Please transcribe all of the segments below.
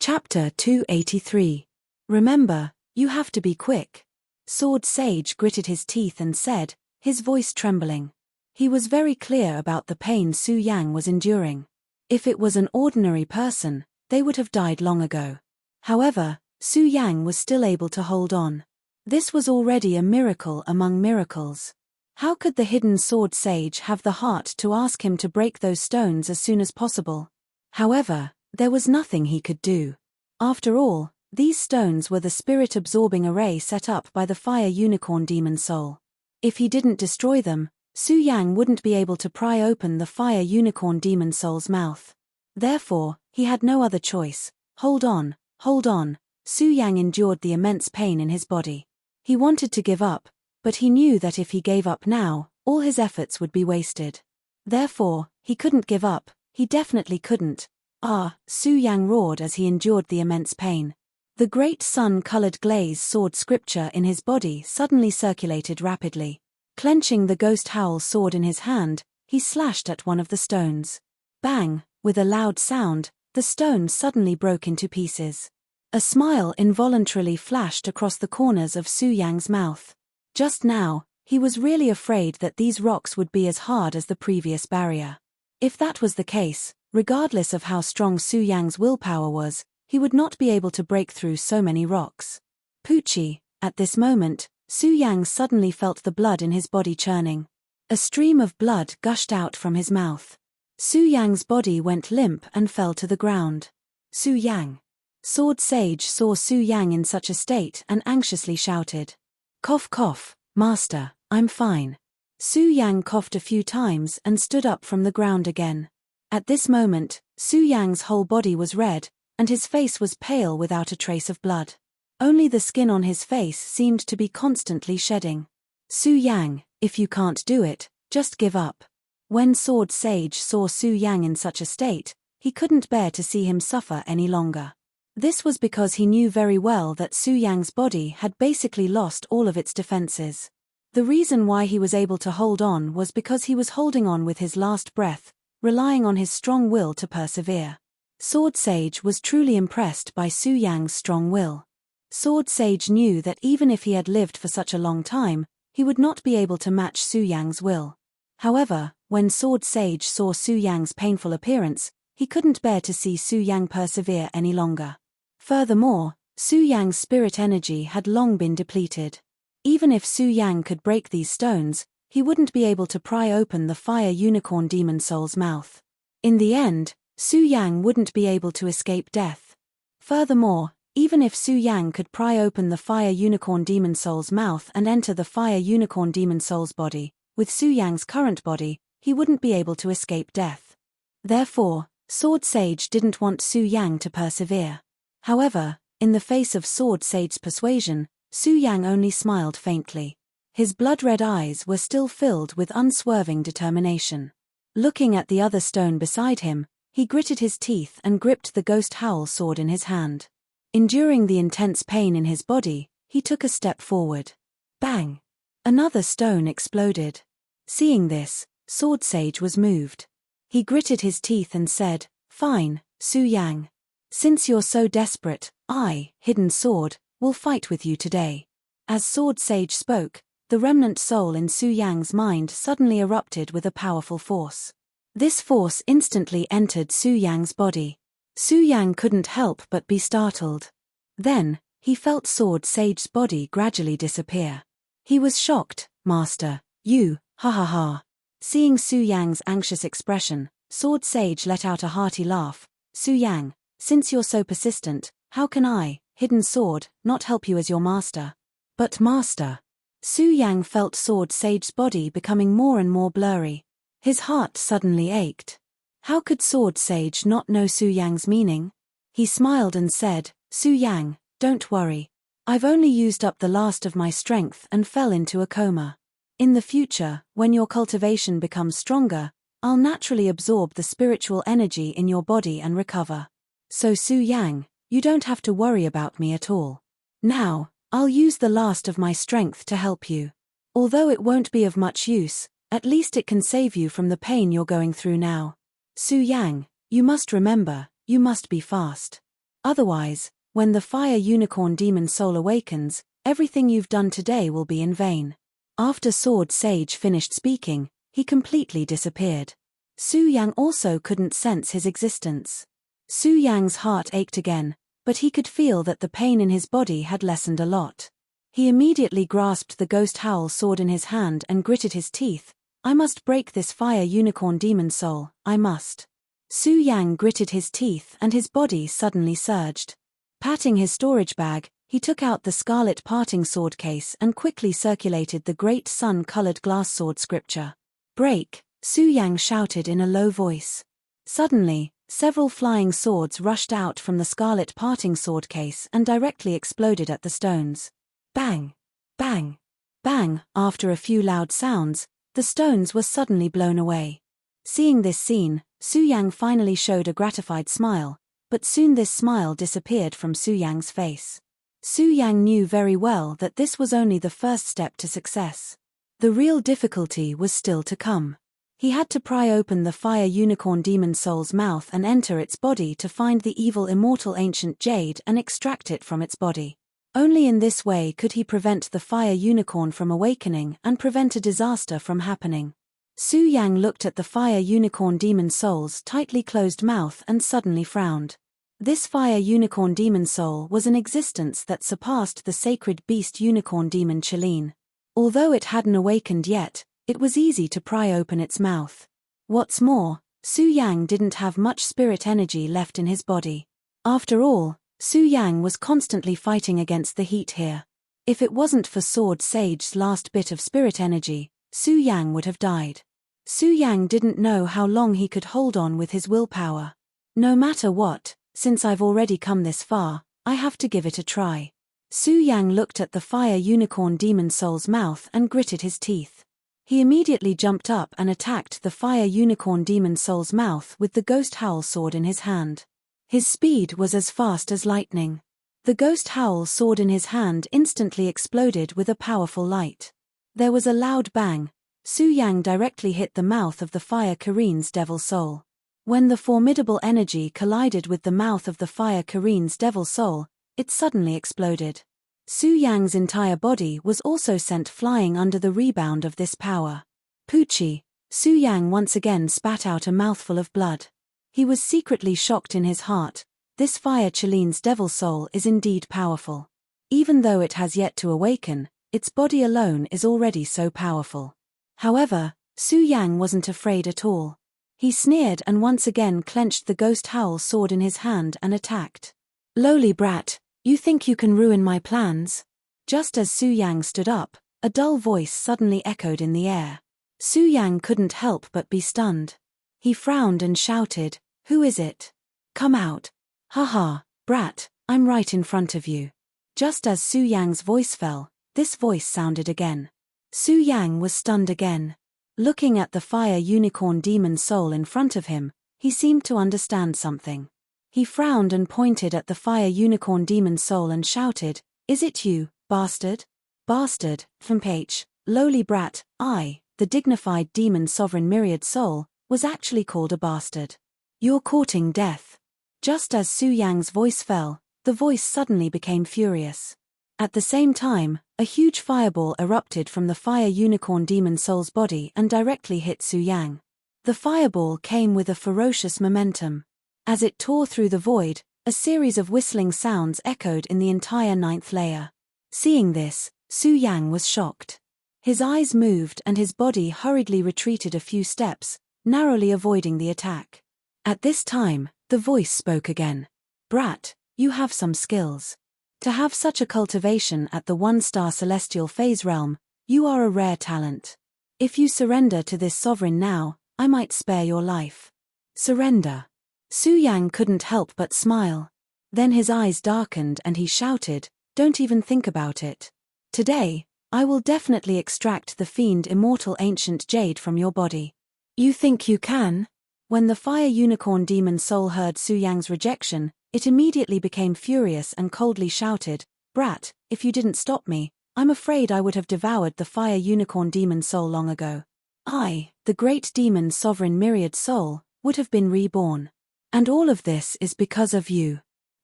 Chapter 283. Remember, you have to be quick. Sword Sage gritted his teeth and said, his voice trembling. He was very clear about the pain Su Yang was enduring. If it was an ordinary person, they would have died long ago. However, Su Yang was still able to hold on. This was already a miracle among miracles. How could the hidden Sword Sage have the heart to ask him to break those stones as soon as possible? However, there was nothing he could do. After all, these stones were the spirit-absorbing array set up by the Fire Unicorn Demon Soul. If he didn't destroy them, Su Yang wouldn't be able to pry open the Fire Unicorn Demon Soul's mouth. Therefore, he had no other choice. Hold on, hold on. Su Yang endured the immense pain in his body. He wanted to give up, but he knew that if he gave up now, all his efforts would be wasted. Therefore, he couldn't give up, he definitely couldn't. Ah, Su Yang roared as he endured the immense pain. The great sun-colored glaze sword scripture in his body suddenly circulated rapidly. Clenching the ghost howl sword in his hand, he slashed at one of the stones. Bang! With a loud sound, the stone suddenly broke into pieces. A smile involuntarily flashed across the corners of Su Yang's mouth. Just now, he was really afraid that these rocks would be as hard as the previous barrier. If that was the case, regardless of how strong Su Yang's willpower was, he would not be able to break through so many rocks. Poochie, at this moment, Su Yang suddenly felt the blood in his body churning. A stream of blood gushed out from his mouth. Su Yang's body went limp and fell to the ground. Su Yang. Sword Sage saw Su Yang in such a state and anxiously shouted. Cough cough, Master, I'm fine. Su Yang coughed a few times and stood up from the ground again. At this moment, Su Yang's whole body was red, and his face was pale without a trace of blood. Only the skin on his face seemed to be constantly shedding. Su Yang, if you can't do it, just give up. When Sword Sage saw Su Yang in such a state, he couldn't bear to see him suffer any longer. This was because he knew very well that Su Yang's body had basically lost all of its defenses. The reason why he was able to hold on was because he was holding on with his last breath, relying on his strong will to persevere. Sword Sage was truly impressed by Su Yang's strong will. Sword Sage knew that even if he had lived for such a long time, he would not be able to match Su Yang's will. However, when Sword Sage saw Su Yang's painful appearance, he couldn't bear to see Su Yang persevere any longer. Furthermore, Su Yang's spirit energy had long been depleted. Even if Su Yang could break these stones, he wouldn't be able to pry open the Fire Unicorn Demon Soul's mouth. In the end, Su Yang wouldn't be able to escape death. Furthermore, even if Su Yang could pry open the Fire Unicorn Demon Soul's mouth and enter the Fire Unicorn Demon Soul's body, with Su Yang's current body, he wouldn't be able to escape death. Therefore, Sword Sage didn't want Su Yang to persevere. However, in the face of Sword Sage's persuasion, Su Yang only smiled faintly. His blood-red eyes were still filled with unswerving determination. Looking at the other stone beside him, he gritted his teeth and gripped the ghost howl sword in his hand. Enduring the intense pain in his body, he took a step forward. Bang! Another stone exploded. Seeing this, Sword Sage was moved. He gritted his teeth and said, Fine, Su Yang. Since you're so desperate, I, Hidden Sword, will fight with you today. As Sword Sage spoke, the remnant soul in Su Yang's mind suddenly erupted with a powerful force. This force instantly entered Su Yang's body. Su Yang couldn't help but be startled. Then, he felt Sword Sage's body gradually disappear. He was shocked. Master, you, ha ha ha. Seeing Su Yang's anxious expression, Sword Sage let out a hearty laugh. Su Yang, since you're so persistent, how can I, Hidden Sword, not help you as your master? But master. Su Yang felt Sword Sage's body becoming more and more blurry. His heart suddenly ached. How could Sword Sage not know Su Yang's meaning? He smiled and said, Su Yang, don't worry. I've only used up the last of my strength and fell into a coma. In the future, when your cultivation becomes stronger, I'll naturally absorb the spiritual energy in your body and recover. So Su Yang, you don't have to worry about me at all. Now, I'll use the last of my strength to help you. Although it won't be of much use, at least it can save you from the pain you're going through now. Su Yang, you must remember, you must be fast. Otherwise, when the fire unicorn demon soul awakens, everything you've done today will be in vain. After Sword Sage finished speaking, he completely disappeared. Su Yang also couldn't sense his existence. Su Yang's heart ached again, but he could feel that the pain in his body had lessened a lot. He immediately grasped the ghost howl sword in his hand and gritted his teeth. I must break this fire unicorn demon soul, I must. Su Yang gritted his teeth and his body suddenly surged. Patting his storage bag, he took out the scarlet parting sword case and quickly circulated the great sun-colored glass sword scripture. Break, Su Yang shouted in a low voice. Suddenly, several flying swords rushed out from the scarlet parting sword case and directly exploded at the stones. Bang! Bang! Bang! After a few loud sounds, the stones were suddenly blown away. Seeing this scene, Su Yang finally showed a gratified smile, but soon this smile disappeared from Su Yang's face. Su Yang knew very well that this was only the first step to success. The real difficulty was still to come. He had to pry open the fire unicorn demon soul's mouth and enter its body to find the evil immortal ancient jade and extract it from its body. Only in this way could he prevent the fire unicorn from awakening and prevent a disaster from happening. Su Yang looked at the fire unicorn demon soul's tightly closed mouth and suddenly frowned. This fire unicorn demon soul was an existence that surpassed the sacred beast unicorn demon Cheline. Although it hadn't awakened yet, it was easy to pry open its mouth. What's more, Su Yang didn't have much spirit energy left in his body. After all, Su Yang was constantly fighting against the heat here. If it wasn't for Sword Sage's last bit of spirit energy, Su Yang would have died. Su Yang didn't know how long he could hold on with his willpower. No matter what, since I've already come this far, I have to give it a try. Su Yang looked at the fire unicorn demon soul's mouth and gritted his teeth. He immediately jumped up and attacked the fire unicorn demon soul's mouth with the ghost howl sword in his hand. His speed was as fast as lightning. The ghost howl sword in his hand instantly exploded with a powerful light. There was a loud bang. Su Yang directly hit the mouth of the fire Karine's devil soul. When the formidable energy collided with the mouth of the fire Karine's devil soul, it suddenly exploded. Su Yang's entire body was also sent flying under the rebound of this power. Poochie! Su Yang once again spat out a mouthful of blood. He was secretly shocked in his heart. This fire Cheline's devil soul is indeed powerful. Even though it has yet to awaken, its body alone is already so powerful. However, Su Yang wasn't afraid at all. He sneered and once again clenched the ghost howl sword in his hand and attacked. Lowly brat, you think you can ruin my plans? Just as Su Yang stood up, a dull voice suddenly echoed in the air. Su Yang couldn't help but be stunned. He frowned and shouted, "Who is it? Come out." "Haha, brat, I'm right in front of you." Just as Su Yang's voice fell, this voice sounded again. Su Yang was stunned again. Looking at the fire unicorn demon soul in front of him, he seemed to understand something. He frowned and pointed at the fire unicorn demon soul and shouted, "Is it you, bastard?" Bastard, Fmph, lowly brat, the dignified demon sovereign myriad soul, was actually called a bastard. "You're courting death." Just as Su Yang's voice fell, the voice suddenly became furious. At the same time, a huge fireball erupted from the fire unicorn demon soul's body and directly hit Su Yang. The fireball came with a ferocious momentum. As it tore through the void, a series of whistling sounds echoed in the entire ninth layer. Seeing this, Su Yang was shocked. His eyes moved and his body hurriedly retreated a few steps, narrowly avoiding the attack. At this time, the voice spoke again. "Brat, you have some skills. To have such a cultivation at the one-star celestial phase realm, you are a rare talent. If you surrender to this sovereign now, I might spare your life." Surrender. Su Yang couldn't help but smile. Then his eyes darkened and he shouted, "Don't even think about it. Today, I will definitely extract the fiend immortal ancient jade from your body." "You think you can?" When the fire unicorn demon soul heard Su Yang's rejection, it immediately became furious and coldly shouted, "Brat, if you didn't stop me, I'm afraid I would have devoured the fire unicorn demon soul long ago. I, the great demon sovereign myriad soul, would have been reborn. And all of this is because of you.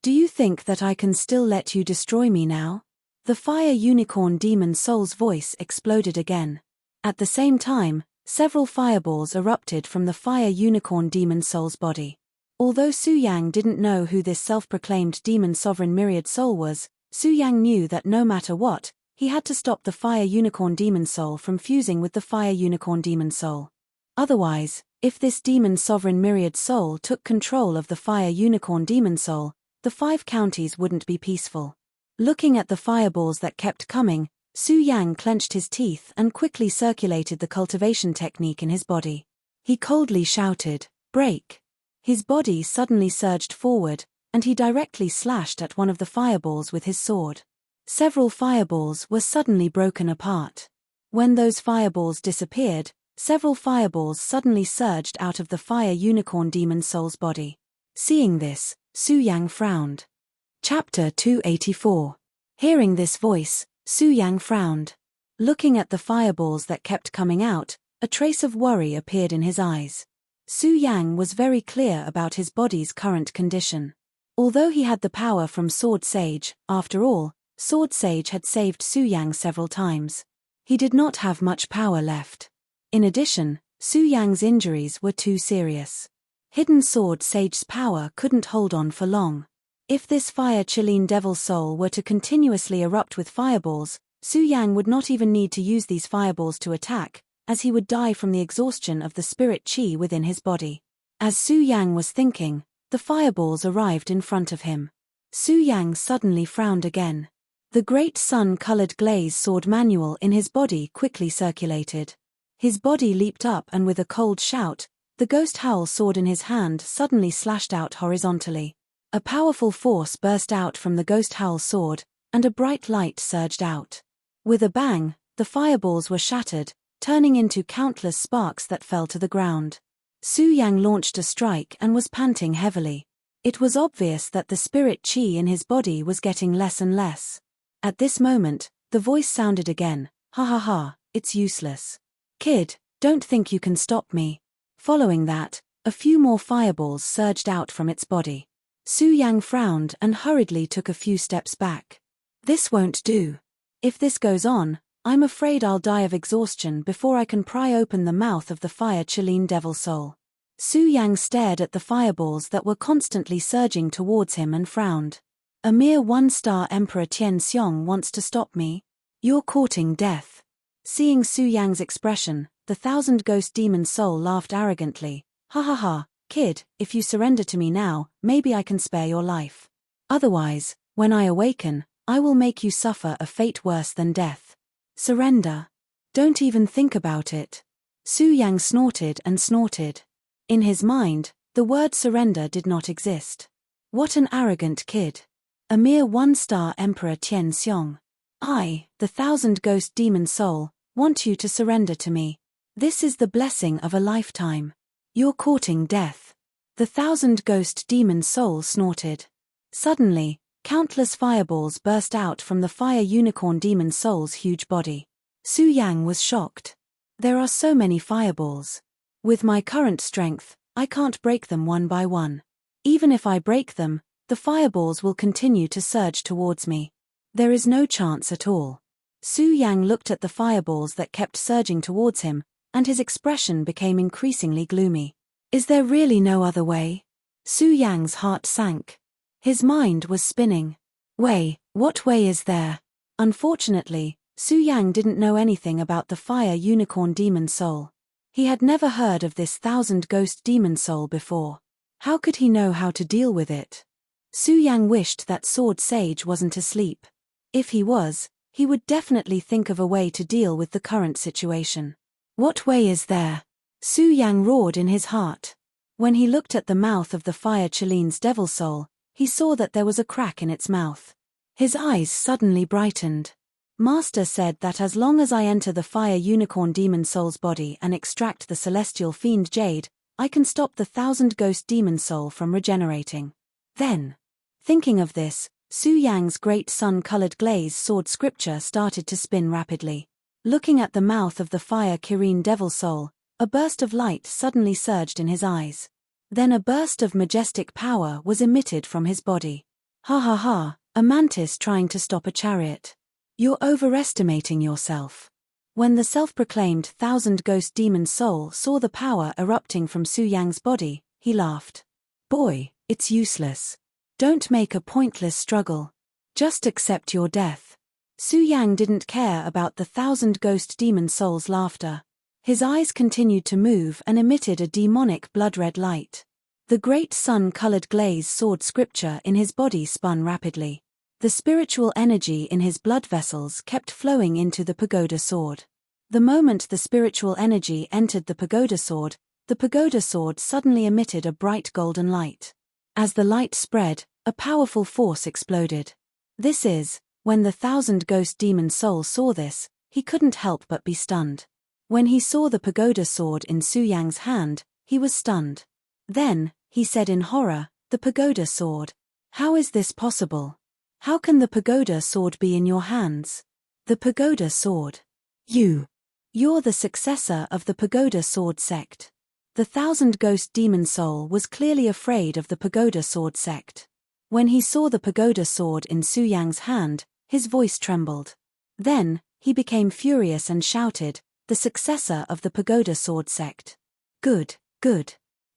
Do you think that I can still let you destroy me now? The fire unicorn demon soul's voice exploded again. At the same time, several fireballs erupted from the fire unicorn demon soul's body. Although Su Yang didn't know who this self-proclaimed demon sovereign myriad soul was, Su Yang knew that no matter what, he had to stop the fire unicorn demon soul from fusing with the fire unicorn demon soul. Otherwise, if this demon sovereign myriad soul took control of the fire unicorn demon soul, the 5 counties wouldn't be peaceful. Looking at the fireballs that kept coming, Su Yang clenched his teeth and quickly circulated the cultivation technique in his body. He coldly shouted, "Break!" His body suddenly surged forward, and he directly slashed at one of the fireballs with his sword. Several fireballs were suddenly broken apart. When those fireballs disappeared, several fireballs suddenly surged out of the fire unicorn demon soul's body. Seeing this, Su Yang frowned. Chapter 284. Hearing this voice, Su Yang frowned. Looking at the fireballs that kept coming out, a trace of worry appeared in his eyes. Su Yang was very clear about his body's current condition. Although he had the power from Sword Sage, after all, Sword Sage had saved Su Yang several times. He did not have much power left. In addition, Su Yang's injuries were too serious. Hidden Sword Sage's power couldn't hold on for long. If this fire Chilean devil soul were to continuously erupt with fireballs, Su Yang would not even need to use these fireballs to attack, as he would die from the exhaustion of the spirit qi within his body. As Su Yang was thinking, the fireballs arrived in front of him. Su Yang suddenly frowned again. The great sun-colored glaze sword manual in his body quickly circulated. His body leaped up and with a cold shout, the ghost howl sword in his hand suddenly slashed out horizontally. A powerful force burst out from the ghost howl sword, and a bright light surged out. With a bang, the fireballs were shattered, turning into countless sparks that fell to the ground. Su Yang launched a strike and was panting heavily. It was obvious that the spirit qi in his body was getting less and less. At this moment, the voice sounded again, "Ha ha ha, it's useless. Kid, don't think you can stop me." Following that, a few more fireballs surged out from its body. Su Yang frowned and hurriedly took a few steps back. This won't do. If this goes on, I'm afraid I'll die of exhaustion before I can pry open the mouth of the fire Chilean devil soul. Su Yang stared at the fireballs that were constantly surging towards him and frowned. A mere 1-star Emperor Tian Xiong wants to stop me? You're courting death. Seeing Su Yang's expression, the 1,000 ghost demon soul laughed arrogantly. "Ha ha ha, kid, if you surrender to me now, maybe I can spare your life. Otherwise, when I awaken, I will make you suffer a fate worse than death. Surrender. Don't even think about it." Su Yang snorted and snorted. In his mind, the word surrender did not exist. What an arrogant kid. A mere 1-star Emperor Tian Xiong. I, the 1,000 ghost demon soul, want you to surrender to me. This is the blessing of a lifetime. You're courting death. The 1,000 ghost demon soul snorted. Suddenly, countless fireballs burst out from the fire unicorn demon soul's huge body. Su Yang was shocked. There are so many fireballs. With my current strength, I can't break them one by one. Even if I break them, the fireballs will continue to surge towards me. There is no chance at all. Su Yang looked at the fireballs that kept surging towards him, and his expression became increasingly gloomy. Is there really no other way? Su Yang's heart sank. His mind was spinning. What way is there? Unfortunately, Su Yang didn't know anything about the fire unicorn demon soul. He had never heard of this 1,000 ghost demon soul before. How could he know how to deal with it? Su Yang wished that Sword Sage wasn't asleep. If he was, he would definitely think of a way to deal with the current situation. What way is there? Su Yang roared in his heart. When he looked at the mouth of the fire Chilean's devil soul, he saw that there was a crack in its mouth. His eyes suddenly brightened. Master said that as long as I enter the fire unicorn demon soul's body and extract the celestial fiend jade, I can stop the 1,000 ghost demon soul from regenerating. Then, thinking of this, Su Yang's great sun-colored glaze sword scripture started to spin rapidly. Looking at the mouth of the fire Kirin devil soul, a burst of light suddenly surged in his eyes. Then a burst of majestic power was emitted from his body. Ha ha ha, a mantis trying to stop a chariot. You're overestimating yourself. When the self-proclaimed thousand ghost demon soul saw the power erupting from Su Yang's body, he laughed. Boy, it's useless. Don't make a pointless struggle. Just accept your death. Su Yang didn't care about the thousand ghost demon soul's laughter. His eyes continued to move and emitted a demonic blood-red light. The great sun-colored glaze sword scripture in his body spun rapidly. The spiritual energy in his blood vessels kept flowing into the pagoda sword. The moment the spiritual energy entered the pagoda sword suddenly emitted a bright golden light. As the light spread, a powerful force exploded. When the thousand ghost demon soul saw this, he couldn't help but be stunned. When he saw the pagoda sword in Su Yang's hand, he was stunned. Then, he said in horror, the pagoda sword. How is this possible? How can the pagoda sword be in your hands? The pagoda sword. You're the successor of the pagoda sword sect. The thousand ghost demon soul was clearly afraid of the pagoda sword sect. When he saw the pagoda sword in Su Yang's hand, his voice trembled. Then, he became furious and shouted, the successor of the pagoda sword sect. Good.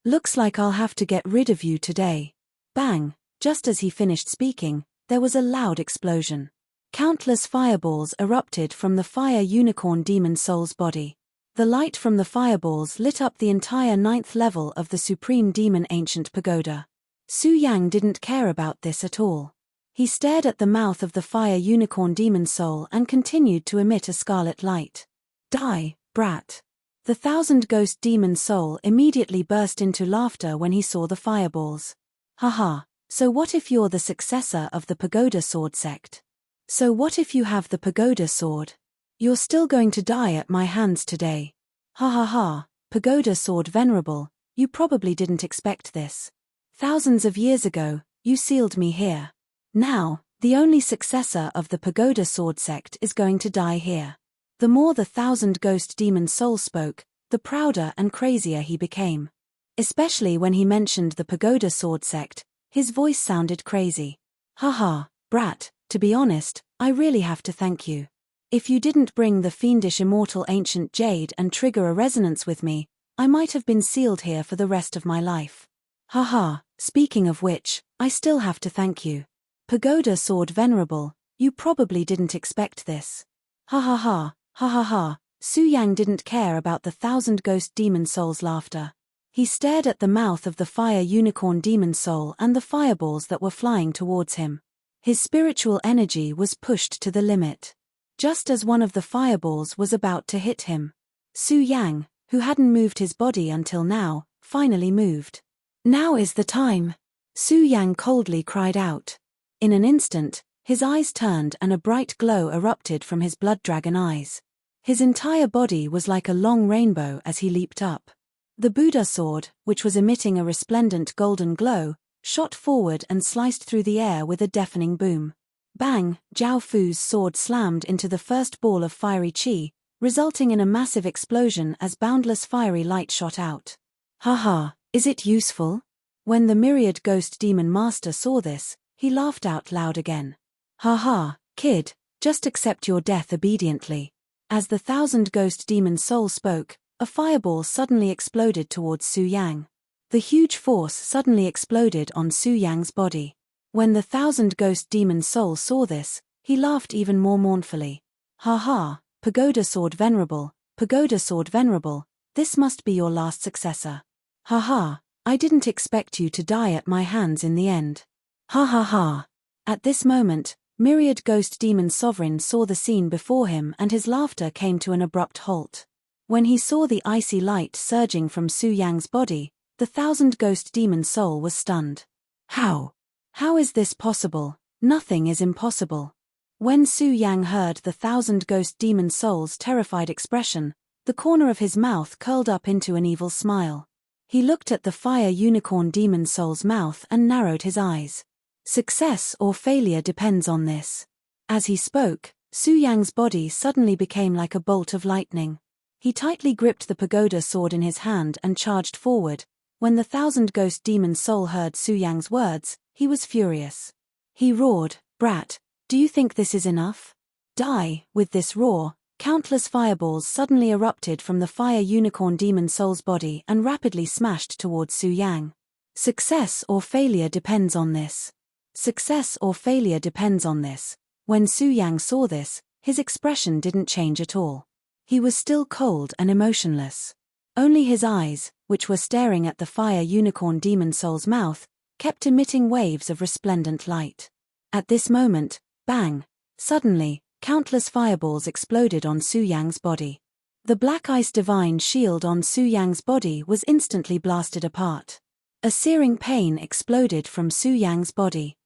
Looks like I'll have to get rid of you today. Bang! Just as he finished speaking, there was a loud explosion. Countless fireballs erupted from the fire unicorn demon soul's body. The light from the fireballs lit up the entire 9th level of the supreme demon ancient pagoda. Su Yang didn't care about this at all. He stared at the mouth of the fire unicorn demon soul and continued to emit a scarlet light. Die, brat. The thousand ghost demon soul immediately burst into laughter when he saw the fireballs. Haha, so what if you're the successor of the pagoda sword sect? So what if you have the pagoda sword? You're still going to die at my hands today. Ha ha ha, pagoda sword venerable, you probably didn't expect this. Thousands of years ago, you sealed me here. Now, the only successor of the pagoda sword sect is going to die here. The more the thousand ghost demon soul spoke, the prouder and crazier he became. Especially when he mentioned the pagoda sword sect, his voice sounded crazy. Haha, brat, to be honest, I really have to thank you. If you didn't bring the fiendish immortal ancient jade and trigger a resonance with me, I might have been sealed here for the rest of my life. Haha, speaking of which, I still have to thank you. Pagoda sword venerable, you probably didn't expect this. Ha ha ha, ha ha ha, Su Yang didn't care about the thousand ghost demon soul's laughter. He stared at the mouth of the fire unicorn demon soul and the fireballs that were flying towards him. His spiritual energy was pushed to the limit. Just as one of the fireballs was about to hit him, Su Yang, who hadn't moved his body until now, finally moved. Now is the time! Su Yang coldly cried out. In an instant, his eyes turned and a bright glow erupted from his blood dragon eyes. His entire body was like a long rainbow as he leaped up. The Buddha sword, which was emitting a resplendent golden glow, shot forward and sliced through the air with a deafening boom. Bang! Zhao Fu's sword slammed into the first ball of fiery qi, resulting in a massive explosion as boundless fiery light shot out. Haha, is it useful? When the myriad ghost demon master saw this, he laughed out loud again. Haha, kid, just accept your death obediently. As the thousand ghost demon soul spoke, a fireball suddenly exploded towards Su Yang. The huge force suddenly exploded on Su Yang's body. When the thousand ghost demon soul saw this, he laughed even more mournfully. Ha ha, pagoda sword venerable, this must be your last successor. Ha ha, I didn't expect you to die at my hands in the end. Ha ha ha. At this moment, myriad ghost demon sovereign saw the scene before him and his laughter came to an abrupt halt. When he saw the icy light surging from Su Yang's body, the thousand ghost demon soul was stunned. How? How is this possible? Nothing is impossible. When Su Yang heard the thousand ghost demon soul's terrified expression, the corner of his mouth curled up into an evil smile. He looked at the fire unicorn demon soul's mouth and narrowed his eyes. Success or failure depends on this. As he spoke, Su Yang's body suddenly became like a bolt of lightning. He tightly gripped the pagoda sword in his hand and charged forward. When the thousand ghost demon soul heard Su Yang's words, he was furious. He roared, "Brat, do you think this is enough? Die!" With this roar, countless fireballs suddenly erupted from the fire unicorn demon soul's body and rapidly smashed towards Su Yang. Success or failure depends on this. Success or failure depends on this. When Su Yang saw this, his expression didn't change at all. He was still cold and emotionless. Only his eyes, which were staring at the fire unicorn demon soul's mouth, kept emitting waves of resplendent light. At this moment, bang! Suddenly, countless fireballs exploded on Su Yang's body. The black ice divine shield on Su Yang's body was instantly blasted apart. A searing pain exploded from Su Yang's body.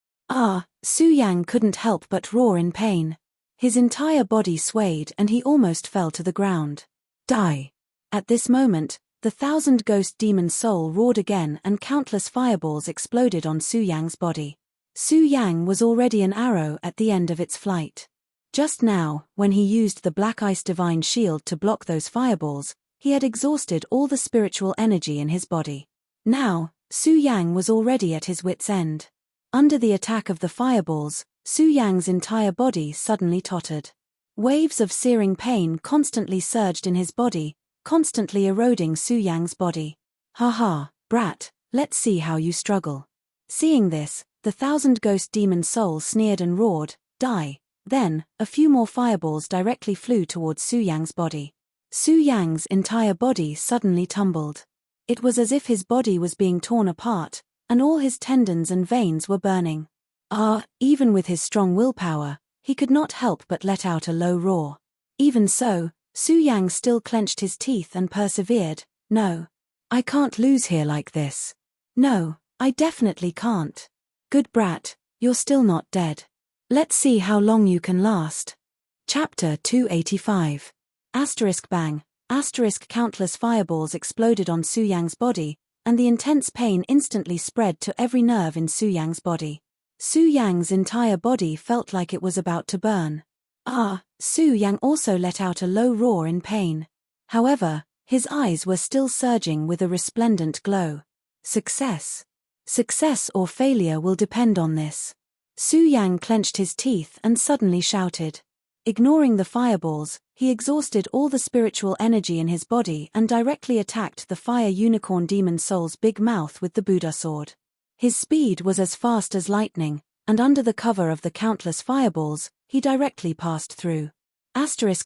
Su Yang couldn't help but roar in pain. His entire body swayed and he almost fell to the ground. Die! At this moment, the thousand ghost demon soul roared again and countless fireballs exploded on Su Yang's body. Su Yang was already an arrow at the end of its flight. Just now, when he used the black ice divine shield to block those fireballs, he had exhausted all the spiritual energy in his body. Now, Su Yang was already at his wit's end. Under the attack of the fireballs, Su Yang's entire body suddenly tottered. Waves of searing pain constantly surged in his body, constantly eroding Su Yang's body. "Ha ha, brat, let's see how you struggle." Seeing this, the thousand ghost demon soul sneered and roared, "Die!" Then, a few more fireballs directly flew towards Su Yang's body. Su Yang's entire body suddenly tumbled. It was as if his body was being torn apart, and all his tendons and veins were burning. Even with his strong willpower, he could not help but let out a low roar. Even so, Su Yang still clenched his teeth and persevered. "No. I can't lose here like this. No, I definitely can't. Good brat, you're still not dead. Let's see how long you can last." Chapter 285. Bang. Countless fireballs exploded on Su Yang's body, and the intense pain instantly spread to every nerve in Su Yang's body. Su Yang's entire body felt like it was about to burn. Su Yang also let out a low roar in pain. However, his eyes were still surging with a resplendent glow. Success. Success or failure will depend on this. Su Yang clenched his teeth and suddenly shouted. Ignoring the fireballs, he exhausted all the spiritual energy in his body and directly attacked the fire unicorn demon soul's big mouth with the Buddha sword. His speed was as fast as lightning, and under the cover of the countless fireballs, he directly passed through.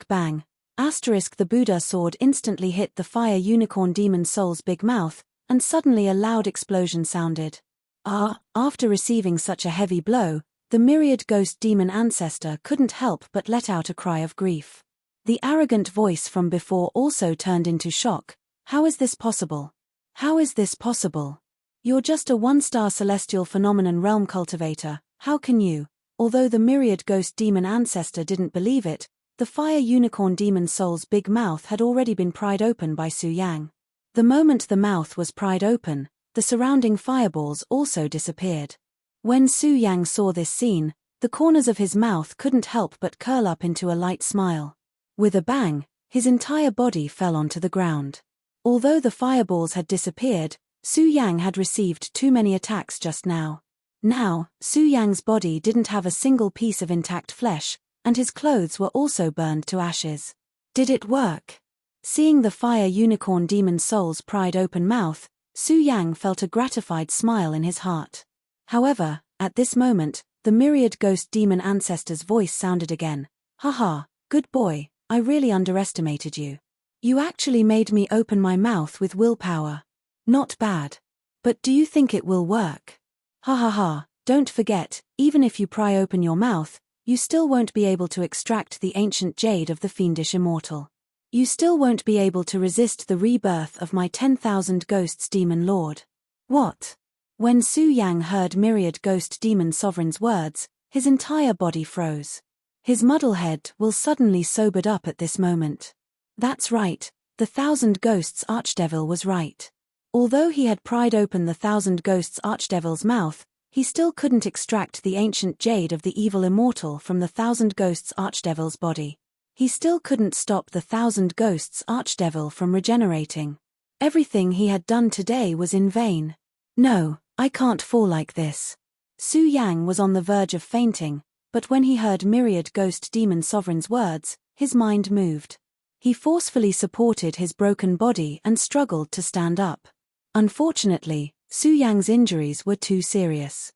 Bang. The Buddha sword instantly hit the fire unicorn demon soul's big mouth, and suddenly a loud explosion sounded. After receiving such a heavy blow, the myriad ghost demon ancestor couldn't help but let out a cry of grief. The arrogant voice from before also turned into shock. "How is this possible? How is this possible? You're just a one-star celestial phenomenon realm cultivator, how can you?" Although the myriad ghost demon ancestor didn't believe it, the fire unicorn demon soul's big mouth had already been pried open by Su Yang. The moment the mouth was pried open, the surrounding fireballs also disappeared. When Su Yang saw this scene, the corners of his mouth couldn't help but curl up into a light smile. With a bang, his entire body fell onto the ground. Although the fireballs had disappeared, Su Yang had received too many attacks just now. Now, Su Yang's body didn't have a single piece of intact flesh, and his clothes were also burned to ashes. Did it work? Seeing the fire unicorn demon soul's pried open mouth, Su Yang felt a gratified smile in his heart. However, at this moment, the myriad ghost demon ancestor's voice sounded again. "Haha, good boy, I really underestimated you. You actually made me open my mouth with willpower. Not bad. But do you think it will work? Ha ha ha, don't forget, even if you pry open your mouth, you still won't be able to extract the ancient jade of the fiendish immortal. You still won't be able to resist the rebirth of my 10,000 ghosts demon lord." What? When Su Yang heard myriad ghost demon sovereign's words, his entire body froze. His muddlehead will suddenly sobered up at this moment. That's right, the 1,000 ghosts archdevil was right. Although he had pried open the 1,000 ghosts archdevil's mouth, he still couldn't extract the ancient jade of the evil immortal from the 1,000 ghosts archdevil's body. He still couldn't stop the 1,000 ghosts archdevil from regenerating. Everything he had done today was in vain. "No, I can't fall like this. Su Yang was on the verge of fainting, but when he heard Myriad Ghost Demon Sovereign's words, his mind moved. He forcefully supported his broken body and struggled to stand up. Unfortunately, Su Yang's injuries were too serious.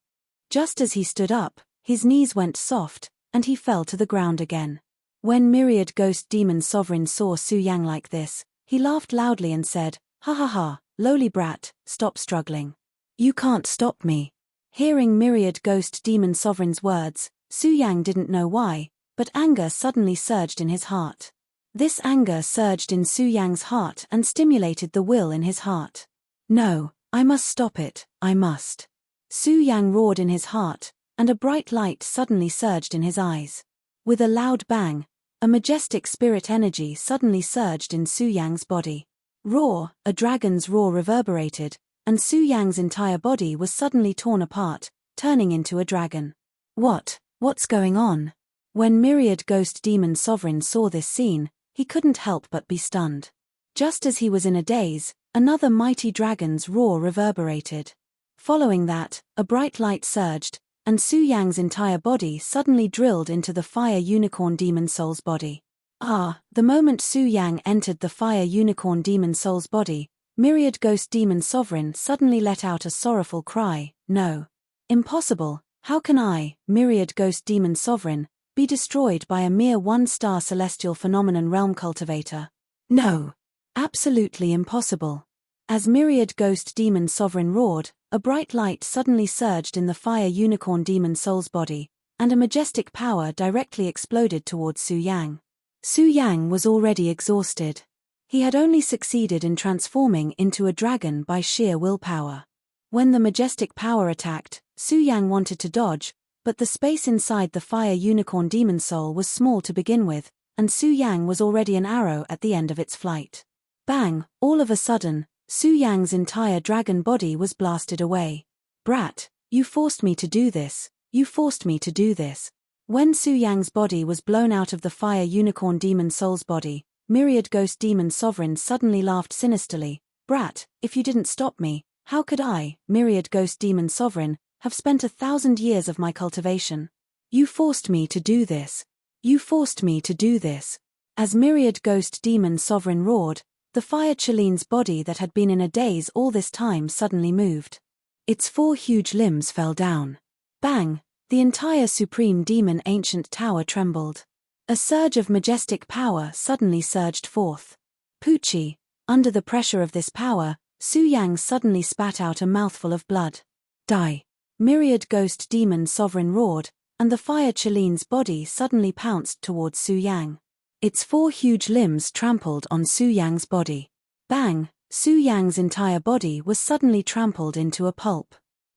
Just as he stood up, his knees went soft, and he fell to the ground again. When Myriad Ghost Demon Sovereign saw Su Yang like this, he laughed loudly and said, "Ha ha ha, lowly brat, stop struggling. You can't stop me." Hearing Myriad Ghost Demon Sovereign's words, Su Yang didn't know why, but anger suddenly surged in his heart. This anger surged in Su Yang's heart and stimulated the will in his heart. "No, I must stop it, I must." Su Yang roared in his heart, and a bright light suddenly surged in his eyes. With a loud bang, a majestic spirit energy suddenly surged in Su Yang's body. Roar, a dragon's roar reverberated, and Su Yang's entire body was suddenly torn apart, turning into a dragon. What's going on? When Myriad Ghost Demon Sovereign saw this scene, he couldn't help but be stunned. Just as he was in a daze, another mighty dragon's roar reverberated. Following that, a bright light surged, and Su Yang's entire body suddenly drilled into the Fire Unicorn Demon Soul's body. The moment Su Yang entered the Fire Unicorn Demon Soul's body, Myriad Ghost Demon Sovereign suddenly let out a sorrowful cry. "No. Impossible, how can I, Myriad Ghost Demon Sovereign, be destroyed by a mere one-star celestial phenomenon realm cultivator? No. Absolutely impossible." As Myriad Ghost Demon Sovereign roared, a bright light suddenly surged in the Fire Unicorn Demon Soul's body, and a majestic power directly exploded towards Su Yang. Su Yang was already exhausted. He had only succeeded in transforming into a dragon by sheer willpower. When the majestic power attacked, Su Yang wanted to dodge, but the space inside the Fire Unicorn Demon Soul was small to begin with, and Su Yang was already an arrow at the end of its flight. Bang! All of a sudden, Su Yang's entire dragon body was blasted away. "Brat, you forced me to do this, you forced me to do this." When Su Yang's body was blown out of the Fire Unicorn Demon Soul's body, Myriad Ghost Demon Sovereign suddenly laughed sinisterly. "Brat, if you didn't stop me, how could I, Myriad Ghost Demon Sovereign, have spent 1,000 years of my cultivation? You forced me to do this. You forced me to do this." As Myriad Ghost Demon Sovereign roared, the Fire Chaline's body that had been in a daze all this time suddenly moved. Its 4 huge limbs fell down. Bang! The entire Supreme Demon Ancient Tower trembled. A surge of majestic power suddenly surged forth. Poochie! Under the pressure of this power, Su Yang suddenly spat out a mouthful of blood. "Die!" Myriad Ghost Demon Sovereign roared, and the Fire Chaline's body suddenly pounced towards Su Yang. Its 4 huge limbs trampled on Su Yang's body. Bang! Su Yang's entire body was suddenly trampled into a pulp.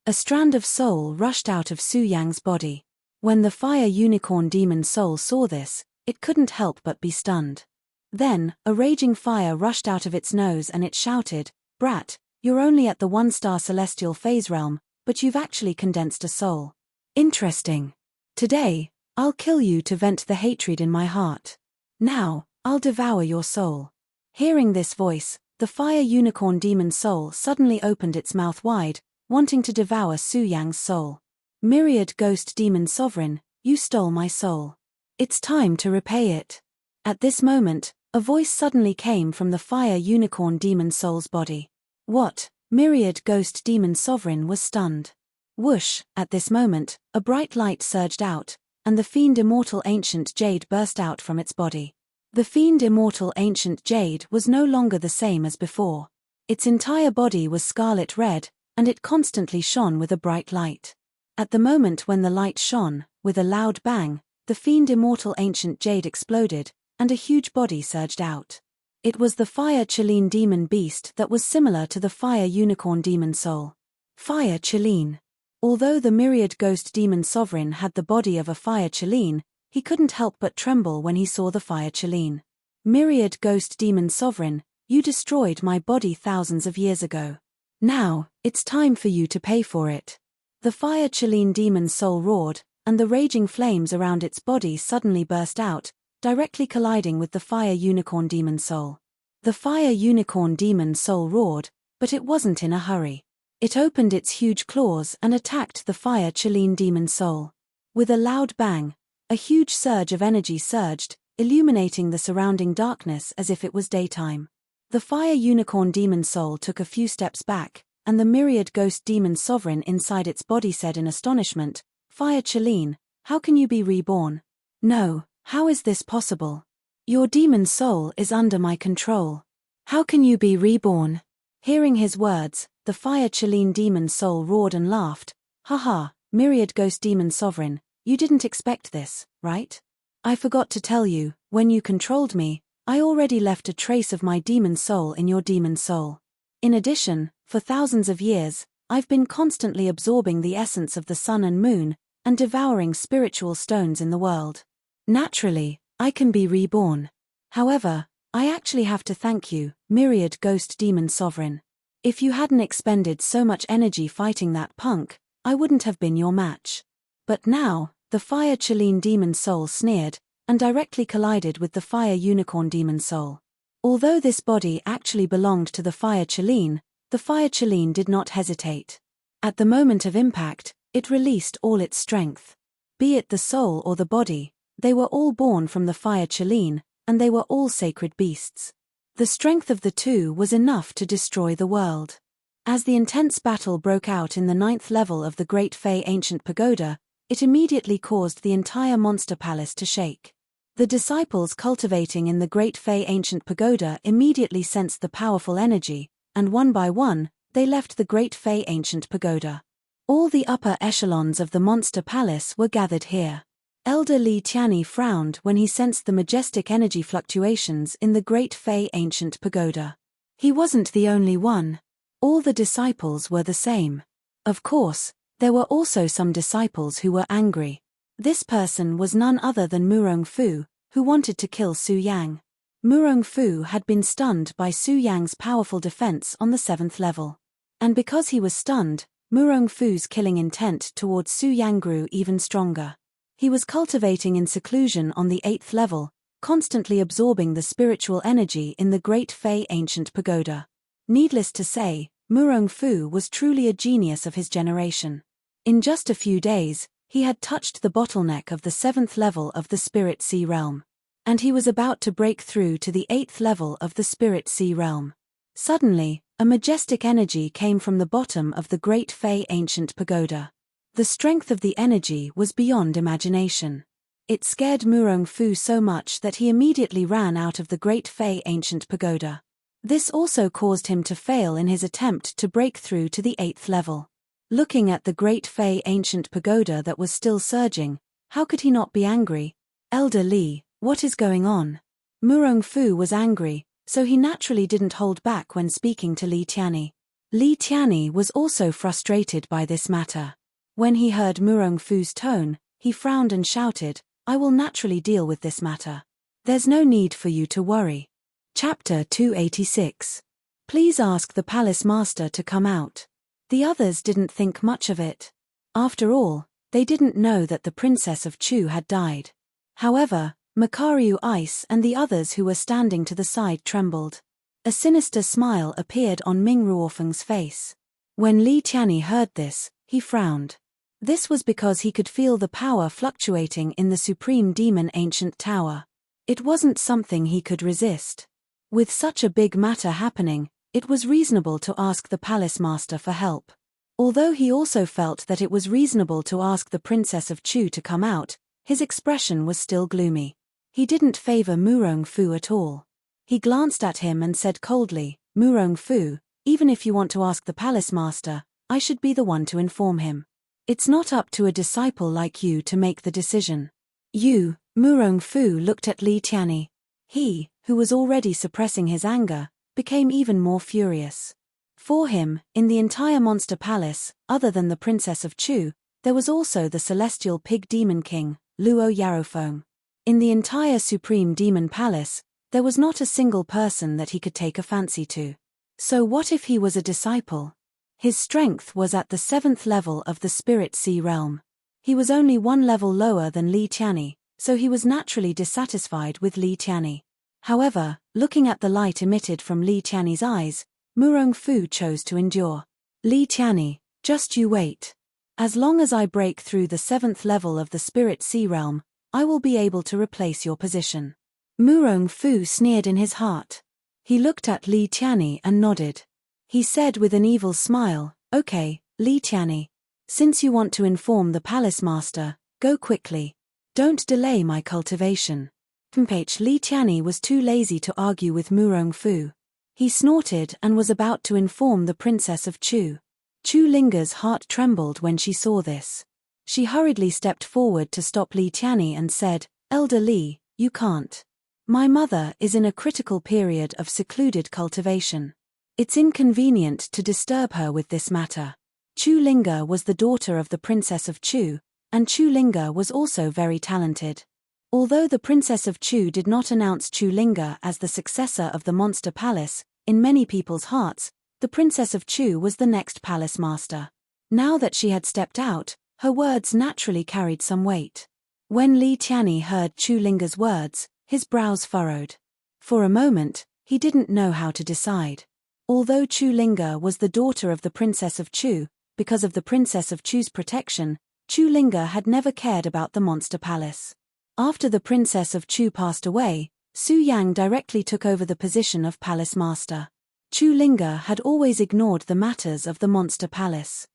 A strand of soul rushed out of Su Yang's body. When the Fire Unicorn Demon Soul saw this, it couldn't help but be stunned. Then, a raging fire rushed out of its nose and it shouted, "Brat, you're only at the 1-star celestial phase realm, but you've actually condensed a soul. Interesting. Today, I'll kill you to vent the hatred in my heart. Now, I'll devour your soul." Hearing this voice, the Fire Unicorn Demon Soul suddenly opened its mouth wide, wanting to devour Su Yang's soul. "Myriad Ghost Demon Sovereign, you stole my soul. It's time to repay it." At this moment, a voice suddenly came from the Fire Unicorn Demon Soul's body. "What?" Myriad Ghost Demon Sovereign was stunned. Whoosh! At this moment, a bright light surged out, and the Fiend Immortal Ancient Jade burst out from its body. The Fiend Immortal Ancient Jade was no longer the same as before. Its entire body was scarlet red, and it constantly shone with a bright light. At the moment when the light shone, with a loud bang, the Fiend Immortal Ancient Jade exploded, and a huge body surged out. It was the Fire Chaline Demon Beast that was similar to the Fire Unicorn Demon Soul. Fire Chaline. Although the Myriad Ghost Demon Sovereign had the body of a Fire Chaline, he couldn't help but tremble when he saw the Fire Chaline. "Myriad Ghost Demon Sovereign, you destroyed my body thousands of years ago. Now, it's time for you to pay for it." The Fire Chaline Demon Soul roared, and the raging flames around its body suddenly burst out, directly colliding with the Fire Unicorn Demon Soul. The Fire Unicorn Demon Soul roared, but it wasn't in a hurry. It opened its huge claws and attacked the Fire Chelin demon soul. With a loud bang, a huge surge of energy surged, illuminating the surrounding darkness as if it was daytime. The Fire Unicorn demon soul took a few steps back, and the myriad ghost demon sovereign inside its body said in astonishment, "Fire Chelin, how can you be reborn? No, how is this possible? Your demon soul is under my control. How can you be reborn?" Hearing his words, the Fire Chelin demon soul roared and laughed. "Haha, myriad ghost demon sovereign, you didn't expect this, right? I forgot to tell you, when you controlled me, I already left a trace of my demon soul in your demon soul. In addition, for thousands of years, I've been constantly absorbing the essence of the sun and moon, and devouring spiritual stones in the world. Naturally, I can be reborn. However, I actually have to thank you, myriad ghost demon sovereign. If you hadn't expended so much energy fighting that punk, I wouldn't have been your match." But now, the Fire Chelin demon soul sneered, and directly collided with the Fire Unicorn demon soul. Although this body actually belonged to the Fire Chelin, the Fire Chelin did not hesitate. At the moment of impact, it released all its strength. Be it the soul or the body, they were all born from the Fire Chelin, and they were all sacred beasts. The strength of the two was enough to destroy the world. As the intense battle broke out in the 9th level of the Great Fey Ancient Pagoda, it immediately caused the entire monster palace to shake. The disciples cultivating in the Great Fey Ancient Pagoda immediately sensed the powerful energy, and one by one, they left the Great Fey Ancient Pagoda. All the upper echelons of the monster palace were gathered here. Elder Li Tianyi frowned when he sensed the majestic energy fluctuations in the Great Fey Ancient Pagoda. He wasn't the only one. All the disciples were the same. Of course, there were also some disciples who were angry. This person was none other than Murong Fu, who wanted to kill Su Yang. Murong Fu had been stunned by Su Yang's powerful defense on the 7th level. And because he was stunned, Murong Fu's killing intent towards Su Yang grew even stronger. He was cultivating in seclusion on the 8th level, constantly absorbing the spiritual energy in the Great Fey Ancient Pagoda. Needless to say, Murong Fu was truly a genius of his generation. In just a few days, he had touched the bottleneck of the 7th level of the Spirit Sea Realm. And he was about to break through to the 8th level of the Spirit Sea Realm. Suddenly, a majestic energy came from the bottom of the Great Fey Ancient Pagoda. The strength of the energy was beyond imagination. It scared Murong Fu so much that he immediately ran out of the Great Fey Ancient Pagoda. This also caused him to fail in his attempt to break through to the 8th level. Looking at the Great Fey Ancient Pagoda that was still surging, how could he not be angry? "Elder Li, what is going on?" Murong Fu was angry, so he naturally didn't hold back when speaking to Li Tianyi. Li Tianyi was also frustrated by this matter. When he heard Murong Fu's tone, he frowned and shouted, "I will naturally deal with this matter. There's no need for you to worry." Chapter 286. Please ask the palace master to come out. The others didn't think much of it. After all, they didn't know that the Princess of Chu had died. However, Makariu Ice and the others who were standing to the side trembled. A sinister smile appeared on Ming Ruofeng's face. When Li Tianyi heard this, he frowned. This was because he could feel the power fluctuating in the Supreme Demon Ancient Tower. It wasn't something he could resist. With such a big matter happening, it was reasonable to ask the palace master for help. Although he also felt that it was reasonable to ask the Princess of Chu to come out, his expression was still gloomy. He didn't favor Murong Fu at all. He glanced at him and said coldly, "Murong Fu, even if you want to ask the palace master, I should be the one to inform him. It's not up to a disciple like you to make the decision." Murong Fu looked at Li Tianyi. He, who was already suppressing his anger, became even more furious. For him, in the entire monster palace, other than the Princess of Chu, there was also the celestial pig demon king, Luo Yarofeng. In the entire Supreme Demon Palace, there was not a single person that he could take a fancy to. So what if he was a disciple? His strength was at the 7th level of the Spirit Sea Realm. He was only one level lower than Li Tianyi, so he was naturally dissatisfied with Li Tianyi. However, looking at the light emitted from Li Tianyi's eyes, Murong Fu chose to endure. Li Tianyi, just you wait. As long as I break through the 7th level of the Spirit Sea Realm, I will be able to replace your position. Murong Fu sneered in his heart. He looked at Li Tianyi and nodded. He said with an evil smile, "Okay, Li Tianyi. Since you want to inform the palace master, go quickly. Don't delay my cultivation." Li Tianyi was too lazy to argue with Murong Fu. He snorted and was about to inform the Princess of Chu. Chu Linger's heart trembled when she saw this. She hurriedly stepped forward to stop Li Tianyi and said, "Elder Li, you can't. My mother is in a critical period of secluded cultivation. It's inconvenient to disturb her with this matter." Chu Linger was the daughter of the Princess of Chu, and Chu Linger was also very talented. Although the Princess of Chu did not announce Chu Linger as the successor of the Monster Palace, in many people's hearts, the Princess of Chu was the next palace master. Now that she had stepped out, her words naturally carried some weight. When Li Tianyi heard Chu Linger's words, his brows furrowed. For a moment, he didn't know how to decide. Although Chu Linger was the daughter of the Princess of Chu, because of the Princess of Chu's protection, Chu Linger had never cared about the Monster Palace. After the Princess of Chu passed away, Su Yang directly took over the position of Palace Master. Chu Linger had always ignored the matters of the Monster Palace.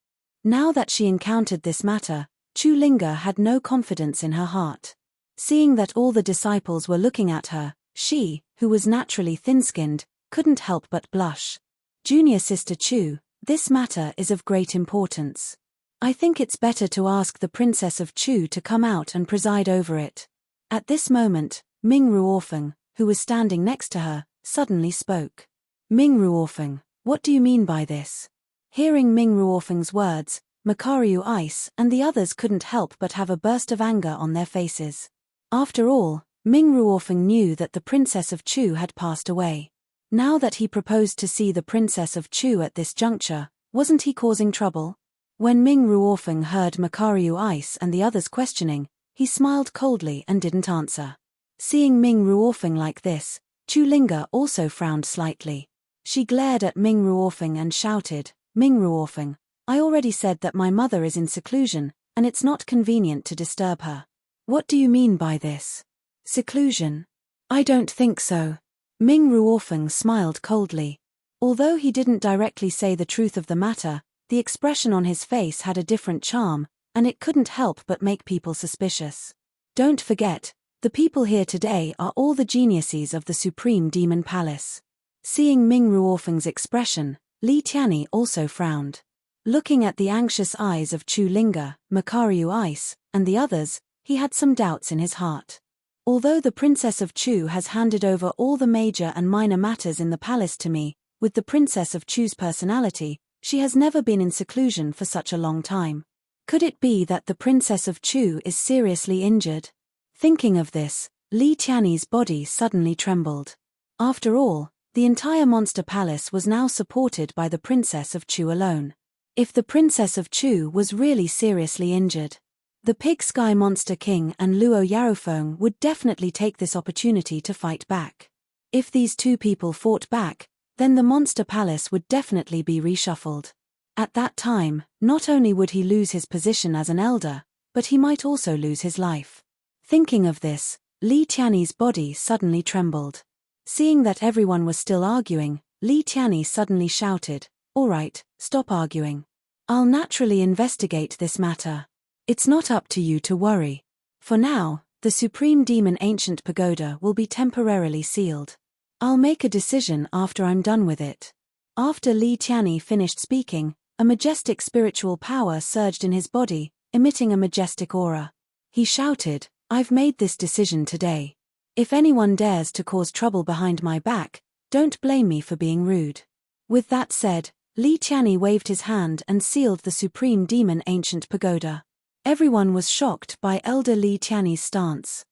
Now that she encountered this matter, Chu Linger had no confidence in her heart. Seeing that all the disciples were looking at her, she, who was naturally thin-skinned, couldn't help but blush. "Junior Sister Chu, this matter is of great importance. I think it's better to ask the Princess of Chu to come out and preside over it." At this moment, Ming Ruofeng, who was standing next to her, suddenly spoke. "Ming Ruofeng, what do you mean by this?" Hearing Ming Ruofeng's words, Makaryu Ice and the others couldn't help but have a burst of anger on their faces. After all, Ming Ruofeng knew that the Princess of Chu had passed away. Now that he proposed to see the Princess of Chu at this juncture, wasn't he causing trouble? When Ming Ruofeng heard Makaryu Ice and the others questioning, he smiled coldly and didn't answer. Seeing Ming Ruofeng like this, Chu Linger also frowned slightly. She glared at Ming Ruofeng and shouted, "Ming Ruofeng, I already said that my mother is in seclusion, and it's not convenient to disturb her. What do you mean by this? Seclusion? I don't think so." Ming Ruofeng smiled coldly. Although he didn't directly say the truth of the matter, the expression on his face had a different charm, and it couldn't help but make people suspicious. "Don't forget, the people here today are all the geniuses of the Supreme Demon Palace." Seeing Ming Ruofeng's expression, Li Tianyi also frowned. Looking at the anxious eyes of Chu Linger, Makaryu Ice, and the others, he had some doubts in his heart. Although the Princess of Chu has handed over all the major and minor matters in the palace to me, with the Princess of Chu's personality, she has never been in seclusion for such a long time. Could it be that the Princess of Chu is seriously injured? Thinking of this, Li Tianyi's body suddenly trembled. After all, the entire Monster Palace was now supported by the Princess of Chu alone. If the Princess of Chu was really seriously injured, the Pig Sky Monster King and Luo Yarofeng would definitely take this opportunity to fight back. If these two people fought back, then the Monster Palace would definitely be reshuffled. At that time, not only would he lose his position as an elder, but he might also lose his life. Thinking of this, Li Tianyi's body suddenly trembled. Seeing that everyone was still arguing, Li Tianyi suddenly shouted, "All right, stop arguing. I'll naturally investigate this matter. It's not up to you to worry. For now, the Supreme Demon Ancient Pagoda will be temporarily sealed. I'll make a decision after I'm done with it." After Li Tianyi finished speaking, a majestic spiritual power surged in his body, emitting a majestic aura. He shouted, "I've made this decision today. If anyone dares to cause trouble behind my back, don't blame me for being rude." With that said, Li Tianyi waved his hand and sealed the Supreme Demon Ancient Pagoda. Everyone was shocked by Elder Li Tianyi's stance.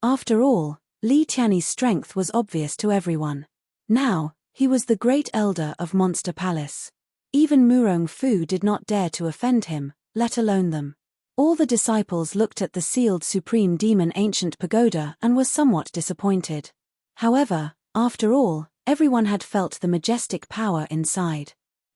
After all, Li Tianyi's strength was obvious to everyone. Now, he was the great elder of Monster Palace. Even Murong Fu did not dare to offend him, let alone them. All the disciples looked at the sealed Supreme Demon Ancient Pagoda and were somewhat disappointed. However, after all, everyone had felt the majestic power inside.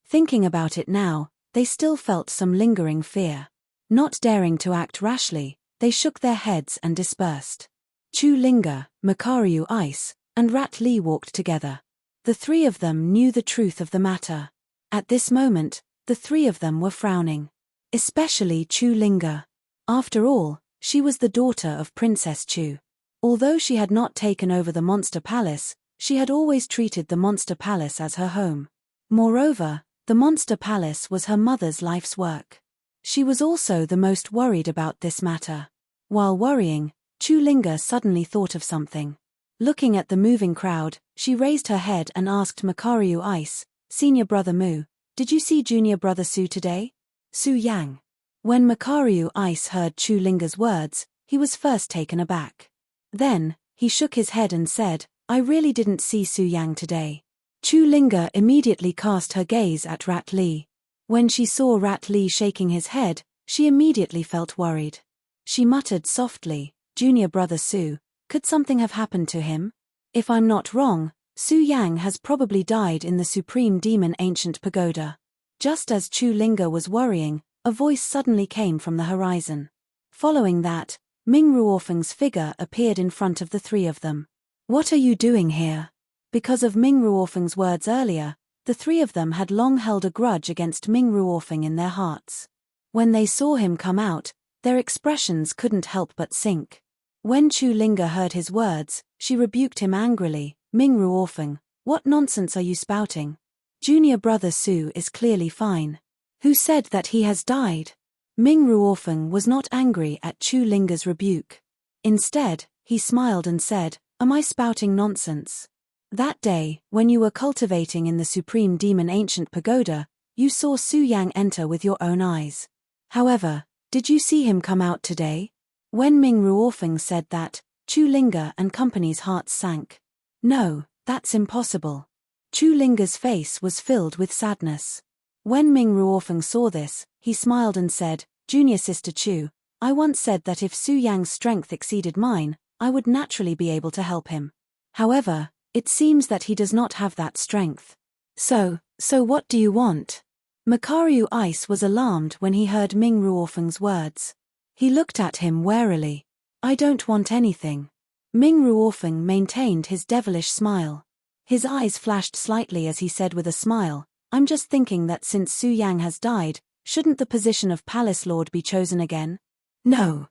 Thinking about it now, they still felt some lingering fear. Not daring to act rashly, they shook their heads and dispersed. Chu Linga, Makaryu Ice, and Rat Lee walked together. The three of them knew the truth of the matter. At this moment, the three of them were frowning. Especially Chu Linga. After all, she was the daughter of Princess Chu. Although she had not taken over the Monster Palace, she had always treated the Monster Palace as her home. Moreover, the Monster Palace was her mother's life's work. She was also the most worried about this matter. While worrying, Chu Linga suddenly thought of something. Looking at the moving crowd, she raised her head and asked Makaryu Ice, "Senior brother Mu, did you see junior brother Su today?" Su Yang. When Makaryu Ice heard Chu Linga's words, he was first taken aback. Then, he shook his head and said, "I really didn't see Su Yang today." Chu Linga immediately cast her gaze at Rat Lee. When she saw Rat Lee shaking his head, she immediately felt worried. She muttered softly, "Junior brother Su, could something have happened to him? If I'm not wrong, Su Yang has probably died in the Supreme Demon Ancient Pagoda." Just as Chu Linga was worrying, a voice suddenly came from the horizon. Following that, Ming Ruofeng's figure appeared in front of the three of them. "What are you doing here?" Because of Ming Ruofeng's words earlier, the three of them had long held a grudge against Ming Ruofeng in their hearts. When they saw him come out, their expressions couldn't help but sink. When Chu Linga heard his words, she rebuked him angrily. "Ming Ruofeng, what nonsense are you spouting? Junior brother Su is clearly fine. Who said that he has died?" Ming Ruofeng was not angry at Chu Linga's rebuke. Instead, he smiled and said, "Am I spouting nonsense? That day, when you were cultivating in the Supreme Demon Ancient Pagoda, you saw Su Yang enter with your own eyes. However, did you see him come out today?" When Ming Ruofeng said that, Chu Linga and company's hearts sank. "No, that's impossible." Chu Linga's face was filled with sadness. When Ming Ruofeng saw this, he smiled and said, "Junior sister Chu, I once said that if Su Yang's strength exceeded mine, I would naturally be able to help him. However, it seems that he does not have that strength. So what do you want?" Makaryu Ice was alarmed when he heard Ming Ruofeng's words. He looked at him warily. "I don't want anything." Ming Ruofeng maintained his devilish smile. His eyes flashed slightly as he said with a smile, "I'm just thinking that since Su Yang has died, shouldn't the position of Palace Lord be chosen again?" No.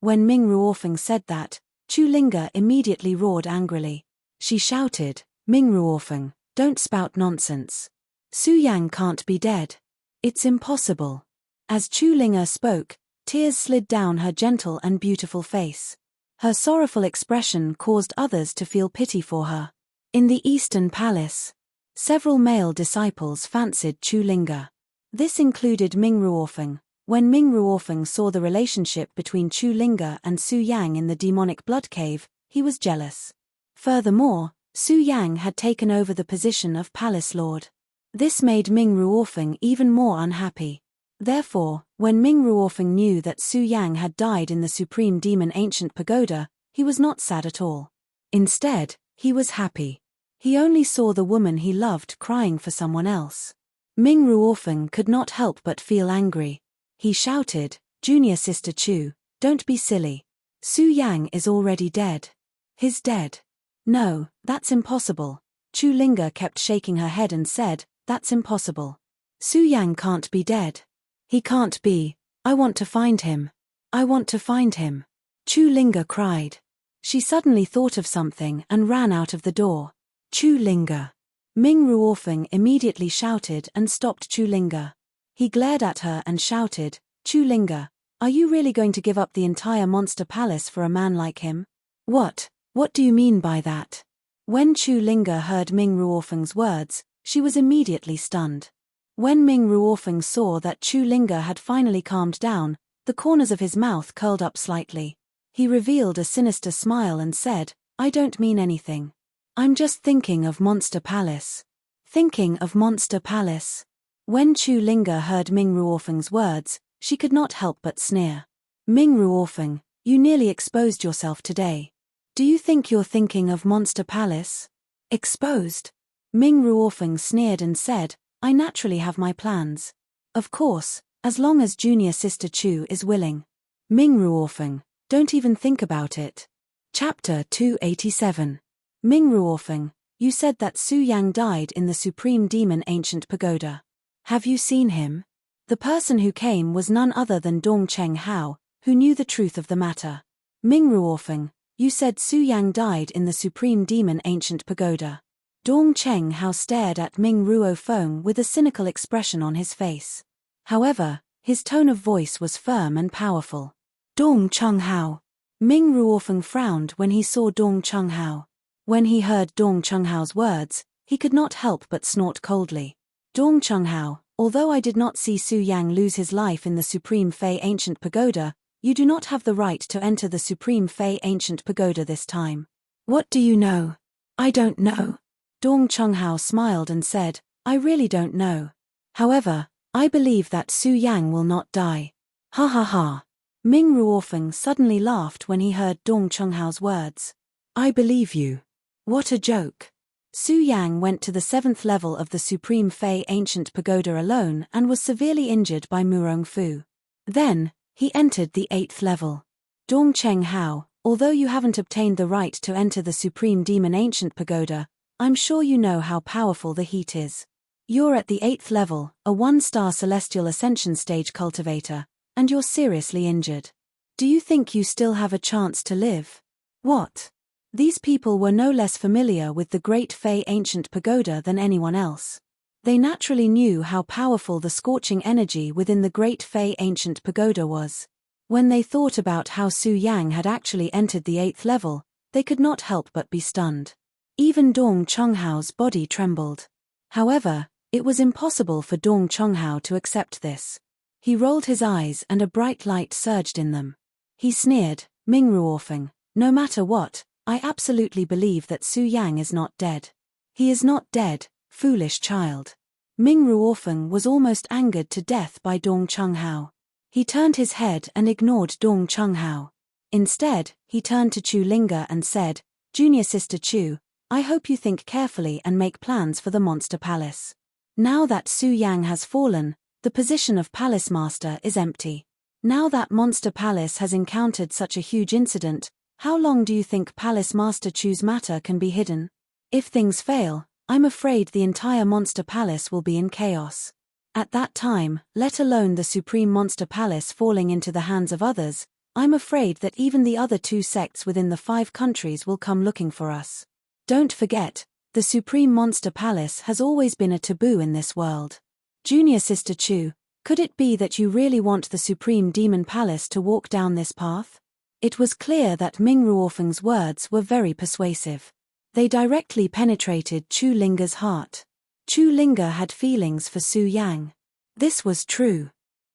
When Ming Ruofeng said that, Chu Linga immediately roared angrily. She shouted, "Ming Ruofeng, don't spout nonsense. Su Yang can't be dead. It's impossible." As Chu Linga spoke, tears slid down her gentle and beautiful face. Her sorrowful expression caused others to feel pity for her. In the Eastern Palace, several male disciples fancied Chu Linga. This included Ming Ruofeng. When Ming Ruofeng saw the relationship between Chu Linga and Su Yang in the demonic blood cave, he was jealous. Furthermore, Su Yang had taken over the position of Palace Lord. This made Ming Ruofeng even more unhappy. Therefore, when Ming Ruofeng knew that Su Yang had died in the Supreme Demon Ancient Pagoda, he was not sad at all. Instead, he was happy. He only saw the woman he loved crying for someone else. Ming Ruofeng could not help but feel angry. He shouted, "Junior sister Chu, don't be silly. Su Yang is already dead." "He's dead." "No, that's impossible." Chu Linga kept shaking her head and said, "That's impossible. Su Yang can't be dead. He can't be. I want to find him. I want to find him." Chu Linga cried. She suddenly thought of something and ran out of the door. "Chu Linga." Ming Ruofeng immediately shouted and stopped Chu Linga. He glared at her and shouted, "Chu Linga, are you really going to give up the entire Monster Palace for a man like him?" What do you mean by that?" When Chu Linga heard Ming Ruofeng's words, she was immediately stunned. When Ming Ruofeng saw that Chu Linga had finally calmed down, the corners of his mouth curled up slightly. He revealed a sinister smile and said, "I don't mean anything. I'm just thinking of Monster Palace." Thinking of Monster Palace. When Chu Linga heard Ming Ruofeng's words, she could not help but sneer. "Ming Ruofeng, you nearly exposed yourself today. Do you think you're thinking of Monster Palace?" "Exposed?" Ming Ruofeng sneered and said, I naturally have my plans. Of course, as long as junior sister Chu is willing. Ming Ruofeng, don't even think about it. Chapter 287. Ming Ruofeng, you said that Su Yang died in the Supreme Demon Ancient Pagoda. Have you seen him? The person who came was none other than Dong Cheng Hao, who knew the truth of the matter. Ming Ruofeng, you said Su Yang died in the Supreme Demon Ancient Pagoda. Dong Cheng Hao stared at Ming Ruofeng with a cynical expression on his face. However, his tone of voice was firm and powerful. Dong Cheng Hao. Ming Ruofeng frowned when he saw Dong Cheng Hao. When he heard Dong Cheng Hao's words, he could not help but snort coldly. Dong Cheng Hao, although I did not see Su Yang lose his life in the Supreme Fei Ancient Pagoda, you do not have the right to enter the Supreme Fei Ancient Pagoda this time. What do you know? I don't know. Dong Cheng Hao smiled and said, I really don't know. However, I believe that Su Yang will not die. Ha ha ha. Ming Ruofeng suddenly laughed when he heard Dong Cheng Hao's words. I believe you. What a joke. Su Yang went to the 7th level of the Supreme Fei Ancient Pagoda alone and was severely injured by Murong Fu. Then, he entered the 8th level. Dong Cheng Hao, although you haven't obtained the right to enter the Supreme Demon Ancient Pagoda, I'm sure you know how powerful the heat is. You're at the 8th level, a 1-star Celestial Ascension Stage cultivator, and you're seriously injured. Do you think you still have a chance to live? What? These people were no less familiar with the Great Fei Ancient Pagoda than anyone else. They naturally knew how powerful the scorching energy within the Great Fei Ancient Pagoda was. When they thought about how Su Yang had actually entered the 8th level, they could not help but be stunned. Even Dong Cheng Hao's body trembled. However, it was impossible for Dong Cheng Hao to accept this. He rolled his eyes and a bright light surged in them. He sneered, Ming Ruofeng, no matter what, I absolutely believe that Su Yang is not dead. He is not dead, foolish child. Ming Ruofeng was almost angered to death by Dong Cheng Hao. He turned his head and ignored Dong Cheng Hao. Instead, he turned to Chu Linga and said, Junior sister Chu, I hope you think carefully and make plans for the Monster Palace. Now that Su Yang has fallen, the position of Palace Master is empty. Now that Monster Palace has encountered such a huge incident, how long do you think Palace Master Chu's matter can be hidden? If things fail, I'm afraid the entire Monster Palace will be in chaos. At that time, let alone the Supreme Monster Palace falling into the hands of others, I'm afraid that even the other 2 sects within the 5 countries will come looking for us. Don't forget, the Supreme Monster Palace has always been a taboo in this world. Junior Sister Chu, could it be that you really want the Supreme Demon Palace to walk down this path? It was clear that Ming Ruofeng's words were very persuasive. They directly penetrated Chu Linga's heart. Chu Linga had feelings for Su Yang. This was true.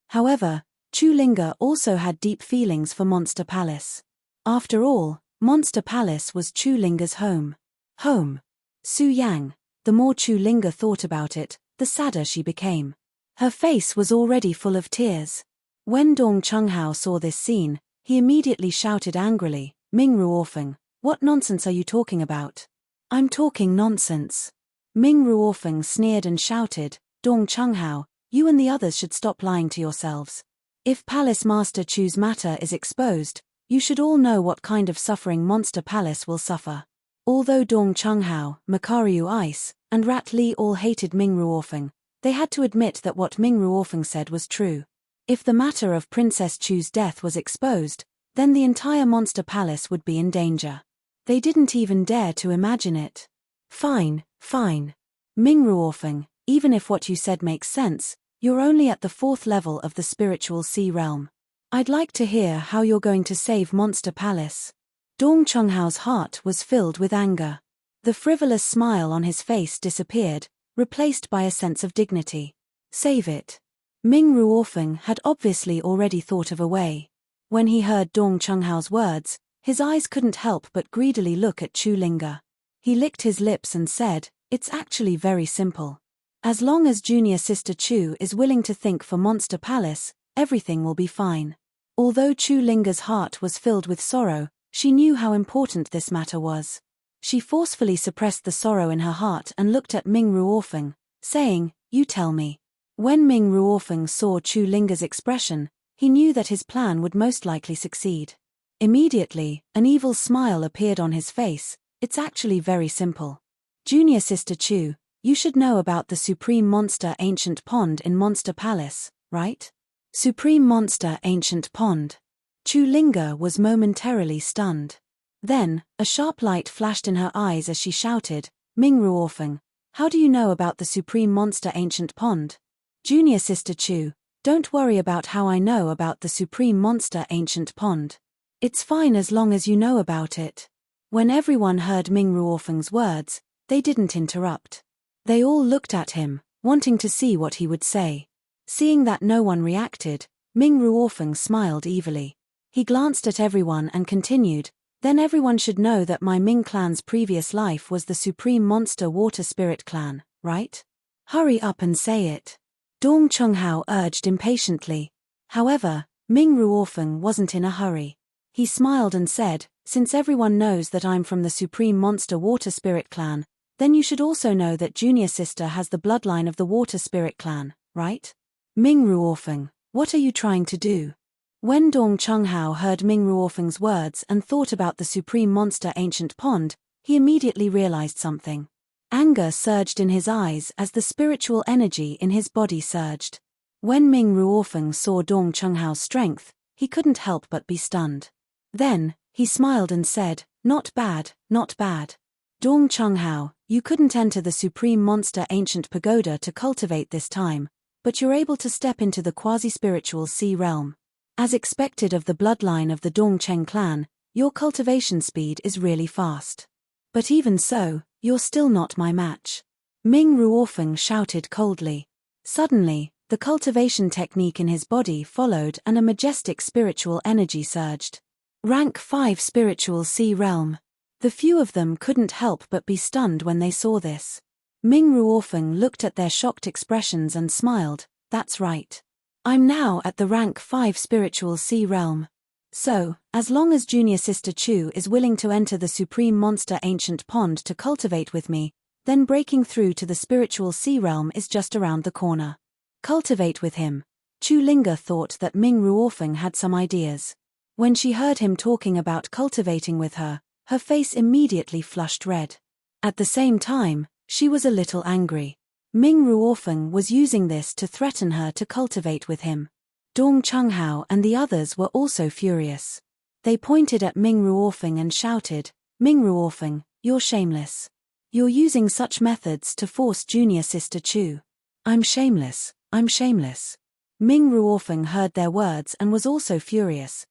However, Chu Linga also had deep feelings for Monster Palace. After all, Monster Palace was Chu Linga's home. Home. Su Yang. The more Chu Linga thought about it, the sadder she became. Her face was already full of tears. When Dong Cheng Hao saw this scene, he immediately shouted angrily, Ming Ruofeng, what nonsense are you talking about? I'm talking nonsense. Ming Ruofeng sneered and shouted, Dong Cheng Hao, you and the others should stop lying to yourselves. If Palace Master Chu's matter is exposed, you should all know what kind of suffering Monster Palace will suffer. Although Dong Cheng Hao, Makariu Ice, and Rat Li all hated Ming Ruofeng, they had to admit that what Ming Ruofeng said was true. If the matter of Princess Chu's death was exposed, then the entire Monster Palace would be in danger. They didn't even dare to imagine it. Fine, fine. Ming Ruofeng, even if what you said makes sense, you're only at the 4th level of the spiritual sea realm. I'd like to hear how you're going to save Monster Palace. Dong Cheng Hao's heart was filled with anger. The frivolous smile on his face disappeared, replaced by a sense of dignity. Save it. Ming Ruofeng had obviously already thought of a way. When he heard Dong Cheng Hao's words, his eyes couldn't help but greedily look at Chu Linga. He licked his lips and said, it's actually very simple. As long as Junior Sister Chu is willing to think for Monster Palace, everything will be fine. Although Chu Linga's heart was filled with sorrow, she knew how important this matter was. She forcefully suppressed the sorrow in her heart and looked at Ming Ruofeng, saying, You tell me. When Ming Ruofeng saw Chu Linger's expression, he knew that his plan would most likely succeed. Immediately, an evil smile appeared on his face. It's actually very simple. Junior Sister Chu, you should know about the Supreme Monster Ancient Pond in Monster Palace, right? Supreme Monster Ancient Pond. Chu Linger was momentarily stunned. Then, a sharp light flashed in her eyes as she shouted, Ming Ruofeng, how do you know about the Supreme Monster Ancient Pond? Junior Sister Chu, don't worry about how I know about the Supreme Monster Ancient Pond. It's fine as long as you know about it. When everyone heard Ming Ruofeng's words, they didn't interrupt. They all looked at him, wanting to see what he would say. Seeing that no one reacted, Ming Ruofeng smiled evilly. He glanced at everyone and continued, then everyone should know that my Ming clan's previous life was the Supreme Monster Water Spirit clan, right? Hurry up and say it. Dong Chunghao urged impatiently. However, Ming Ruofeng wasn't in a hurry. He smiled and said, since everyone knows that I'm from the Supreme Monster Water Spirit clan, then you should also know that Junior Sister has the bloodline of the Water Spirit clan, right? Ming Ruofeng, what are you trying to do? When Dong Chunghao heard Ming Ruofeng's words and thought about the Supreme Monster Ancient Pond, he immediately realized something. Anger surged in his eyes as the spiritual energy in his body surged. When Ming Ruofeng saw Dong Chunghao's strength, he couldn't help but be stunned. Then, he smiled and said, not bad, not bad. Dong Chunghao, you couldn't enter the Supreme Monster Ancient Pagoda to cultivate this time, but you're able to step into the quasi-spiritual sea realm. As expected of the bloodline of the Dongcheng clan, your cultivation speed is really fast. But even so, you're still not my match. Ming Ruofeng shouted coldly. Suddenly, the cultivation technique in his body followed and a majestic spiritual energy surged. Rank 5 Spiritual Sea Realm. The few of them couldn't help but be stunned when they saw this. Ming Ruofeng looked at their shocked expressions and smiled, that's right. I'm now at the rank 5 Spiritual Sea Realm. So, as long as Junior Sister Chu is willing to enter the Supreme Monster Ancient Pond to cultivate with me, then breaking through to the Spiritual Sea Realm is just around the corner. Cultivate with him. Chu Linger thought that Ming Ruofeng had some ideas. When she heard him talking about cultivating with her, her face immediately flushed red. At the same time, she was a little angry. Ming Ruofeng was using this to threaten her to cultivate with him. Dong Chunghao and the others were also furious. They pointed at Ming Ruofeng and shouted, Ming Ruofeng, you're shameless. You're using such methods to force Junior Sister Chu. I'm shameless, I'm shameless. Ming Ruofeng heard their words and was also furious.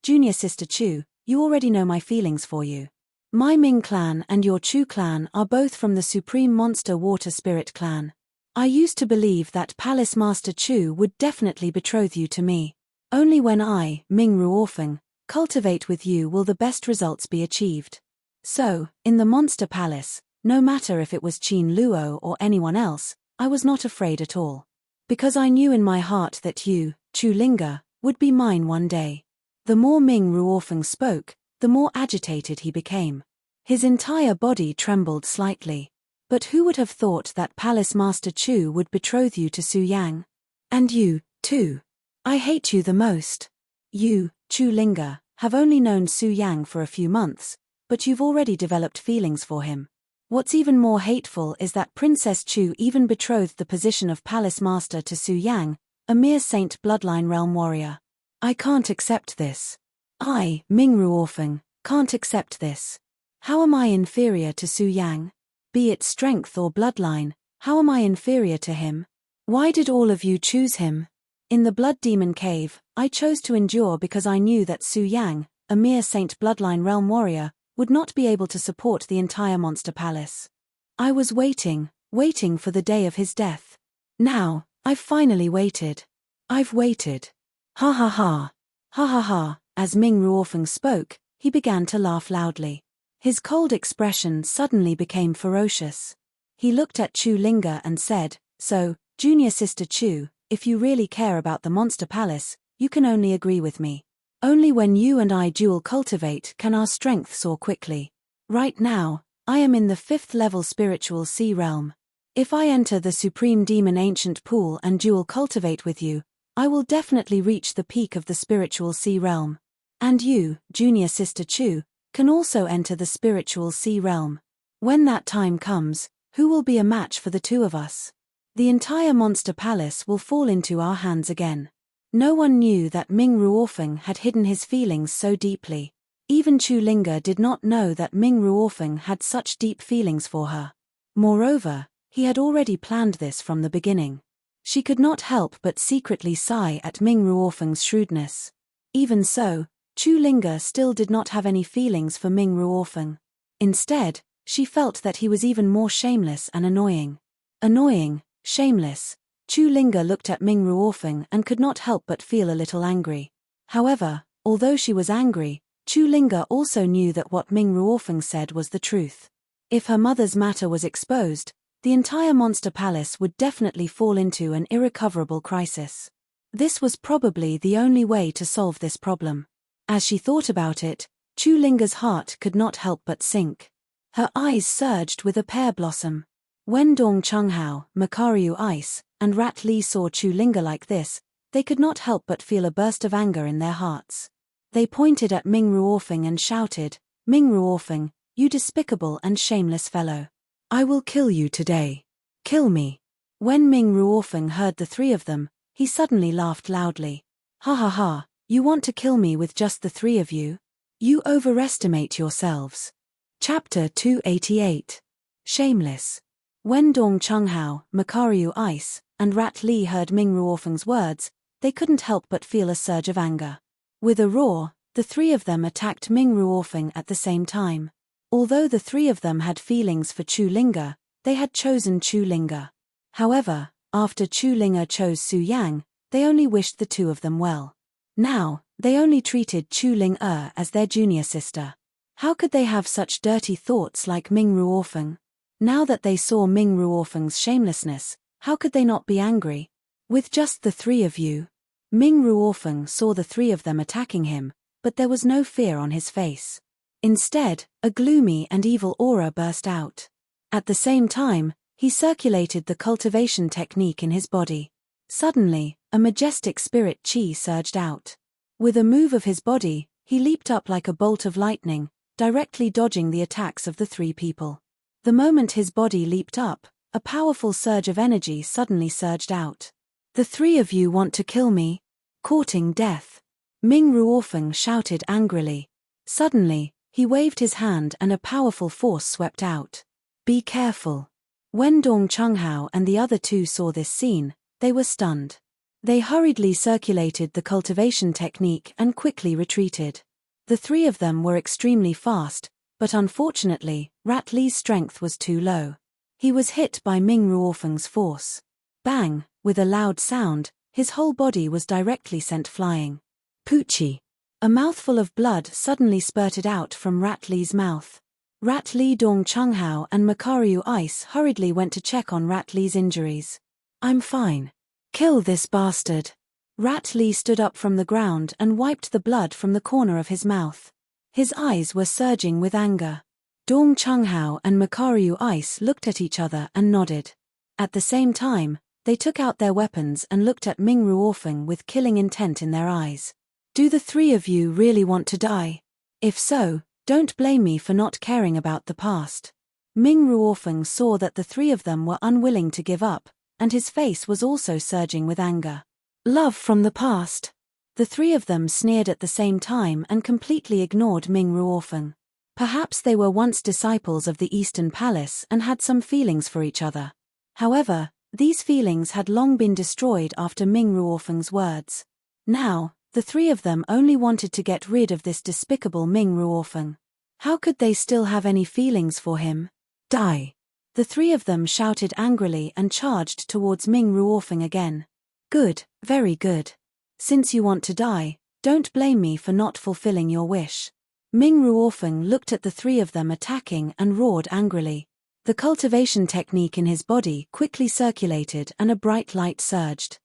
Junior Sister Chu, you already know my feelings for you. My Ming clan and your Chu clan are both from the Supreme Monster Water Spirit clan. I used to believe that Palace Master Chu would definitely betroth you to me. Only when I, Ming Ruofeng, cultivate with you will the best results be achieved. So, in the Monster Palace, no matter if it was Qin Luo or anyone else, I was not afraid at all. Because I knew in my heart that you, Chu Linger, would be mine one day. The more Ming Ruofeng spoke, the more agitated he became. His entire body trembled slightly. But who would have thought that Palace Master Chu would betroth you to Su Yang? And you, too. I hate you the most. You, Chu Linger, have only known Su Yang for a few months, but you've already developed feelings for him. What's even more hateful is that Princess Chu even betrothed the position of Palace Master to Su Yang, a mere saint bloodline realm warrior. I can't accept this. I, Ming Ruofeng, can't accept this. How am I inferior to Su Yang? Be it strength or bloodline, how am I inferior to him? Why did all of you choose him? In the Blood Demon Cave, I chose to endure because I knew that Su Yang, a mere saint bloodline realm warrior, would not be able to support the entire Monster Palace. I was waiting for the day of his death. Now, I've finally waited. I've waited. Ha ha ha. Ha ha ha. As Ming Ruofeng spoke, he began to laugh loudly. His cold expression suddenly became ferocious. He looked at Chu Linger and said, so, Junior Sister Chu, if you really care about the Monster Palace, you can only agree with me. Only when you and I dual cultivate can our strength soar quickly. Right now, I am in the 5th level Spiritual Sea Realm. If I enter the Supreme Demon Ancient Pool and dual cultivate with you, I will definitely reach the peak of the spiritual sea realm. And you, Junior Sister Chu, can also enter the spiritual sea realm. When that time comes, who will be a match for the two of us? The entire monster palace will fall into our hands again. No one knew that Ming Ruofeng had hidden his feelings so deeply. Even Chu Linga did not know that Ming Ruofeng had such deep feelings for her. Moreover, he had already planned this from the beginning. She could not help but secretly sigh at Ming Ruofeng's shrewdness. Even so, Chu Linga still did not have any feelings for Ming Ruofeng. Instead, she felt that he was even more shameless and annoying. Annoying, shameless. Chu Linga looked at Ming Ruofeng and could not help but feel a little angry. However, although she was angry, Chu Linga also knew that what Ming Ruofeng said was the truth. If her mother's matter was exposed, the entire monster palace would definitely fall into an irrecoverable crisis. This was probably the only way to solve this problem. As she thought about it, Chu Linga's heart could not help but sink. Her eyes surged with a pear blossom. When Dong Chunghao, Makaryu Ice, and Rat Li saw Chu Linga like this, they could not help but feel a burst of anger in their hearts. They pointed at Ming Ruofeng and shouted, "Ming Ruofeng, you despicable and shameless fellow. I will kill you today. Kill me." When Ming Ruofeng heard the three of them, he suddenly laughed loudly. "Ha ha ha, you want to kill me with just the three of you? You overestimate yourselves." Chapter 288. Shameless. When Dong Chunghao, Makaryu Ice, and Rat Li heard Ming Ruofeng's words, they couldn't help but feel a surge of anger. With a roar, the three of them attacked Ming Ruofeng at the same time. Although the three of them had feelings for Chu Linga, they had chosen Chu Linga. However, after Chu Linga chose Su Yang, they only wished the two of them well. Now, they only treated Chu Ling as their junior sister. How could they have such dirty thoughts like Ming Ruofeng? Now that they saw Ming Ruofeng's shamelessness, how could they not be angry? With just the three of you? Ming Ruofeng saw the three of them attacking him, but there was no fear on his face. Instead, a gloomy and evil aura burst out. At the same time, he circulated the cultivation technique in his body. Suddenly, a majestic spirit chi surged out. With a move of his body, he leaped up like a bolt of lightning, directly dodging the attacks of the three people. The moment his body leaped up, a powerful surge of energy suddenly surged out. "The three of you want to kill me? Courting death." Ming Ruofeng shouted angrily. Suddenly, he waved his hand and a powerful force swept out. "Be careful." When Dong Chunghao and the other two saw this scene, they were stunned. They hurriedly circulated the cultivation technique and quickly retreated. The three of them were extremely fast, but unfortunately, Rat Li's strength was too low. He was hit by Ming Ruofeng's force. Bang! With a loud sound, his whole body was directly sent flying. Poochie! A mouthful of blood suddenly spurted out from Rat Li's mouth. Rat Li, Dong Chunghao and Makaryu Ice hurriedly went to check on Rat Li's injuries. "I'm fine. Kill this bastard." Rat Li stood up from the ground and wiped the blood from the corner of his mouth. His eyes were surging with anger. Dong Chunghao and Makaryu Ice looked at each other and nodded. At the same time, they took out their weapons and looked at Ming Ruofeng with killing intent in their eyes. "Do the three of you really want to die? If so, don't blame me for not caring about the past." Ming Ruofeng saw that the three of them were unwilling to give up, and his face was also surging with anger. "Love from the past." The three of them sneered at the same time and completely ignored Ming Ruofeng. Perhaps they were once disciples of the Eastern Palace and had some feelings for each other. However, these feelings had long been destroyed after Ming Ruofeng's words. Now, the three of them only wanted to get rid of this despicable Ming Ruofeng. How could they still have any feelings for him? "Die!" The three of them shouted angrily and charged towards Ming Ruofeng again. "Good, very good. Since you want to die, don't blame me for not fulfilling your wish." Ming Ruofeng looked at the three of them attacking and roared angrily. The cultivation technique in his body quickly circulated and a bright light surged.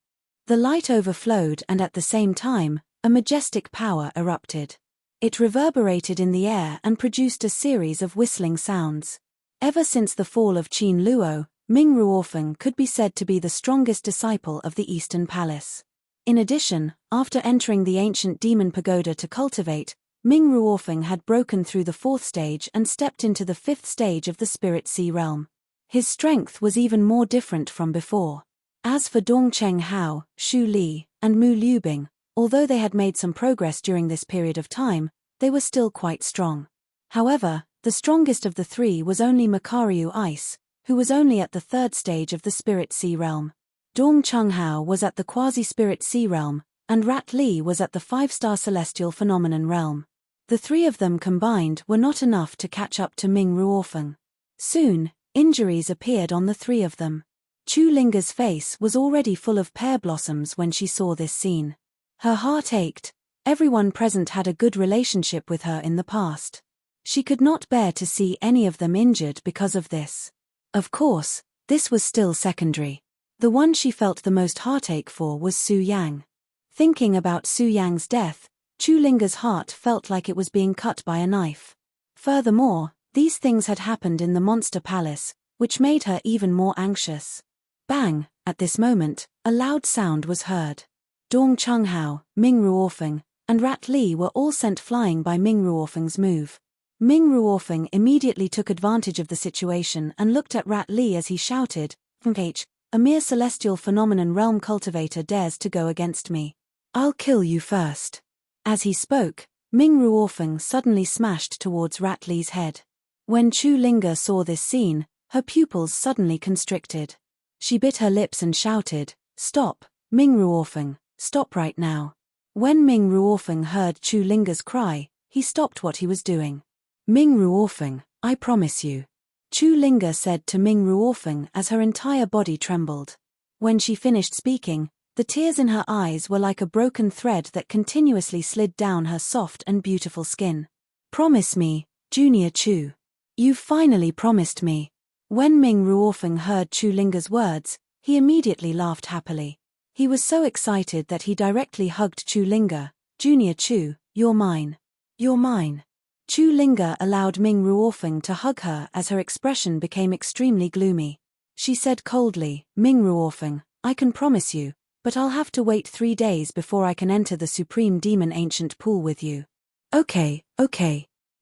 The light overflowed and at the same time, a majestic power erupted. It reverberated in the air and produced a series of whistling sounds. Ever since the fall of Qin Luo, Ming Ruofeng could be said to be the strongest disciple of the Eastern Palace. In addition, after entering the ancient demon pagoda to cultivate, Ming Ruofeng had broken through the 4th stage and stepped into the 5th stage of the Spirit Sea realm. His strength was even more different from before. As for Dong Cheng Hao, Shu Li, and Mu Liubing, although they had made some progress during this period of time, they were still quite strong. However, the strongest of the three was only Makaryu Ice, who was only at the 3rd stage of the Spirit Sea realm. Dong Cheng-hao was at the Quasi-Spirit Sea realm, and Rat Li was at the 5-star Celestial Phenomenon realm. The three of them combined were not enough to catch up to Ming Ruofeng. Soon, injuries appeared on the three of them. Chu Linga's face was already full of pear blossoms when she saw this scene. Her heart ached. Everyone present had a good relationship with her in the past. She could not bear to see any of them injured because of this. Of course, this was still secondary. The one she felt the most heartache for was Su Yang. Thinking about Su Yang's death, Chu Linga's heart felt like it was being cut by a knife. Furthermore, these things had happened in the Monster Palace, which made her even more anxious. Bang! At this moment, a loud sound was heard. Dong Cheng-hao, Ming Ruofeng, and Rat Li were all sent flying by Ming Ruofeng's move. Ming Ruofeng immediately took advantage of the situation and looked at Rat Li as he shouted, "A mere celestial phenomenon realm cultivator dares to go against me. I'll kill you first." As he spoke, Ming Ruofeng suddenly smashed towards Rat Li's head. When Chu Linga saw this scene, her pupils suddenly constricted. She bit her lips and shouted, "Stop, Ming Ruofeng, stop right now." When Ming Ruofeng heard Chu Linga's cry, he stopped what he was doing. "Ming Ruofeng, I promise you," Chu Linga said to Ming Ruofeng as her entire body trembled. When she finished speaking, the tears in her eyes were like a broken thread that continuously slid down her soft and beautiful skin. "Promise me, Junior Chu. You've finally promised me." When Ming Ruofeng heard Chu Linga's words, he immediately laughed happily. He was so excited that he directly hugged Chu Linga. "Junior Chu, you're mine. You're mine." Chu Linga allowed Ming Ruofeng to hug her as her expression became extremely gloomy. She said coldly, "Ming Ruofeng, I can promise you, but I'll have to wait 3 days before I can enter the Supreme Demon Ancient Pool with you." Okay.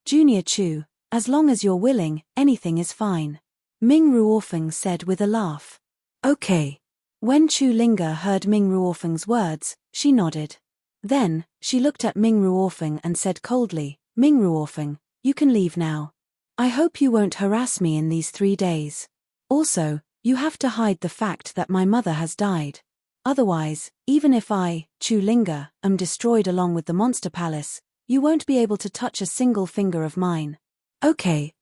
Junior Chu, as long as you're willing, anything is fine," Ming Ruofeng said with a laugh. "Okay." When Chu Linga heard Ming Ruofeng's words, she nodded. Then, she looked at Ming Ruofeng and said coldly, "Ming Ruofeng, you can leave now. I hope you won't harass me in these 3 days. Also, you have to hide the fact that my mother has died. Otherwise, even if I, Chu Linga, am destroyed along with the Monster Palace, you won't be able to touch a single finger of mine." Okay.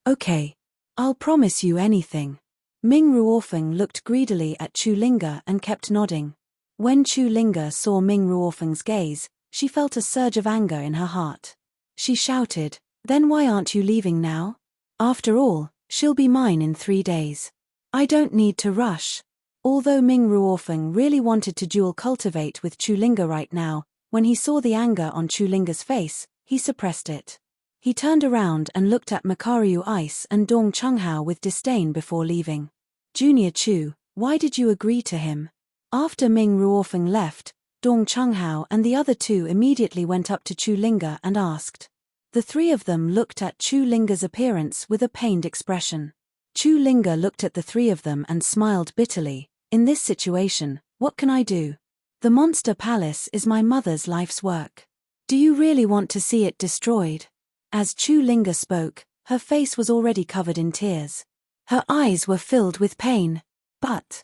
I'll promise you anything." Ming Ruofeng looked greedily at Chu Linga and kept nodding. When Chu Linga saw Ming Ruofeng's gaze, she felt a surge of anger in her heart. She shouted, "Then why aren't you leaving now? After all, she'll be mine in 3 days. I don't need to rush." Although Ming Ruofeng really wanted to dual cultivate with Chu Linga right now, when he saw the anger on Chu Linga's face, he suppressed it. He turned around and looked at Makaryu Ice and Dong Cheng-hao with disdain before leaving. "Junior Chu, why did you agree to him?" After Ming Ruofeng left, Dong Cheng-hao and the other two immediately went up to Chu Linga and asked. The three of them looked at Chu Linga's appearance with a pained expression. Chu Linga looked at the three of them and smiled bitterly. "In this situation, what can I do? The Monster Palace is my mother's life's work. Do you really want to see it destroyed?" As Chu Linga spoke, her face was already covered in tears. Her eyes were filled with pain. But,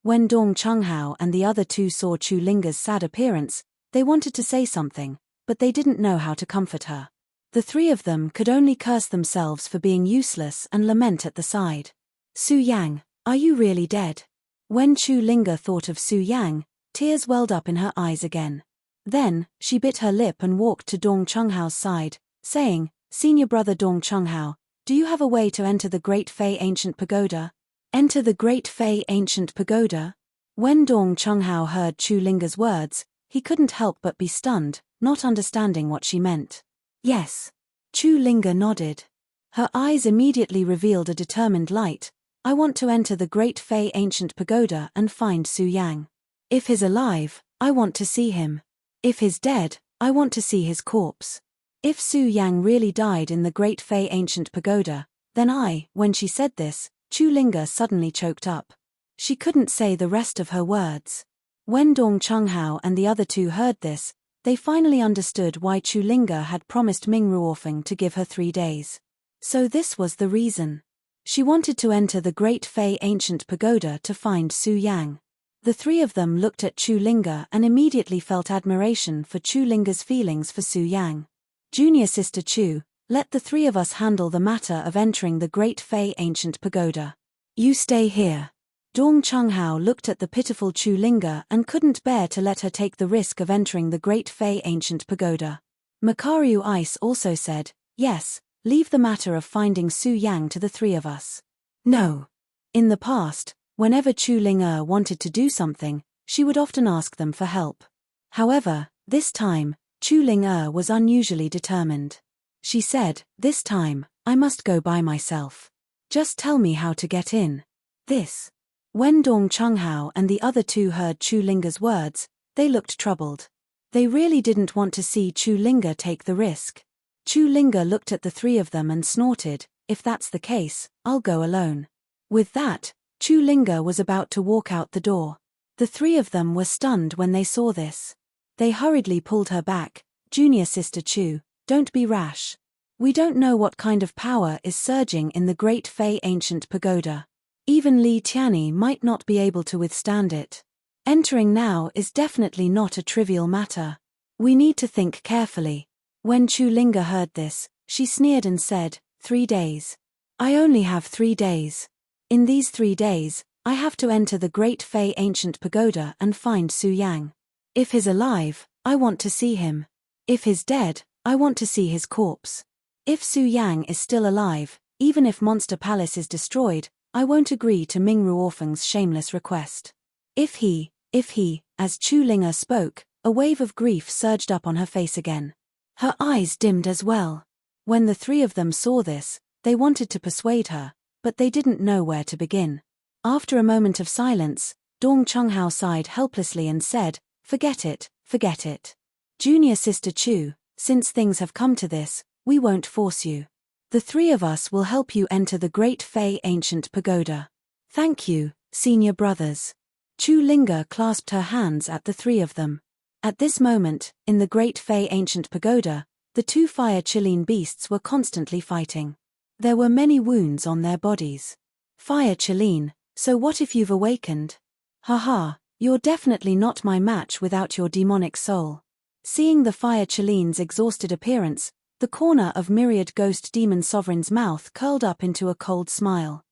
when Dong Cheng-hao and the other two saw Chu Linga's sad appearance, they wanted to say something, but they didn't know how to comfort her. The three of them could only curse themselves for being useless and lament at the side. "Su Yang, are you really dead?" When Chu Linga thought of Su Yang, tears welled up in her eyes again. Then, she bit her lip and walked to Dong Cheng-hao's side, saying, "Senior brother Dong Cheng-hao, do you have a way to enter the Great Fei Ancient Pagoda?" "Enter the Great Fei Ancient Pagoda?" When Dong Cheng-hao heard Chu Linga's words, he couldn't help but be stunned, not understanding what she meant. "Yes." Chu Linga nodded. Her eyes immediately revealed a determined light. I want to enter the Great Fey Ancient Pagoda and find Su Yang. If he's alive, I want to see him. If he's dead, I want to see his corpse. If Su Yang really died in the Great Fey Ancient Pagoda, then when she said this, Chulinga suddenly choked up. She couldn't say the rest of her words. When Dong Chunghao and the other two heard this, they finally understood why Chulinga had promised Ming Ruofeng to give her 3 days. So this was the reason. She wanted to enter the Great Fey Ancient Pagoda to find Su Yang. The three of them looked at Chulinga and immediately felt admiration for Chulinga's feelings for Su Yang. Junior sister Chu, let the three of us handle the matter of entering the Great Fey Ancient Pagoda. You stay here. Dong Chunghao looked at the pitiful Chulinga and couldn't bear to let her take the risk of entering the Great Fey Ancient Pagoda. Makaryu Ice also said, yes, leave the matter of finding Su Yang to the three of us. No. In the past, whenever Chulinga wanted to do something, she would often ask them for help. However, this time, Chulinga was unusually determined. She said, this time, I must go by myself. Just tell me how to get in. This. When Dong Chunghao and the other two heard Chulinga's words, they looked troubled. They really didn't want to see Chulinga take the risk. Chulinga looked at the three of them and snorted, if that's the case, I'll go alone. With that, Chulinga was about to walk out the door. The three of them were stunned when they saw this. They hurriedly pulled her back. Junior sister Chu, don't be rash. We don't know what kind of power is surging in the Great Fey Ancient Pagoda. Even Li Tianyi might not be able to withstand it. Entering now is definitely not a trivial matter. We need to think carefully. When Chulinga heard this, she sneered and said, 3 days. I only have 3 days. In these 3 days, I have to enter the Great Fey Ancient Pagoda and find Su Yang. If he's alive, I want to see him. If he's dead, I want to see his corpse. If Su Yang is still alive, even if Monster Palace is destroyed, I won't agree to Ming Ruofeng's shameless request. If he, as Chulinga spoke, a wave of grief surged up on her face again. Her eyes dimmed as well. When the three of them saw this, they wanted to persuade her, but they didn't know where to begin. After a moment of silence, Dong Chunghao sighed helplessly and said, forget it. Junior sister Chu, since things have come to this, we won't force you. The three of us will help you enter the Great Fey Ancient Pagoda. Thank you, senior brothers. Chulinga clasped her hands at the three of them. At this moment, in the Great Fey Ancient Pagoda, the two fire Chilean beasts were constantly fighting. There were many wounds on their bodies. Fire Chilean, so what if you've awakened? Haha, you're definitely not my match without your demonic soul. Seeing the fire Chilean's exhausted appearance, the corner of Myriad Ghost Demon Sovereign's mouth curled up into a cold smile.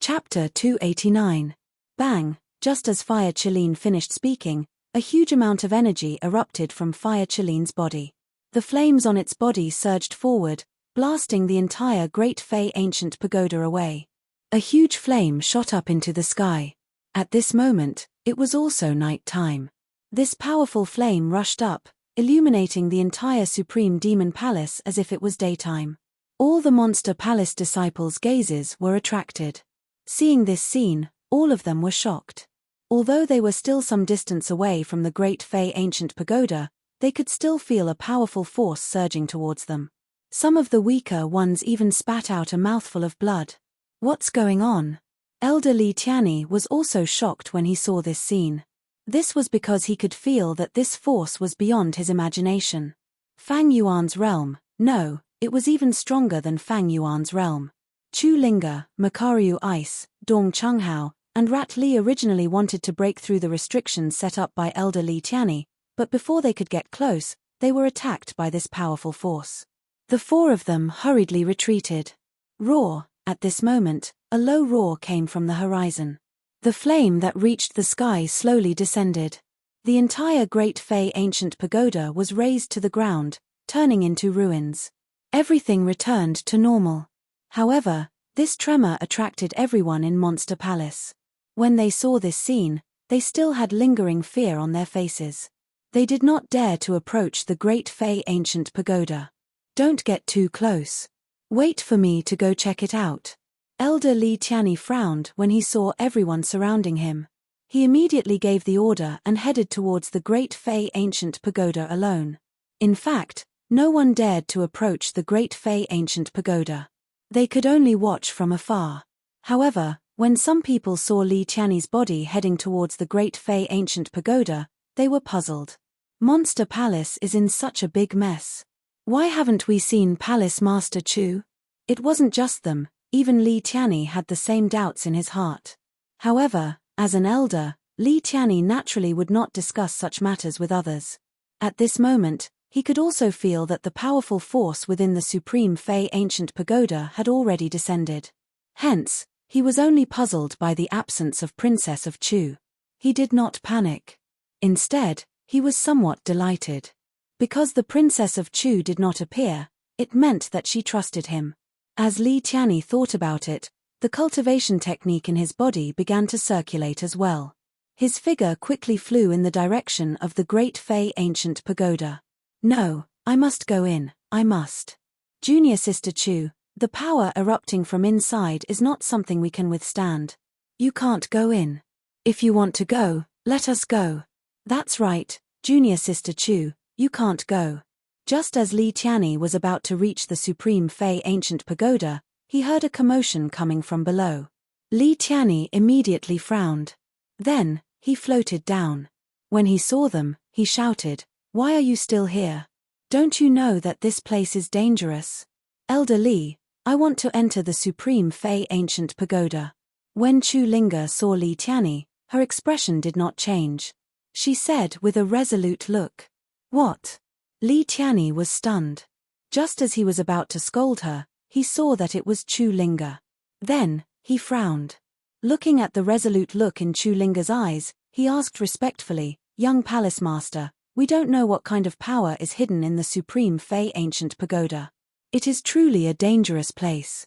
Chapter 289. Bang! Just as Fire Chilean finished speaking, a huge amount of energy erupted from Fire Chilean's body. The flames on its body surged forward, blasting the entire Great Fey Ancient Pagoda away. A huge flame shot up into the sky. At this moment, it was also night time. This powerful flame rushed up, illuminating the entire Supreme Demon Palace as if it was daytime. All the Monster Palace disciples' gazes were attracted. Seeing this scene, all of them were shocked. Although they were still some distance away from the Great Fey Ancient Pagoda, they could still feel a powerful force surging towards them. Some of the weaker ones even spat out a mouthful of blood. What's going on? Elder Li Tianyi was also shocked when he saw this scene. This was because he could feel that this force was beyond his imagination. Fang Yuan's realm, no, it was even stronger than Fang Yuan's realm. Chulinga, Makaryu Ice, Dong Chunghao, and Rat Li originally wanted to break through the restrictions set up by Elder Li Tianyi, but before they could get close, they were attacked by this powerful force. The four of them hurriedly retreated. Roar! At this moment, a low roar came from the horizon. The flame that reached the sky slowly descended. The entire Great Fey Ancient Pagoda was razed to the ground, turning into ruins. Everything returned to normal. However, this tremor attracted everyone in Monster Palace. When they saw this scene, they still had lingering fear on their faces. They did not dare to approach the Great Fey Ancient Pagoda. Don't get too close. Wait for me to go check it out. Elder Li Tianyi frowned when he saw everyone surrounding him. He immediately gave the order and headed towards the Great Fei Ancient Pagoda alone. In fact, no one dared to approach the Great Fei Ancient Pagoda. They could only watch from afar. However, when some people saw Li Tianyi's body heading towards the Great Fei Ancient Pagoda, they were puzzled. Monster Palace is in such a big mess. Why haven't we seen Palace Master Chu? It wasn't just them, even Li Tianyi had the same doubts in his heart. However, as an elder, Li Tianyi naturally would not discuss such matters with others. At this moment, he could also feel that the powerful force within the Supreme Fei Ancient Pagoda had already descended. Hence, he was only puzzled by the absence of Princess of Chu. He did not panic. Instead, he was somewhat delighted. Because the Princess of Chu did not appear, it meant that she trusted him. As Li Tianyi thought about it, the cultivation technique in his body began to circulate as well. His figure quickly flew in the direction of the Great Fei Ancient Pagoda. No, I must go in, I must. Junior Sister Chu, the power erupting from inside is not something we can withstand. You can't go in. If you want to go, let us go. That's right, Junior Sister Chu, you can't go. Just as Li Tianyi was about to reach the Supreme Fei Ancient Pagoda, he heard a commotion coming from below. Li Tianyi immediately frowned. Then, he floated down. When he saw them, he shouted, "Why are you still here? Don't you know that this place is dangerous? Elder Li, I want to enter the Supreme Fei Ancient Pagoda." When Chu Linga saw Li Tianyi, her expression did not change. She said with a resolute look, "What?" Li Tianyi was stunned. Just as he was about to scold her, he saw that it was Chu Linga. Then, he frowned. Looking at the resolute look in Chu Linga's eyes, he asked respectfully, "Young Palace Master, we don't know what kind of power is hidden in the Supreme Fei Ancient Pagoda. It is truly a dangerous place.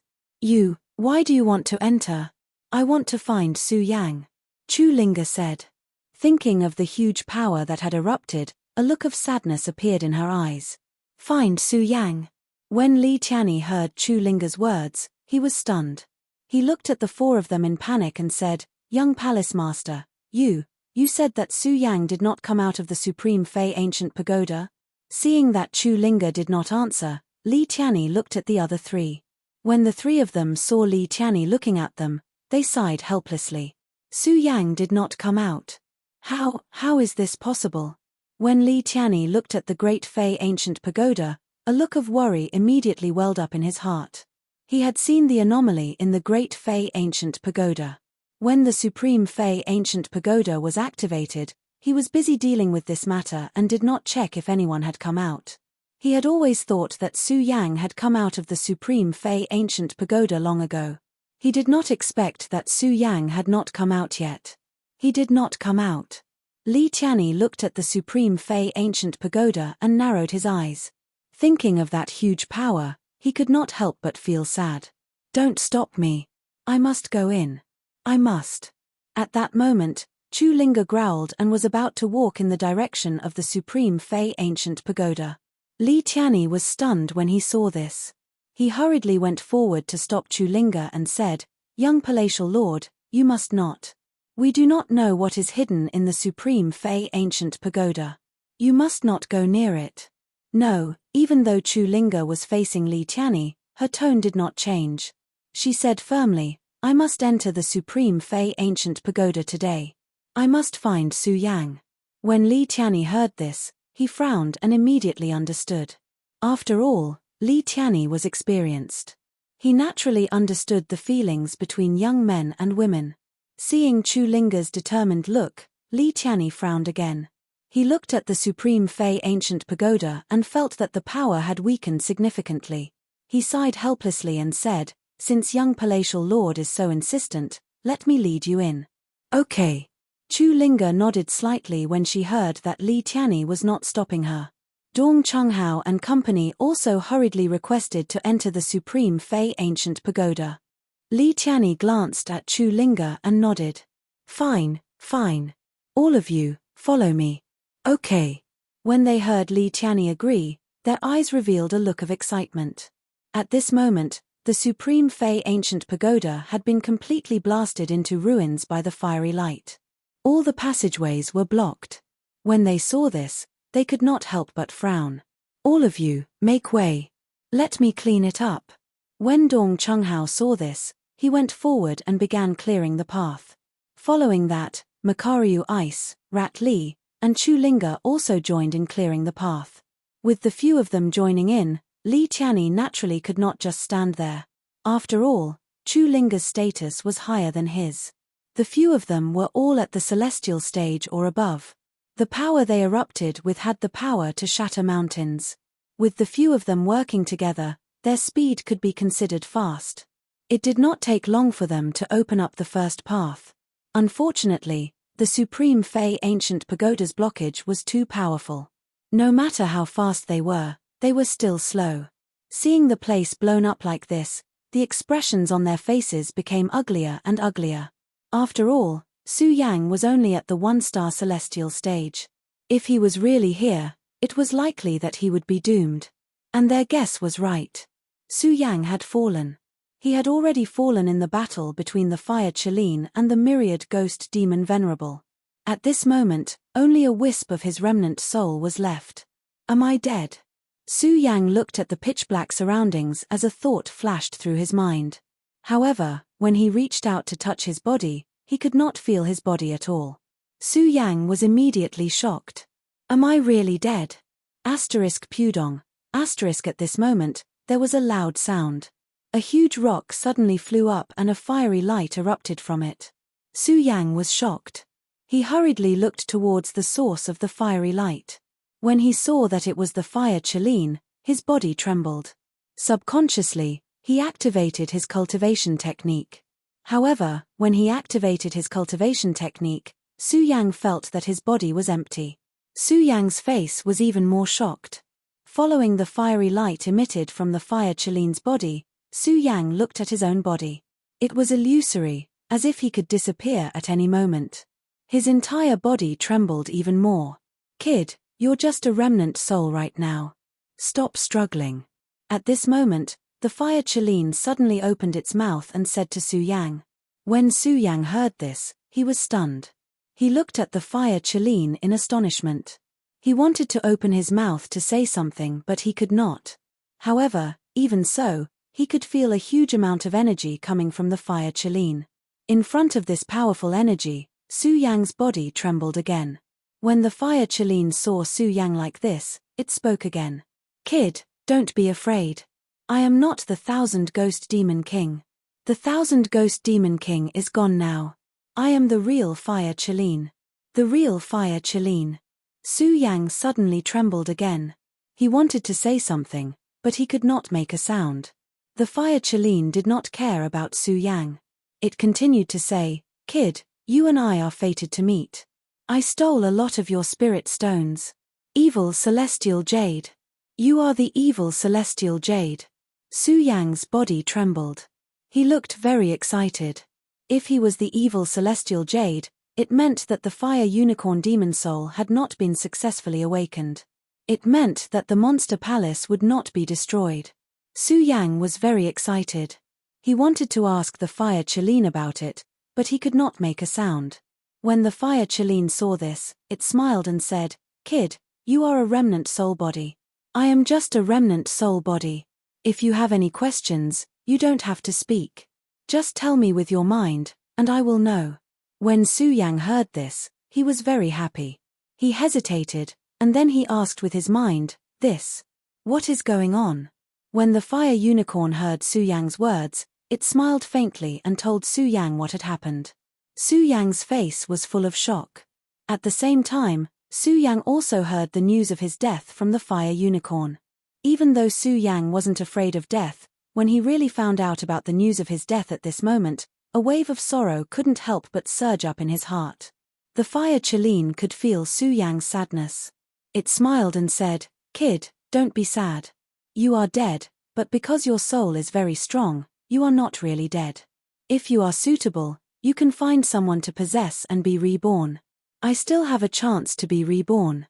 Why do you want to enter?" "I want to find Su Yang," Chu Linga said. Thinking of the huge power that had erupted, a look of sadness appeared in her eyes. "Find Su Yang." When Li Tianyi heard Chu Linga's words, he was stunned. He looked at the four of them in panic and said, "Young Palace Master, you said that Su Yang did not come out of the Supreme Fei Ancient Pagoda?" Seeing that Chu Linga did not answer, Li Tianyi looked at the other three. When the three of them saw Li Tianyi looking at them, they sighed helplessly. Su Yang did not come out. How is this possible? When Li Tianyi looked at the Great Fei Ancient Pagoda, a look of worry immediately welled up in his heart. He had seen the anomaly in the Great Fei Ancient Pagoda. When the Supreme Fei Ancient Pagoda was activated, he was busy dealing with this matter and did not check if anyone had come out. He had always thought that Su Yang had come out of the Supreme Fei Ancient Pagoda long ago. He did not expect that Su Yang had not come out yet. He did not come out. Li Tianyi looked at the Supreme Fei Ancient Pagoda and narrowed his eyes. Thinking of that huge power, he could not help but feel sad. "Don't stop me. I must go in. I must." At that moment, Chu Linga growled and was about to walk in the direction of the Supreme Fei Ancient Pagoda. Li Tianyi was stunned when he saw this. He hurriedly went forward to stop Chu Linga and said, "Young Palatial Lord, you must not. We do not know what is hidden in the Supreme Fei Ancient Pagoda. You must not go near it." No, even though Chu Linga was facing Li Tianyi, her tone did not change. She said firmly, "I must enter the Supreme Fei Ancient Pagoda today. I must find Su Yang." When Li Tianyi heard this, he frowned and immediately understood. After all, Li Tianyi was experienced. He naturally understood the feelings between young men and women. Seeing Chu Linga's determined look, Li Tianyi frowned again. He looked at the Supreme Fei Ancient Pagoda and felt that the power had weakened significantly. He sighed helplessly and said, "Since young Palatial Lord is so insistent, let me lead you in." "Okay." Chu Linga nodded slightly when she heard that Li Tianyi was not stopping her. Dong Chenghao and company also hurriedly requested to enter the Supreme Fei Ancient Pagoda. Li Tianyi glanced at Chu Linga and nodded. Fine. All of you, follow me." "Okay." When they heard Li Tianyi agree, their eyes revealed a look of excitement. At this moment, The supreme Fey ancient pagoda had been completely blasted into ruins by the fiery light. All the passageways were blocked. When they saw this, they could not help but frown. "All of you, make way. Let me clean it up." When Dong Chunghao saw this, he went forward and began clearing the path. Following that, Makaryu Ice, Rat Li, and Chu Linga also joined in clearing the path. With the few of them joining in, Li Tianyi naturally could not just stand there. After all, Chu Linga's status was higher than his. The few of them were all at the celestial stage or above. The power they erupted with had the power to shatter mountains. With the few of them working together, their speed could be considered fast. It did not take long for them to open up the first path. Unfortunately, the supreme Fey ancient pagoda's blockage was too powerful. No matter how fast they were still slow. Seeing the place blown up like this, the expressions on their faces became uglier and uglier. After all, Su Yang was only at the one-star celestial stage. If he was really here, it was likely that he would be doomed. And their guess was right. Su Yang had fallen. He had already fallen in the battle between the Fire Chelin and the myriad ghost demon Venerable. At this moment, only a wisp of his remnant soul was left. Am I dead? Su Yang looked at the pitch-black surroundings as a thought flashed through his mind. However, when he reached out to touch his body, he could not feel his body at all. Su Yang was immediately shocked. Am I really dead? Pudong. At this moment, there was a loud sound. A huge rock suddenly flew up and a fiery light erupted from it. Su Yang was shocked. He hurriedly looked towards the source of the fiery light. When he saw that it was the Fire Chelin, his body trembled. Subconsciously, he activated his cultivation technique. However, when he activated his cultivation technique, Su Yang felt that his body was empty. Su Yang's face was even more shocked. Following the fiery light emitted from the Fire Chelin's body, Su Yang looked at his own body. It was illusory, as if he could disappear at any moment. His entire body trembled even more. Kid, you're just a remnant soul right now. Stop struggling. At this moment, the Fire Chelin suddenly opened its mouth and said to Su Yang. When Su Yang heard this, he was stunned. He looked at the Fire Chelin in astonishment. He wanted to open his mouth to say something but he could not. However, even so, he could feel a huge amount of energy coming from the Fire Chelin. In front of this powerful energy, Su Yang's body trembled again. When the Fire Chelin saw Su Yang like this, it spoke again. Kid, don't be afraid. I am not the 1000 Ghost Demon King. The 1000 Ghost Demon King is gone now. I am the real Fire Chelin. The real Fire Chelin. Su Yang suddenly trembled again. He wanted to say something, but he could not make a sound. The Fire Chelin did not care about Su Yang. It continued to say, Kid, you and I are fated to meet. I stole a lot of your spirit stones. Evil Celestial Jade. You are the evil Celestial Jade. Su Yang's body trembled. He looked very excited. If he was the evil Celestial Jade, it meant that the Fire Unicorn Demon Soul had not been successfully awakened. It meant that the Monster Palace would not be destroyed. Su Yang was very excited. He wanted to ask the Fire Chelin about it, but he could not make a sound. When the Fire Chelin saw this, it smiled and said, Kid, you are a remnant soul body. I am just a remnant soul body. If you have any questions, you don't have to speak. Just tell me with your mind, and I will know. When Su Yang heard this, he was very happy. He hesitated, and then he asked with his mind, this. What is going on? When the Fire Unicorn heard Su Yang's words, it smiled faintly and told Su Yang what had happened. Su Yang's face was full of shock. At the same time, Su Yang also heard the news of his death from the Fire Unicorn. Even though Su Yang wasn't afraid of death, when he really found out about the news of his death at this moment, a wave of sorrow couldn't help but surge up in his heart. The Fire Chelin could feel Su Yang's sadness. It smiled and said, Kid, don't be sad. You are dead, but because your soul is very strong, you are not really dead. If you are suitable, you can find someone to possess and be reborn. I still have a chance to be reborn.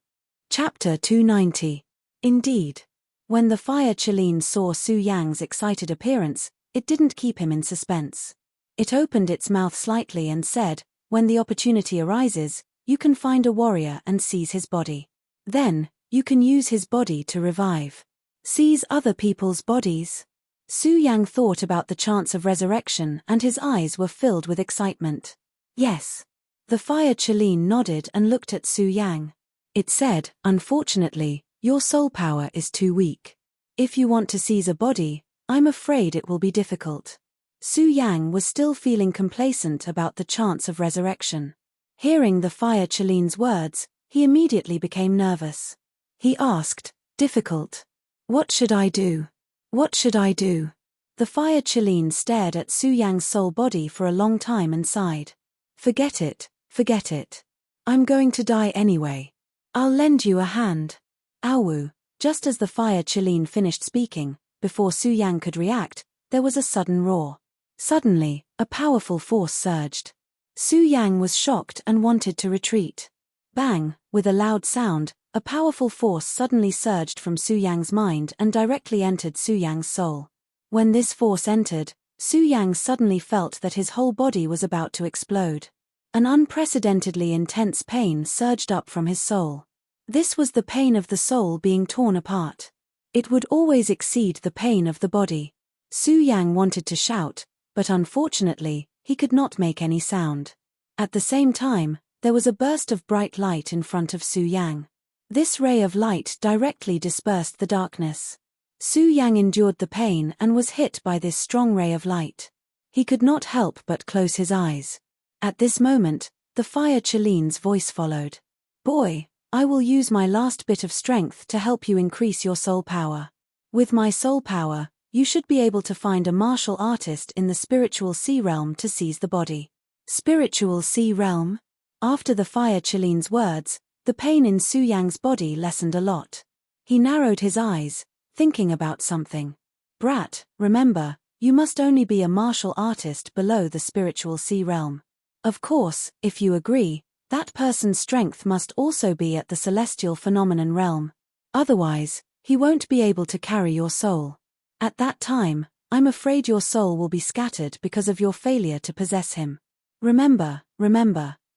Chapter 290. Indeed. When the Fire Chelin saw Su Yang's excited appearance, it didn't keep him in suspense. It opened its mouth slightly and said, "When the opportunity arises, you can find a warrior and seize his body. Then, you can use his body to revive. Seize other people's bodies?" Su Yang thought about the chance of resurrection and his eyes were filled with excitement. "Yes." The fire Chelin nodded and looked at Su Yang. It said, "Unfortunately, your soul power is too weak. If you want to seize a body, I'm afraid it will be difficult." Su Yang was still feeling complacent about the chance of resurrection. Hearing the fire Chelin's words, he immediately became nervous. He asked, "Difficult? What should I do? What should I do?" The fire Chelin stared at Su Yang's soul body for a long time and sighed. Forget it, forget it. I'm going to die anyway. I'll lend you a hand." Awu. Just as the fire Chelin finished speaking, before Su Yang could react, there was a sudden roar. Suddenly, a powerful force surged. Su Yang was shocked and wanted to retreat. Bang, with a loud sound, a powerful force suddenly surged from Su Yang's mind and directly entered Su Yang's soul. When this force entered, Su Yang suddenly felt that his whole body was about to explode. An unprecedentedly intense pain surged up from his soul. This was the pain of the soul being torn apart. It would always exceed the pain of the body. Su Yang wanted to shout, but unfortunately, he could not make any sound. At the same time, there was a burst of bright light in front of Su Yang. This ray of light directly dispersed the darkness. Su Yang endured the pain and was hit by this strong ray of light. He could not help but close his eyes. At this moment, the fire Chelin's voice followed. "Boy, I will use my last bit of strength to help you increase your soul power. With my soul power, you should be able to find a martial artist in the spiritual sea realm to seize the body." Spiritual sea realm? After the fire Chelin's words, the pain in Su Yang's body lessened a lot. He narrowed his eyes, thinking about something. "Brat, remember, you must only be a martial artist below the spiritual sea realm. Of course, if you agree, that person's strength must also be at the celestial phenomenon realm. Otherwise, he won't be able to carry your soul. At that time, I'm afraid your soul will be scattered because of your failure to possess him. Remember."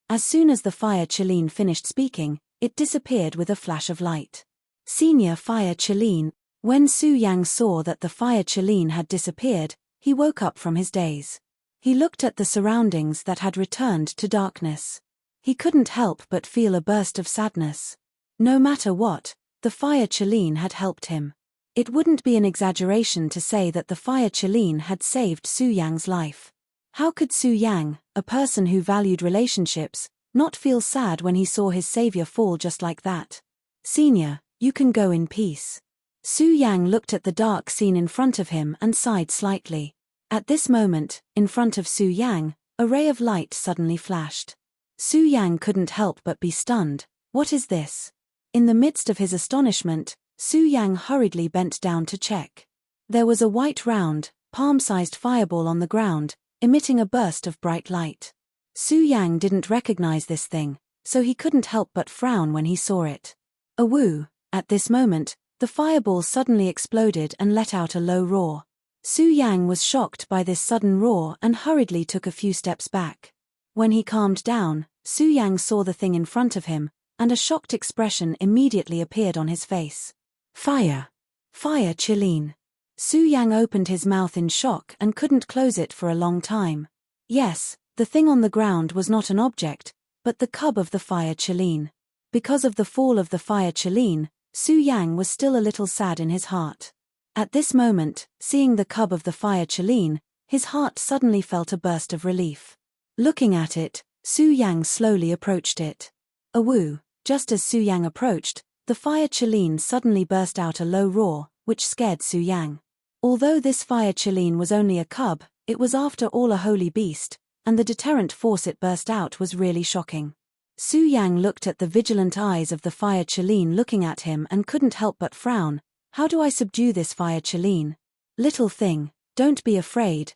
As soon as the fire Chelin finished speaking, it disappeared with a flash of light. Senior Fire Chelin. When Su Yang saw that the fire Chelin had disappeared, he woke up from his daze. He looked at the surroundings that had returned to darkness. He couldn't help but feel a burst of sadness. No matter what, the fire Chelin had helped him. It wouldn't be an exaggeration to say that the fire Chelin had saved Su Yang's life. How could Su Yang, a person who valued relationships, not feel sad when he saw his savior fall just like that? "Senior, you can go in peace." Su Yang looked at the dark scene in front of him and sighed slightly. At this moment, in front of Su Yang, a ray of light suddenly flashed. Su Yang couldn't help but be stunned. What is this? In the midst of his astonishment, Su Yang hurriedly bent down to check. There was a white round, palm-sized fireball on the ground, emitting a burst of bright light. Su Yang didn't recognize this thing, so he couldn't help but frown when he saw it. Awoo! At this moment, the fireball suddenly exploded and let out a low roar. Su Yang was shocked by this sudden roar and hurriedly took a few steps back. When he calmed down, Su Yang saw the thing in front of him, and a shocked expression immediately appeared on his face. "Fire! Fire Chelin!" Su Yang opened his mouth in shock and couldn't close it for a long time. Yes, the thing on the ground was not an object, but the cub of the fire Chelin. Because of the fall of the fire Chelin, Su Yang was still a little sad in his heart. At this moment, seeing the cub of the fire Chelin, his heart suddenly felt a burst of relief. Looking at it, Su Yang slowly approached it. Awoo! Just as Su Yang approached, the fire Chelin suddenly burst out a low roar, which scared Su Yang. Although this fire Chelin was only a cub, it was after all a holy beast, and the deterrent force it burst out was really shocking. Su Yang looked at the vigilant eyes of the fire Chelin looking at him and couldn't help but frown. How do I subdue this fire Chelin? Little thing, don't be afraid,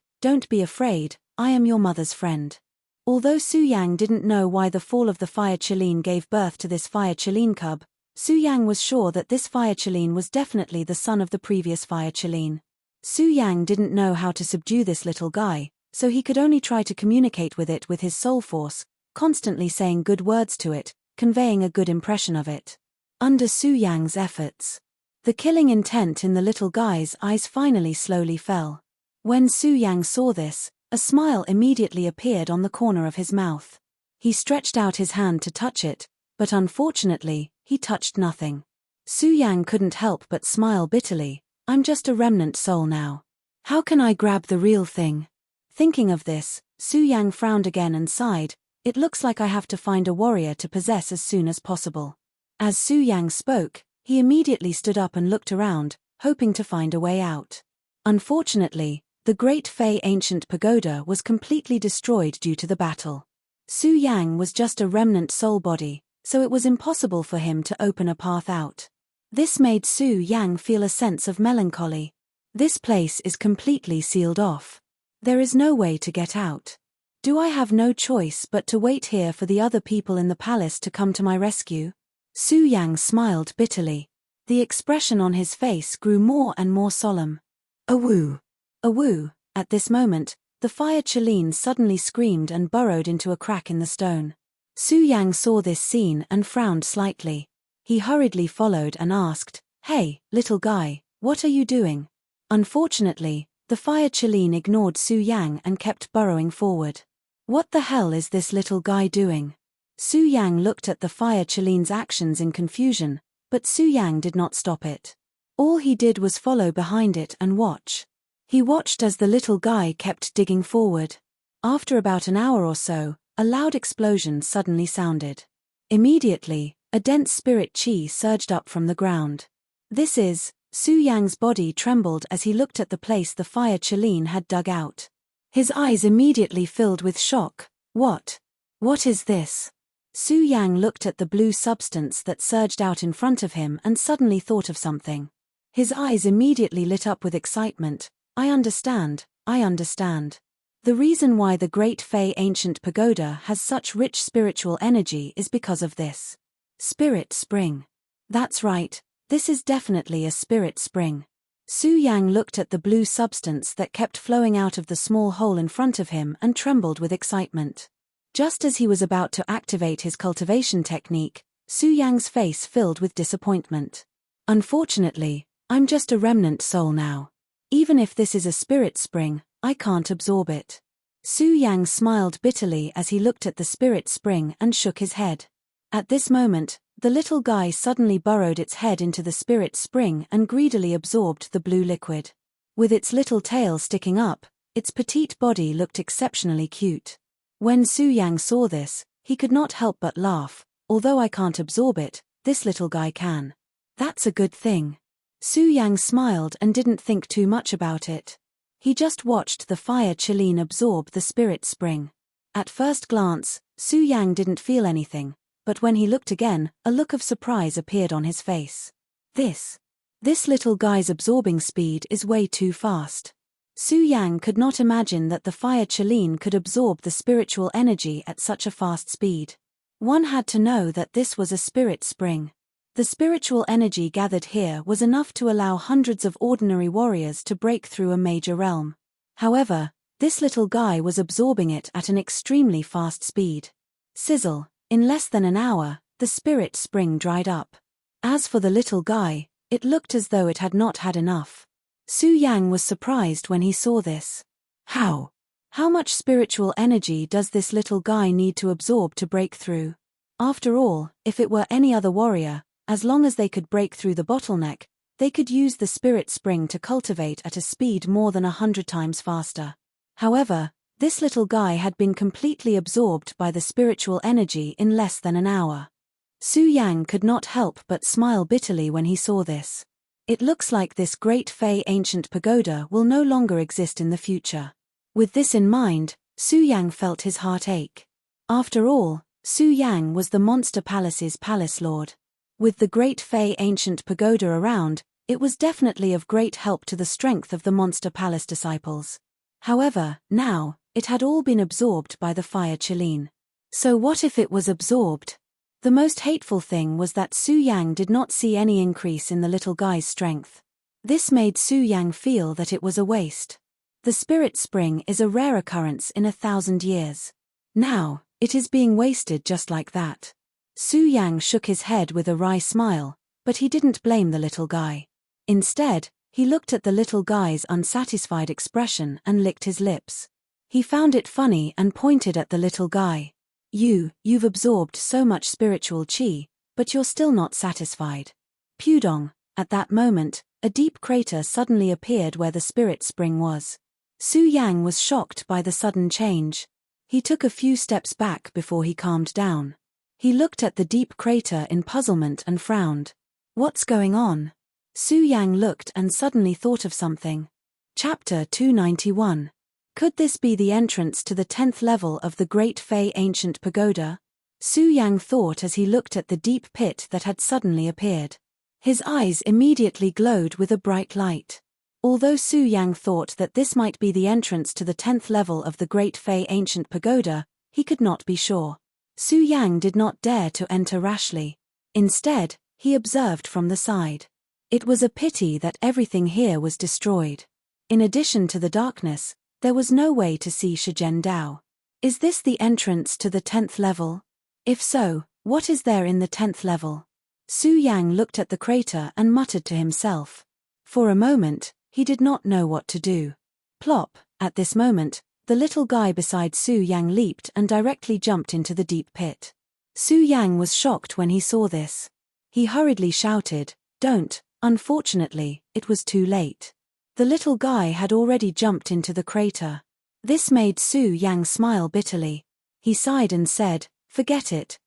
I am your mother's friend. Although Su Yang didn't know why the fall of the fire Chelin gave birth to this fire Chelin cub, Su Yang was sure that this fire Chelin was definitely the son of the previous fire Chelin. Su Yang didn't know how to subdue this little guy, so he could only try to communicate with it with his soul force, constantly saying good words to it, conveying a good impression of it. Under Su Yang's efforts, the killing intent in the little guy's eyes finally slowly fell. When Su Yang saw this, a smile immediately appeared on the corner of his mouth. He stretched out his hand to touch it, but unfortunately, he touched nothing. Su Yang couldn't help but smile bitterly. I'm just a remnant soul now. How can I grab the real thing? Thinking of this, Su Yang frowned again and sighed. It looks like I have to find a warrior to possess as soon as possible. As Su Yang spoke, he immediately stood up and looked around, hoping to find a way out. Unfortunately, the Great Fei Ancient Pagoda was completely destroyed due to the battle. Su Yang was just a remnant soul body, so it was impossible for him to open a path out. This made Su Yang feel a sense of melancholy. This place is completely sealed off. There is no way to get out. Do I have no choice but to wait here for the other people in the palace to come to my rescue? Su Yang smiled bitterly. The expression on his face grew more and more solemn. Awoo! Awoo! At this moment, the fire Chelene suddenly screamed and burrowed into a crack in the stone. Su Yang saw this scene and frowned slightly. He hurriedly followed and asked, "Hey, little guy, what are you doing?" Unfortunately, the fire Chelene ignored Su Yang and kept burrowing forward. What the hell is this little guy doing? Su Yang looked at the fire Chelene's actions in confusion, but Su Yang did not stop it. All he did was follow behind it and watch. He watched as the little guy kept digging forward. After about an hour or so, a loud explosion suddenly sounded. Immediately, a dense spirit chi surged up from the ground. Su Yang's body trembled as he looked at the place the fire Chelene had dug out. His eyes immediately filled with shock. What is this? Su Yang looked at the blue substance that surged out in front of him and suddenly thought of something. His eyes immediately lit up with excitement. I understand. The reason why the Great Fei Ancient Pagoda has such rich spiritual energy is because of this. Spirit spring. That's right, this is definitely a spirit spring. Su Yang looked at the blue substance that kept flowing out of the small hole in front of him and trembled with excitement. Just as he was about to activate his cultivation technique, Su Yang's face filled with disappointment. Unfortunately, I'm just a remnant soul now. Even if this is a spirit spring, I can't absorb it. Su Yang smiled bitterly as he looked at the spirit spring and shook his head. At this moment, the little guy suddenly burrowed its head into the spirit spring and greedily absorbed the blue liquid. With its little tail sticking up, its petite body looked exceptionally cute. When Su Yang saw this, he could not help but laugh. Although I can't absorb it, this little guy can. That's a good thing. Su Yang smiled and didn't think too much about it. He just watched the fire Chelene absorb the spirit spring. At first glance, Su Yang didn't feel anything, but when he looked again, a look of surprise appeared on his face. This little guy's absorbing speed is way too fast. Su Yang could not imagine that the fire Chelene could absorb the spiritual energy at such a fast speed. One had to know that this was a spirit spring. The spiritual energy gathered here was enough to allow hundreds of ordinary warriors to break through a major realm. However, this little guy was absorbing it at an extremely fast speed. Sizzle. In less than an hour, the spirit spring dried up. As for the little guy, it looked as though it had not had enough. Su Yang was surprised when he saw this. How much spiritual energy does this little guy need to absorb to break through? After all, if it were any other warrior, as long as they could break through the bottleneck, they could use the spirit spring to cultivate at a speed more than 100 times faster. However, this little guy had been completely absorbed by the spiritual energy in less than an hour. Su Yang could not help but smile bitterly when he saw this. It looks like this Great Fei Ancient Pagoda will no longer exist in the future. With this in mind, Su Yang felt his heart ache. After all, Su Yang was the Monster Palace's palace lord. With the Great Fei Ancient Pagoda around, it was definitely of great help to the strength of the Monster Palace disciples. However, now, it had all been absorbed by the fire Chelene. So what if it was absorbed? The most hateful thing was that Su Yang did not see any increase in the little guy's strength. This made Su Yang feel that it was a waste. The spirit spring is a rare occurrence in 1,000 years. Now, it is being wasted just like that. Su Yang shook his head with a wry smile, but he didn't blame the little guy. Instead, he looked at the little guy's unsatisfied expression and licked his lips. He found it funny and pointed at the little guy. You've absorbed so much spiritual qi, but you're still not satisfied. Pudong. At that moment, a deep crater suddenly appeared where the spirit spring was. Su Yang was shocked by the sudden change. He took a few steps back before he calmed down. He looked at the deep crater in puzzlement and frowned. What's going on? Su Yang looked and suddenly thought of something. Chapter 291. Could this be the entrance to the 10th level of the Great Fei Ancient Pagoda? Su Yang thought as he looked at the deep pit that had suddenly appeared. His eyes immediately glowed with a bright light. Although Su Yang thought that this might be the entrance to the 10th level of the Great Fei Ancient Pagoda, he could not be sure. Su Yang did not dare to enter rashly. Instead, he observed from the side. It was a pity that everything here was destroyed. In addition to the darkness, there was no way to see Shizhen Dao. Is this the entrance to the 10th level? If so, what is there in the 10th level? Su Yang looked at the crater and muttered to himself. For a moment, he did not know what to do. Plop, at this moment, the little guy beside Su Yang leaped and directly jumped into the deep pit. Su Yang was shocked when he saw this. He hurriedly shouted, "Don't." Unfortunately, it was too late. The little guy had already jumped into the crater. This made Su Yang smile bitterly. He sighed and said, forget it.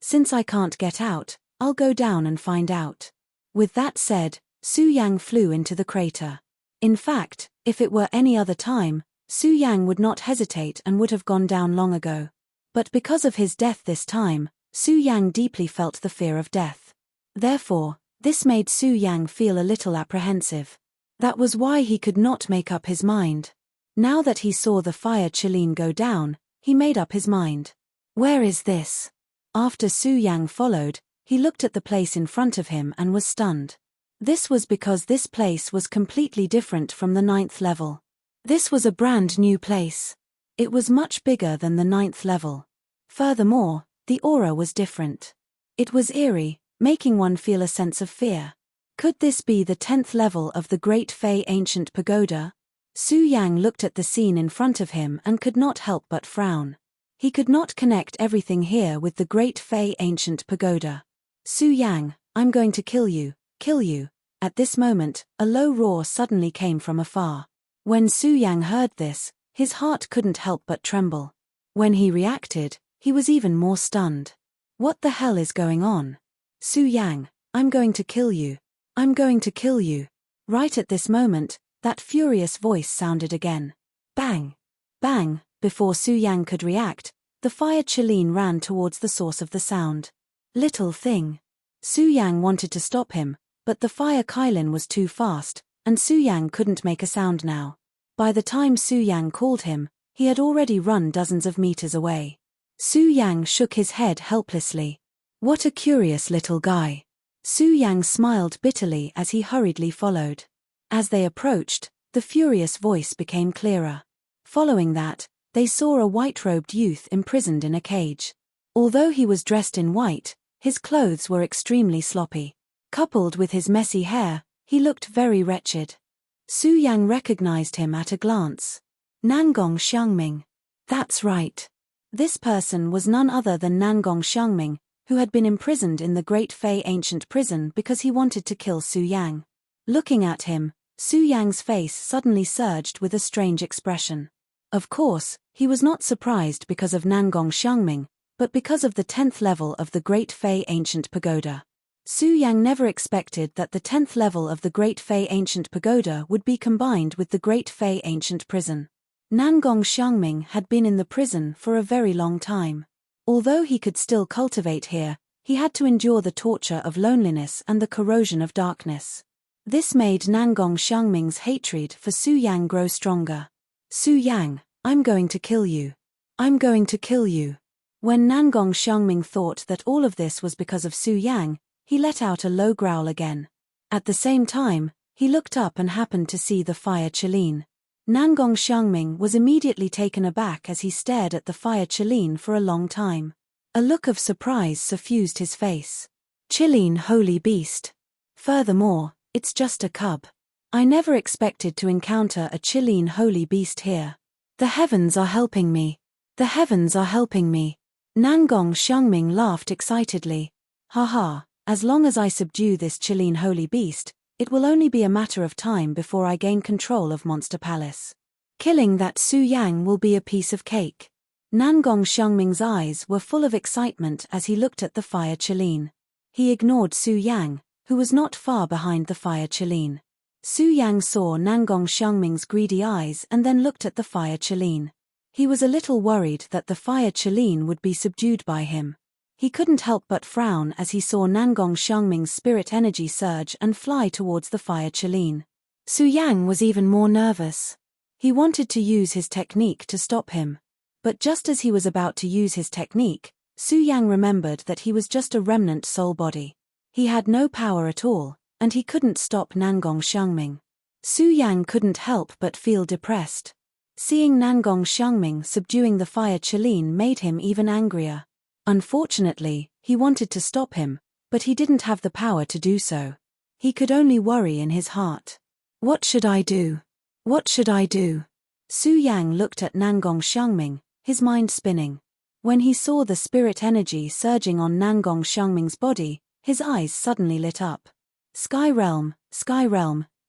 Since I can't get out, I'll go down and find out." With that said, Su Yang flew into the crater. In fact, if it were any other time, Su Yang would not hesitate and would have gone down long ago. But because of his death this time, Su Yang deeply felt the fear of death. Therefore, this made Su Yang feel a little apprehensive. That was why he could not make up his mind. Now that he saw the fire Qilin go down, he made up his mind. Where is this? After Su Yang followed, he looked at the place in front of him and was stunned. This was because this place was completely different from the 9th level. This was a brand new place. It was much bigger than the 9th level. Furthermore, the aura was different. It was eerie, making one feel a sense of fear. Could this be the 10th level of the Great Fei Ancient Pagoda? Su Yang looked at the scene in front of him and could not help but frown. He could not connect everything here with the Great Fei Ancient Pagoda. Su Yang, I'm going to kill you. At this moment, a low roar suddenly came from afar. When Su Yang heard this, his heart couldn't help but tremble. When he reacted, he was even more stunned. What the hell is going on? Su Yang, I'm going to kill you. I'm going to kill you. Right at this moment, that furious voice sounded again. Bang! Bang! Before Su Yang could react, the fire Qilin ran towards the source of the sound. Little thing. Su Yang wanted to stop him, but the fire Qilin was too fast, and Su Yang couldn't make a sound now. By the time Su Yang called him, he had already run dozens of meters away. Su Yang shook his head helplessly. What a curious little guy. Su Yang smiled bitterly as he hurriedly followed. As they approached, the furious voice became clearer. Following that, they saw a white-robed youth imprisoned in a cage. Although he was dressed in white, his clothes were extremely sloppy. Coupled with his messy hair, he looked very wretched. Su Yang recognized him at a glance. Nangong Xiangming. That's right. This person was none other than Nangong Xiangming, who had been imprisoned in the Great Fei Ancient Prison because he wanted to kill Su Yang. Looking at him, Su Yang's face suddenly surged with a strange expression. Of course, he was not surprised because of Nangong Xiangming, but because of the 10th level of the Great Fei Ancient Pagoda. Su Yang never expected that the 10th level of the Great Fei Ancient Pagoda would be combined with the Great Fei Ancient Prison. Nangong Xiangming had been in the prison for a very long time. Although he could still cultivate here, he had to endure the torture of loneliness and the corrosion of darkness. This made Nangong Xiangming's hatred for Su Yang grow stronger. Su Yang, I'm going to kill you. I'm going to kill you. When Nangong Xiangming thought that all of this was because of Su Yang, he let out a low growl again. At the same time, he looked up and happened to see the fire Qilin. Nangong Xiangming was immediately taken aback as he stared at the fire Qilin for a long time. A look of surprise suffused his face. Qilin, holy beast. Furthermore, it's just a cub. I never expected to encounter a Qilin holy beast here. The heavens are helping me. The heavens are helping me. Nangong Xiangming laughed excitedly. Haha, as long as I subdue this Qilin holy beast, it will only be a matter of time before I gain control of Monster Palace. Killing that Su Yang will be a piece of cake. Nangong Xiangming's eyes were full of excitement as he looked at the fire Qilin. He ignored Su Yang, who was not far behind the fire Qilin. Su Yang saw Nangong Xiangming's greedy eyes and then looked at the fire Qilin. He was a little worried that the fire Qilin would be subdued by him. He couldn't help but frown as he saw Nangong Xiangming's spirit energy surge and fly towards the fire Qilin. Su Yang was even more nervous. He wanted to use his technique to stop him. But just as he was about to use his technique, Su Yang remembered that he was just a remnant soul body. He had no power at all, and he couldn't stop Nangong Xiangming. Su Yang couldn't help but feel depressed. Seeing Nangong Xiangming subduing the fire Qilin made him even angrier. Unfortunately, he wanted to stop him, but he didn't have the power to do so. He could only worry in his heart. What should I do? What should I do? Su Yang looked at Nangong Xiangming, his mind spinning. When he saw the spirit energy surging on Nangong Xiangming's body, his eyes suddenly lit up. Sky Realm,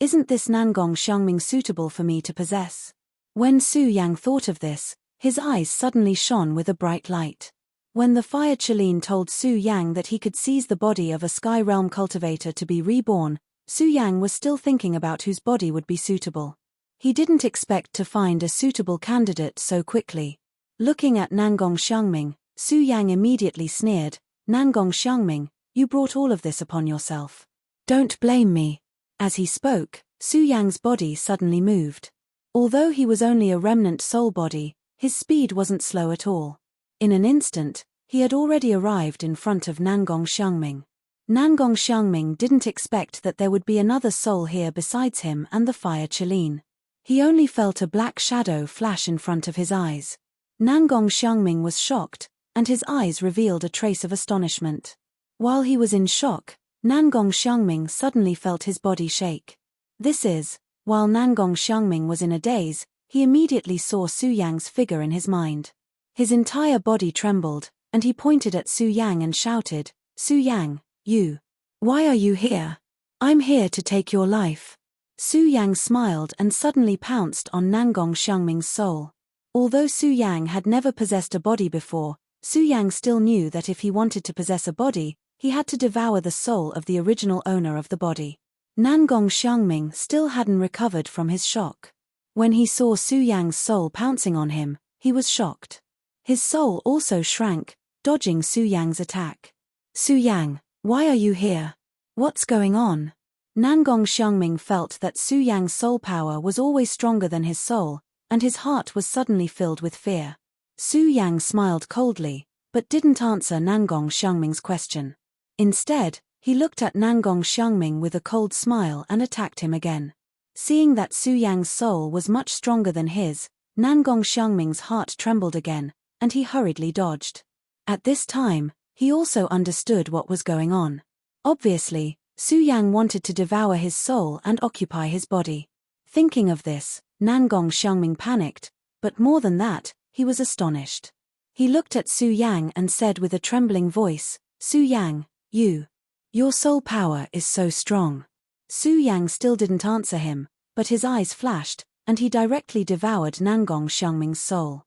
isn't this Nangong Xiangming suitable for me to possess? When Su Yang thought of this, his eyes suddenly shone with a bright light. When the fire Qilin told Su Yang that he could seize the body of a Sky Realm cultivator to be reborn, Su Yang was still thinking about whose body would be suitable. He didn't expect to find a suitable candidate so quickly. Looking at Nangong Xiangming, Su Yang immediately sneered, Nangong Xiangming, you brought all of this upon yourself. Don't blame me. As he spoke, Su Yang's body suddenly moved. Although he was only a remnant soul body, his speed wasn't slow at all. In an instant, he had already arrived in front of Nangong Xiangming. Nangong Xiangming didn't expect that there would be another soul here besides him and the fire Qilin. He only felt a black shadow flash in front of his eyes. Nangong Xiangming was shocked, and his eyes revealed a trace of astonishment. While he was in shock, Nangong Xiangming suddenly felt his body shake. While Nangong Xiangming was in a daze, he immediately saw Su Yang's figure in his mind. His entire body trembled, and he pointed at Su Yang and shouted, Su Yang, why are you here? I'm here to take your life. Su Yang smiled and suddenly pounced on Nangong Xiangming's soul. Although Su Yang had never possessed a body before, Su Yang still knew that if he wanted to possess a body, he had to devour the soul of the original owner of the body. Nangong Xiangming still hadn't recovered from his shock. When he saw Su Yang's soul pouncing on him, he was shocked. His soul also shrank, dodging Su Yang's attack. Su Yang, why are you here? What's going on? Nangong Xiangming felt that Su Yang's soul power was always stronger than his soul, and his heart was suddenly filled with fear. Su Yang smiled coldly, but didn't answer Nangong Xiangming's question. Instead, he looked at Nangong Xiangming with a cold smile and attacked him again. Seeing that Su Yang's soul was much stronger than his, Nangong Xiangming's heart trembled again, and he hurriedly dodged. At this time, he also understood what was going on. Obviously, Su Yang wanted to devour his soul and occupy his body. Thinking of this, Nangong Xiangming panicked, but more than that, he was astonished. He looked at Su Yang and said with a trembling voice, Su Yang, your soul power is so strong. Su Yang still didn't answer him, but his eyes flashed, and he directly devoured Nangong Xiangming's soul.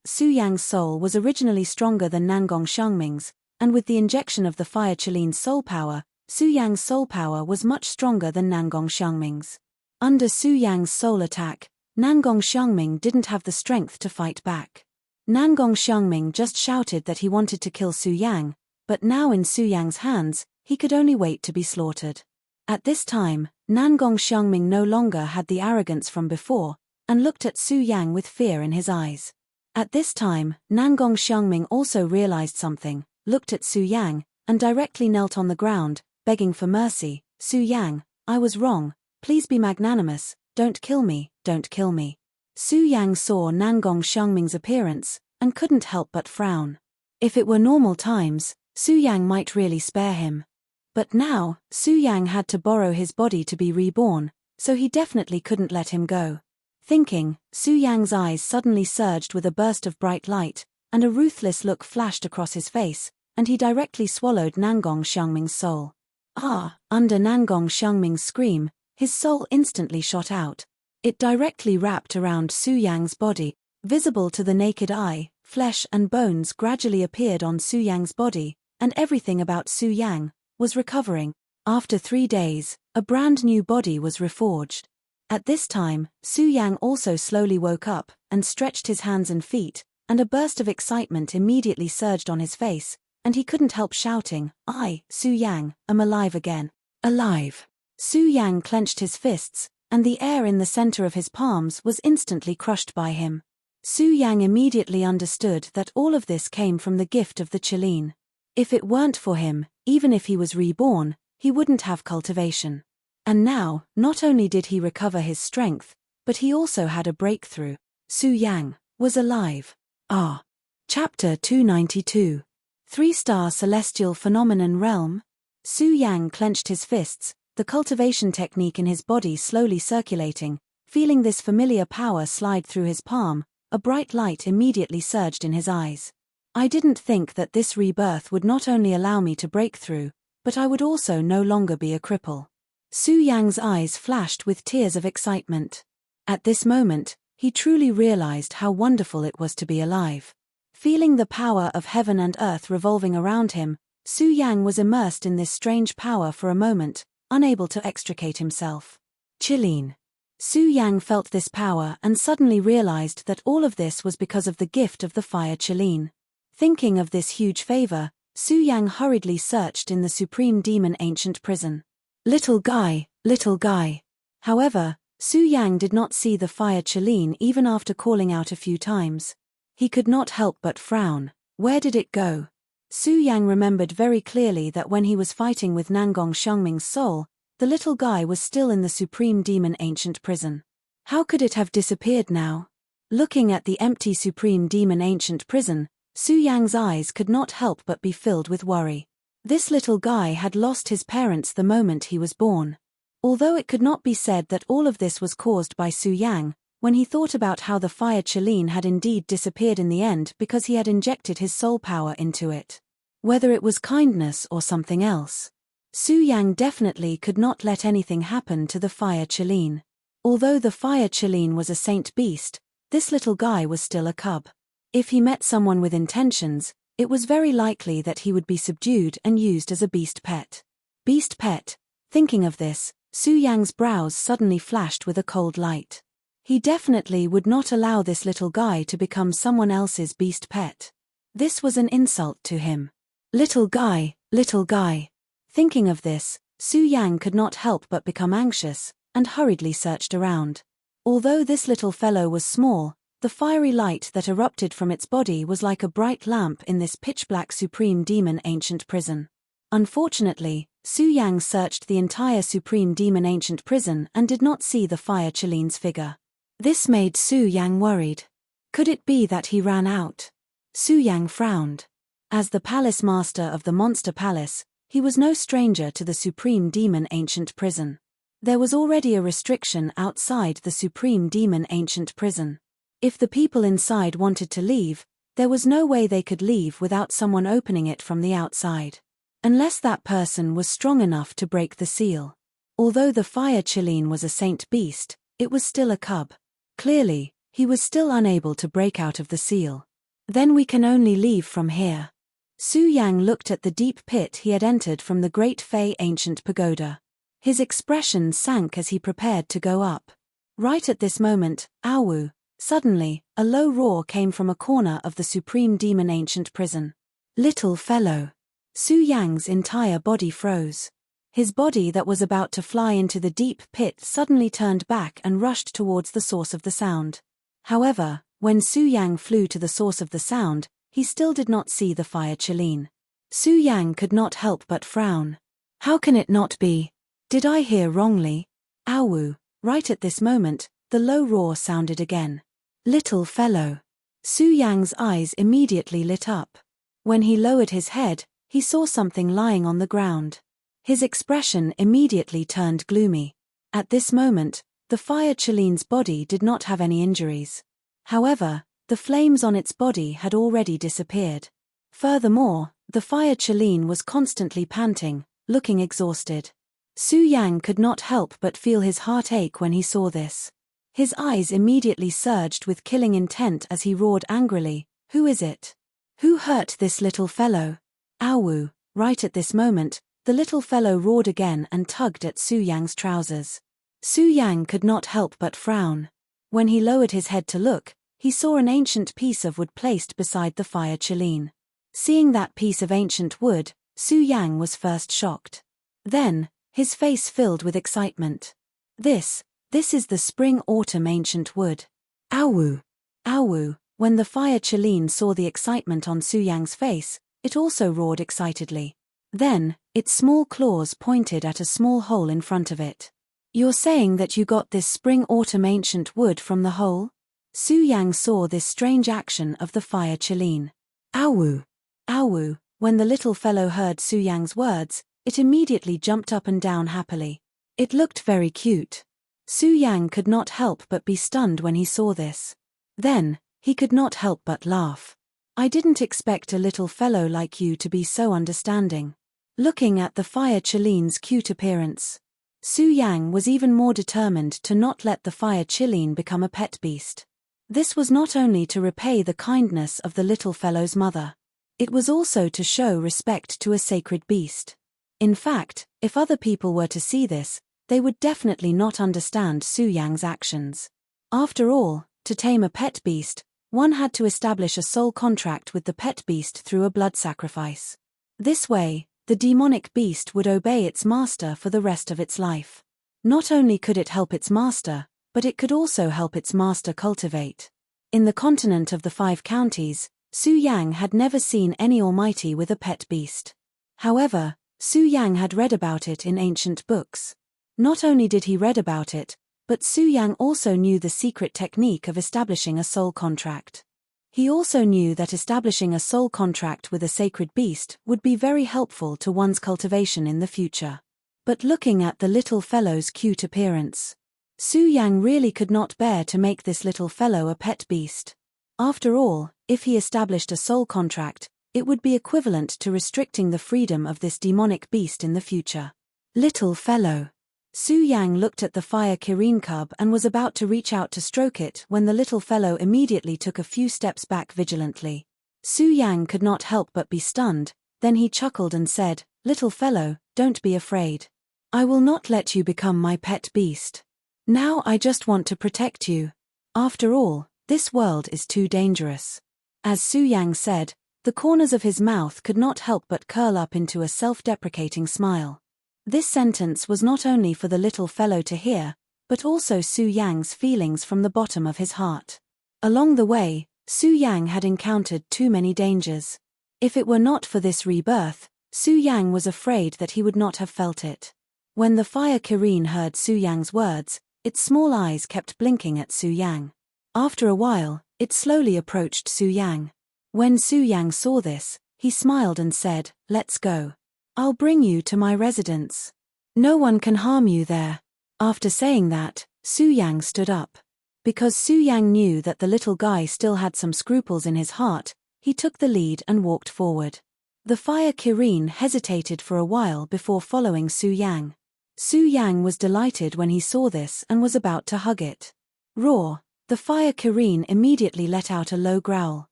Su Yang's soul was originally stronger than Nangong Xiangming's, and with the injection of the fire Qilin's soul power, Su Yang's soul power was much stronger than Nangong Xiangming's. Under Su Yang's soul attack, Nangong Xiangming didn't have the strength to fight back. Nangong Xiangming just shouted that he wanted to kill Su Yang, but now in Su Yang's hands, he could only wait to be slaughtered. At this time, Nangong Xiangming no longer had the arrogance from before, and looked at Su Yang with fear in his eyes. At this time, Nangong Xiangming also realized something, looked at Su Yang, and directly knelt on the ground, begging for mercy, Su Yang, I was wrong, please be magnanimous, don't kill me, don't kill me. Su Yang saw Nangong Xiangming's appearance, and couldn't help but frown. If it were normal times, Su Yang might really spare him. But now, Su Yang had to borrow his body to be reborn, so he definitely couldn't let him go. Thinking, Su Yang's eyes suddenly surged with a burst of bright light, and a ruthless look flashed across his face, and he directly swallowed Nangong Xiangming's soul. Ah! Under Nangong Xiangming's scream, his soul instantly shot out. It directly wrapped around Su Yang's body. Visible to the naked eye, flesh and bones gradually appeared on Su Yang's body, and everything about Su Yang was recovering. After 3 days, a brand new body was reforged. At this time, Su Yang also slowly woke up and stretched his hands and feet, and a burst of excitement immediately surged on his face, and he couldn't help shouting, "I, Su Yang, am alive again. Alive!" Su Yang clenched his fists, and the air in the center of his palms was instantly crushed by him. Su Yang immediately understood that all of this came from the gift of the Qilin. If it weren't for him, even if he was reborn, he wouldn't have cultivation. And now, not only did he recover his strength, but he also had a breakthrough. Su Yang was alive. Ah. Chapter 292. 3-star Celestial Phenomenon Realm. Su Yang clenched his fists, the cultivation technique in his body slowly circulating. Feeling this familiar power slide through his palm, a bright light immediately surged in his eyes. I didn't think that this rebirth would not only allow me to break through, but I would also no longer be a cripple. Su Yang's eyes flashed with tears of excitement. At this moment, he truly realized how wonderful it was to be alive. Feeling the power of heaven and earth revolving around him, Su Yang was immersed in this strange power for a moment, unable to extricate himself. Qilin. Su Yang felt this power and suddenly realized that all of this was because of the gift of the fire Qilin. Thinking of this huge favor, Su Yang hurriedly searched in the Supreme Demon Ancient Prison. Little guy, little guy. However, Su Yang did not see the fire Qilin even after calling out a few times. He could not help but frown. Where did it go? Su Yang remembered very clearly that when he was fighting with Nangong Xiangming's soul, the little guy was still in the Supreme Demon Ancient Prison. How could it have disappeared now? Looking at the empty Supreme Demon Ancient Prison, Su Yang's eyes could not help but be filled with worry. This little guy had lost his parents the moment he was born. Although it could not be said that all of this was caused by Su Yang, when he thought about how the fire Qilin had indeed disappeared in the end because he had injected his soul power into it. Whether it was kindness or something else, Su Yang definitely could not let anything happen to the fire Qilin. Although the fire Qilin was a saint beast, this little guy was still a cub. If he met someone with intentions, it was very likely that he would be subdued and used as a beast pet. Beast pet. Thinking of this, Su Yang's brows suddenly flashed with a cold light. He definitely would not allow this little guy to become someone else's beast pet. This was an insult to him. Little guy, little guy. Thinking of this, Su Yang could not help but become anxious, and hurriedly searched around. Although this little fellow was small, the fiery light that erupted from its body was like a bright lamp in this pitch-black Supreme Demon Ancient Prison. Unfortunately, Su Yang searched the entire Supreme Demon Ancient Prison and did not see the fire Qilin's figure. This made Su Yang worried. Could it be that he ran out? Su Yang frowned. As the palace master of the Monster Palace, he was no stranger to the Supreme Demon Ancient Prison. There was already a restriction outside the Supreme Demon Ancient Prison. If the people inside wanted to leave, there was no way they could leave without someone opening it from the outside. Unless that person was strong enough to break the seal. Although the fire Qilin was a saint beast, it was still a cub. Clearly, he was still unable to break out of the seal. Then we can only leave from here. Su Yang looked at the deep pit he had entered from the Great Fei Ancient Pagoda. His expression sank as he prepared to go up. Right at this moment, Aowu. Suddenly, a low roar came from a corner of the Supreme Demon Ancient Prison. Little fellow. Su Yang's entire body froze. His body that was about to fly into the deep pit suddenly turned back and rushed towards the source of the sound. However, when Su Yang flew to the source of the sound, he still did not see the fire Qilin. Su Yang could not help but frown. How can it not be? Did I hear wrongly? Ow! Right at this moment, the low roar sounded again. Little fellow. Su Yang's eyes immediately lit up. When he lowered his head, he saw something lying on the ground. His expression immediately turned gloomy. At this moment, the fire Chiline's body did not have any injuries. However, the flames on its body had already disappeared. Furthermore, the fire Chiline was constantly panting, looking exhausted. Su Yang could not help but feel his heart ache when he saw this. His eyes immediately surged with killing intent as he roared angrily, "Who is it? Who hurt this little fellow?" Ow! Right at this moment, the little fellow roared again and tugged at Su Yang's trousers. Su Yang could not help but frown. When he lowered his head to look, he saw an ancient piece of wood placed beside the fire Chiline. Seeing that piece of ancient wood, Su Yang was first shocked. Then, his face filled with excitement. This is the spring-autumn ancient wood. Ow! Ow! When the fire Chiline saw the excitement on Su Yang's face, it also roared excitedly. Then, its small claws pointed at a small hole in front of it. "You're saying that you got this spring-autumn ancient wood from the hole?" Su Yang saw this strange action of the fire Chiline. Ow! Ow! When the little fellow heard Su Yang's words, it immediately jumped up and down happily. It looked very cute. Su Yang could not help but be stunned when he saw this. Then, he could not help but laugh. "I didn't expect a little fellow like you to be so understanding." Looking at the fire Chiline's cute appearance, Su Yang was even more determined to not let the fire Chiline become a pet beast. This was not only to repay the kindness of the little fellow's mother. It was also to show respect to a sacred beast. In fact, if other people were to see this, they would definitely not understand Su Yang's actions. After all, to tame a pet beast, one had to establish a soul contract with the pet beast through a blood sacrifice. This way, the demonic beast would obey its master for the rest of its life. Not only could it help its master, but it could also help its master cultivate. In the continent of the 5 counties, Su Yang had never seen any almighty with a pet beast. However, Su Yang had read about it in ancient books. Not only did he read about it, but Su Yang also knew the secret technique of establishing a soul contract. He also knew that establishing a soul contract with a sacred beast would be very helpful to one's cultivation in the future. But looking at the little fellow's cute appearance, Su Yang really could not bear to make this little fellow a pet beast. After all, if he established a soul contract, it would be equivalent to restricting the freedom of this demonic beast in the future. Little fellow. Su Yang looked at the fire Kirin cub and was about to reach out to stroke it when the little fellow immediately took a few steps back vigilantly. Su Yang could not help but be stunned, then he chuckled and said, "Little fellow, don't be afraid. I will not let you become my pet beast. Now I just want to protect you. After all, this world is too dangerous." As Su Yang said, the corners of his mouth could not help but curl up into a self-deprecating smile. This sentence was not only for the little fellow to hear, but also Su Yang's feelings from the bottom of his heart. Along the way, Su Yang had encountered too many dangers. If it were not for this rebirth, Su Yang was afraid that he would not have felt it. When the fire Kirin heard Su Yang's words, its small eyes kept blinking at Su Yang. After a while, it slowly approached Su Yang. When Su Yang saw this, he smiled and said, "Let's go. I'll bring you to my residence. No one can harm you there." After saying that, Su Yang stood up. Because Su Yang knew that the little guy still had some scruples in his heart, he took the lead and walked forward. The fire Kirin hesitated for a while before following Su Yang. Su Yang was delighted when he saw this and was about to hug it. Roar! The fire Kirin immediately let out a low growl.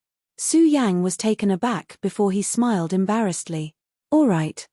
Su Yang was taken aback before he smiled embarrassedly. All right.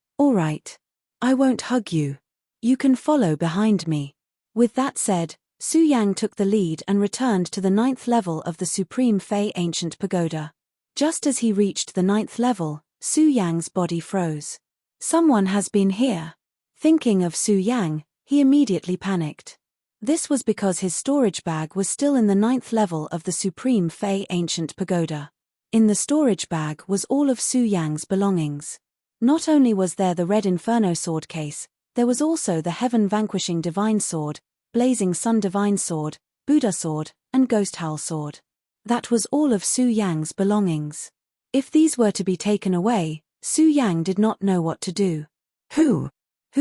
I won't hug you. You can follow behind me." With that said, Su Yang took the lead and returned to the 9th level of the Supreme Fey Ancient Pagoda. Just as he reached the 9th level, Su Yang's body froze. Someone has been here. Thinking of Su Yang, he immediately panicked. This was because his storage bag was still in the 9th level of the Supreme Fey Ancient Pagoda. In the storage bag was all of Su Yang's belongings. Not only was there the red Inferno sword case, There was also the heaven-vanquishing divine sword, blazing sun divine sword, Buddha sword, and ghost howl sword. That was all of Su Yang's belongings. If these were to be taken away, Su Yang did not know what to do. Who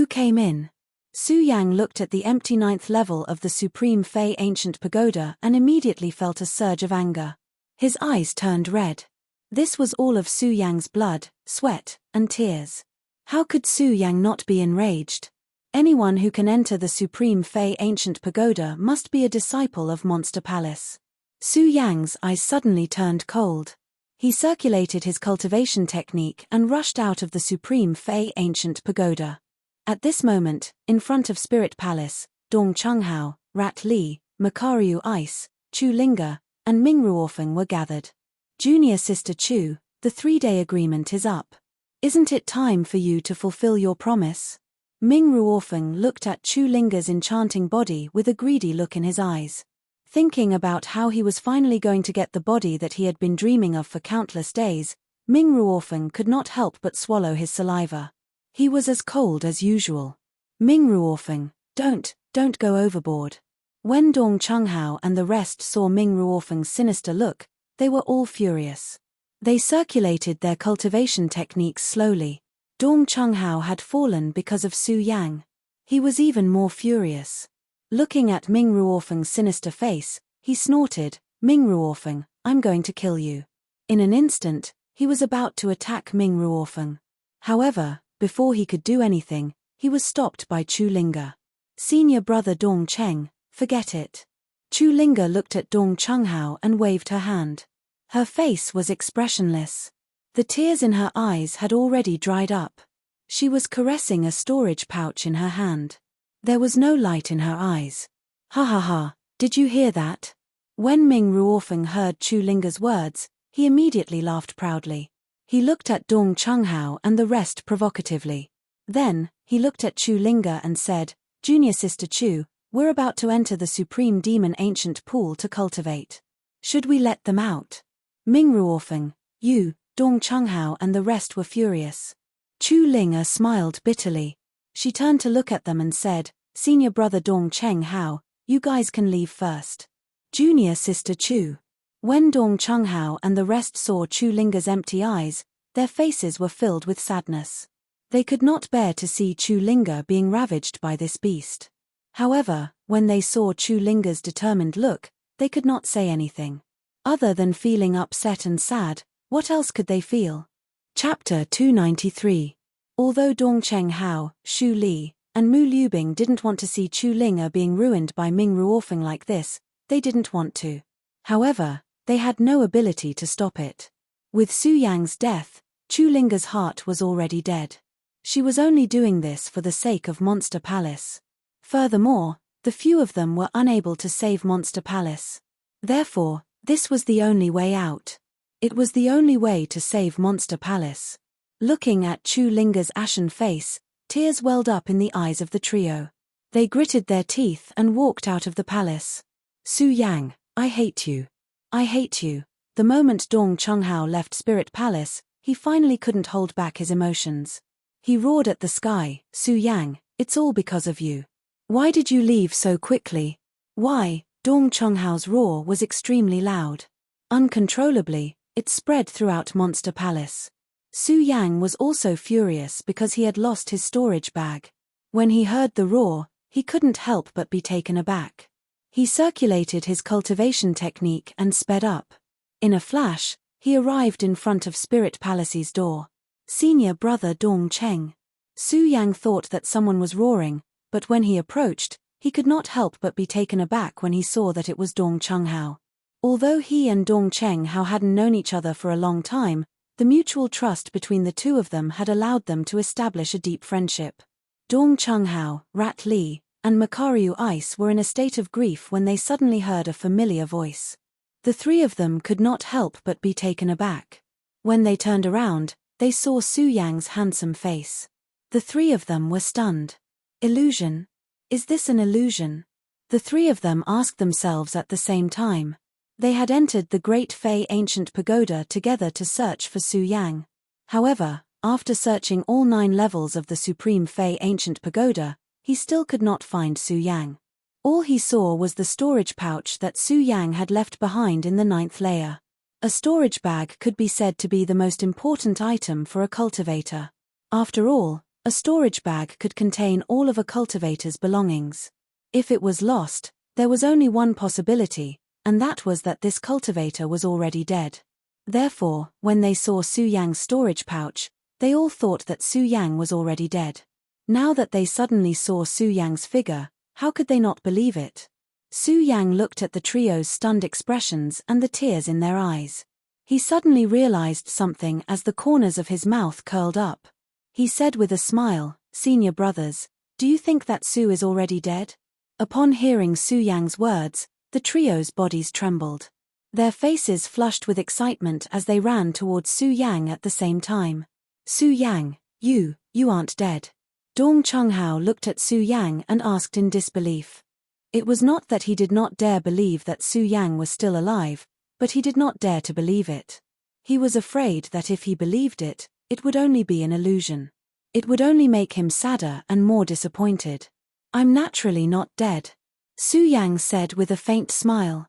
came in? Su Yang looked at the empty 9th level of the Supreme Fey Ancient Pagoda and immediately felt a surge of anger. His eyes turned red. This was all of Su Yang's blood, sweat, and tears. How could Su Yang not be enraged? Anyone who can enter the Supreme Fey Ancient Pagoda must be a disciple of Monster Palace. Su Yang's eyes suddenly turned cold. He circulated his cultivation technique and rushed out of the Supreme Fey Ancient Pagoda. At this moment, in front of Spirit Palace, Dong Chunghao, Rat Li, Makaryu Ice, Chu Linga, and Ming Ruofeng were gathered. Junior Sister Chu, the 3-day agreement is up. Isn't it time for you to fulfill your promise? Ming Ruofeng looked at Chu Linga's enchanting body with a greedy look in his eyes. Thinking about how he was finally going to get the body that he had been dreaming of for countless days, Ming Ruofeng could not help but swallow his saliva. He was as cold as usual. Ming Ruofeng, don't go overboard. When Dong Chunghao and the rest saw Ming Ruofeng's sinister look, they were all furious. They circulated their cultivation techniques slowly. Dong Chunghao had fallen because of Su Yang. He was even more furious. Looking at Ming Ruofeng's sinister face, he snorted, "Ming Ruofeng, I'm going to kill you." In an instant, he was about to attack Ming Ruofeng. However, before he could do anything, he was stopped by Chu Linga. Senior brother Dong Cheng, forget it. Chu Linga looked at Dong Chunghao and waved her hand. Her face was expressionless. The tears in her eyes had already dried up. She was caressing a storage pouch in her hand. There was no light in her eyes. Ha ha ha, did you hear that? When Ming Ruofeng heard Chu Linga's words, he immediately laughed proudly. He looked at Dong Chunghao and the rest provocatively. Then, he looked at Chu Linga and said, "Junior Sister Chu, we're about to enter the Supreme Demon Ancient Pool to cultivate. Should we let them out?" Ming Ruofeng, you, Dong Chunghao and the rest were furious. Chu Linga smiled bitterly. She turned to look at them and said, "Senior brother Dong Cheng Hao, you guys can leave first." Junior Sister Chu. When Dong Chunghao and the rest saw Chu Linga's empty eyes, their faces were filled with sadness. They could not bear to see Chu Linga being ravaged by this beast. However, when they saw Chu Linga's determined look, they could not say anything. Other than feeling upset and sad, what else could they feel? Chapter 293. Although Dong Cheng Hao, Shu Li, and Mu Liubing didn't want to see Chu Linga being ruined by Ming Ruofeng like this, they didn't want to. However, they had no ability to stop it. With Su Yang's death, Chu Linga's heart was already dead. She was only doing this for the sake of Monster Palace. Furthermore, the few of them were unable to save Monster Palace. Therefore, this was the only way out. It was the only way to save Monster Palace. Looking at Chu Linga's ashen face, tears welled up in the eyes of the trio. They gritted their teeth and walked out of the palace. "Su Yang, I hate you. I hate you." The moment Dong Chunghao left Spirit Palace, he finally couldn't hold back his emotions. He roared at the sky, "Su Yang, it's all because of you. Why did you leave so quickly? Why?" Dong Chunghao's roar was extremely loud. Uncontrollably, it spread throughout Monster Palace. Su Yang was also furious because he had lost his storage bag. When he heard the roar, he couldn't help but be taken aback. He circulated his cultivation technique and sped up. In a flash, he arrived in front of Spirit Palace's door. Senior brother Dong Cheng. Su Yang thought that someone was roaring, but when he approached, he could not help but be taken aback when he saw that it was Dong Chunghao. Although he and Dong Chunghao hadn't known each other for a long time, the mutual trust between the two of them had allowed them to establish a deep friendship. Dong Chunghao, Rat Li, and Makaryu Ice were in a state of grief when they suddenly heard a familiar voice. The three of them could not help but be taken aback. When they turned around, they saw Su Yang's handsome face. The three of them were stunned. Illusion? Is this an illusion? The three of them asked themselves at the same time. They had entered the Great Fey Ancient Pagoda together to search for Su Yang. However, After searching all 9 levels of the Supreme Fey Ancient Pagoda, he still could not find Su Yang. All he saw was the storage pouch that Su Yang had left behind in the 9th layer. A storage bag could be said to be the most important item for a cultivator. After all, a storage bag could contain all of a cultivator's belongings. If it was lost, there was only one possibility, and that was that this cultivator was already dead. Therefore, when they saw Su Yang's storage pouch, they all thought that Su Yang was already dead. Now that they suddenly saw Su Yang's figure, how could they not believe it? Su Yang looked at the trio's stunned expressions and the tears in their eyes. He suddenly realized something as the corners of his mouth curled up. He said with a smile, "Senior brothers, do you think that Su is already dead?" Upon hearing Su Yang's words, the trio's bodies trembled. Their faces flushed with excitement as they ran towards Su Yang at the same time. "Su Yang, you aren't dead." Dong Chunghao looked at Su Yang and asked in disbelief. It was not that he did not dare believe that Su Yang was still alive, but he did not dare to believe it. He was afraid that if he believed it, it would only be an illusion. It would only make him sadder and more disappointed. "I'm naturally not dead," Su Yang said with a faint smile.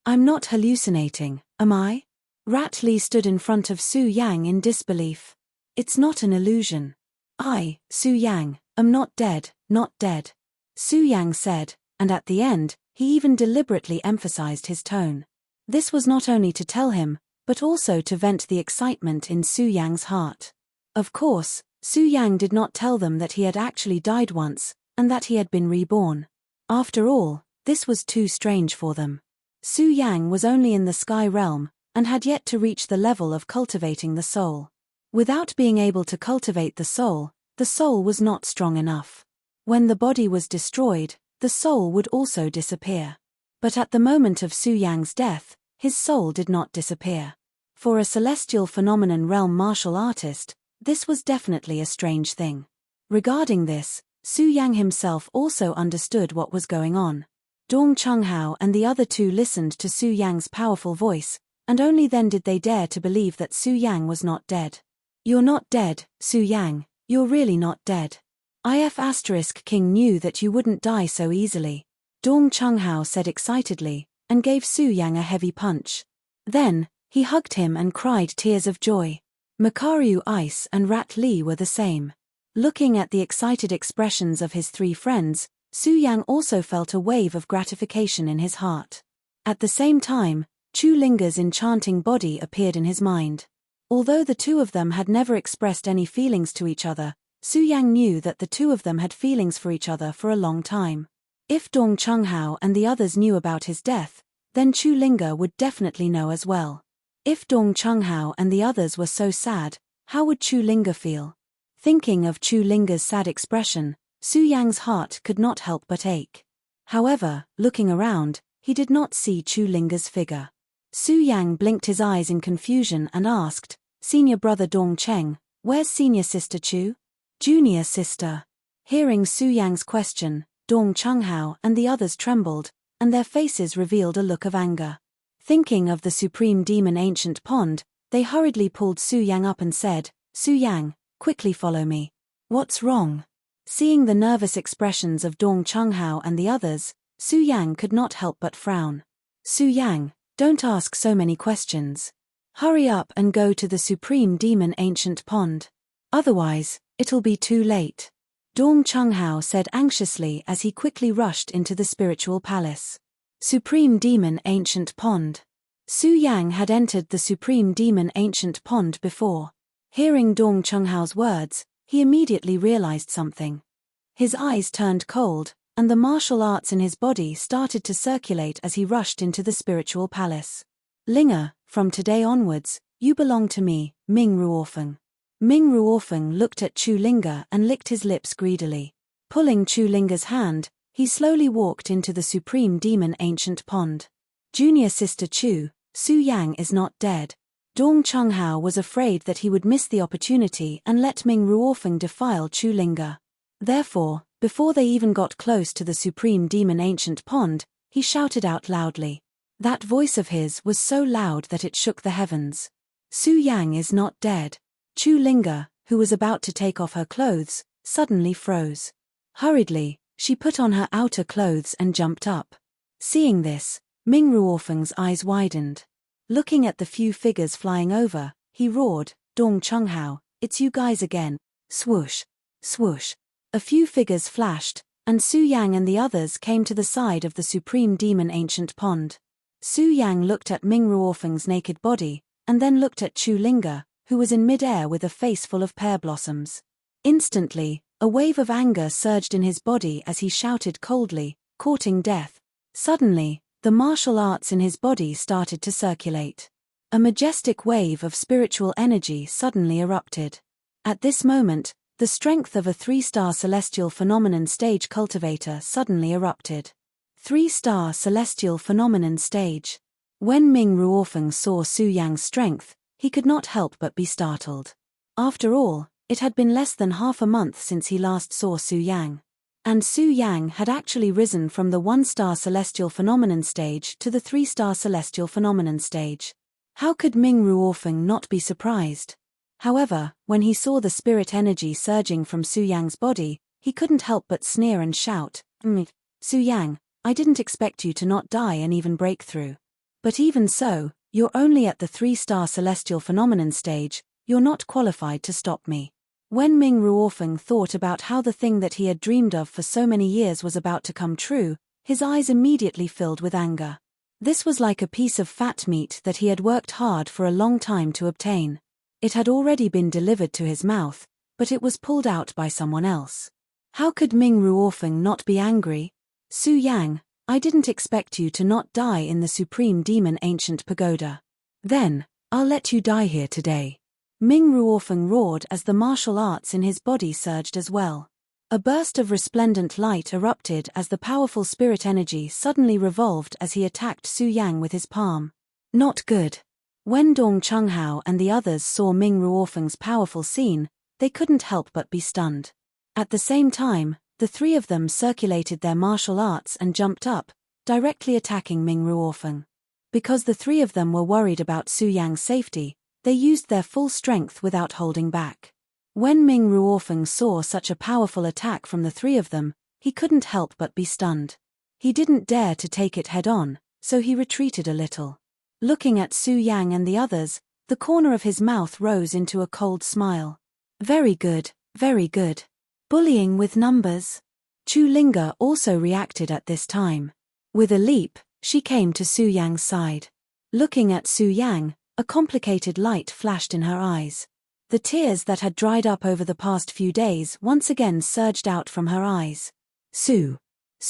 I'm not hallucinating, am I?" Rat Li stood in front of Su Yang in disbelief. "It's not an illusion. Su Yang, am not dead, not dead," Su Yang said, and at the end, he even deliberately emphasized his tone. This was not only to tell him, but also to vent the excitement in Su Yang's heart. Of course, Su Yang did not tell them that he had actually died once, and that he had been reborn. After all, this was too strange for them. Su Yang was only in the sky realm, and had yet to reach the level of cultivating the soul. Without being able to cultivate the soul was not strong enough. When the body was destroyed, the soul would also disappear. But at the moment of Su Yang's death, his soul did not disappear. For a celestial phenomenon realm martial artist, this was definitely a strange thing. Regarding this, Su Yang himself also understood what was going on. Dong Chunghao and the other 2 listened to Su Yang's powerful voice, and only then did they dare to believe that Su Yang was not dead. "You're not dead, Su Yang, you're really not dead. King knew that you wouldn't die so easily," Dong Chunghao said excitedly, and gave Su Yang a heavy punch. Then, he hugged him and cried tears of joy. Makaryu Ice and Rat Li were the same. Looking at the excited expressions of his 3 friends, Su Yang also felt a wave of gratification in his heart. At the same time, Chu Linger's enchanting body appeared in his mind. Although the 2 of them had never expressed any feelings to each other, Su Yang knew that the 2 of them had feelings for each other for a long time. If Dong Chunghao and the others knew about his death, then Chu Linger would definitely know as well. If Dong Chunghao and the others were so sad, how would Chu Linger feel? Thinking of Chu Linger's sad expression, Su Yang's heart could not help but ache. However, looking around, he did not see Chu Linger's figure. Su Yang blinked his eyes in confusion and asked, "Senior brother Dong Cheng, where's senior sister Chu?" "Junior sister." Hearing Su Yang's question, Dong Chunghao and the others trembled, and their faces revealed a look of anger. Thinking of the supreme demon ancient pond, they hurriedly pulled Su Yang up and said, "Su Yang, quickly follow me." "What's wrong?" Seeing the nervous expressions of Dong Chunghao and the others, Su Yang could not help but frown. "Su Yang, don't ask so many questions. Hurry up and go to the supreme demon ancient pond. Otherwise, it'll be too late," Dong Chunghao said anxiously as he quickly rushed into the spiritual palace. Supreme Demon Ancient Pond. Su Yang had entered the Supreme Demon Ancient Pond before. Hearing Dong Chunghao's words, he immediately realized something. His eyes turned cold, and the martial arts in his body started to circulate as he rushed into the spiritual palace. "Linger, from today onwards, you belong to me, Ming Ruofeng." Ming Ruofeng looked at Chu Linger and licked his lips greedily. Pulling Chu Linger's hand, he slowly walked into the Supreme Demon Ancient Pond. Junior sister Chu, Su Yang is not dead. Dong Chunghao was afraid that he would miss the opportunity and let Ming Ruofeng defile Chu Linger. Therefore, before they even got close to the Supreme Demon Ancient Pond, he shouted out loudly. That voice of his was so loud that it shook the heavens. "Su Yang is not dead. Chu Linga, who was about to take off her clothes, suddenly froze. Hurriedly, she put on her outer clothes and jumped up. Seeing this, Ming Ruofeng's eyes widened. Looking at the few figures flying over, he roared, "Dong Chunghao, it's you guys again." Swoosh, swoosh. A few figures flashed, and Su Yang and the others came to the side of the supreme demon ancient pond. Su Yang looked at Ming Ruofeng's naked body, and then looked at Chu Linga, who was in mid-air with a face full of pear blossoms. Instantly, a wave of anger surged in his body as he shouted coldly, "Courting death." Suddenly, the martial arts in his body started to circulate. A majestic wave of spiritual energy suddenly erupted. At this moment, the strength of a 3-star celestial phenomenon stage cultivator suddenly erupted. 3-star celestial phenomenon stage. When Ming Ruofeng saw Su Yang's strength, he could not help but be startled. After all, it had been less than half a month since he last saw Su Yang. And Su Yang had actually risen from the 1-star celestial phenomenon stage to the 3-star celestial phenomenon stage. How could Ming Ruofeng not be surprised? However, when he saw the spirit energy surging from Su Yang's body, he couldn't help but sneer and shout, "Su Yang, I didn't expect you to not die and even break through. But even so, you're only at the 3-star celestial phenomenon stage, you're not qualified to stop me." When Ming Ruofeng thought about how the thing that he had dreamed of for so many years was about to come true, his eyes immediately filled with anger. This was like a piece of fat meat that he had worked hard for a long time to obtain. It had already been delivered to his mouth, but it was pulled out by someone else. How could Ming Ruofeng not be angry? "Su Yang, I didn't expect you to not die in the supreme demon ancient pagoda. Then, I'll let you die here today." Ming Ruofeng roared as the martial arts in his body surged as well. A burst of resplendent light erupted as the powerful spirit energy suddenly revolved as he attacked Su Yang with his palm. Not good. When Dong Chunghao and the others saw Ming Ruofeng's powerful scene, they couldn't help but be stunned. At the same time, the three of them circulated their martial arts and jumped up, directly attacking Ming Ruofeng. Because the three of them were worried about Su Yang's safety, they used their full strength without holding back. When Ming Ruofeng saw such a powerful attack from the three of them, he couldn't help but be stunned. He didn't dare to take it head-on, so he retreated a little. Looking at Su Yang and the others, the corner of his mouth rose into a cold smile. Very good, very good. Bullying with numbers. Chu Linga also reacted at this time. With a leap, she came to Su Yang's side. Looking at Su Yang, a complicated light flashed in her eyes. The tears that had dried up over the past few days once again surged out from her eyes. Su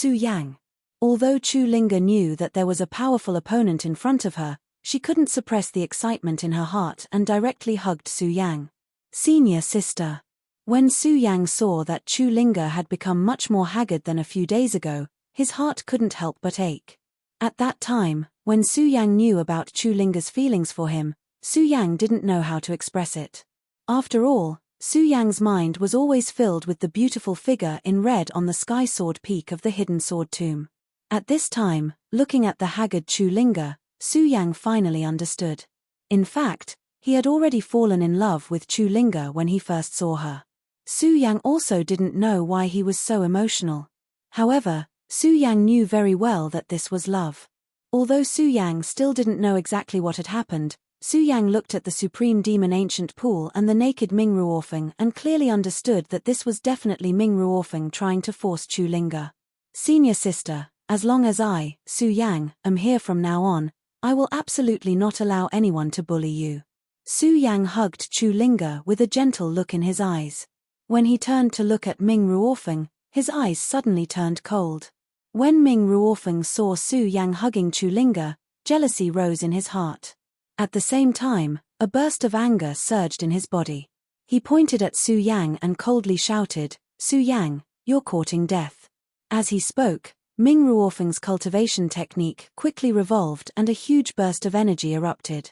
Yang. Although Chu Linga knew that there was a powerful opponent in front of her, she couldn't suppress the excitement in her heart and directly hugged Su Yang. Senior sister. When Su Yang saw that Chu Linga had become much more haggard than a few days ago, his heart couldn't help but ache. At that time, when Su Yang knew about Chu Linga's feelings for him, Su Yang didn't know how to express it. After all, Su Yang's mind was always filled with the beautiful figure in red on the sky sword peak of the hidden sword tomb. At this time, looking at the haggard Chu Linga, Su Yang finally understood. In fact, he had already fallen in love with Chu Linga when he first saw her. Su Yang also didn't know why he was so emotional. However, Su Yang knew very well that this was love. Although Su Yang still didn't know exactly what had happened, Su Yang looked at the supreme demon ancient pool and the naked Ming Ruofeng and clearly understood that this was definitely Ming Ruofeng trying to force Chu Linga. Senior sister, as long as I, Su Yang, am here from now on, I will absolutely not allow anyone to bully you. Su Yang hugged Chu Linga with a gentle look in his eyes. When he turned to look at Ming Ruofeng, his eyes suddenly turned cold. When Ming Ruofeng saw Su Yang hugging Chu Linga, jealousy rose in his heart. At the same time, a burst of anger surged in his body. He pointed at Su Yang and coldly shouted, "Su Yang, you're courting death." As he spoke, Ming Ruofeng's cultivation technique quickly revolved and a huge burst of energy erupted.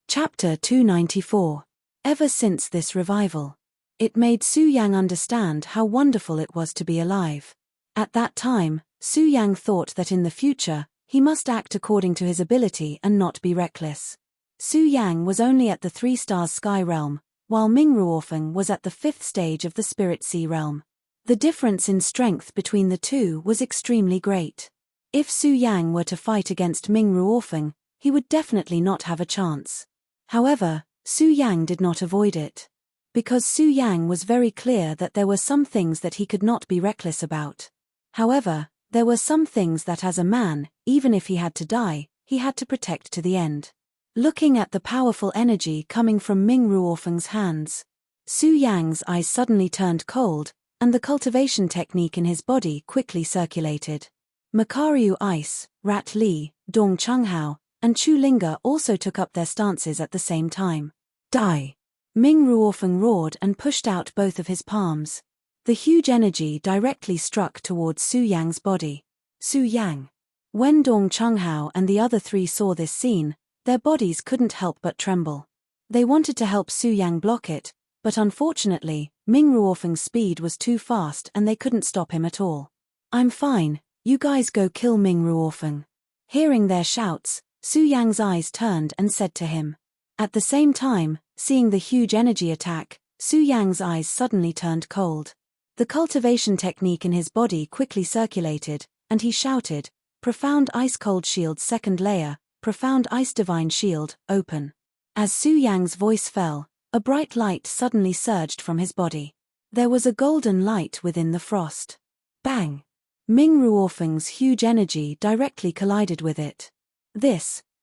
Chapter 294. Ever since this revival, it made Su Yang understand how wonderful it was to be alive. At that time, Su Yang thought that in the future, he must act according to his ability and not be reckless. Su Yang was only at the 3 stars sky realm, while Ming Ruofeng was at the 5th stage of the Spirit Sea realm. The difference in strength between the two was extremely great. If Su Yang were to fight against Ming Ruofeng, he would definitely not have a chance. However, Su Yang did not avoid it. Because Su Yang was very clear that there were some things that he could not be reckless about. However, there were some things that as a man, even if he had to die, he had to protect to the end. Looking at the powerful energy coming from Ming Ruofeng's hands, Su Yang's eyes suddenly turned cold, and the cultivation technique in his body quickly circulated. Makaryu Ice, Rat Li, Dong Chunghao, and Chu Linga also took up their stances at the same time. Die! Ming Ruofeng roared and pushed out both of his palms. The huge energy directly struck towards Su Yang's body. Su Yang. When Dong Chunghao and the other three saw this scene, their bodies couldn't help but tremble. They wanted to help Su Yang block it, but unfortunately, Ming Ruofeng's speed was too fast and they couldn't stop him at all. I'm fine, you guys go kill Ming Ruofeng. Hearing their shouts, Su Yang's eyes turned and said to him. At the same time, seeing the huge energy attack, Su Yang's eyes suddenly turned cold. The cultivation technique in his body quickly circulated, and he shouted, Profound Ice Cold Shield Second Layer, Profound Ice Divine Shield, open. As Su Yang's voice fell, a bright light suddenly surged from his body. There was a golden light within the frost. Bang! Ming Ruofeng's huge energy directly collided with it.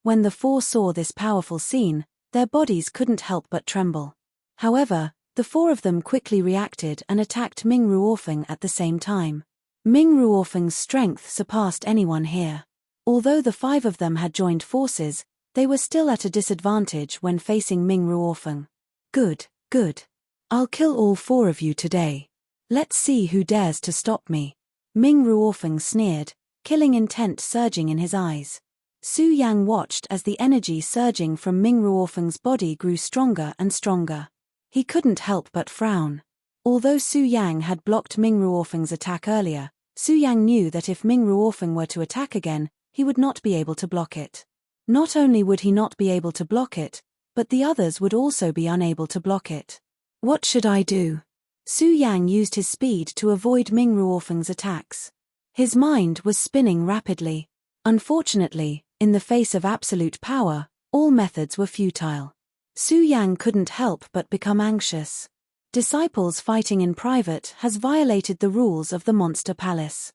When the four saw this powerful scene, their bodies couldn't help but tremble. However, the four of them quickly reacted and attacked Ming Ruofeng at the same time. Ming Ruofeng's strength surpassed anyone here. Although the 5 of them had joined forces, they were still at a disadvantage when facing Ming Ruofeng. Good. I'll kill all 4 of you today. Let's see who dares to stop me. Ming Ruofeng sneered, killing intent surging in his eyes. Su Yang watched as the energy surging from Ming Ruofeng's body grew stronger and stronger. He couldn't help but frown. Although Su Yang had blocked Ming Ruofeng's attack earlier, Su Yang knew that if Ming Ruofeng were to attack again, he would not be able to block it. Not only would he not be able to block it, but the others would also be unable to block it. What should I do? Su Yang used his speed to avoid Ming Ruofeng's attacks. His mind was spinning rapidly. Unfortunately, in the face of absolute power, all methods were futile. Su Yang couldn't help but become anxious. Disciples fighting in private has violated the rules of the Monster Palace.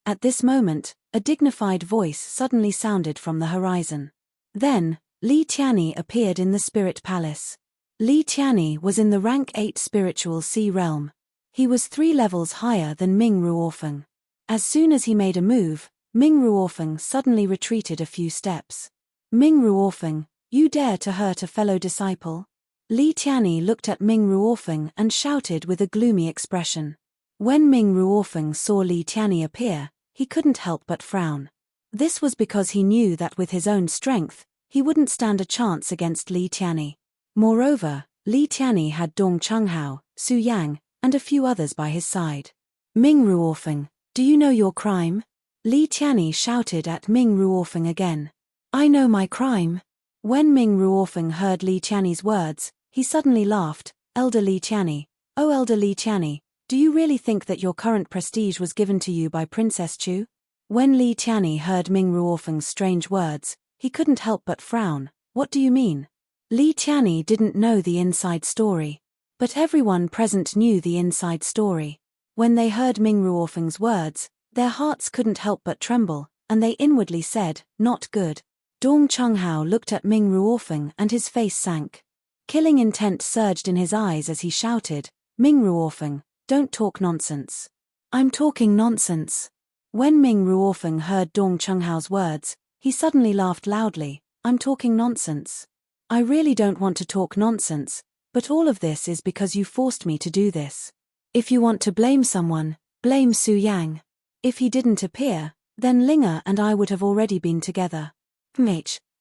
At this moment, a dignified voice suddenly sounded from the horizon. Then, Li Tianyi appeared in the Spirit Palace. Li Tianyi was in the rank 8 spiritual sea realm. He was 3 levels higher than Ming Ruofeng. As soon as he made a move, Ming Ruofeng suddenly retreated a few steps. Ming Ruofeng, you dare to hurt a fellow disciple? Li Tianyi looked at Ming Ruofeng and shouted with a gloomy expression. When Ming Ruofeng saw Li Tianyi appear, he couldn't help but frown. This was because he knew that with his own strength, he wouldn't stand a chance against Li Tianyi. Moreover, Li Tianyi had Dong Chunghao, Su Yang, and a few others by his side. Ming Ruofeng, do you know your crime? Li Tianyi shouted at Ming Ruofeng again. I know my crime. When Ming Ruofeng heard Li Tianyi's words, he suddenly laughed. Elder Li Tianyi, oh Elder Li Tianyi, do you really think that your current prestige was given to you by Princess Chu? When Li Tianyi heard Ming Ruofeng's strange words, he couldn't help but frown. What do you mean? Li Tianyi didn't know the inside story. But everyone present knew the inside story. When they heard Ming Ruofeng's words, their hearts couldn't help but tremble, and they inwardly said, not good. Dong Chunghao looked at Ming Ruofeng and his face sank. Killing intent surged in his eyes as he shouted, Ming Ruofeng, don't talk nonsense. I'm talking nonsense. When Ming Ruofeng heard Dong Chunghao's words, he suddenly laughed loudly, I'm talking nonsense. I really don't want to talk nonsense, but all of this is because you forced me to do this. If you want to blame someone, blame Su Yang. If he didn't appear, then Linga and I would have already been together.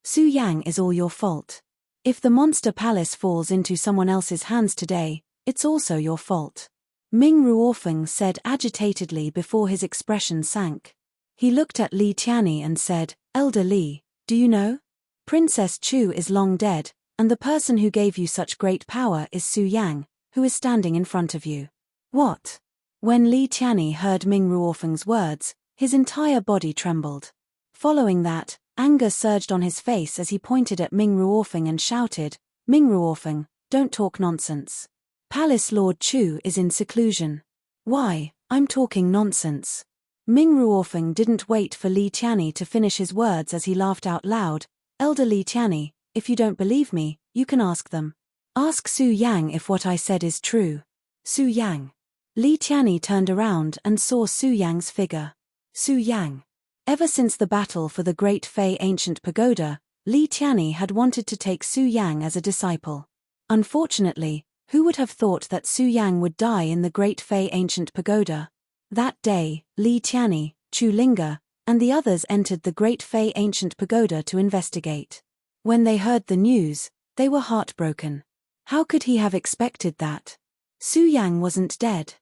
Su Yang is all your fault. If the Monster Palace falls into someone else's hands today, it's also your fault. Ming Ruofeng said agitatedly before his expression sank. He looked at Li Tianyi and said, Elder Li, do you know? Princess Chu is long dead, and the person who gave you such great power is Su Yang, who is standing in front of you. What? When Li Qianni heard Ming Ruofeng's words, his entire body trembled. Following that, anger surged on his face as he pointed at Ming Ruofeng and shouted, "Ming Ruofeng, don't talk nonsense. Palace Lord Chu is in seclusion." "Why, I'm talking nonsense." Ming Ruofeng didn't wait for Li Qianni to finish his words as he laughed out loud, "Elder Li Qianni, if you don't believe me, you can ask them. Ask Su Yang if what I said is true." Su Yang. Li Qianni turned around and saw Su Yang's figure. Su Yang. Ever since the battle for the Great Fei Ancient Pagoda, Li Qianni had wanted to take Su Yang as a disciple. Unfortunately, who would have thought that Su Yang would die in the Great Fei Ancient Pagoda? That day, Li Qianni, Chu Linga, and the others entered the Great Fei Ancient Pagoda to investigate. When they heard the news, they were heartbroken. How could he have expected that? Su Yang wasn't dead.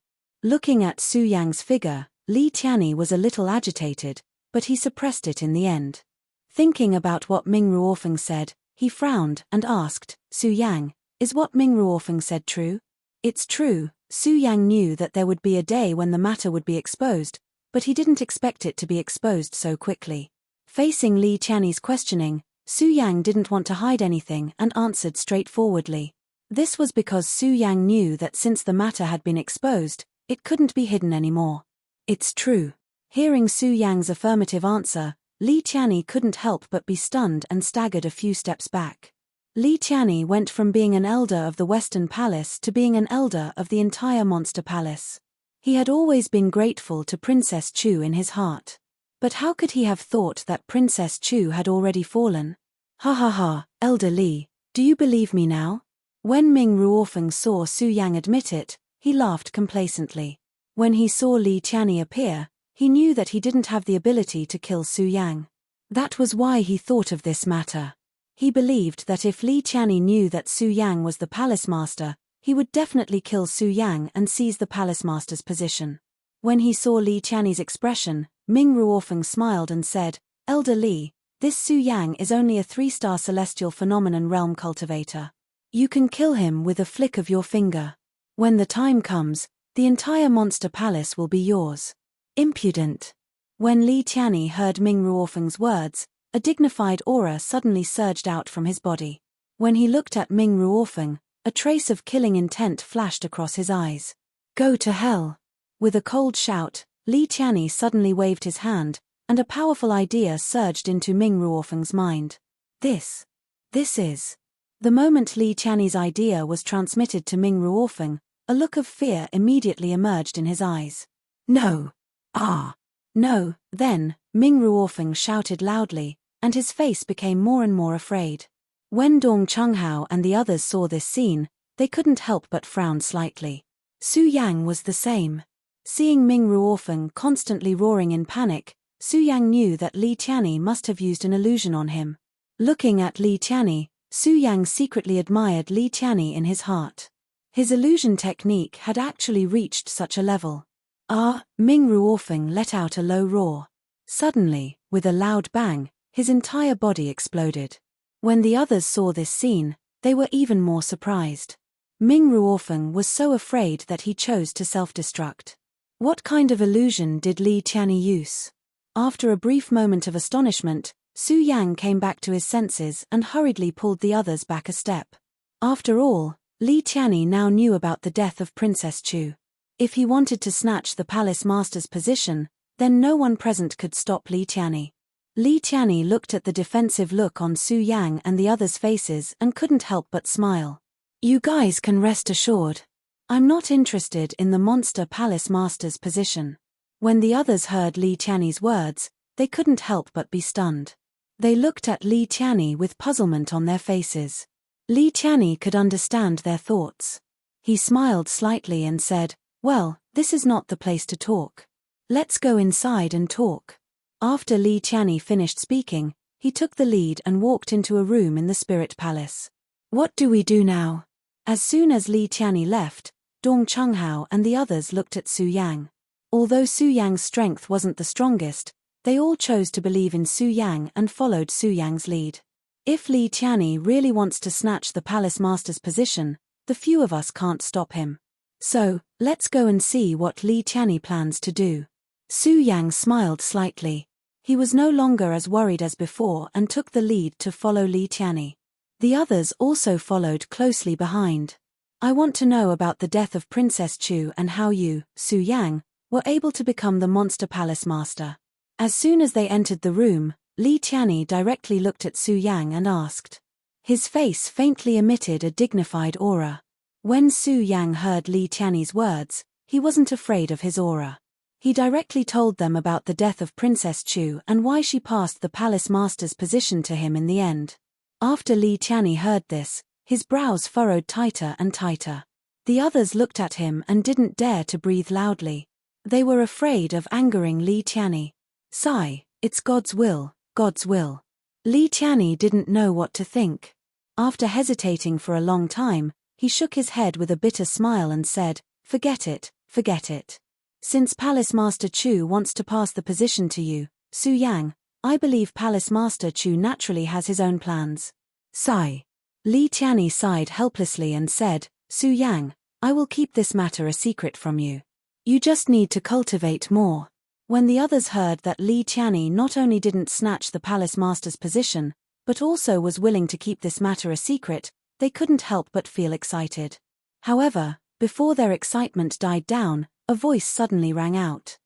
Looking at Su Yang's figure, Li Qianni was a little agitated, but he suppressed it in the end. Thinking about what Ming Ruofeng said, he frowned and asked, "Su Yang, is what Ming Ruofeng said true?" "It's true." Su Yang knew that there would be a day when the matter would be exposed, but he didn't expect it to be exposed so quickly. Facing Li Qianni's questioning, Su Yang didn't want to hide anything and answered straightforwardly. This was because Su Yang knew that since the matter had been exposed, it couldn't be hidden anymore. "It's true." Hearing Su Yang's affirmative answer, Li Qianni couldn't help but be stunned and staggered a few steps back. Li Qianni went from being an elder of the Western Palace to being an elder of the entire Monster Palace. He had always been grateful to Princess Chu in his heart. But how could he have thought that Princess Chu had already fallen? "Ha ha ha, Elder Li, do you believe me now?" When Ming Ruofeng saw Su Yang admit it, he laughed complacently. When he saw Li Qianni appear, he knew that he didn't have the ability to kill Su Yang. That was why he thought of this matter. He believed that if Li Qianni knew that Su Yang was the palace master, he would definitely kill Su Yang and seize the palace master's position. When he saw Li Qianni's expression, Ming Ruofeng smiled and said, "Elder Li, this Su Yang is only a 3-star celestial phenomenon realm cultivator. You can kill him with a flick of your finger. When the time comes, the entire monster palace will be yours." Impudent. When Li Qianni heard Ming Ruofeng's words, a dignified aura suddenly surged out from his body. When he looked at Ming Ruofeng, a trace of killing intent flashed across his eyes. "Go to hell." With a cold shout, Li Qianni suddenly waved his hand, and a powerful idea surged into Ming Ruofeng's mind. This is. The moment Li Qianni's idea was transmitted to Ming Ruofeng, a look of fear immediately emerged in his eyes. "No. Ah. No." Then, Ming Ruofeng shouted loudly, and his face became more and more afraid. When Dong Chenghao and the others saw this scene, they couldn't help but frown slightly. Su Yang was the same. Seeing Ming Ruofeng constantly roaring in panic, Su Yang knew that Li Qianni must have used an illusion on him. Looking at Li Qianni, Su Yang secretly admired Li Qianni in his heart. His illusion technique had actually reached such a level. "Ah!" Ming Ruofeng let out a low roar. Suddenly, with a loud bang, his entire body exploded. When the others saw this scene, they were even more surprised. Ming Ruofeng was so afraid that he chose to self-destruct. What kind of illusion did Li Qianni use? After a brief moment of astonishment, Su Yang came back to his senses and hurriedly pulled the others back a step. After all, Li Qianni now knew about the death of Princess Chu. If he wanted to snatch the palace master's position, then no one present could stop Li Qianni. Li Qianni looked at the defensive look on Su Yang and the others' faces and couldn't help but smile. "You guys can rest assured. I'm not interested in the monster palace master's position." When the others heard Li Qianni's words, they couldn't help but be stunned. They looked at Li Qianni with puzzlement on their faces. Li Qianni could understand their thoughts. He smiled slightly and said, "Well, this is not the place to talk. Let's go inside and talk." After Li Qianni finished speaking, he took the lead and walked into a room in the spirit palace. "What do we do now?" As soon as Li Qianni left, Dong Chenghao and the others looked at Su Yang. Although Su Yang's strength wasn't the strongest, they all chose to believe in Su Yang and followed Su Yang's lead. If Li Tianyi really wants to snatch the palace master's position, the few of us can't stop him. So, let's go and see what Li Tianyi plans to do. Su Yang smiled slightly. He was no longer as worried as before and took the lead to follow Li Tianyi. The others also followed closely behind. I want to know about the death of Princess Chu and how you, Su Yang, were able to become the monster palace master. As soon as they entered the room, Li Tianyi directly looked at Su Yang and asked. His face faintly emitted a dignified aura. When Su Yang heard Li Tianyi's words, he wasn't afraid of his aura. He directly told them about the death of Princess Chu and why she passed the palace master's position to him in the end. After Li Tianyi heard this, his brows furrowed tighter and tighter. The others looked at him and didn't dare to breathe loudly. They were afraid of angering Li Tianyi. Sigh, it's God's will, God's will. Li Tianyi didn't know what to think. After hesitating for a long time, he shook his head with a bitter smile and said, forget it, forget it. Since Palace Master Chu wants to pass the position to you, Su Yang, I believe Palace Master Chu naturally has his own plans. Sigh. Li Tianyi sighed helplessly and said, Su Yang, I will keep this matter a secret from you. You just need to cultivate more. When the others heard that Li Tianyi not only didn't snatch the palace master's position, but also was willing to keep this matter a secret, they couldn't help but feel excited. However, before their excitement died down, a voice suddenly rang out.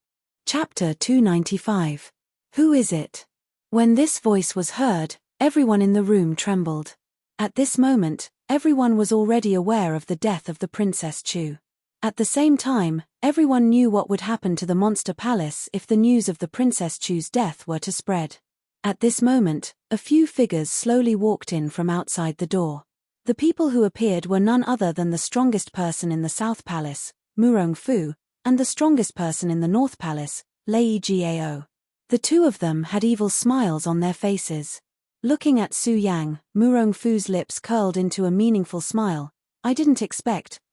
Chapter 295. Who is it? When this voice was heard, everyone in the room trembled. At this moment, everyone was already aware of the death of the Princess Chu. At the same time, everyone knew what would happen to the monster palace if the news of the Princess Chu's death were to spread. At this moment, a few figures slowly walked in from outside the door. The people who appeared were none other than the strongest person in the South Palace, Murong Fu, and the strongest person in the North Palace, Lei Gao. The two of them had evil smiles on their faces. Looking at Su Yang, Murong Fu's lips curled into a meaningful smile. I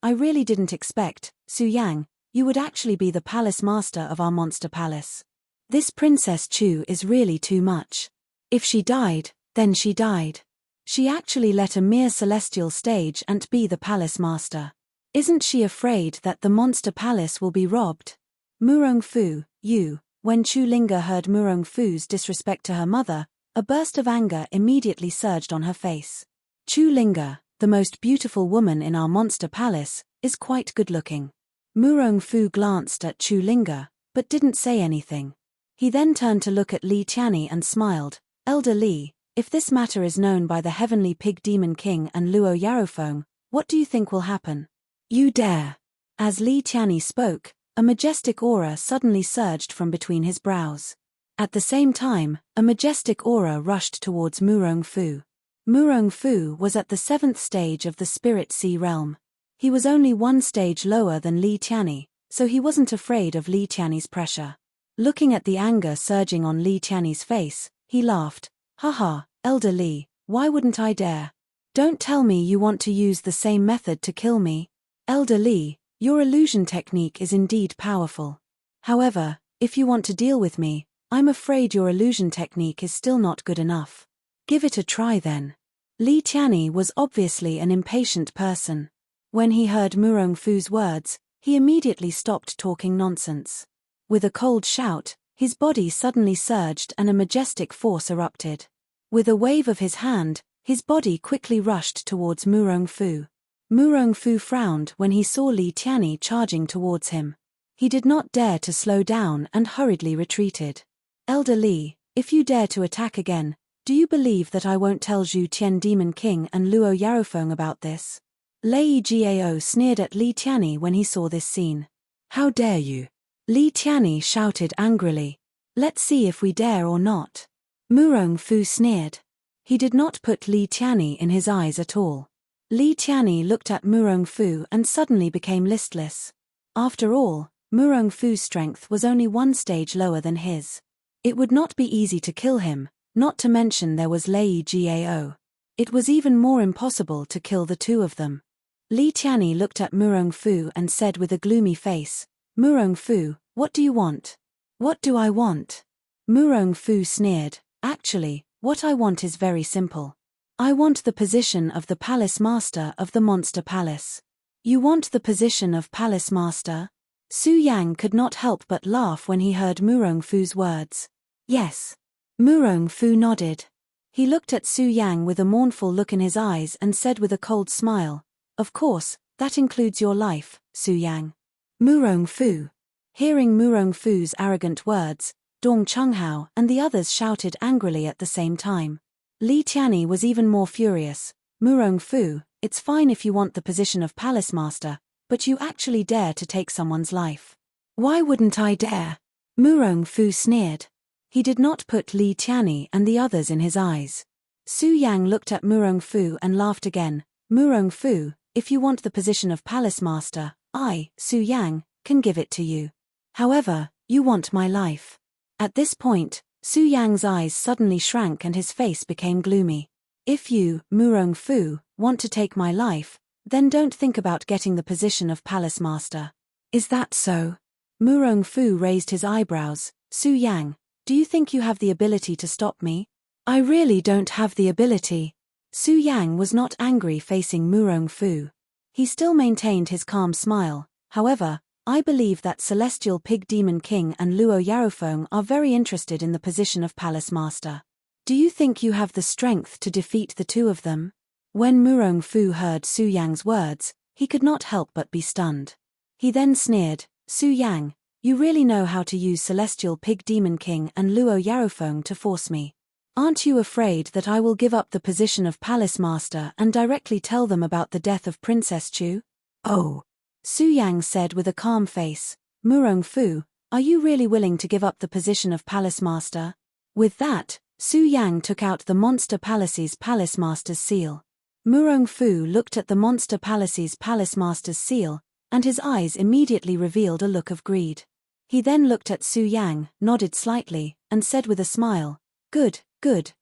really didn't expect, Su Yang, you would actually be the palace master of our monster palace. This Princess Chu is really too much. If she died, then she died. She actually let a mere celestial stage and be the palace master. Isn't she afraid that the monster palace will be robbed? Murong Fu, you. When Chu Linga heard Murong Fu's disrespect to her mother, a burst of anger immediately surged on her face. Chu Linga, the most beautiful woman in our monster palace, is quite good-looking. Murong Fu glanced at Chu Linga, but didn't say anything. He then turned to look at Li Tianyi and smiled. Elder Li, if this matter is known by the Heavenly Pig Demon King and Luo Yarofeng, what do you think will happen? You dare. As Li Tianyi spoke, a majestic aura suddenly surged from between his brows. At the same time, a majestic aura rushed towards Murong Fu. Murong Fu was at the 7th stage of the Spirit Sea realm. He was only one stage lower than Li Tianyi, so he wasn't afraid of Li Tianyi's pressure. Looking at the anger surging on Li Tianyi's face, he laughed. Haha, Elder Li, why wouldn't I dare? Don't tell me you want to use the same method to kill me. Elder Li, your illusion technique is indeed powerful. However, if you want to deal with me, I'm afraid your illusion technique is still not good enough. Give it a try then. Li Tianyi was obviously an impatient person. When he heard Murong Fu's words, he immediately stopped talking nonsense. With a cold shout, his body suddenly surged and a majestic force erupted. With a wave of his hand, his body quickly rushed towards Murong Fu. Murong Fu frowned when he saw Li Tianyi charging towards him. He did not dare to slow down and hurriedly retreated. Elder Li, if you dare to attack again, do you believe that I won't tell Zhu Tian Demon King and Luo Yarofeng about this? Lei Gao sneered at Li Tianyi when he saw this scene. How dare you? Li Tianyi shouted angrily. Let's see if we dare or not. Murong Fu sneered. He did not put Li Tianyi in his eyes at all. Li Tianyi looked at Murong Fu and suddenly became listless. After all, Murong Fu's strength was only one stage lower than his. It would not be easy to kill him, not to mention there was Lei Gao. It was even more impossible to kill the two of them. Li Tianyi looked at Murong Fu and said with a gloomy face, Murong Fu, what do you want? What do I want? Murong Fu sneered. Actually, what I want is very simple. I want the position of the Palace Master of the Monster Palace. You want the position of Palace Master? Su Yang could not help but laugh when he heard Murongfu's words. Yes. Murongfu nodded. He looked at Su Yang with a mournful look in his eyes and said with a cold smile, "Of course, that includes your life, Su Yang." Murongfu. Hearing Murongfu's arrogant words, Dong Chunghao and the others shouted angrily at the same time. Li Tianyi was even more furious. "Murongfu, it's fine if you want the position of Palace Master, but you actually dare to take someone's life." "Why wouldn't I dare?" Murongfu sneered. He did not put Li Tianyi and the others in his eyes. Su Yang looked at Murongfu and laughed again. "Murongfu, if you want the position of Palace Master, I, Su Yang, can give it to you. However, you want my life." At this point, Su Yang's eyes suddenly shrank and his face became gloomy. "If you, Murongfu, want to take my life, then don't think about getting the position of Palace Master." "Is that so?" Murongfu raised his eyebrows. "Su Yang, do you think you have the ability to stop me?" "I really don't have the ability." Su Yang was not angry facing Murongfu. He still maintained his calm smile. "However, I believe that Celestial Pig Demon King and Luo Yarofeng are very interested in the position of Palace Master. Do you think you have the strength to defeat the two of them?" When Murongfu heard Su Yang's words, he could not help but be stunned. He then sneered, "Su Yang, you really know how to use Celestial Pig Demon King and Luo Yarofeng to force me. Aren't you afraid that I will give up the position of Palace Master and directly tell them about the death of Princess Chu?" "Oh," Su Yang said with a calm face. "Murongfu, are you really willing to give up the position of Palace Master?" With that, Su Yang took out the Monster Palace's Palace Master's seal. Murongfu looked at the Monster Palace's Palace Master's seal, and his eyes immediately revealed a look of greed. He then looked at Su Yang, nodded slightly, and said with a smile, Good,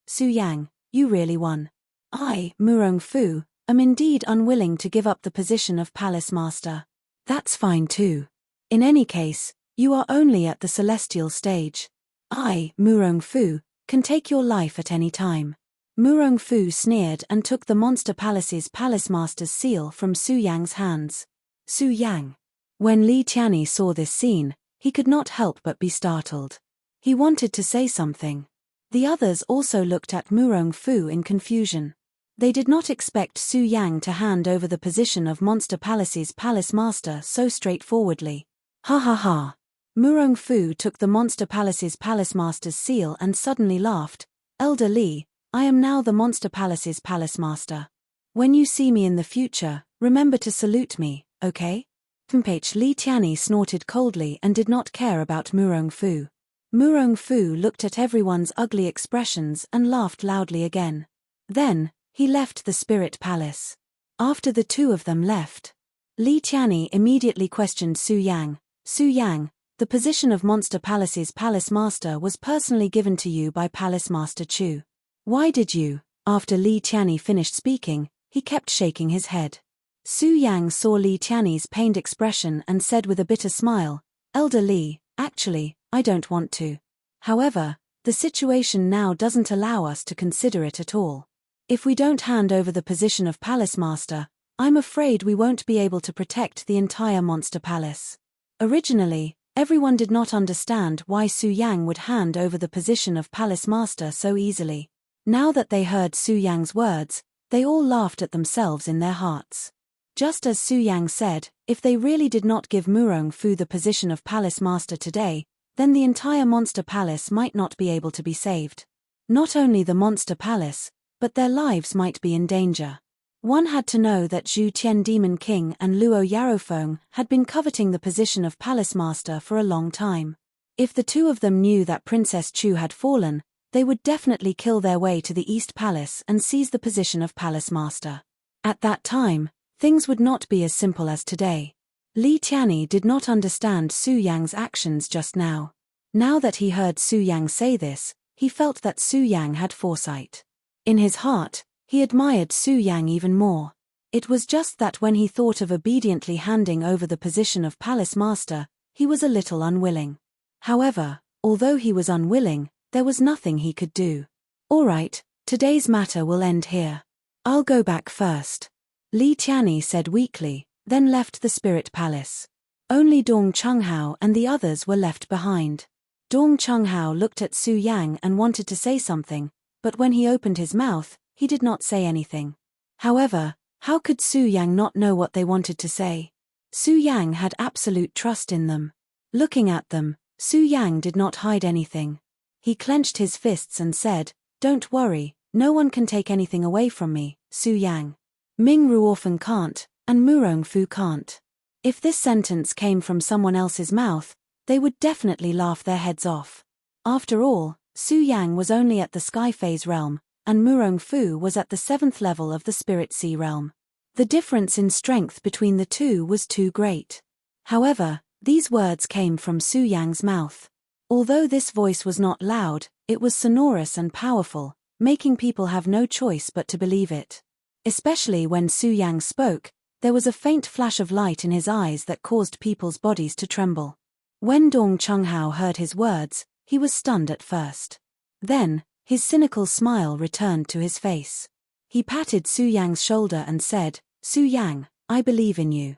Su Yang, you really won. I, Murongfu, am indeed unwilling to give up the position of Palace Master. That's fine too. In any case, you are only at the celestial stage. I, Murongfu, can take your life at any time." Murongfu sneered and took the Monster Palace's Palace Master's seal from Su Yang's hands. Su Yang. When Li Tianyi saw this scene, he could not help but be startled. He wanted to say something. The others also looked at Murongfu in confusion. They did not expect Su Yang to hand over the position of Monster Palace's Palace Master so straightforwardly. Ha ha ha. Murongfu took the Monster Palace's Palace Master's seal and suddenly laughed. "Elder Li, I am now the Monster Palace's Palace Master. When you see me in the future, remember to salute me, okay?" Li Tianyi snorted coldly and did not care about Murongfu. Murongfu looked at everyone's ugly expressions and laughed loudly again. Then, he left the Spirit Palace. After the two of them left, Li Tianyi immediately questioned Su Yang. "Su Yang, the position of Monster Palace's Palace Master was personally given to you by Palace Master Chu. Why did you?" After Li Tianyi finished speaking, he kept shaking his head. Su Yang saw Li Tianyi's pained expression and said with a bitter smile, "Elder Li, actually, I don't want to. However, the situation now doesn't allow us to consider it at all. If we don't hand over the position of Palace Master, I'm afraid we won't be able to protect the entire Monster Palace." Originally, everyone did not understand why Su Yang would hand over the position of Palace Master so easily. Now that they heard Su Yang's words, they all laughed at themselves in their hearts. Just as Su Yang said, if they really did not give Murongfu the position of Palace Master today, then the entire Monster Palace might not be able to be saved. Not only the Monster Palace, but their lives might be in danger. One had to know that Zhu Tian Demon King and Luo Yarofeng had been coveting the position of Palace Master for a long time. If the two of them knew that Princess Chu had fallen, they would definitely kill their way to the East Palace and seize the position of Palace Master. At that time, things would not be as simple as today. Li Tianyi did not understand Su Yang's actions just now. Now that he heard Su Yang say this, he felt that Su Yang had foresight. In his heart, he admired Su Yang even more. It was just that when he thought of obediently handing over the position of Palace Master, he was a little unwilling. However, although he was unwilling, there was nothing he could do. "All right, Today's matter will end here. I'll go back first. Li Tianyi said weakly, then left the spirit palace. Only Dong Chunghao and the others were left behind. Dong Chunghao looked at Su Yang and wanted to say something, but when he opened his mouth, he did not say anything. However, how could Su Yang not know what they wanted to say? Su Yang had absolute trust in them. Looking at them, Su Yang did not hide anything. He clenched his fists and said, "Don't worry, no one can take anything away from me, Su Yang. Ming Ruorfen can't, and Murong Fu can't." If this sentence came from someone else's mouth, they would definitely laugh their heads off. After all, Su Yang was only at the Sky Phase realm, and Murong Fu was at the 7th level of the Spirit Sea realm. The difference in strength between the two was too great. However, these words came from Su Yang's mouth. Although this voice was not loud, it was sonorous and powerful, making people have no choice but to believe it. Especially when Su Yang spoke, there was a faint flash of light in his eyes that caused people's bodies to tremble. When Dong Chunghao heard his words, he was stunned at first. Then, his cynical smile returned to his face. He patted Su Yang's shoulder and said, "Su Yang, I believe in you."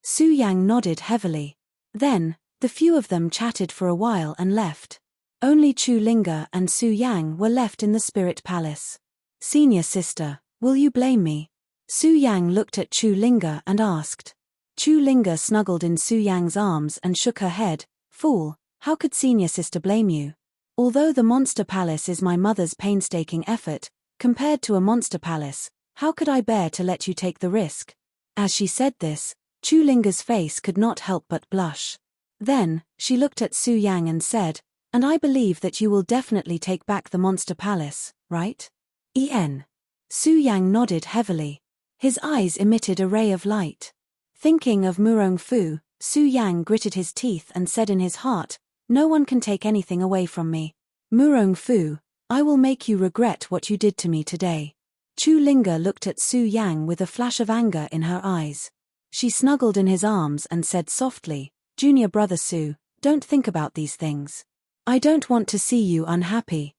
Su Yang nodded heavily. Then, the few of them chatted for a while and left. Only Chu Linga and Su Yang were left in the spirit palace. "Senior sister, will you blame me?" Su Yang looked at Chu Linga and asked. Chu Linga snuggled in Su Yang's arms and shook her head. "Fool, how could senior sister blame you? Although the monster palace is my mother's painstaking effort, compared to a monster palace, how could I bear to let you take the risk?" As she said this, Chu Linga's face could not help but blush. Then, she looked at Su Yang and said, "And I believe that you will definitely take back the monster palace, right?" Su Yang nodded heavily. His eyes emitted a ray of light. Thinking of Murong Fu, Su Yang gritted his teeth and said in his heart, "No one can take anything away from me. Murong Fu, I will make you regret what you did to me today." Chu Linga looked at Su Yang with a flash of anger in her eyes. She snuggled in his arms and said softly, "Junior brother Su, don't think about these things. I don't want to see you unhappy."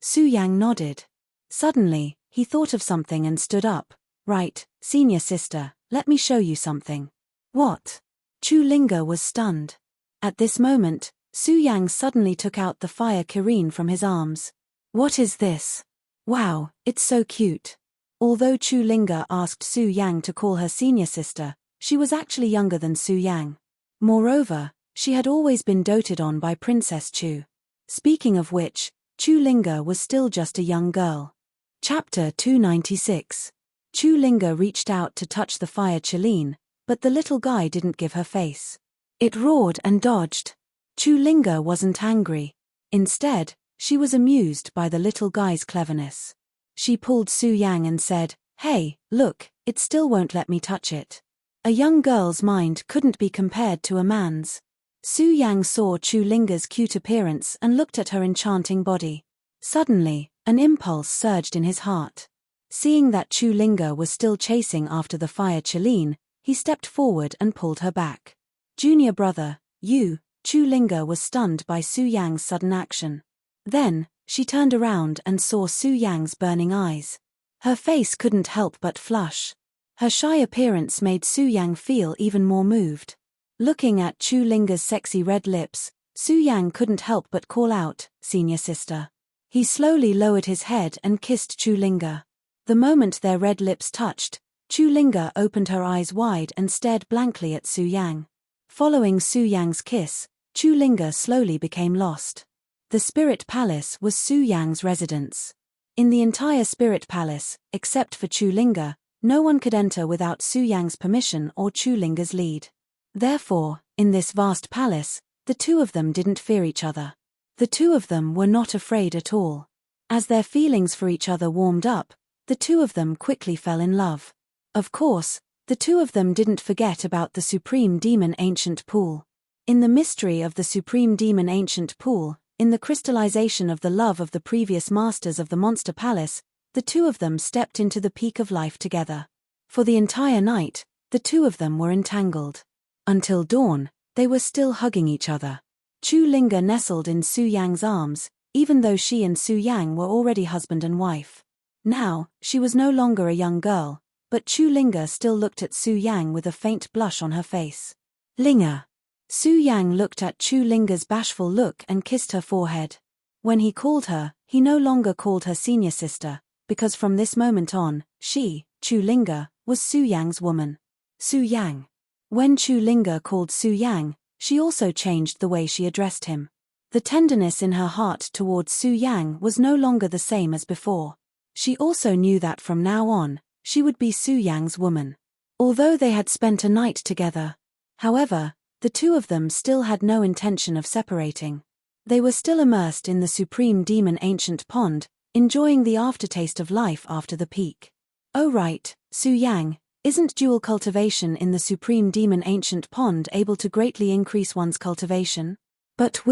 Su Yang nodded. Suddenly, he thought of something and stood up. "Right, senior sister, let me show you something." "What?" Chu Linga was stunned. At this moment, Su Yang suddenly took out the fire Kirin from his arms. "What is this? Wow, it's so cute." Although Chu Linga asked Su Yang to call her senior sister, she was actually younger than Su Yang. Moreover, she had always been doted on by Princess Chu. Speaking of which, Chu Linga was still just a young girl. Chapter 296. Chu Linga reached out to touch the fire Chiline, but the little guy didn't give her face. It roared and dodged. Chu Linga wasn't angry. Instead, she was amused by the little guy's cleverness. She pulled Su Yang and said, "Hey, look, it still won't let me touch it." A young girl's mind couldn't be compared to a man's. Su Yang saw Chu Linga's cute appearance and looked at her enchanting body. Suddenly, an impulse surged in his heart. Seeing that Chu Linga was still chasing after the fire Chiline, he stepped forward and pulled her back. "Junior brother, you," Chu Linga was stunned by Su Yang's sudden action. Then, she turned around and saw Su Yang's burning eyes. Her face couldn't help but flush. Her shy appearance made Su Yang feel even more moved. Looking at Chu Linga's sexy red lips, Su Yang couldn't help but call out, "Senior sister." He slowly lowered his head and kissed Chu Linga. The moment their red lips touched, Chu Linga opened her eyes wide and stared blankly at Su Yang. Following Su Yang's kiss, Chu Linga slowly became lost. The Spirit Palace was Su Yang's residence. In the entire Spirit Palace, except for Chu Linga, no one could enter without Su Yang's permission or Chu Linga's lead. Therefore, in this vast palace, the two of them didn't fear each other. The two of them were not afraid at all. As their feelings for each other warmed up, the two of them quickly fell in love. Of course, the two of them didn't forget about the Supreme Demon Ancient Pool. In the mystery of the Supreme Demon Ancient Pool, in the crystallization of the love of the previous masters of the Monster Palace, the two of them stepped into the peak of life together. For the entire night, the two of them were entangled. Until dawn, they were still hugging each other. Chu Linga nestled in Su Yang's arms, even though she and Su Yang were already husband and wife. Now, she was no longer a young girl, but Chu Linga still looked at Su Yang with a faint blush on her face. Linga. Su Yang looked at Chu Linga's bashful look and kissed her forehead. When he called her, he no longer called her senior sister, because from this moment on, she, Chu Linga, was Su Yang's woman. Su Yang. When Chu Linga called Su Yang, she also changed the way she addressed him. The tenderness in her heart towards Su Yang was no longer the same as before. She also knew that from now on, she would be Su Yang's woman. Although they had spent a night together. However, the two of them still had no intention of separating. They were still immersed in the supreme demon ancient pond, enjoying the aftertaste of life after the peak. Oh right, Su Yang, isn't dual cultivation in the supreme demon ancient pond able to greatly increase one's cultivation? But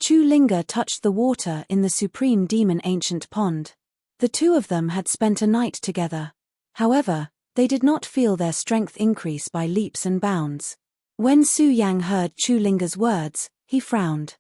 Chu Linga touched the water in the supreme demon ancient pond. The two of them had spent a night together. However, they did not feel their strength increase by leaps and bounds. When Su Yang heard Chu Linga's words, he frowned.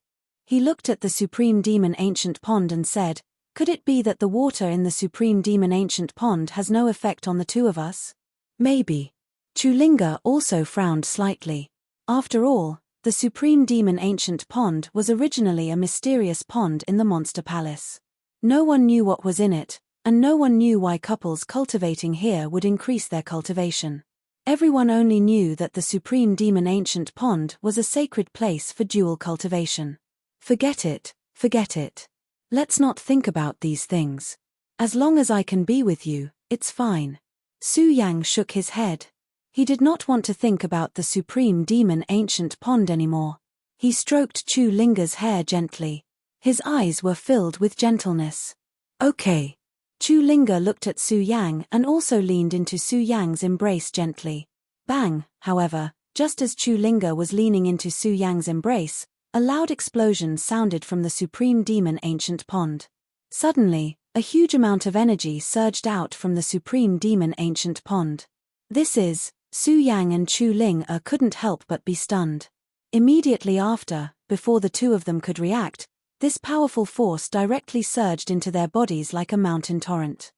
He looked at the supreme demon ancient pond and said, "Could it be that the water in the supreme demon ancient pond has no effect on the two of us?" Maybe. Chu Linga also frowned slightly. After all, the supreme demon ancient pond was originally a mysterious pond in the Monster Palace. No one knew what was in it, and no one knew why couples cultivating here would increase their cultivation. Everyone only knew that the supreme demon ancient pond was a sacred place for dual cultivation. Forget it, forget it. Let's not think about these things. As long as I can be with you, it's fine. Su Yang shook his head. He did not want to think about the supreme demon ancient pond anymore. He stroked Chu Linga's hair gently. His eyes were filled with gentleness. Okay. Chu Linga looked at Su Yang and also leaned into Su Yang's embrace gently. Bang, however, just as Chu Linga was leaning into Su Yang's embrace, a loud explosion sounded from the supreme demon ancient pond. Suddenly, a huge amount of energy surged out from the supreme demon ancient pond. Su Yang and Chu Linga couldn't help but be stunned. Immediately after, before the two of them could react, this powerful force directly surged into their bodies like a mountain torrent.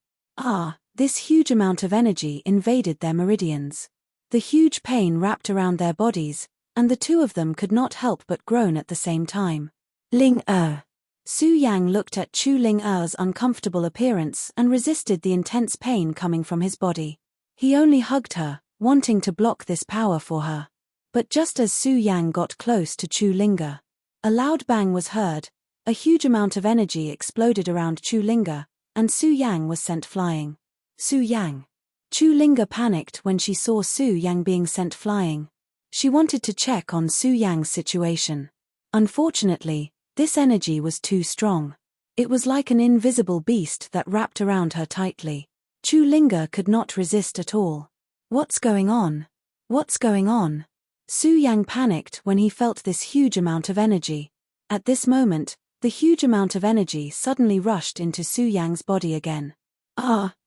This huge amount of energy invaded their meridians. The huge pain wrapped around their bodies, and the two of them could not help but groan at the same time. Ling-er. Su Yang looked at Chu Ling-er's uncomfortable appearance and resisted the intense pain coming from his body. He only hugged her, wanting to block this power for her. But just as Su Yang got close to Chu Linga, a loud bang was heard. A huge amount of energy exploded around Chu Linga, and Su Yang was sent flying. Su Yang. Chu Linga panicked when she saw Su Yang being sent flying. She wanted to check on Su Yang's situation. Unfortunately, this energy was too strong. It was like an invisible beast that wrapped around her tightly. Chu Linga could not resist at all. What's going on? What's going on? Su Yang panicked when he felt this huge amount of energy. At this moment, the huge amount of energy suddenly rushed into Su Yang's body again.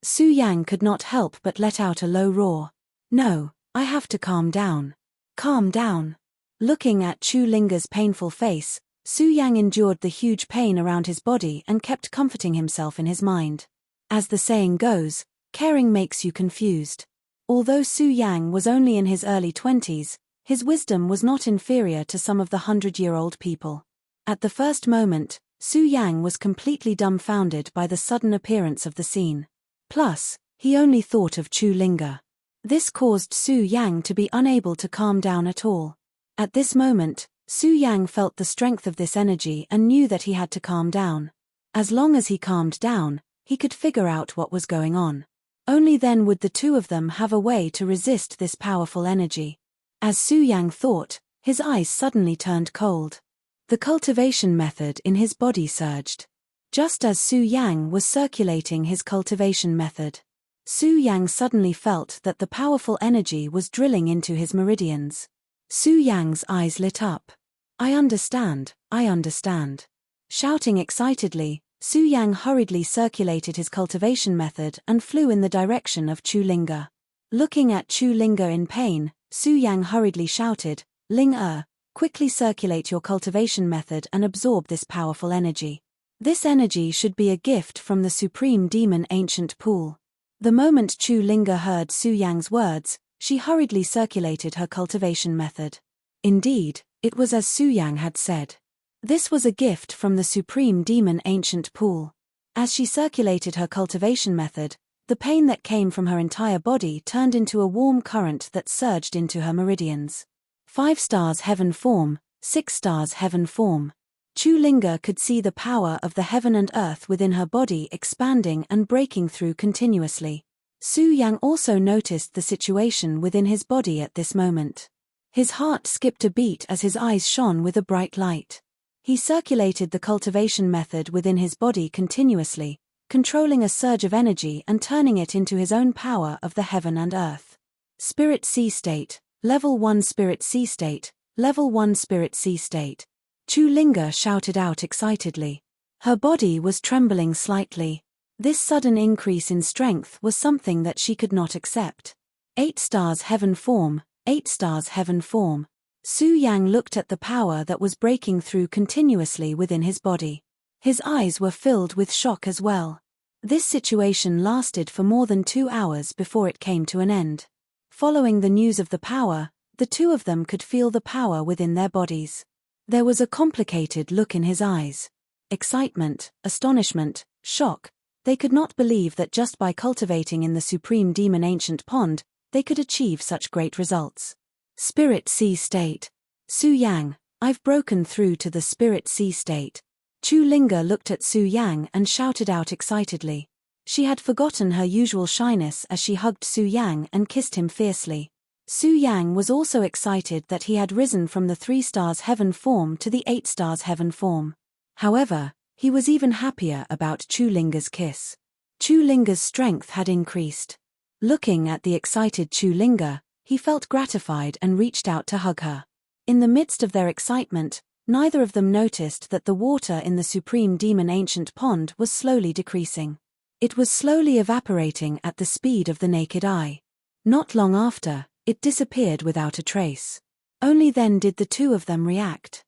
Su Yang could not help but let out a low roar. No, I have to calm down. Calm down. Looking at Chu Linga's painful face, Su Yang endured the huge pain around his body and kept comforting himself in his mind. As the saying goes, caring makes you confused. Although Su Yang was only in his early 20s, his wisdom was not inferior to some of the 100-year-old people. At the first moment, Su Yang was completely dumbfounded by the sudden appearance of the scene. Plus, he only thought of Chu Linga. This caused Su Yang to be unable to calm down at all. At this moment, Su Yang felt the strength of this energy and knew that he had to calm down. As long as he calmed down, he could figure out what was going on. Only then would the two of them have a way to resist this powerful energy. As Su Yang thought, his eyes suddenly turned cold. The cultivation method in his body surged. Just as Su Yang was circulating his cultivation method, Su Yang suddenly felt that the powerful energy was drilling into his meridians. Su Yang's eyes lit up. I understand, I understand. Shouting excitedly, Su Yang hurriedly circulated his cultivation method and flew in the direction of Chu Linga. Looking at Chu Linga in pain, Su Yang hurriedly shouted, Ling-er, quickly circulate your cultivation method and absorb this powerful energy. This energy should be a gift from the Supreme Demon Ancient Pool. The moment Chu Linga heard Su Yang's words, she hurriedly circulated her cultivation method. Indeed, it was as Su Yang had said. This was a gift from the Supreme Demon Ancient Pool. As she circulated her cultivation method, the pain that came from her entire body turned into a warm current that surged into her meridians. 5 stars heaven form, 6 stars heaven form. Chu Linga could see the power of the heaven and earth within her body expanding and breaking through continuously. Su Yang also noticed the situation within his body at this moment. His heart skipped a beat as his eyes shone with a bright light. He circulated the cultivation method within his body continuously, controlling a surge of energy and turning it into his own power of the heaven and earth. Spirit Sea State, Level 1 Spirit Sea State, Level 1 Spirit Sea State. Chu Linga shouted out excitedly. Her body was trembling slightly. This sudden increase in strength was something that she could not accept. 8 stars heaven form, 8 stars heaven form. Su Yang looked at the power that was breaking through continuously within his body. His eyes were filled with shock as well. This situation lasted for more than 2 hours before it came to an end. Following the news of the power, the two of them could feel the power within their bodies. There was a complicated look in his eyes. Excitement, astonishment, shock. They could not believe that just by cultivating in the Supreme Demon Ancient Pond, they could achieve such great results. Spirit Sea State. Su Yang, I've broken through to the Spirit Sea State. Chu Linga looked at Su Yang and shouted out excitedly. She had forgotten her usual shyness as she hugged Su Yang and kissed him fiercely. Su Yang was also excited that he had risen from the 3 stars heaven form to the 8 stars heaven form. However, he was even happier about Chu Linga's kiss. Chu Linga's strength had increased. Looking at the excited Chu Linga, he felt gratified and reached out to hug her. In the midst of their excitement, neither of them noticed that the water in the Supreme Demon Ancient Pond was slowly decreasing. It was slowly evaporating at the speed of the naked eye. Not long after, it disappeared without a trace. Only then did the two of them react.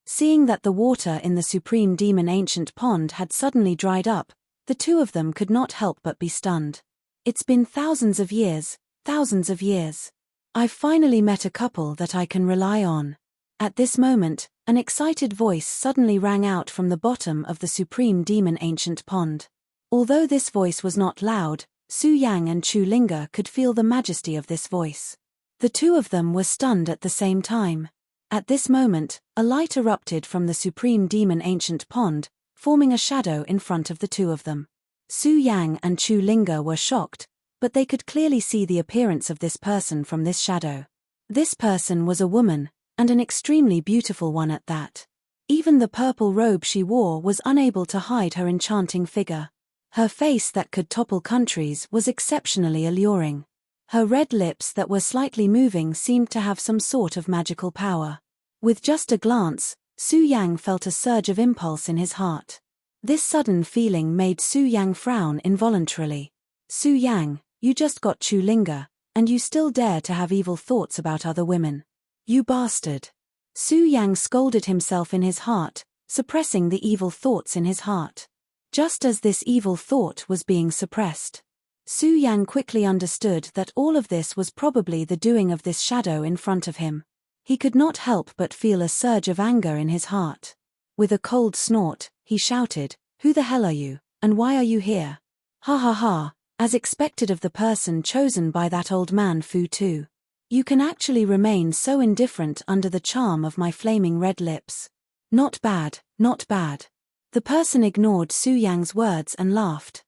Seeing that the water in the Supreme Demon Ancient Pond had suddenly dried up, the two of them could not help but be stunned. It's been thousands of years, thousands of years. I've finally met a couple that I can rely on. At this moment, an excited voice suddenly rang out from the bottom of the Supreme Demon Ancient Pond. Although this voice was not loud, Su Yang and Chu Linga could feel the majesty of this voice. The two of them were stunned at the same time. At this moment, a light erupted from the Supreme Demon Ancient Pond, forming a shadow in front of the two of them. Su Yang and Chu Linga were shocked, but they could clearly see the appearance of this person from this shadow. This person was a woman, and an extremely beautiful one at that. Even the purple robe she wore was unable to hide her enchanting figure. Her face that could topple countries was exceptionally alluring. Her red lips that were slightly moving seemed to have some sort of magical power. With just a glance, Su Yang felt a surge of impulse in his heart. This sudden feeling made Su Yang frown involuntarily. Su Yang, you just got Chu Linga, and you still dare to have evil thoughts about other women. You bastard. Su Yang scolded himself in his heart, suppressing the evil thoughts in his heart. Just as this evil thought was being suppressed, Su Yang quickly understood that all of this was probably the doing of this shadow in front of him. He could not help but feel a surge of anger in his heart. With a cold snort, he shouted, "Who the hell are you, and why are you here?" Ha ha ha, as expected of the person chosen by that old man Fu Tu. You can actually remain so indifferent under the charm of my flaming red lips. Not bad, not bad. The person ignored Su Yang's words and laughed.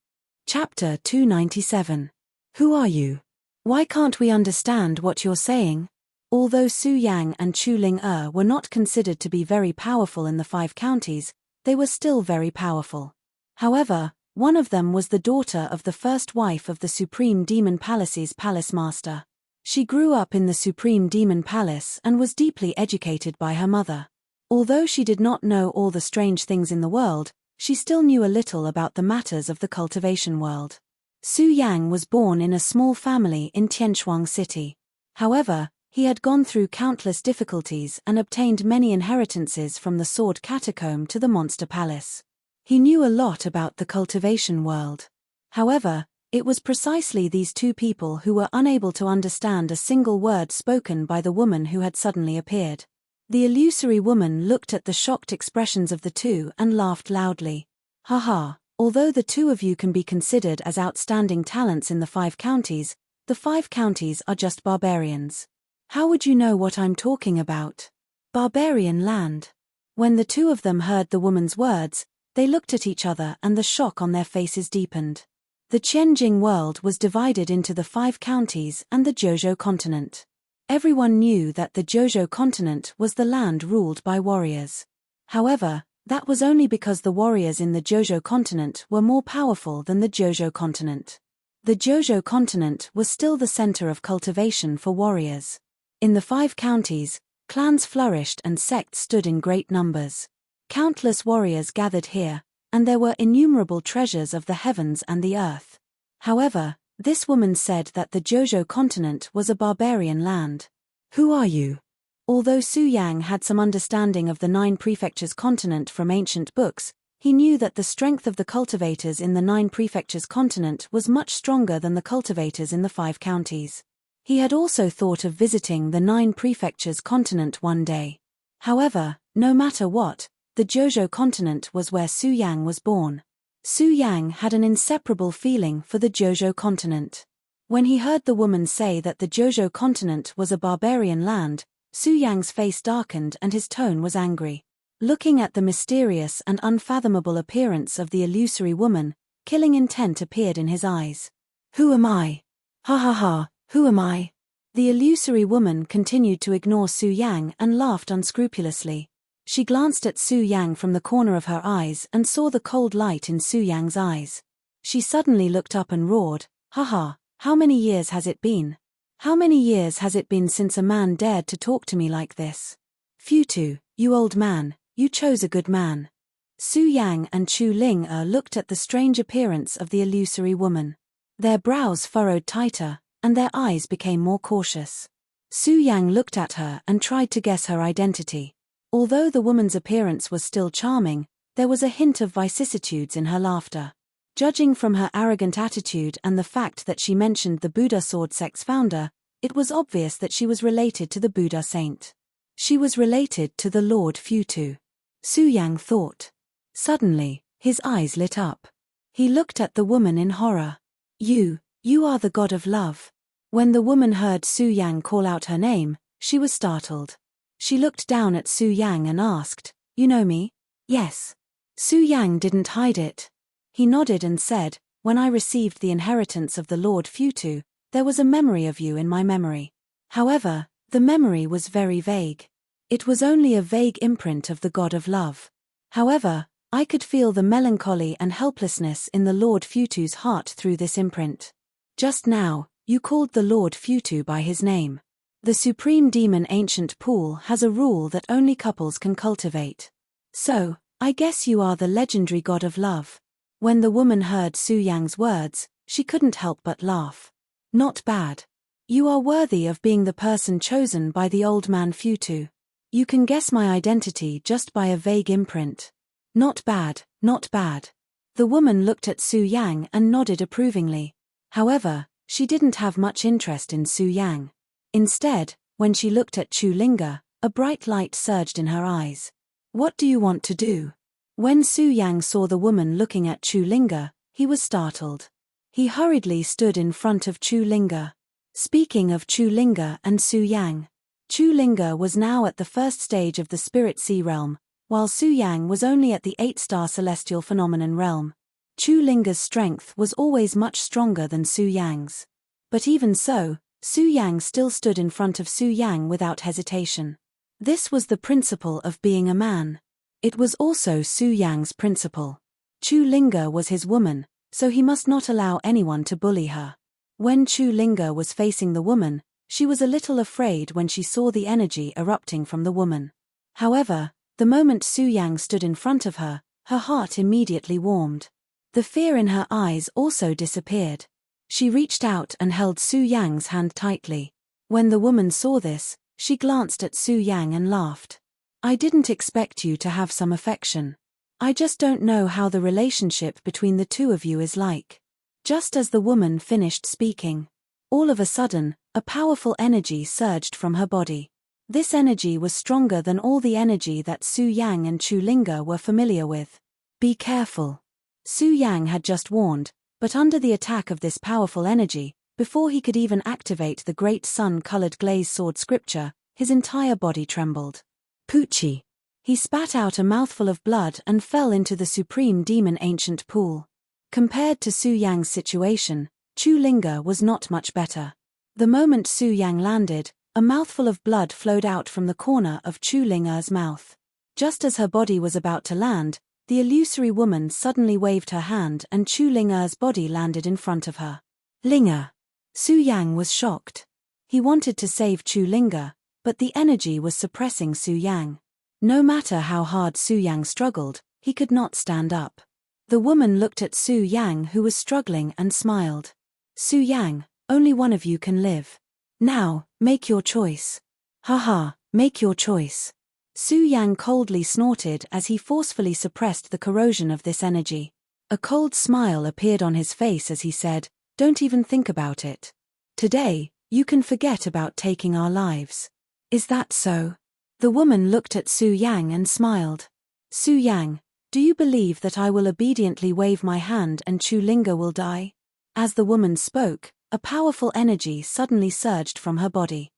Chapter 297. Who are you? Why can't we understand what you're saying? Although Su Yang and Chu Ling were not considered to be very powerful in the 5 counties, they were still very powerful. However, one of them was the daughter of the first wife of the Supreme Demon Palace's palace master. She grew up in the Supreme Demon Palace and was deeply educated by her mother. Although she did not know all the strange things in the world, she still knew a little about the matters of the cultivation world. Su Yang was born in a small family in Tianshuang City. However, he had gone through countless difficulties and obtained many inheritances from the Sword Catacomb to the Monster Palace. He knew a lot about the cultivation world. However, it was precisely these two people who were unable to understand a single word spoken by the woman who had suddenly appeared. The illusory woman looked at the shocked expressions of the two and laughed loudly. Ha ha, although the two of you can be considered as outstanding talents in the 5 counties, the 5 counties are just barbarians. How would you know what I'm talking about? Barbarian land. When the two of them heard the woman's words, they looked at each other and the shock on their faces deepened. The Qianjing world was divided into the 5 counties and the Zhozhou continent. Everyone knew that the Zhozhou continent was the land ruled by warriors. However, that was only because the warriors in the Zhozhou continent were more powerful than the Zhozhou continent. The Zhozhou continent was still the center of cultivation for warriors. In the 5 counties, clans flourished and sects stood in great numbers. Countless warriors gathered here, and there were innumerable treasures of the heavens and the earth. However, this woman said that the Zhozhou continent was a barbarian land. Who are you? Although Su Yang had some understanding of the 9 prefectures continent from ancient books, he knew that the strength of the cultivators in the 9 prefectures continent was much stronger than the cultivators in the 5 counties. He had also thought of visiting the 9 prefectures continent one day. However, no matter what, the Zhozhou continent was where Su Yang was born. Su Yang had an inseparable feeling for the Zhozhou continent. When he heard the woman say that the Zhozhou continent was a barbarian land, Su Yang's face darkened and his tone was angry. Looking at the mysterious and unfathomable appearance of the illusory woman, killing intent appeared in his eyes. Who am I? Ha ha ha, who am I? The illusory woman continued to ignore Su Yang and laughed unscrupulously. She glanced at Su Yang from the corner of her eyes and saw the cold light in Su Yang's eyes. She suddenly looked up and roared, "Ha ha, how many years has it been? How many years has it been since a man dared to talk to me like this? Futu, you old man, you chose a good man." Su Yang and Chu Ling-er looked at the strange appearance of the illusory woman. Their brows furrowed tighter, and their eyes became more cautious. Su Yang looked at her and tried to guess her identity. Although the woman's appearance was still charming, there was a hint of vicissitudes in her laughter. Judging from her arrogant attitude and the fact that she mentioned the Buddha sword sect's founder, it was obvious that she was related to the Buddha saint. She was related to the Lord Futu. Su Yang thought. Suddenly, his eyes lit up. He looked at the woman in horror. You are the god of love." When the woman heard Su Yang call out her name, she was startled. She looked down at Su Yang and asked, "You know me?" "Yes." Su Yang didn't hide it. He nodded and said, "When I received the inheritance of the Lord Futu, there was a memory of you in my memory. However, the memory was very vague. It was only a vague imprint of the god of love. However, I could feel the melancholy and helplessness in the Lord Futu's heart through this imprint. Just now, you called the Lord Futu by his name. The supreme demon ancient pool has a rule that only couples can cultivate. So, I guess you are the legendary god of love." When the woman heard Su Yang's words, she couldn't help but laugh. "Not bad. You are worthy of being the person chosen by the old man Futu. You can guess my identity just by a vague imprint. Not bad, not bad." The woman looked at Su Yang and nodded approvingly. However, she didn't have much interest in Su Yang. Instead, when she looked at Chu Ling-er, a bright light surged in her eyes. "What do you want to do?" When Su Yang saw the woman looking at Chu Ling-er, he was startled. He hurriedly stood in front of Chu Ling-er. Speaking of Chu Ling-er and Su Yang, Chu Ling-er was now at the first stage of the Spirit Sea realm, while Su Yang was only at the 8-star celestial phenomenon realm. Chu Ling-er's strength was always much stronger than Su Yang's. But even so, Su Yang still stood in front of Su Yang without hesitation. This was the principle of being a man. It was also Su Yang's principle. Chu Ling-er was his woman, so he must not allow anyone to bully her. When Chu Ling-er was facing the woman, she was a little afraid when she saw the energy erupting from the woman. However, the moment Su Yang stood in front of her, her heart immediately warmed. The fear in her eyes also disappeared. She reached out and held Su Yang's hand tightly. When the woman saw this, she glanced at Su Yang and laughed. "I didn't expect you to have some affection." I just don't know how the relationship between the two of you is like. Just as the woman finished speaking, all of a sudden, a powerful energy surged from her body. This energy was stronger than all the energy that Su Yang and Chu Linga were familiar with. Be careful. Su Yang had just warned, but under the attack of this powerful energy, before he could even activate the great sun-colored glaze sword scripture, his entire body trembled. Poochie. He spat out a mouthful of blood and fell into the supreme demon ancient pool. Compared to Su Yang's situation, Chu Linga was not much better. The moment Su Yang landed, a mouthful of blood flowed out from the corner of Chu Linga's mouth. Just as her body was about to land, the illusory woman suddenly waved her hand and Chu Linga's body landed in front of her. Linga. Su Yang was shocked. He wanted to save Chu Linga, but the energy was suppressing Su Yang. No matter how hard Su Yang struggled, he could not stand up. The woman looked at Su Yang who was struggling and smiled. Su Yang, only one of you can live. Now, make your choice. Haha, make your choice. Su Yang coldly snorted as he forcefully suppressed the corrosion of this energy. A cold smile appeared on his face as he said, "Don't even think about it. Today, you can forget about taking our lives." Is that so? The woman looked at Su Yang and smiled. Su Yang, do you believe that I will obediently wave my hand and Chu Linga will die? As the woman spoke, a powerful energy suddenly surged from her body.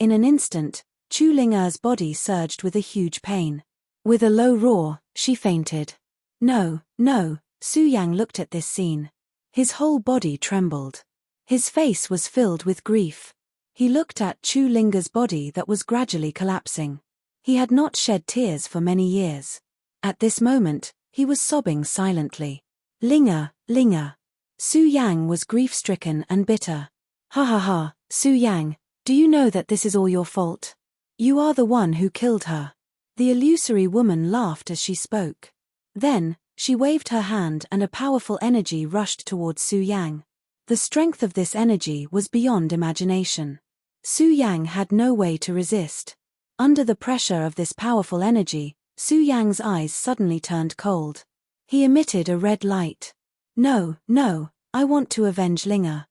In an instant, Chu Linga's body surged with a huge pain. With a low roar, she fainted. No, Su Yang looked at this scene. His whole body trembled. His face was filled with grief. He looked at Chu Linga's body that was gradually collapsing. He had not shed tears for many years. At this moment, he was sobbing silently. Linga. Su Yang was grief-stricken and bitter. Ha, Su Yang, do you know that this is all your fault? You are the one who killed her. The illusory woman laughed as she spoke. Then, she waved her hand and a powerful energy rushed towards Su Yang. The strength of this energy was beyond imagination. Su Yang had no way to resist. Under the pressure of this powerful energy, Su Yang's eyes suddenly turned cold. He emitted a red light. No, I want to avenge Linga.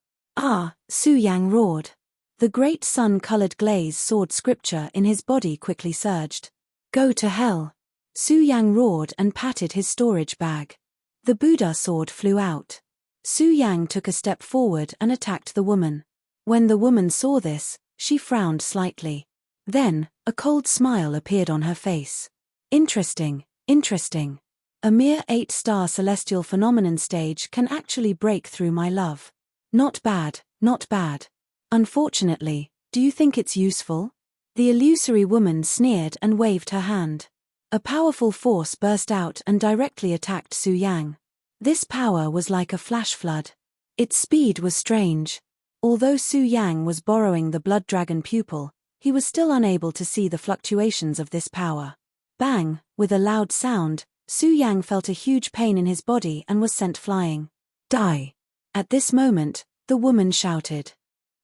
Su Yang roared. The great sun-colored glaze sword scripture in his body quickly surged. Go to hell. Su Yang roared and patted his storage bag. The Buddha sword flew out. Su Yang took a step forward and attacked the woman. When the woman saw this, she frowned slightly. Then, a cold smile appeared on her face. Interesting. A mere 8-star celestial phenomenon stage can actually break through my love. Not bad. Unfortunately, do you think it's useful? The illusory woman sneered and waved her hand. A powerful force burst out and directly attacked Su Yang. This power was like a flash flood. Its speed was strange. Although Su Yang was borrowing the blood dragon pupil, he was still unable to see the fluctuations of this power. Bang! With a loud sound, Su Yang felt a huge pain in his body and was sent flying. Die! At this moment, the woman shouted.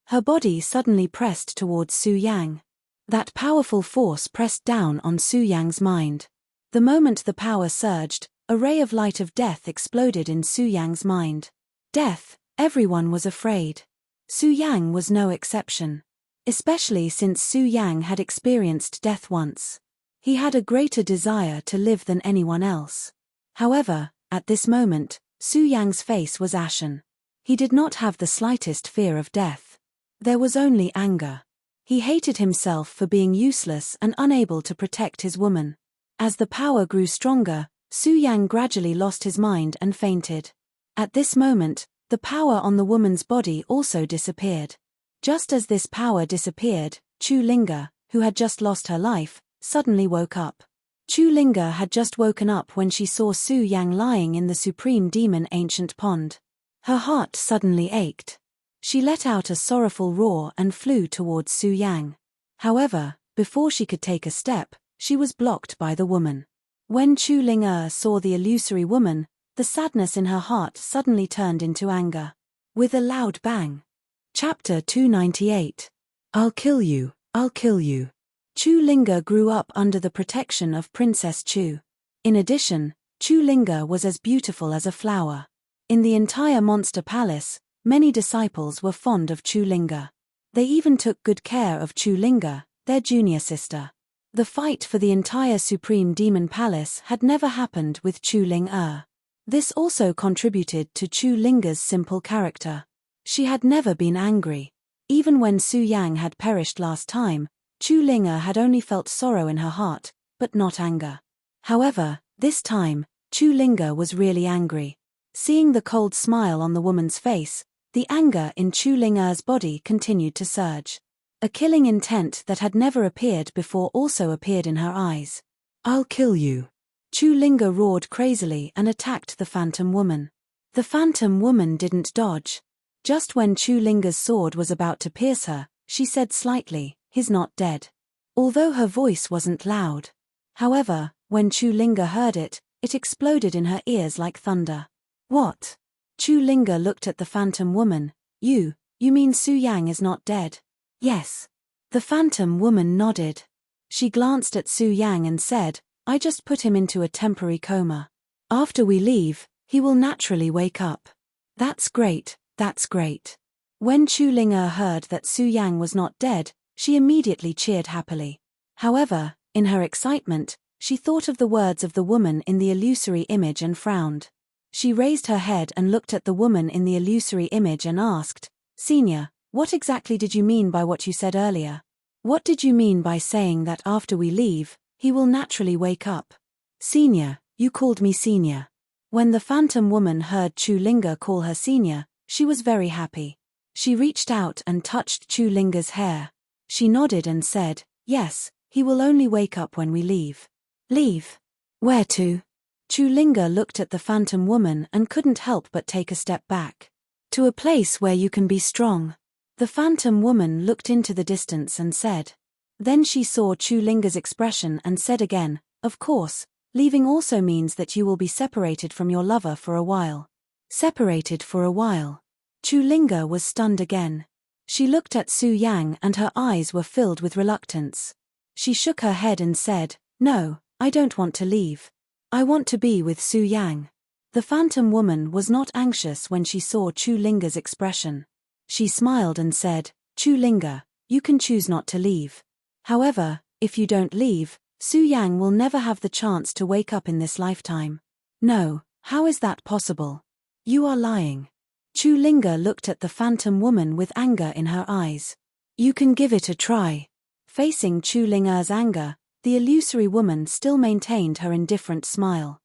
Her body suddenly pressed towards Su Yang. That powerful force pressed down on Su Yang's mind. The moment the power surged, a ray of light of death exploded in Su Yang's mind. Death, everyone was afraid. Su Yang was no exception. Especially since Su Yang had experienced death once. He had a greater desire to live than anyone else. However, at this moment, Su Yang's face was ashen. He did not have the slightest fear of death. There was only anger. He hated himself for being useless and unable to protect his woman. As the power grew stronger, Su Yang gradually lost his mind and fainted. At this moment, the power on the woman's body also disappeared. Just as this power disappeared, Chu Linga, who had just lost her life, suddenly woke up. Chu Linga had just woken up when she saw Su Yang lying in the supreme demon ancient pond. Her heart suddenly ached. She let out a sorrowful roar and flew towards Su Yang. However, before she could take a step, she was blocked by the woman. When Chu Linga saw the illusory woman, the sadness in her heart suddenly turned into anger. With a loud bang. Chapter 298. I'll kill you. Chu Linga grew up under the protection of Princess Chu. In addition, Chu Linga was as beautiful as a flower. In the entire monster palace, many disciples were fond of Chu Linga. They even took good care of Chu Linga, their junior sister. The fight for the entire Supreme Demon Palace had never happened with Chu Ling-er. This also contributed to Chu Linga's simple character. She had never been angry. Even when Su Yang had perished last time, Chu Ling-er had only felt sorrow in her heart, but not anger. However, this time, Chu Linga was really angry. Seeing the cold smile on the woman's face, the anger in Chu Ling-er's body continued to surge. A killing intent that had never appeared before also appeared in her eyes. "I'll kill you." Chu Linga roared crazily and attacked the phantom woman. The phantom woman didn't dodge. Just when Chu Linga's sword was about to pierce her, she said slightly, "He's not dead." Although her voice wasn't loud. However, when Chu Linga heard it, it exploded in her ears like thunder. "What?" Chu Linga looked at the phantom woman. You mean Su Yang is not dead?" "Yes." The phantom woman nodded. She glanced at Su Yang and said, "I just put him into a temporary coma. After we leave, he will naturally wake up." "That's great, that's great." When Chu Ling-er heard that Su Yang was not dead, she immediately cheered happily. However, in her excitement, she thought of the words of the woman in the illusory image and frowned. She raised her head and looked at the woman in the illusory image and asked, "Senior, what exactly did you mean by what you said earlier? What did you mean by saying that after we leave, he will naturally wake up?" "Senior, you called me senior." When the phantom woman heard Chu Linga call her senior, she was very happy. She reached out and touched Chu Linga's hair. She nodded and said, "Yes, he will only wake up when we leave." "Leave? Where to?" Chu Linga looked at the phantom woman and couldn't help but take a step back. "To a place where you can be strong." The phantom woman looked into the distance and said. Then she saw Chu Linga's expression and said again, "Of course, leaving also means that you will be separated from your lover for a while." Separated for a while. Chu Linga was stunned again. She looked at Su Yang and her eyes were filled with reluctance. She shook her head and said, "No, I don't want to leave. I want to be with Su Yang." The phantom woman was not anxious when she saw Chu Linga's expression. She smiled and said, "Chu Linga, you can choose not to leave. However, if you don't leave, Su Yang will never have the chance to wake up in this lifetime." "No, how is that possible? You are lying." Chu Linga looked at the phantom woman with anger in her eyes. "You can give it a try." Facing Chu Ling-er's anger, the illusory woman still maintained her indifferent smile.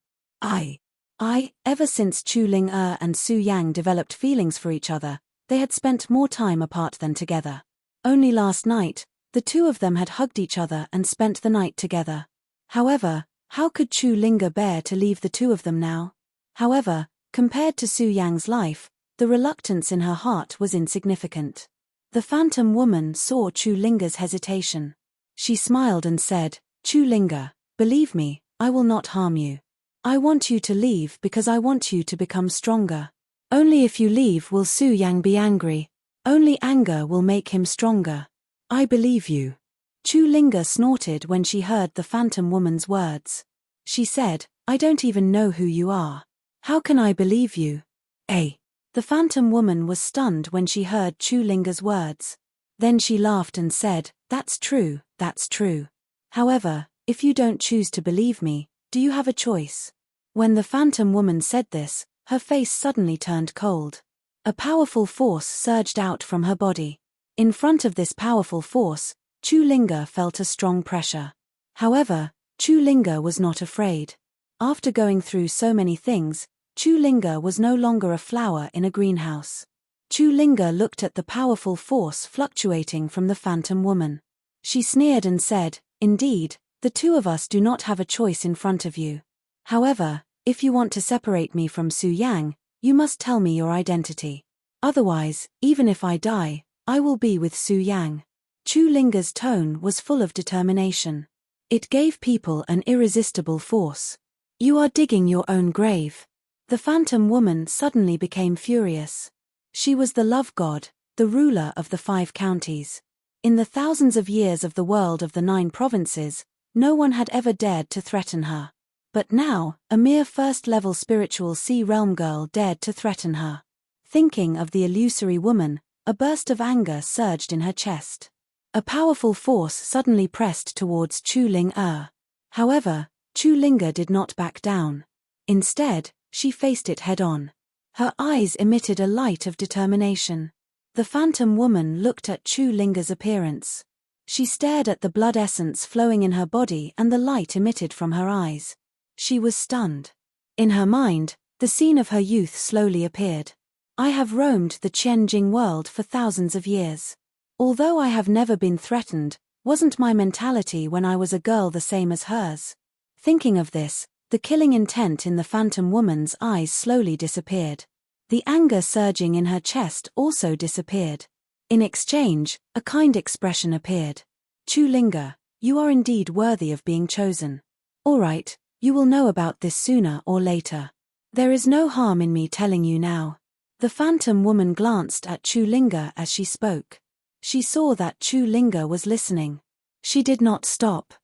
Ever since Chu Ling-er and Su Yang developed feelings for each other, they had spent more time apart than together. Only last night, the two of them had hugged each other and spent the night together. However, how could Chu Linga bear to leave the two of them now? However, compared to Su Yang's life, the reluctance in her heart was insignificant. The phantom woman saw Chu Linga's hesitation. She smiled and said, "Chu Linga, believe me, I will not harm you. I want you to leave because I want you to become stronger. Only if you leave will Su Yang be angry. Only anger will make him stronger. I believe you." Chu Linga snorted when she heard the phantom woman's words. She said, "I don't even know who you are. How can I believe you?" The phantom woman was stunned when she heard Chu Linga's words. Then she laughed and said, "That's true, that's true. However, if you don't choose to believe me, do you have a choice?" When the phantom woman said this, her face suddenly turned cold. A powerful force surged out from her body. In front of this powerful force, Chu Linga felt a strong pressure. However, Chu Linga was not afraid. After going through so many things, Chu Linga was no longer a flower in a greenhouse. Chu Linga looked at the powerful force fluctuating from the phantom woman. She sneered and said, "Indeed, the two of us do not have a choice in front of you. However, if you want to separate me from Su Yang, you must tell me your identity. Otherwise, even if I die, I will be with Su Yang." Chu Linga's tone was full of determination. It gave people an irresistible force. "You are digging your own grave." The phantom woman suddenly became furious. She was the love god, the ruler of the 5 counties. In the thousands of years of the world of the 9 provinces, no one had ever dared to threaten her. But now, a mere first-level spiritual sea-realm girl dared to threaten her. Thinking of the illusory woman, a burst of anger surged in her chest. A powerful force suddenly pressed towards Chu Ling-er. However, Chu Ling-er did not back down. Instead, she faced it head-on. Her eyes emitted a light of determination. The phantom woman looked at Chu Ling-er's appearance. She stared at the blood essence flowing in her body and the light emitted from her eyes. She was stunned. In her mind, the scene of her youth slowly appeared. I have roamed the Qianjing world for thousands of years. Although I have never been threatened, wasn't my mentality when I was a girl the same as hers? Thinking of this, the killing intent in the phantom woman's eyes slowly disappeared. The anger surging in her chest also disappeared. In exchange, a kind expression appeared. Chu Ling-er, you are indeed worthy of being chosen. All right, you will know about this sooner or later. There is no harm in me telling you now. The phantom woman glanced at Chu Ling-er as she spoke. She saw that Chu Ling-er was listening. She did not stop.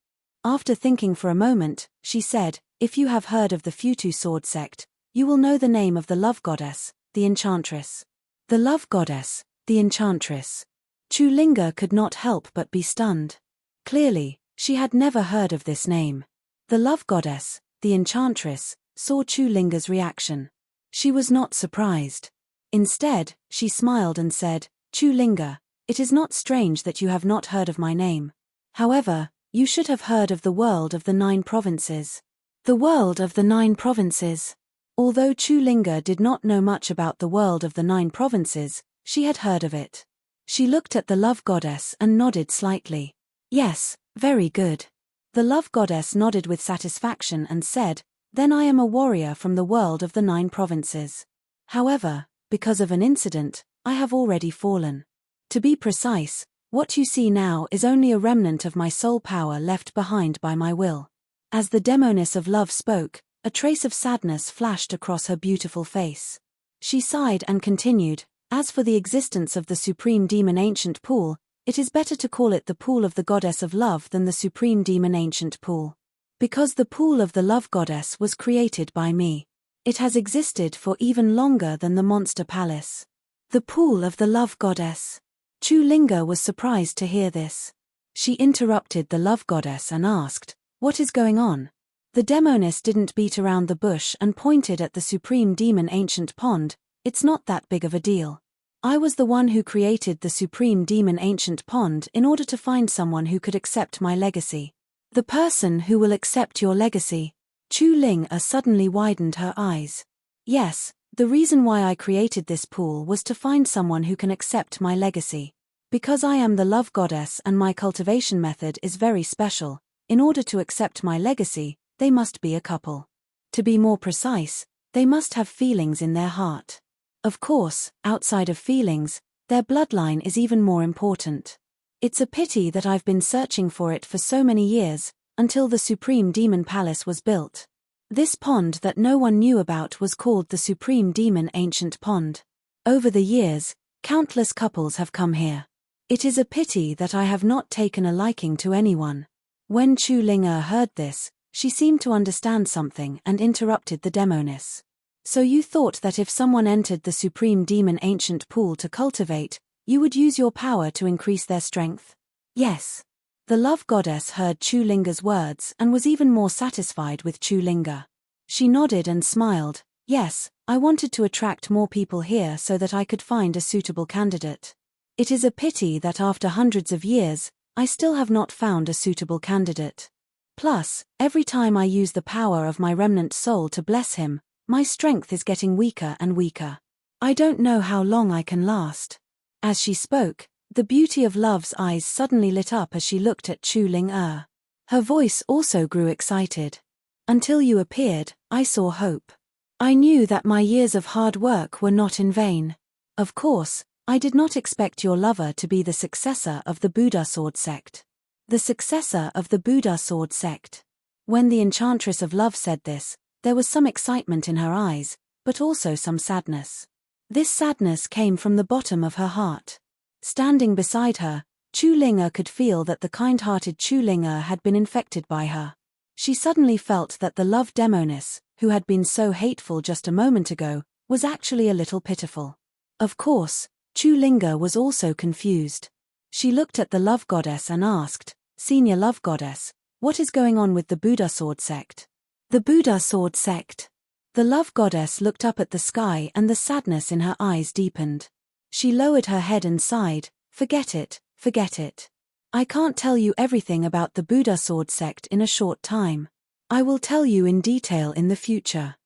After thinking for a moment, she said, if you have heard of the Futu sword sect, you will know the name of the love goddess, the enchantress. The love goddess, the enchantress. Chu Ling-er could not help but be stunned. Clearly, she had never heard of this name. The love goddess, the enchantress, saw Chu Ling-er's reaction. She was not surprised. Instead, she smiled and said, Chu Ling-er, it is not strange that you have not heard of my name. However, you should have heard of the world of the 9 provinces. The world of the 9 provinces. Although Chu Ling-er did not know much about the world of the 9 provinces, she had heard of it. She looked at the love goddess and nodded slightly. Yes, very good. The love goddess nodded with satisfaction and said, then I am a warrior from the world of the 9 provinces. However, because of an incident, I have already fallen. To be precise, what you see now is only a remnant of my soul power left behind by my will. As the demoness of love spoke, a trace of sadness flashed across her beautiful face. She sighed and continued, as for the existence of the supreme demon ancient pool, it is better to call it the pool of the goddess of love than the supreme demon ancient pool. Because the pool of the love goddess was created by me. It has existed for even longer than the monster palace. The pool of the love goddess. Chu Ling-er was surprised to hear this. She interrupted the love goddess and asked, what is going on? The demoness didn't beat around the bush and pointed at the supreme demon ancient pond. It's not that big of a deal. I was the one who created the supreme demon ancient pond in order to find someone who could accept my legacy. The person who will accept your legacy. Chu Ling-er suddenly widened her eyes. Yes, the reason why I created this pool was to find someone who can accept my legacy. Because I am the love goddess and my cultivation method is very special, in order to accept my legacy, they must be a couple. To be more precise, they must have feelings in their heart. Of course, outside of feelings, their bloodline is even more important. It's a pity that I've been searching for it for so many years, until the Supreme Demon Palace was built. This pond that no one knew about was called the Supreme Demon Ancient Pond. Over the years, countless couples have come here. It is a pity that I have not taken a liking to anyone. When Chu Ling-er heard this, she seemed to understand something and interrupted the demoness. So you thought that if someone entered the Supreme Demon Ancient Pool to cultivate, you would use your power to increase their strength? Yes. The love goddess heard Chu Ling-er's words and was even more satisfied with Chu Ling-er. She nodded and smiled. Yes, I wanted to attract more people here so that I could find a suitable candidate. It is a pity that after hundreds of years, I still have not found a suitable candidate. Plus, every time I use the power of my remnant soul to bless him, my strength is getting weaker and weaker. I don't know how long I can last. As she spoke, the beauty of love's eyes suddenly lit up as she looked at Chu Ling-er. Her voice also grew excited. Until you appeared, I saw hope. I knew that my years of hard work were not in vain. Of course, I did not expect your lover to be the successor of the Buddha sword sect. The successor of the Buddha sword sect. When the enchantress of love said this, there was some excitement in her eyes, but also some sadness. This sadness came from the bottom of her heart. Standing beside her, Chu Ling-er could feel that the kind-hearted Chu Ling-er had been infected by her. She suddenly felt that the love demoness, who had been so hateful just a moment ago, was actually a little pitiful. Of course, Chu Linga was also confused. She looked at the love goddess and asked, "Senior love goddess, what is going on with the Buddha sword sect?" The Buddha sword sect. The love goddess looked up at the sky and the sadness in her eyes deepened. She lowered her head and sighed, "Forget it, forget it. I can't tell you everything about the Buddha sword sect in a short time. I will tell you in detail in the future."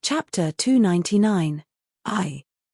Chapter 299.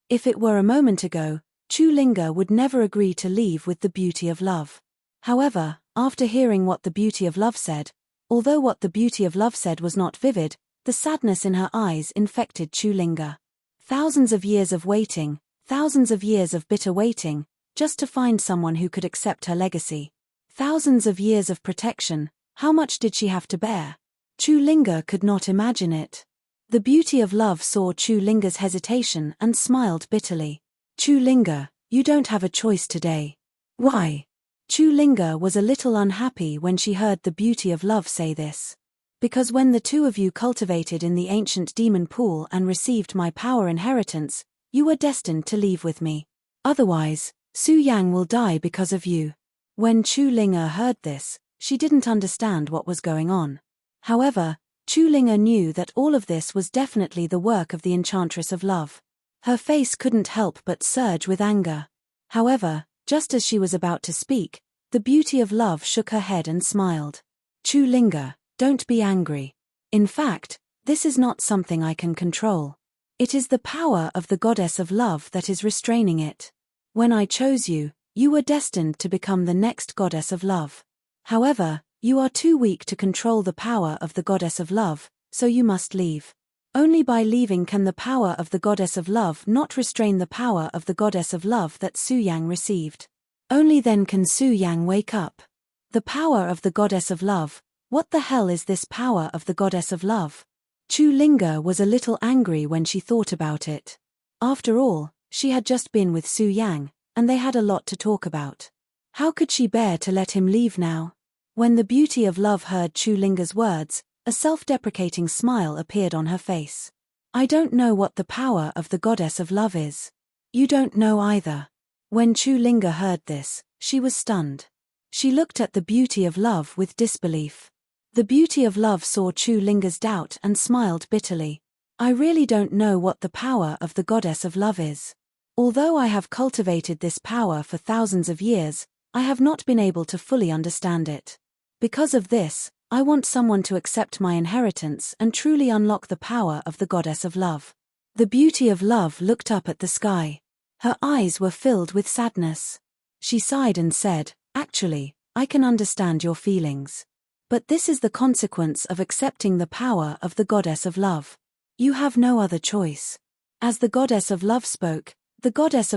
If it were a moment ago, Chu Linga would never agree to leave with the beauty of love. However, after hearing what the beauty of love said, although what the beauty of love said was not vivid, the sadness in her eyes infected Chu Linga. Thousands of years of waiting, thousands of years of bitter waiting, just to find someone who could accept her legacy. Thousands of years of protection, how much did she have to bear? Chu Linga could not imagine it. The beauty of love saw Chu Linga's hesitation and smiled bitterly. "Chu Linga, you don't have a choice today." "Why?" Chu Linga was a little unhappy when she heard the beauty of love say this. "Because when the two of you cultivated in the ancient demon pool and received my power inheritance, you were destined to leave with me. Otherwise, Su Yang will die because of you." When Chu Linga heard this, she didn't understand what was going on. However, Chu Linga knew that all of this was definitely the work of the Enchantress of Love. Her face couldn't help but surge with anger. However, just as she was about to speak, the beauty of love shook her head and smiled. "Chu Linga, don't be angry. In fact, this is not something I can control. It is the power of the goddess of love that is restraining it. When I chose you, you were destined to become the next goddess of love. However, you are too weak to control the power of the goddess of love, so you must leave. Only by leaving can the power of the goddess of love not restrain the power of the goddess of love that Su Yang received. Only then can Su Yang wake up. The power of the goddess of love. What the hell is this power of the goddess of love?" Chu Linga was a little angry when she thought about it. After all, she had just been with Su Yang, and they had a lot to talk about. How could she bear to let him leave now? When the beauty of love heard Chu Linga's words, a self-deprecating smile appeared on her face. "I don't know what the power of the goddess of love is." "You don't know either." When Chu Linga heard this, she was stunned. She looked at the beauty of love with disbelief. The beauty of love saw Chu Linga's doubt and smiled bitterly. "I really don't know what the power of the goddess of love is. Although I have cultivated this power for thousands of years, I have not been able to fully understand it. Because of this, I want someone to accept my inheritance and truly unlock the power of the goddess of love." The beauty of love looked up at the sky. Her eyes were filled with sadness. She sighed and said, "Actually, I can understand your feelings. But this is the consequence of accepting the power of the goddess of love. You have no other choice." As the goddess of love spoke, the goddess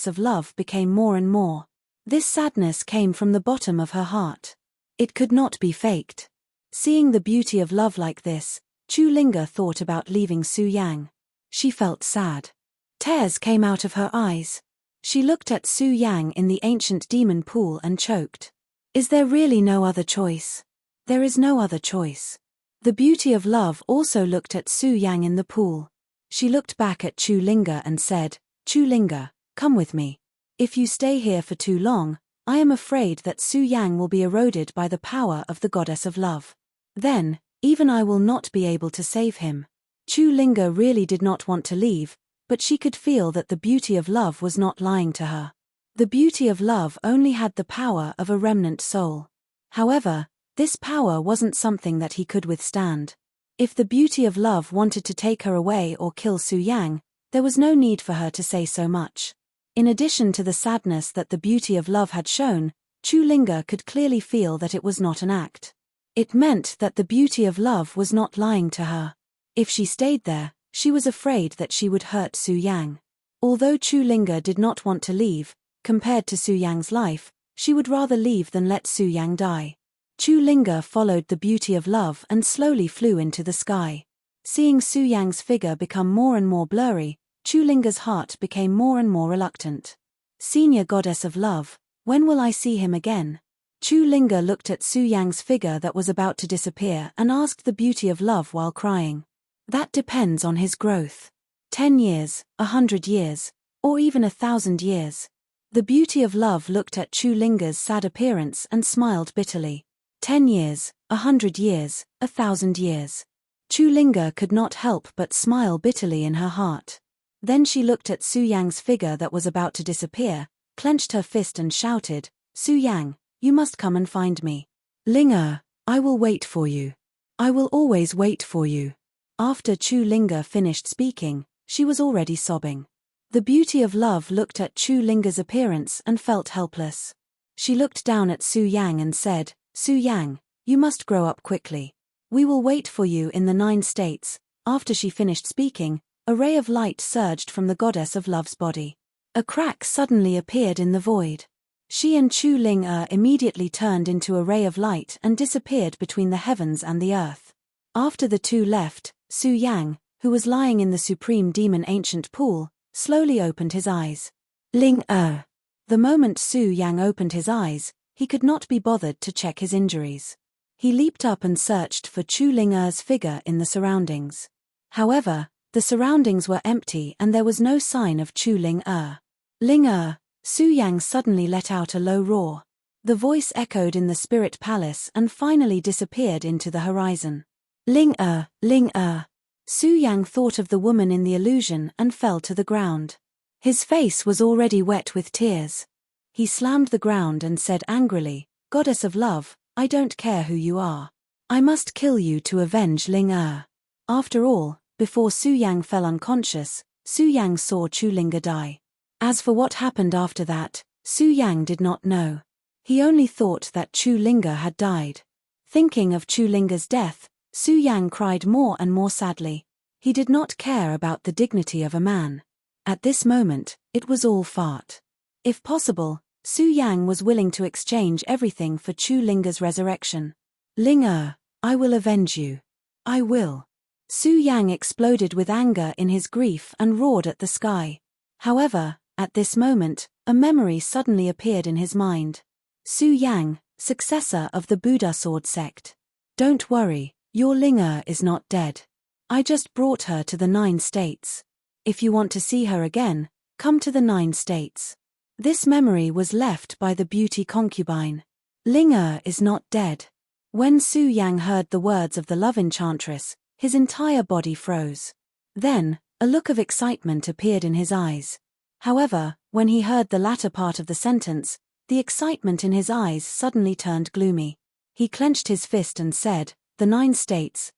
of love became more and more. This sadness came from the bottom of her heart. It could not be faked. Seeing the beauty of love like this, Chu Linga thought about leaving Su Yang. She felt sad. Tears came out of her eyes. She looked at Su Yang in the ancient demon pool and choked. "Is there really no other choice?" "There is no other choice." The beauty of love also looked at Su Yang in the pool. She looked back at Chu Linga and said, "Chu Linga, come with me. If you stay here for too long, I am afraid that Su Yang will be eroded by the power of the goddess of love. Then, even I will not be able to save him." Chu Linga really did not want to leave, but she could feel that the beauty of love was not lying to her. The beauty of love only had the power of a remnant soul. However, this power wasn't something that he could withstand. If the beauty of love wanted to take her away or kill Su Yang, there was no need for her to say so much. In addition to the sadness that the beauty of love had shown, Chu Linga could clearly feel that it was not an act. It meant that the beauty of love was not lying to her. If she stayed there, she was afraid that she would hurt Su Yang. Although Chu Linga did not want to leave, compared to Su Yang's life, she would rather leave than let Su Yang die. Chu Linga followed the beauty of love and slowly flew into the sky. Seeing Su Yang's figure become more and more blurry, Chu Linga's heart became more and more reluctant. "Senior goddess of love, when will I see him again?" Chu Linga looked at Su Yang's figure that was about to disappear and asked the beauty of love while crying. That depends on his growth. 10 years, 100 years, or even 1,000 years. The beauty of love looked at Chu Linga's sad appearance and smiled bitterly. 10 years, 100 years, 1,000 years. Chu Linga could not help but smile bitterly in her heart. Then she looked at Su Yang's figure that was about to disappear, clenched her fist and shouted, "Su Yang, you must come and find me. Linga, I will wait for you. I will always wait for you." After Chu Linga finished speaking, she was already sobbing. The beauty of love looked at Chu Linga's appearance and felt helpless. She looked down at Su Yang and said, "Su Yang, you must grow up quickly. We will wait for you in the 9 states." After she finished speaking, a ray of light surged from the goddess of love's body. A crack suddenly appeared in the void. She and Chu Ling immediately turned into a ray of light and disappeared between the heavens and the earth. After the two left, Su Yang, who was lying in the supreme demon ancient pool, slowly opened his eyes. Ling-er. The moment Su Yang opened his eyes, he could not be bothered to check his injuries. He leaped up and searched for Chu Ling-er's figure in the surroundings. However, the surroundings were empty and there was no sign of Chu Ling-er. Ling-er. Su Yang suddenly let out a low roar. The voice echoed in the spirit palace and finally disappeared into the horizon. Ling-er, Ling-er. Su Yang thought of the woman in the illusion and fell to the ground. His face was already wet with tears. He slammed the ground and said angrily, "Goddess of love, I don't care who you are. I must kill you to avenge Ling-er." After all, before Su Yang fell unconscious, Su Yang saw Chu Linga die. As for what happened after that, Su Yang did not know. He only thought that Chu Linga had died. Thinking of Chu Linga's death, Su Yang cried more and more sadly. He did not care about the dignity of a man. At this moment, it was all fart. If possible, Su Yang was willing to exchange everything for Chu Linga's resurrection. Ling-er, I will avenge you. I will. Su Yang exploded with anger in his grief and roared at the sky. However, at this moment, a memory suddenly appeared in his mind. Su Yang, successor of the Buddha sword sect. Don't worry, your Ling-er is not dead. I just brought her to the 9 states. If you want to see her again, come to the 9 states. This memory was left by the beauty concubine. Ling-er is not dead. When Su Yang heard the words of the love enchantress, his entire body froze. Then, a look of excitement appeared in his eyes. However, when he heard the latter part of the sentence, the excitement in his eyes suddenly turned gloomy. He clenched his fist and said, the 9 states,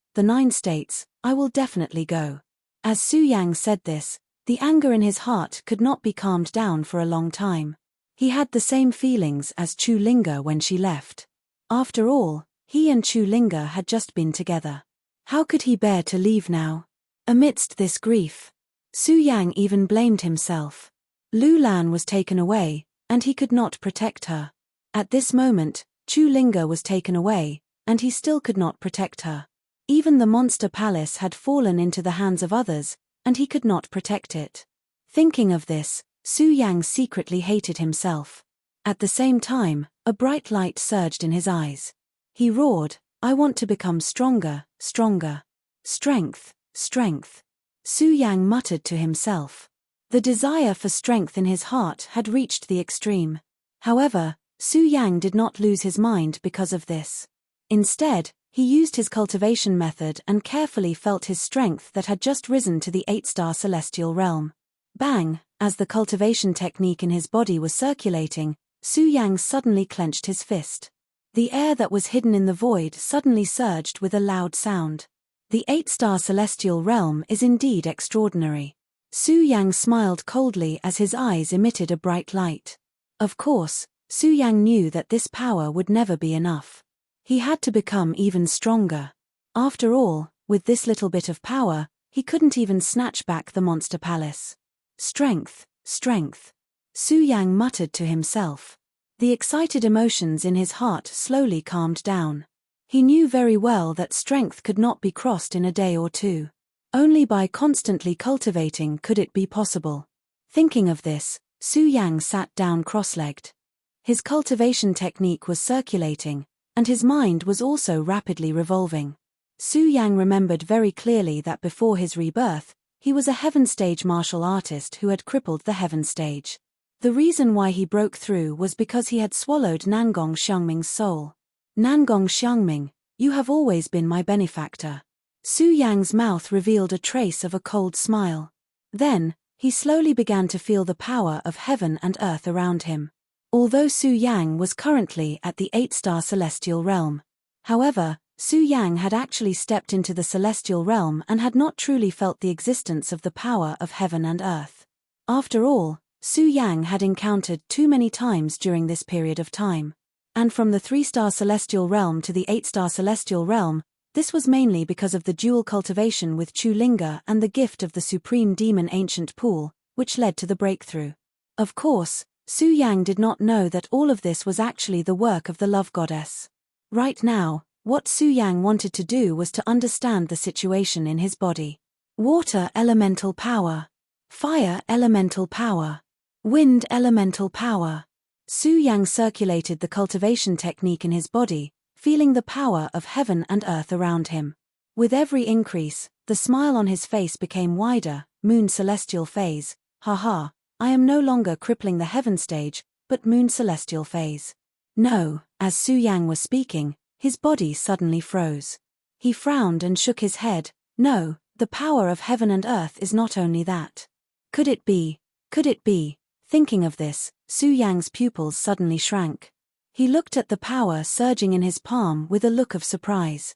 I will definitely go." As Su Yang said this, the anger in his heart could not be calmed down for a long time. He had the same feelings as Chu Linga when she left. After all, he and Chu Linga had just been together. How could he bear to leave now? Amidst this grief, Su Yang even blamed himself. Lu Lan was taken away, and he could not protect her. At this moment, Chu Linga was taken away, and he still could not protect her. Even the monster palace had fallen into the hands of others, and he could not protect it. Thinking of this, Su Yang secretly hated himself. At the same time, a bright light surged in his eyes. He roared, "I want to become stronger, stronger. Strength, strength." Su Yang muttered to himself. The desire for strength in his heart had reached the extreme. However, Su Yang did not lose his mind because of this. Instead, he used his cultivation method and carefully felt his strength that had just risen to the 8-star celestial realm. Bang! As the cultivation technique in his body was circulating, Su Yang suddenly clenched his fist. The air that was hidden in the void suddenly surged with a loud sound. The 8-star celestial realm is indeed extraordinary. Su Yang smiled coldly as his eyes emitted a bright light. Of course, Su Yang knew that this power would never be enough. He had to become even stronger. After all, with this little bit of power, he couldn't even snatch back the monster palace. Strength, strength. Su Yang muttered to himself. The excited emotions in his heart slowly calmed down. He knew very well that strength could not be crossed in a day or two. Only by constantly cultivating could it be possible. Thinking of this, Su Yang sat down cross-legged. His cultivation technique was circulating, and his mind was also rapidly revolving. Su Yang remembered very clearly that before his rebirth, he was a heaven stage martial artist who had crippled the heaven stage. The reason why he broke through was because he had swallowed Nangong Xiangming's soul. Nangong Xiangming, you have always been my benefactor. Su Yang's mouth revealed a trace of a cold smile. Then, he slowly began to feel the power of heaven and earth around him. Although Su Yang was currently at the 8-star celestial realm. However, Su Yang had actually stepped into the celestial realm and had not truly felt the existence of the power of heaven and earth. After all, Su Yang had encountered too many times during this period of time. And from the 3-star celestial realm to the 8-star celestial realm, this was mainly because of the dual cultivation with Chu Linga and the gift of the supreme demon ancient pool, which led to the breakthrough. Of course, Su Yang did not know that all of this was actually the work of the love goddess. Right now, what Su Yang wanted to do was to understand the situation in his body. Water elemental power. Fire elemental power. Wind elemental power. Su Yang circulated the cultivation technique in his body, feeling the power of heaven and earth around him. With every increase, the smile on his face became wider. Moon celestial phase, haha, I am no longer crippling the heaven stage, but moon celestial phase. No, as Su Yang was speaking, his body suddenly froze. He frowned and shook his head. No, the power of heaven and earth is not only that. Could it be? Could it be? Thinking of this, Su Yang's pupils suddenly shrank. He looked at the power surging in his palm with a look of surprise.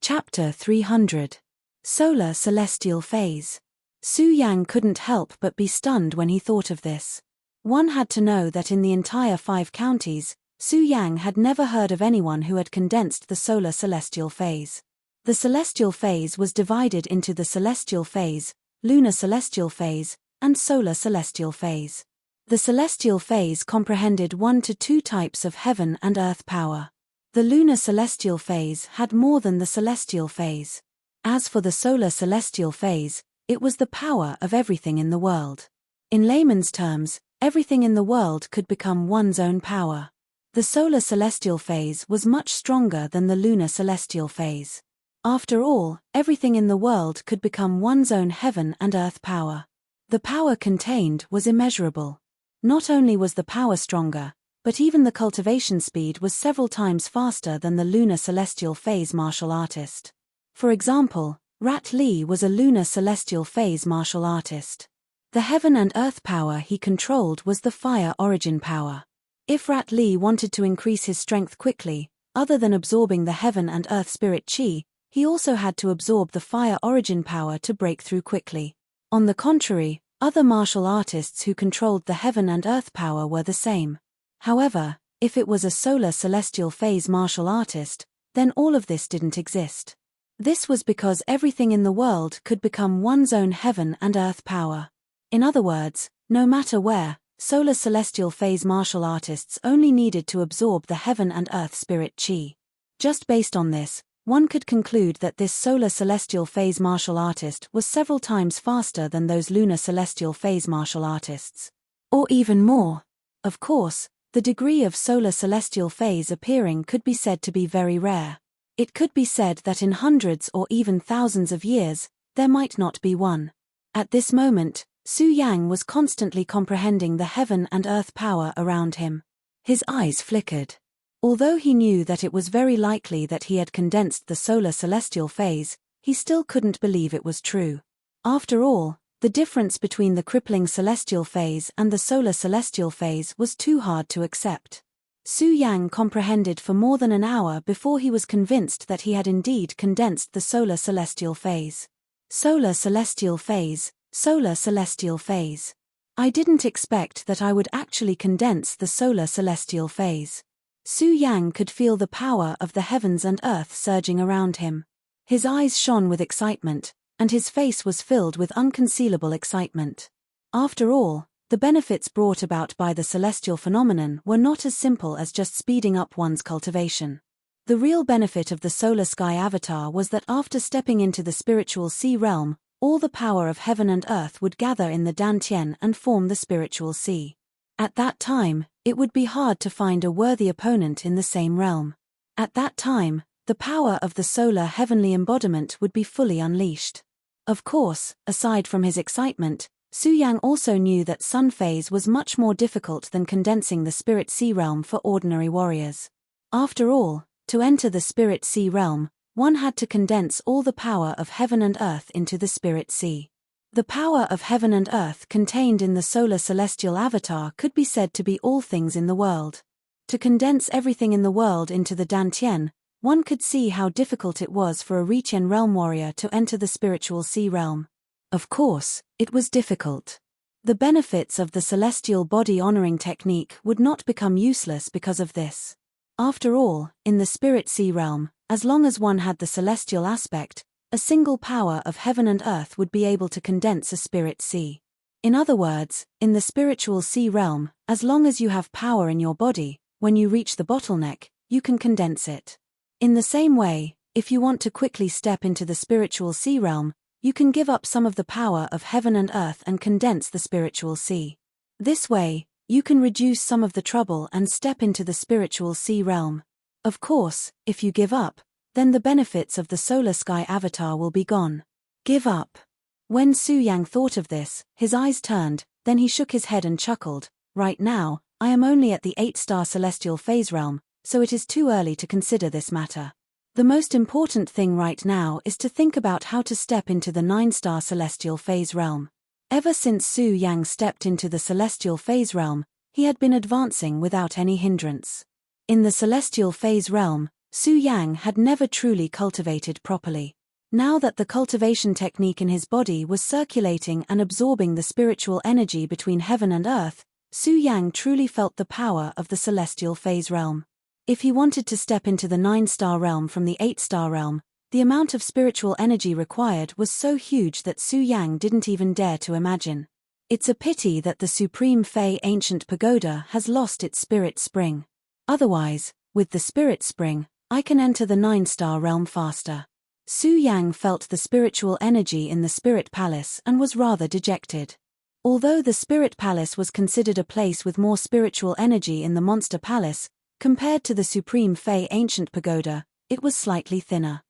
Chapter 300. Solar Celestial Phase. Su Yang couldn't help but be stunned when he thought of this. One had to know that in the entire 5 counties, Su Yang had never heard of anyone who had condensed the solar celestial phase. The celestial phase was divided into the celestial phase, lunar celestial phase, and solar celestial phase. The celestial phase comprehended 1 to 2 types of heaven and earth power. The lunar celestial phase had more than the celestial phase. As for the solar celestial phase, it was the power of everything in the world. In layman's terms, everything in the world could become one's own power. The solar celestial phase was much stronger than the lunar celestial phase. After all, everything in the world could become one's own heaven and earth power. The power contained was immeasurable. Not only was the power stronger, but even the cultivation speed was several times faster than the lunar celestial phase martial artist. For example, Rat Li was a lunar celestial phase martial artist. The heaven and earth power he controlled was the fire origin power. If Rat Li wanted to increase his strength quickly, other than absorbing the heaven and earth spirit chi, he also had to absorb the fire origin power to break through quickly. On the contrary, other martial artists who controlled the heaven and earth power were the same. However, if it was a solar celestial phase martial artist, then all of this didn't exist. This was because everything in the world could become one's own heaven and earth power. In other words, no matter where, solar celestial phase martial artists only needed to absorb the heaven and earth spirit chi. Just based on this, one could conclude that this solar celestial phase martial artist was several times faster than those lunar celestial phase martial artists. Or even more. Of course, the degree of solar celestial phase appearing could be said to be very rare. It could be said that in hundreds or even thousands of years, there might not be one. At this moment, Su Yang was constantly comprehending the heaven and earth power around him. His eyes flickered. Although he knew that it was very likely that he had condensed the solar celestial phase, he still couldn't believe it was true. After all, the difference between the crippling celestial phase and the solar celestial phase was too hard to accept. Su Yang comprehended for more than an hour before he was convinced that he had indeed condensed the solar celestial phase. Solar celestial phase, solar celestial phase. I didn't expect that I would actually condense the solar celestial phase. Su Yang could feel the power of the heavens and earth surging around him. His eyes shone with excitement, and his face was filled with unconcealable excitement. After all, the benefits brought about by the celestial phenomenon were not as simple as just speeding up one's cultivation. The real benefit of the solar sky avatar was that after stepping into the spiritual sea realm, all the power of heaven and earth would gather in the Dantian and form the spiritual sea. At that time, it would be hard to find a worthy opponent in the same realm. At that time, the power of the solar heavenly embodiment would be fully unleashed. Of course, aside from his excitement, Su Yang also knew that Sun Phase was much more difficult than condensing the Spirit Sea realm for ordinary warriors. After all, to enter the Spirit Sea realm, one had to condense all the power of heaven and earth into the Spirit Sea. The power of heaven and earth contained in the solar celestial avatar could be said to be all things in the world. To condense everything in the world into the Dantian, one could see how difficult it was for a Riqian realm warrior to enter the spiritual sea realm. Of course, it was difficult. The benefits of the celestial body honoring technique would not become useless because of this. After all, in the Spirit Sea realm, as long as one had the celestial aspect, a single power of heaven and earth would be able to condense a Spirit Sea. In other words, in the spiritual sea realm, as long as you have power in your body, when you reach the bottleneck, you can condense it. In the same way, if you want to quickly step into the spiritual sea realm, you can give up some of the power of heaven and earth and condense the spiritual sea. This way, you can reduce some of the trouble and step into the spiritual sea realm. Of course, if you give up, then the benefits of the solar sky avatar will be gone. Give up. When Su Yang thought of this, his eyes turned, then he shook his head and chuckled. Right now, I am only at the 8-star celestial phase realm, so it is too early to consider this matter. The most important thing right now is to think about how to step into the 9-star celestial phase realm. Ever since Su Yang stepped into the celestial phase realm, he had been advancing without any hindrance. In the celestial phase realm, Su Yang had never truly cultivated properly. Now that the cultivation technique in his body was circulating and absorbing the spiritual energy between heaven and earth, Su Yang truly felt the power of the celestial phase realm. If he wanted to step into the 9-star realm from the 8-star realm, the amount of spiritual energy required was so huge that Su Yang didn't even dare to imagine. It's a pity that the Supreme Fei Ancient Pagoda has lost its spirit spring. Otherwise, with the spirit spring, I can enter the 9-star realm faster. Su Yang felt the spiritual energy in the Spirit Palace and was rather dejected. Although the Spirit Palace was considered a place with more spiritual energy in the Monster Palace, compared to the Supreme Fei Ancient Pagoda, it was slightly thinner.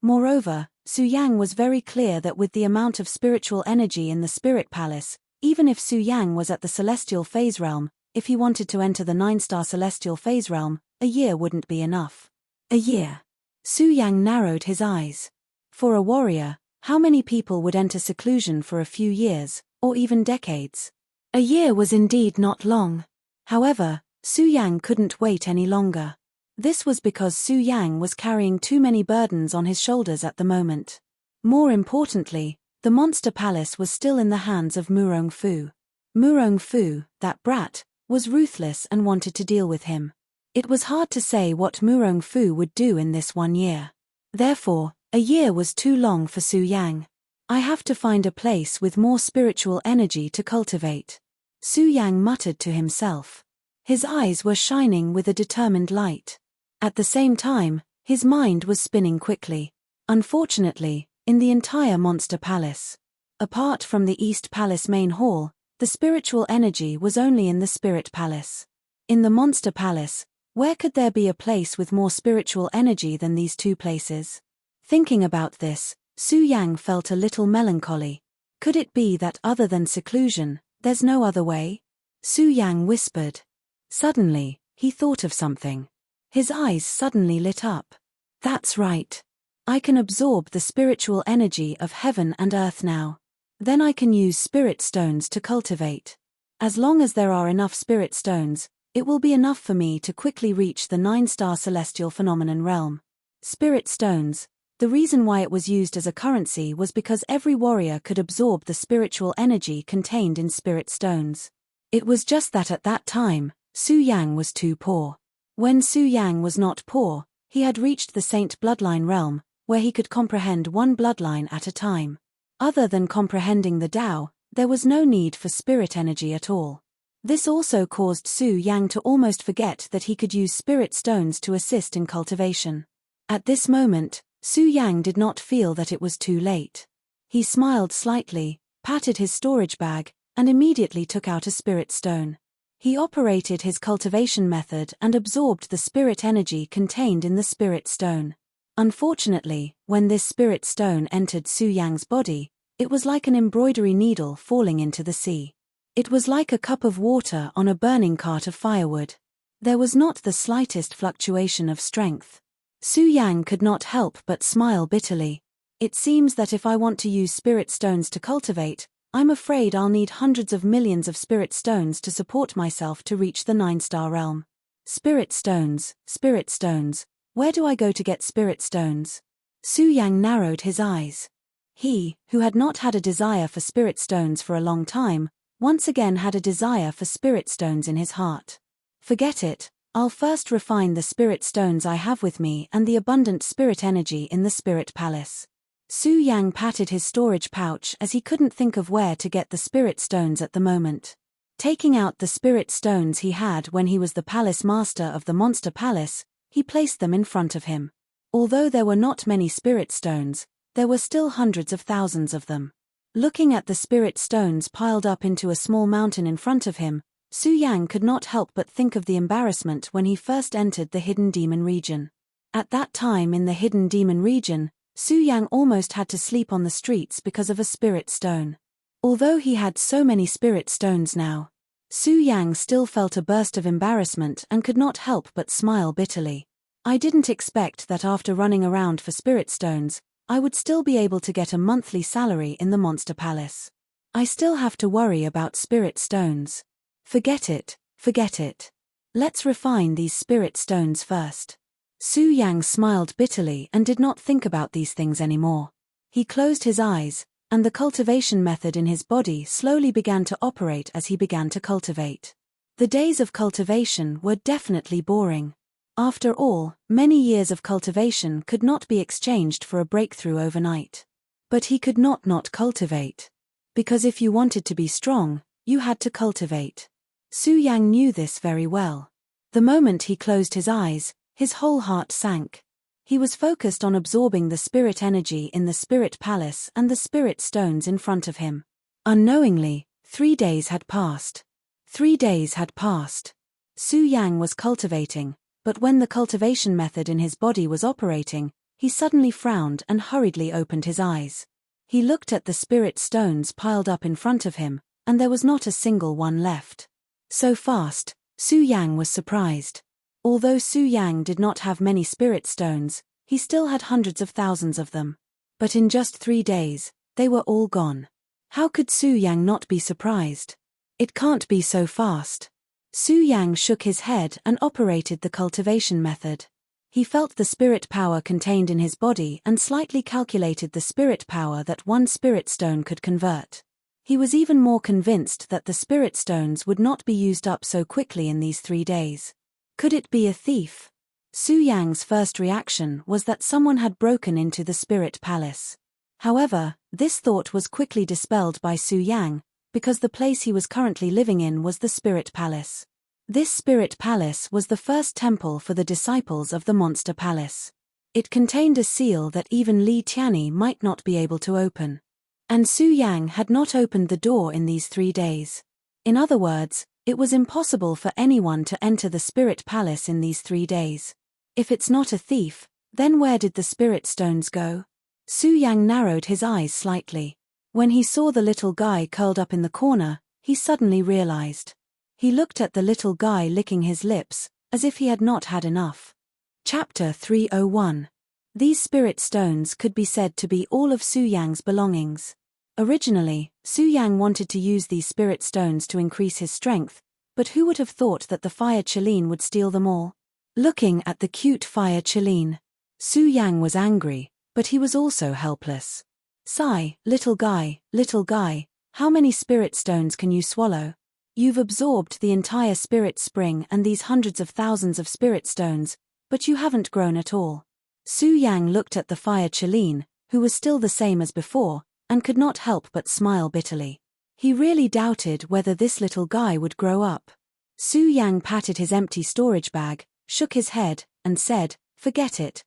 Moreover, Su Yang was very clear that with the amount of spiritual energy in the Spirit Palace, even if Su Yang was at the Celestial Phase Realm, if he wanted to enter the 9-star Celestial Phase Realm, a year wouldn't be enough. A year. Su Yang narrowed his eyes. For a warrior, how many people would enter seclusion for a few years, or even decades? A year was indeed not long. However, Su Yang couldn't wait any longer. This was because Su Yang was carrying too many burdens on his shoulders at the moment. More importantly, the Monster Palace was still in the hands of Murong Fu. Murong Fu, that brat, was ruthless and wanted to deal with him. It was hard to say what Murong Fu would do in this 1 year. Therefore, a year was too long for Su Yang. I have to find a place with more spiritual energy to cultivate. Su Yang muttered to himself. His eyes were shining with a determined light. At the same time, his mind was spinning quickly. Unfortunately, in the entire Monster Palace, apart from the East Palace main hall, the spiritual energy was only in the Spirit Palace. In the Monster Palace, where could there be a place with more spiritual energy than these two places? Thinking about this, Su Yang felt a little melancholy. Could it be that other than seclusion, there's no other way? Su Yang whispered. Suddenly, he thought of something. His eyes suddenly lit up. That's right. I can absorb the spiritual energy of heaven and earth now. Then I can use spirit stones to cultivate. As long as there are enough spirit stones, it will be enough for me to quickly reach the 9-star celestial phenomenon realm. Spirit stones. The reason why it was used as a currency was because every warrior could absorb the spiritual energy contained in spirit stones. It was just that at that time, Su Yang was too poor. When Su Yang was not poor, he had reached the Saint Bloodline realm, where he could comprehend one bloodline at a time. Other than comprehending the Tao, there was no need for spirit energy at all. This also caused Su Yang to almost forget that he could use spirit stones to assist in cultivation. At this moment, Su Yang did not feel that it was too late. He smiled slightly, patted his storage bag, and immediately took out a spirit stone. He operated his cultivation method and absorbed the spirit energy contained in the spirit stone. Unfortunately, when this spirit stone entered Su Yang's body, it was like an embroidery needle falling into the sea. It was like a cup of water on a burning cart of firewood. There was not the slightest fluctuation of strength. Su Yang could not help but smile bitterly. It seems that if I want to use spirit stones to cultivate, I'm afraid I'll need hundreds of millions of spirit stones to support myself to reach the 9-star realm. Spirit stones, where do I go to get spirit stones? Su Yang narrowed his eyes. He, who had not had a desire for spirit stones for a long time, once again had a desire for spirit stones in his heart. Forget it, I'll first refine the spirit stones I have with me and the abundant spirit energy in the spirit palace. Su Yang patted his storage pouch as he couldn't think of where to get the spirit stones at the moment. Taking out the spirit stones he had when he was the palace master of the monster palace, he placed them in front of him. Although there were not many spirit stones, there were still hundreds of thousands of them. Looking at the spirit stones piled up into a small mountain in front of him, Su Yang could not help but think of the embarrassment when he first entered the hidden demon region. At that time in the hidden demon region, Su Yang almost had to sleep on the streets because of a spirit stone. Although he had so many spirit stones now, Su Yang still felt a burst of embarrassment and could not help but smile bitterly. I didn't expect that after running around for spirit stones, I would still be able to get a monthly salary in the monster palace. I still have to worry about spirit stones. Forget it. Let's refine these spirit stones first. Su Yang smiled bitterly and did not think about these things anymore. He closed his eyes, and the cultivation method in his body slowly began to operate as he began to cultivate. The days of cultivation were definitely boring. After all, many years of cultivation could not be exchanged for a breakthrough overnight. But he could not cultivate. Because if you wanted to be strong, you had to cultivate. Su Yang knew this very well. The moment he closed his eyes, his whole heart sank. He was focused on absorbing the spirit energy in the spirit palace and the spirit stones in front of him. Unknowingly, 3 days had passed. 3 days had passed. Su Yang was cultivating, but when the cultivation method in his body was operating, he suddenly frowned and hurriedly opened his eyes. He looked at the spirit stones piled up in front of him, and there was not a single one left. So fast, Su Yang was surprised. Although Su Yang did not have many spirit stones, he still had hundreds of thousands of them. But in just 3 days, they were all gone. How could Su Yang not be surprised? It can't be so fast. Su Yang shook his head and operated the cultivation method. He felt the spirit power contained in his body and slightly calculated the spirit power that one spirit stone could convert. He was even more convinced that the spirit stones would not be used up so quickly in these 3 days. Could it be a thief? Su Yang's first reaction was that someone had broken into the spirit palace. However, this thought was quickly dispelled by Su Yang, because the place he was currently living in was the spirit palace. This spirit palace was the first temple for the disciples of the monster palace. It contained a seal that even Li Tianyi might not be able to open. And Su Yang had not opened the door in these 3 days. In other words, it was impossible for anyone to enter the spirit palace in these 3 days. If it's not a thief, then where did the spirit stones go? Su Yang narrowed his eyes slightly. When he saw the little guy curled up in the corner, he suddenly realized. He looked at the little guy licking his lips, as if he had not had enough. Chapter 301. These spirit stones could be said to be all of Su Yang's belongings. Originally, Su Yang wanted to use these spirit stones to increase his strength, but who would have thought that the fire Chileen would steal them all? Looking at the cute fire Chileen, Su Yang was angry, but he was also helpless. Sigh, little guy, how many spirit stones can you swallow? You've absorbed the entire spirit spring and these hundreds of thousands of spirit stones, but you haven't grown at all. Su Yang looked at the fire Chileen, who was still the same as before, and could not help but smile bitterly. He really doubted whether this little guy would grow up. Su Yang patted his empty storage bag, shook his head, and said, forget it.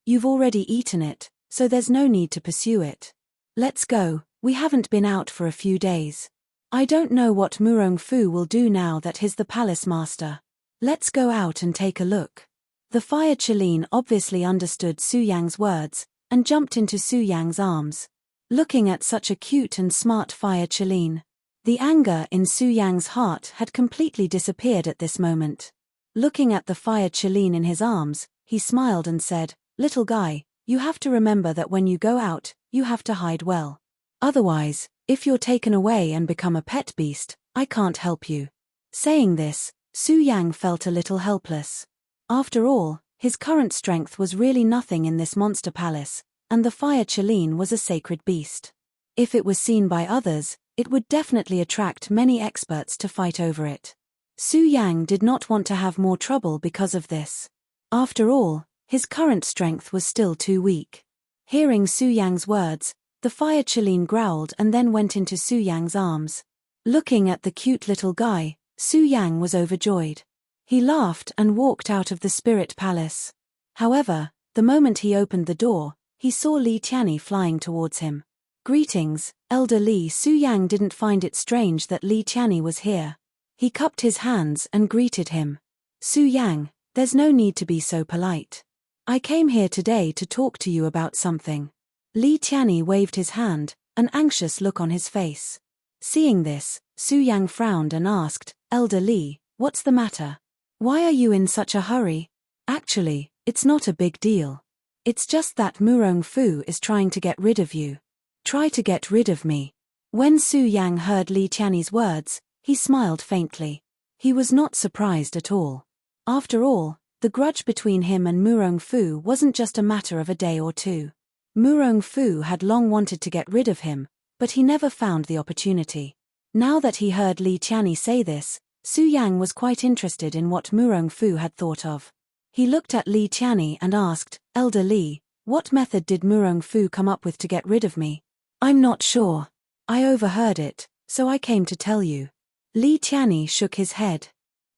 You've already eaten it, so there's no need to pursue it. Let's go, we haven't been out for a few days. I don't know what Murong Fu will do now that he's the palace master. Let's go out and take a look. The Fire Qilin obviously understood Su Yang's words, and jumped into Su Yang's arms. Looking at such a cute and smart Fire Qilin, the anger in Su Yang's heart had completely disappeared at this moment. Looking at the Fire Qilin in his arms, he smiled and said, "Little guy, you have to remember that when you go out, you have to hide well. Otherwise, if you're taken away and become a pet beast, I can't help you." Saying this, Su Yang felt a little helpless. After all, his current strength was really nothing in this monster palace, and the Fire Qilin was a sacred beast. If it was seen by others, it would definitely attract many experts to fight over it. Su Yang did not want to have more trouble because of this. After all, his current strength was still too weak. Hearing Su Yang's words, the Fire Qilin growled and then went into Su Yang's arms. Looking at the cute little guy, Su Yang was overjoyed. He laughed and walked out of the spirit palace. However, the moment he opened the door, he saw Li Tianyi flying towards him. "Greetings, Elder Li." Su Yang didn't find it strange that Li Tianyi was here. He cupped his hands and greeted him. "Su Yang, there's no need to be so polite. I came here today to talk to you about something." Li Tianyi waved his hand, an anxious look on his face. Seeing this, Su Yang frowned and asked, "Elder Li, what's the matter? Why are you in such a hurry?" "Actually, it's not a big deal. It's just that Murong Fu is trying to get rid of you." "Try to get rid of me?" When Su Yang heard Li Tianyi's words, he smiled faintly. He was not surprised at all. After all, the grudge between him and Murong Fu wasn't just a matter of a day or two. Murong Fu had long wanted to get rid of him, but he never found the opportunity. Now that he heard Li Tianyi say this, Su Yang was quite interested in what Murong Fu had thought of. He looked at Li Tianyi and asked, "Elder Li, what method did Murong Fu come up with to get rid of me?" "I'm not sure. I overheard it, so I came to tell you." Li Tianyi shook his head.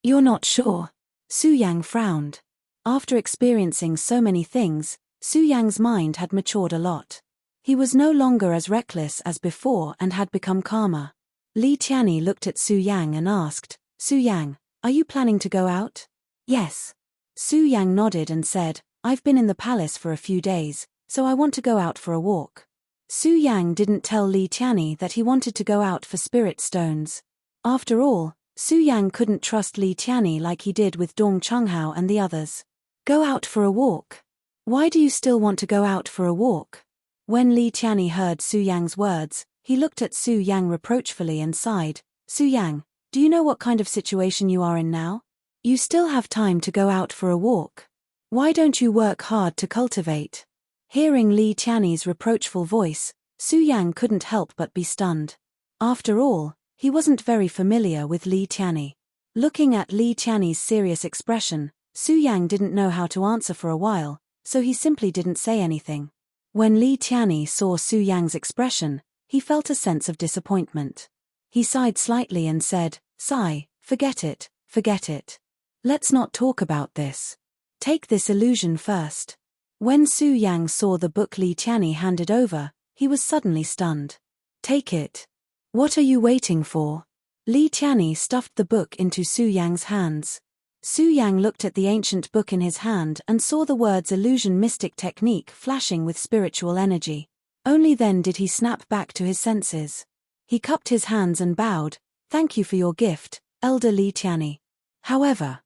"You're not sure?" Su Yang frowned. After experiencing so many things, Su Yang's mind had matured a lot. He was no longer as reckless as before and had become calmer. Li Tianyi looked at Su Yang and asked, "Su Yang, are you planning to go out?" "Yes." Su Yang nodded and said, "I've been in the palace for a few days, so I want to go out for a walk." Su Yang didn't tell Li Tianyi that he wanted to go out for spirit stones. After all, Su Yang couldn't trust Li Tianyi like he did with Dong Chunghao and the others. "Go out for a walk? Why do you still want to go out for a walk?" When Li Tianyi heard Su Yang's words, he looked at Su Yang reproachfully and sighed. "Su Yang, do you know what kind of situation you are in now? You still have time to go out for a walk. Why don't you work hard to cultivate?" Hearing Li Tianyi's reproachful voice, Su Yang couldn't help but be stunned. After all, he wasn't very familiar with Li Tianyi. Looking at Li Tianyi's serious expression, Su Yang didn't know how to answer for a while, so he simply didn't say anything. When Li Tianyi saw Su Yang's expression, he felt a sense of disappointment. He sighed slightly and said, "Sigh, forget it, forget it. Let's not talk about this. Take this illusion first." When Su Yang saw the book Li Tianyi handed over, he was suddenly stunned. "Take it. What are you waiting for?" Li Tianyi stuffed the book into Su Yang's hands. Su Yang looked at the ancient book in his hand and saw the words "Illusion Mystic Technique" flashing with spiritual energy. Only then did he snap back to his senses. He cupped his hands and bowed, "Thank you for your gift, Elder Li Tianyi. However,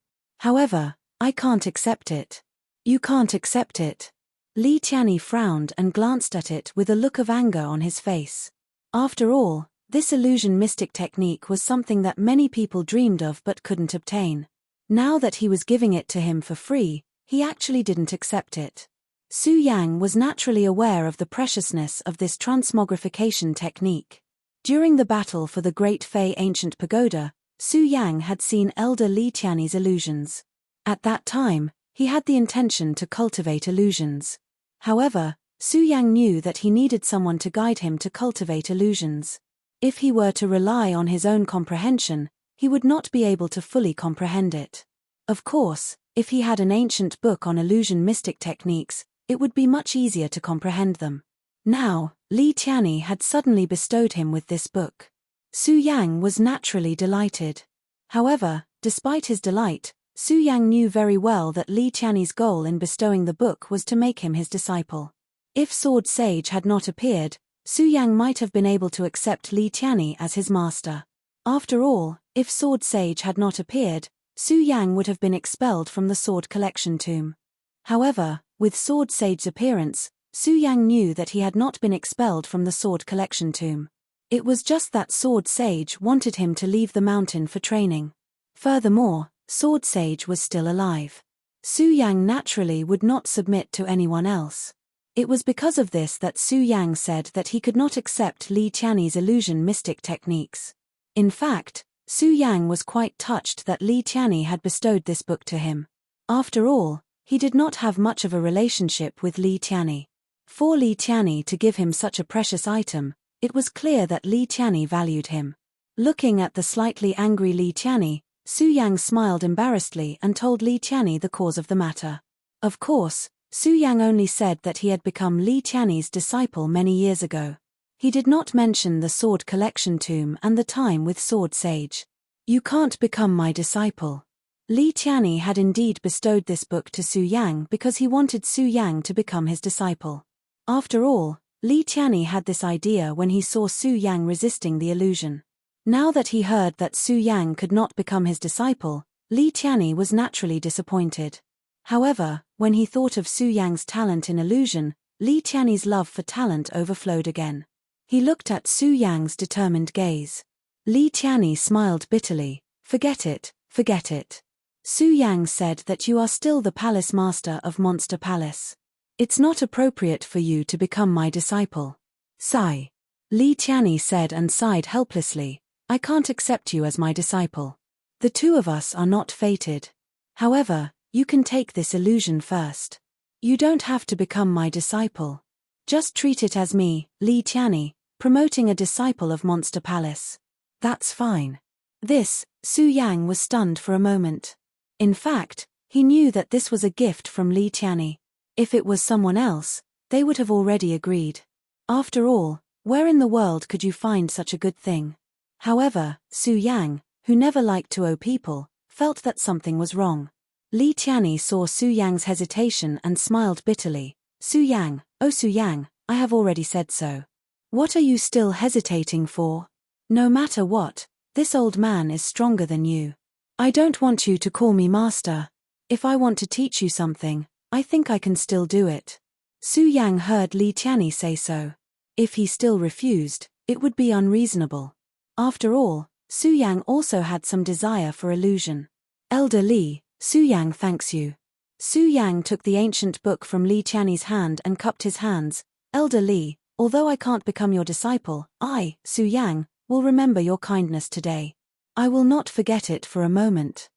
I can't accept it." "You can't accept it?" Li Tianyi frowned and glanced at it with a look of anger on his face. After all, this illusion mystic technique was something that many people dreamed of but couldn't obtain. Now that he was giving it to him for free, he actually didn't accept it. Su Yang was naturally aware of the preciousness of this transmogrification technique. During the battle for the Great Fei Ancient Pagoda, Su Yang had seen Elder Li Tianyi's illusions. At that time, he had the intention to cultivate illusions. However, Su Yang knew that he needed someone to guide him to cultivate illusions. If he were to rely on his own comprehension, he would not be able to fully comprehend it. Of course, if he had an ancient book on illusion mystic techniques, it would be much easier to comprehend them. Now, Li Tianyi had suddenly bestowed him with this book. Su Yang was naturally delighted. However, despite his delight, Su Yang knew very well that Li Qianni's goal in bestowing the book was to make him his disciple. If Sword Sage had not appeared, Su Yang might have been able to accept Li Qianni as his master. After all, if Sword Sage had not appeared, Su Yang would have been expelled from the Sword Collection Tomb. However, with Sword Sage's appearance, Su Yang knew that he had not been expelled from the Sword Collection Tomb. It was just that Sword Sage wanted him to leave the mountain for training. Furthermore, Sword Sage was still alive. Su Yang naturally would not submit to anyone else. It was because of this that Su Yang said that he could not accept Li Qianni's illusion mystic techniques. In fact, Su Yang was quite touched that Li Qianni had bestowed this book to him. After all, he did not have much of a relationship with Li Qianni. For Li Qianni to give him such a precious item, it was clear that Li Qianni valued him. Looking at the slightly angry Li Qianni, Su Yang smiled embarrassedly and told Li Qianni the cause of the matter. Of course, Su Yang only said that he had become Li Qianni's disciple many years ago. He did not mention the Sword Collection Tomb and the time with Sword Sage. You can't become my disciple. Li Qianni had indeed bestowed this book to Su Yang because he wanted Su Yang to become his disciple. After all, Li Qianni had this idea when he saw Su Yang resisting the illusion. Now that he heard that Su Yang could not become his disciple, Li Qianni was naturally disappointed. However, when he thought of Su Yang's talent in illusion, Li Qianni's love for talent overflowed again. He looked at Su Yang's determined gaze. Li Qianni smiled bitterly. Forget it, forget it. Su Yang said that you are still the palace master of Monster Palace. It's not appropriate for you to become my disciple. Sigh. Li Qianni said and sighed helplessly. I can't accept you as my disciple. The two of us are not fated. However, you can take this illusion first. You don't have to become my disciple. Just treat it as me, Li Qianni, promoting a disciple of Monster Palace. That's fine. This, Su Yang was stunned for a moment. In fact, he knew that this was a gift from Li Qianni. If it was someone else, they would have already agreed. After all, where in the world could you find such a good thing? However, Su Yang, who never liked to owe people, felt that something was wrong. Li Qianni saw Su Yang's hesitation and smiled bitterly. Su Yang, oh Su Yang, I have already said so. What are you still hesitating for? No matter what, this old man is stronger than you. I don't want you to call me master. If I want to teach you something, I think I can still do it. Su Yang heard Li Qianni say so. If he still refused, it would be unreasonable. After all, Su Yang also had some desire for illusion. Elder Li, Su Yang thanks you. Su Yang took the ancient book from Li Qianni's hand and cupped his hands. Elder Li, although I can't become your disciple, I, Su Yang, will remember your kindness today. I will not forget it for a moment.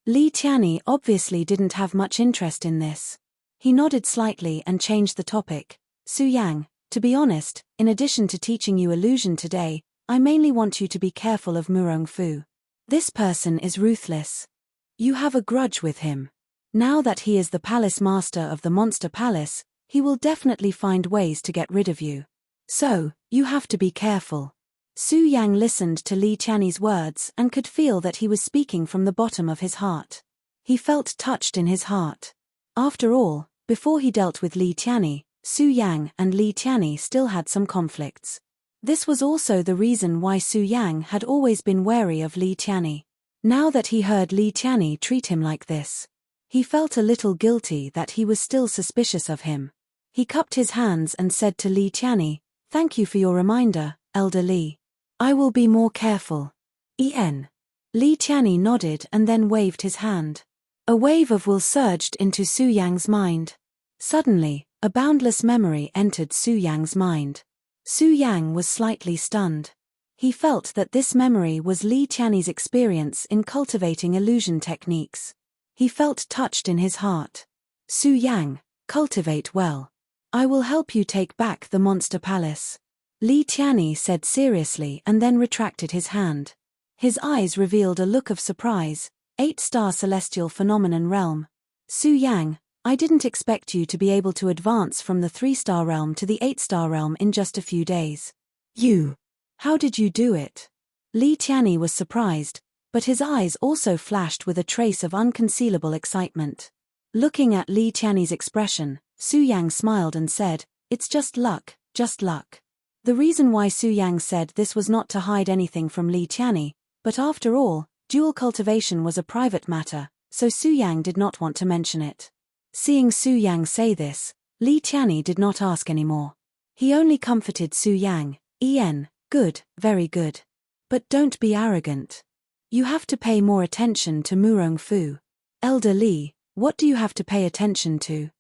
Li Qianni obviously didn't have much interest in this. He nodded slightly and changed the topic. Su Yang, to be honest, in addition to teaching you illusion today, I mainly want you to be careful of Murong Fu. This person is ruthless. You have a grudge with him. Now that he is the palace master of the Monster Palace, he will definitely find ways to get rid of you. So, you have to be careful. Su Yang listened to Li Qianni's words and could feel that he was speaking from the bottom of his heart. He felt touched in his heart. After all, before he dealt with Li Qianni, Su Yang and Li Qianni still had some conflicts. This was also the reason why Su Yang had always been wary of Li Qianni. Now that he heard Li Qianni treat him like this, he felt a little guilty that he was still suspicious of him. He cupped his hands and said to Li Qianni, "Thank you for your reminder, Elder Li. I will be more careful." Li Qianni nodded and then waved his hand. A wave of will surged into Su Yang's mind. Suddenly, a boundless memory entered Su Yang's mind. Su Yang was slightly stunned. He felt that this memory was Li Qianni's experience in cultivating illusion techniques. He felt touched in his heart. Su Yang, cultivate well. I will help you take back the Monster Palace. Li Qianni said seriously and then retracted his hand. His eyes revealed a look of surprise. 8-star celestial phenomenon realm. Su Yang, I didn't expect you to be able to advance from the 3-star realm to the 8-star realm in just a few days. You. How did you do it? Li Tianyi was surprised, but his eyes also flashed with a trace of unconcealable excitement. Looking at Li Tianyi's expression, Su Yang smiled and said, "It's just luck, just luck." The reason why Su Yang said this was not to hide anything from Li Tianyi, but after all, dual cultivation was a private matter, so Su Yang did not want to mention it. Seeing Su Yang say this, Li Tianyi did not ask anymore. He only comforted Su Yang, "Good, very good. But don't be arrogant. You have to pay more attention to Murong Fu. Elder Li, what do you have to pay attention to?"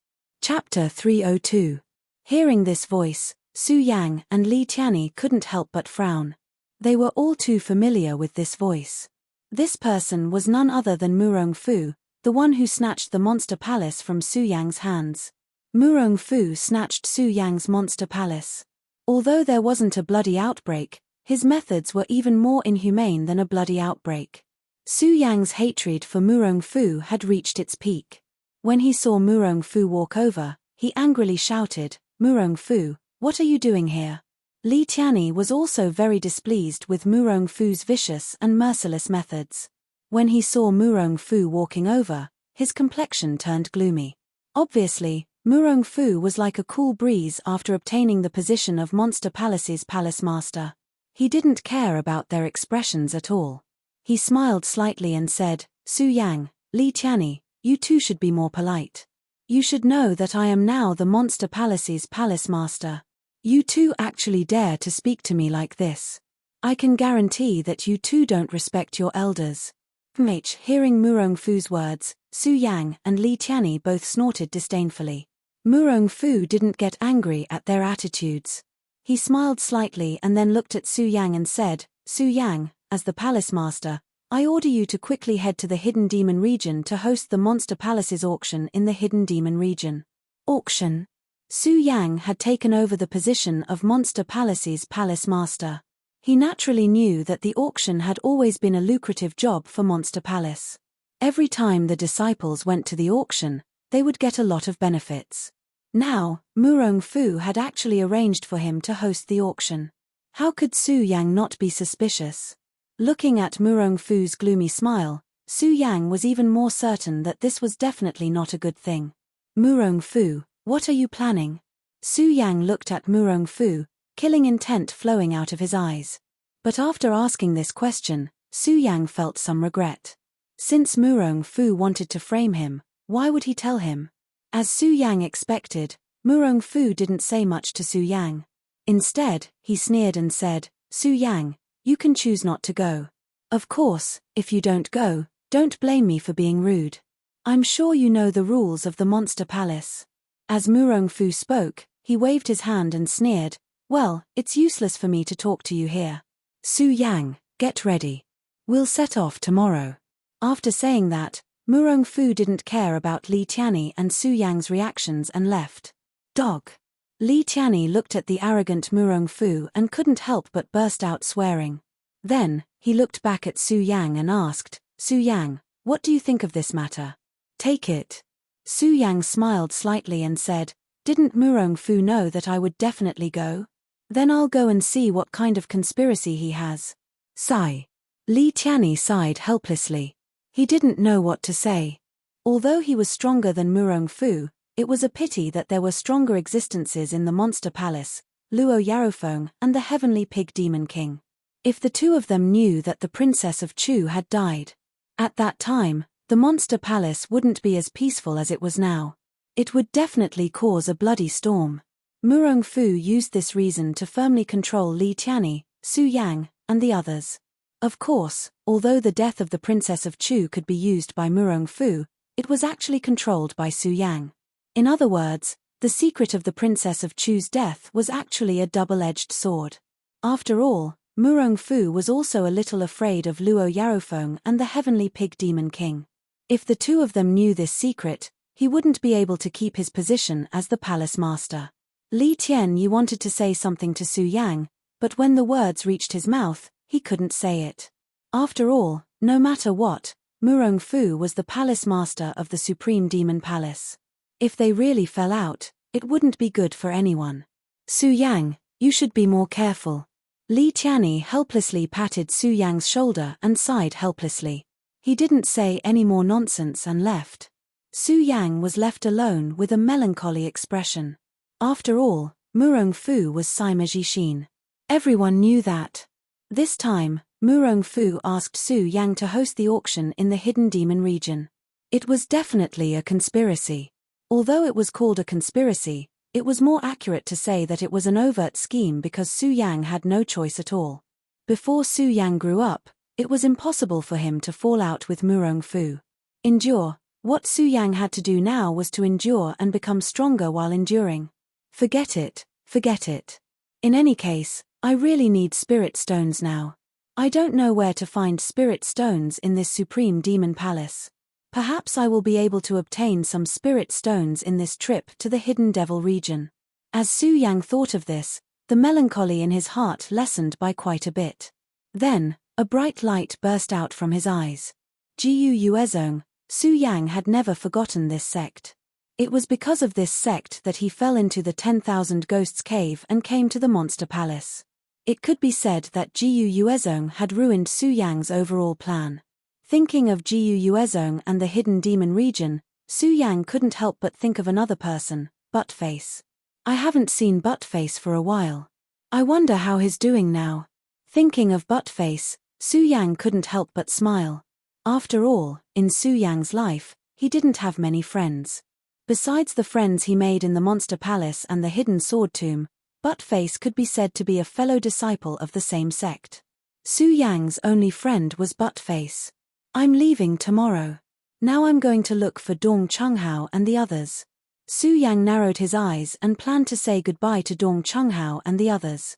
Chapter 302. Hearing this voice, Su Yang and Li Tianyi couldn't help but frown. They were all too familiar with this voice. This person was none other than Murong Fu, the one who snatched the monster palace from Su Yang's hands. Murong Fu snatched Su Yang's monster palace. Although there wasn't a bloody outbreak, his methods were even more inhumane than a bloody outbreak. Su Yang's hatred for Murong Fu had reached its peak. When he saw Murong Fu walk over, he angrily shouted, "Murong Fu, what are you doing here?" Li Tianyi was also very displeased with Murong Fu's vicious and merciless methods. When he saw Murong Fu walking over, his complexion turned gloomy. Obviously, Murong Fu was like a cool breeze after obtaining the position of Monster Palace's palace master. He didn't care about their expressions at all. He smiled slightly and said, "Su Yang, Li Tianyi, you two should be more polite. You should know that I am now the Monster Palace's palace master. You two actually dare to speak to me like this. I can guarantee that you two don't respect your elders." Hearing Murong Fu's words, Su Yang and Li Tianyi both snorted disdainfully. Murong Fu didn't get angry at their attitudes. He smiled slightly and then looked at Su Yang and said, "Su Yang, as the palace master, I order you to quickly head to the Hidden Demon region to host the Monster Palace's auction in the Hidden Demon region." Auction? Su Yang had taken over the position of Monster Palace's palace master. He naturally knew that the auction had always been a lucrative job for Monster Palace. Every time the disciples went to the auction, they would get a lot of benefits. Now, Murong Fu had actually arranged for him to host the auction. How could Su Yang not be suspicious? Looking at Murong Fu's gloomy smile, Su Yang was even more certain that this was definitely not a good thing. "Murong Fu, what are you planning?" Su Yang looked at Murong Fu, killing intent flowing out of his eyes. But after asking this question, Su Yang felt some regret. Since Murong Fu wanted to frame him, why would he tell him? As Su Yang expected, Murong Fu didn't say much to Su Yang. Instead, he sneered and said, "Su Yang, you can choose not to go. Of course, if you don't go, don't blame me for being rude. I'm sure you know the rules of the Monster Palace." As Murong Fu spoke, he waved his hand and sneered, "Well, it's useless for me to talk to you here. Su Yang, get ready. We'll set off tomorrow." After saying that, Murong Fu didn't care about Li Tianyi and Su Yang's reactions and left. Dog. Li Tianyi looked at the arrogant Murong Fu and couldn't help but burst out swearing. Then, he looked back at Su Yang and asked, "Su Yang, what do you think of this matter?" "Take it." Su Yang smiled slightly and said, "Didn't Murong Fu know that I would definitely go? Then I'll go and see what kind of conspiracy he has." Sigh. Li Tianyi sighed helplessly. He didn't know what to say. Although he was stronger than Murong Fu, it was a pity that there were stronger existences in the Monster Palace, Luo Yarofeng and the Heavenly Pig Demon King. If the two of them knew that the Princess of Chu had died, at that time, the Monster Palace wouldn't be as peaceful as it was now. It would definitely cause a bloody storm. Murong Fu used this reason to firmly control Li Tianyi, Su Yang, and the others. Of course, although the death of the Princess of Chu could be used by Murong Fu, it was actually controlled by Su Yang. In other words, the secret of the Princess of Chu's death was actually a double-edged sword. After all, Murong Fu was also a little afraid of Luo Yarofeng and the Heavenly Pig Demon King. If the two of them knew this secret, he wouldn't be able to keep his position as the palace master. Li Tianyi wanted to say something to Su Yang, but when the words reached his mouth, he couldn't say it. After all, no matter what, Murong Fu was the palace master of the Supreme Demon Palace. If they really fell out, it wouldn't be good for anyone. "Su Yang, you should be more careful. Li Tianyi helplessly patted Su Yang's shoulder and sighed helplessly. He didn't say any more nonsense and left. Su Yang was left alone with a melancholy expression. After all, Murong Fu was Sima Jixin. Everyone knew that. This time, Murong Fu asked Su Yang to host the auction in the Hidden Demon region. It was definitely a conspiracy. Although it was called a conspiracy, it was more accurate to say that it was an overt scheme because Su Yang had no choice at all. Before Su Yang grew up, it was impossible for him to fall out with Murong Fu. Endure. What Su Yang had to do now was to endure and become stronger while enduring. Forget it, forget it. In any case, I really need spirit stones now. I don't know where to find spirit stones in this supreme demon palace. Perhaps I will be able to obtain some spirit stones in this trip to the Hidden Devil region. As Su Yang thought of this, the melancholy in his heart lessened by quite a bit. Then, a bright light burst out from his eyes. Jiu Yuezong, Su Yang had never forgotten this sect. It was because of this sect that he fell into the 10,000 Ghosts cave and came to the Monster Palace. It could be said that Jiu Yuezong had ruined Su Yang's overall plan. Thinking of Jiu Yuezong and the Hidden Demon region, Su Yang couldn't help but think of another person, Buttface. I haven't seen Buttface for a while. I wonder how he's doing now. Thinking of Buttface, Su Yang couldn't help but smile. After all, in Su Yang's life, he didn't have many friends. Besides the friends he made in the Monster Palace and the Hidden Sword Tomb, Buttface could be said to be a fellow disciple of the same sect. Su Yang's only friend was Buttface. I'm leaving tomorrow. Now I'm going to look for Dong Chunghao and the others. Su Yang narrowed his eyes and planned to say goodbye to Dong Chunghao and the others.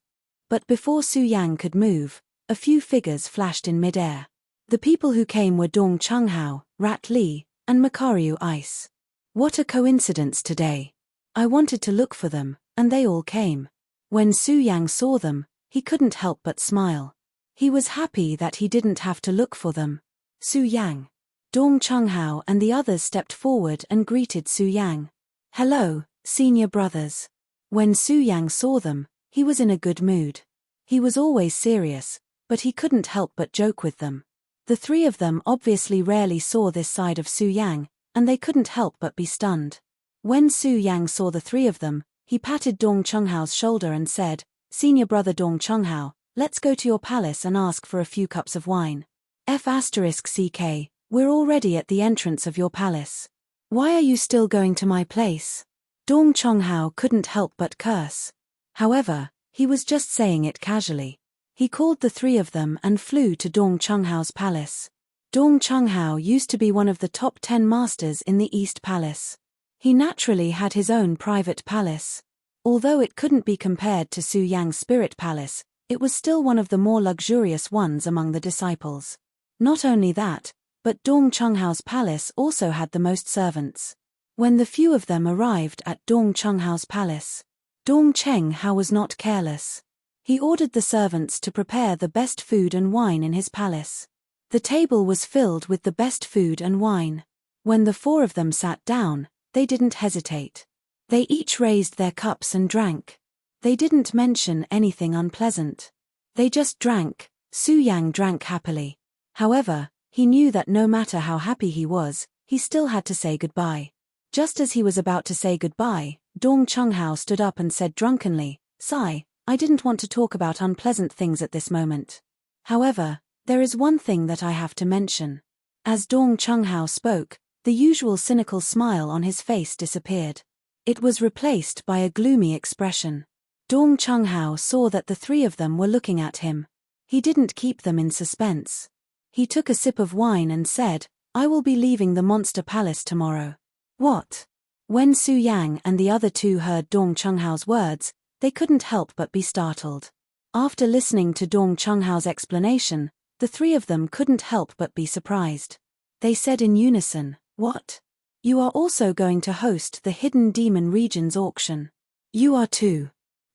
But before Su Yang could move, a few figures flashed in midair. The people who came were Dong Chunghao, Rat Li, and Makaryu Ice. What a coincidence today. I wanted to look for them, and they all came. When Su Yang saw them, he couldn't help but smile. He was happy that he didn't have to look for them. Su Yang. Dong Chunghao and the others stepped forward and greeted Su Yang. Hello, senior brothers. When Su Yang saw them, he was in a good mood. He was always serious, but he couldn't help but joke with them. The three of them obviously rarely saw this side of Su Yang, and they couldn't help but be stunned. When Su Yang saw the three of them, he patted Dong Chunghao's shoulder and said, Senior brother Dong Chunghao, let's go to your palace and ask for a few cups of wine. F***CK, we're already at the entrance of your palace. Why are you still going to my place? Dong Chunghao couldn't help but curse. However, he was just saying it casually. He called the three of them and flew to Dong Chunghao's palace. Dong Chunghao used to be one of the top 10 masters in the East Palace. He naturally had his own private palace. Although it couldn't be compared to Su Yang's spirit palace, it was still one of the more luxurious ones among the disciples. Not only that, but Dong Chunghao's palace also had the most servants. When the few of them arrived at Dong Chunghao's palace, Dong Chunghao was not careless. He ordered the servants to prepare the best food and wine in his palace. The table was filled with the best food and wine. When the four of them sat down, they didn't hesitate. They each raised their cups and drank. They didn't mention anything unpleasant. They just drank. Su Yang drank happily. However, he knew that no matter how happy he was, he still had to say goodbye. Just as he was about to say goodbye, Dong Chunghao stood up and said drunkenly, Sigh, I didn't want to talk about unpleasant things at this moment. However, there is one thing that I have to mention. As Dong Chunghao spoke, the usual cynical smile on his face disappeared. It was replaced by a gloomy expression. Dong Chunghao saw that the three of them were looking at him. He didn't keep them in suspense. He took a sip of wine and said, I will be leaving the Monster Palace tomorrow. What? When Su Yang and the other two heard Dong Chunghao's words, they couldn't help but be startled. After listening to Dong Chunghao's explanation, the three of them couldn't help but be surprised. They said in unison, What? You are also going to host the Hidden Demon Region's auction. You are too.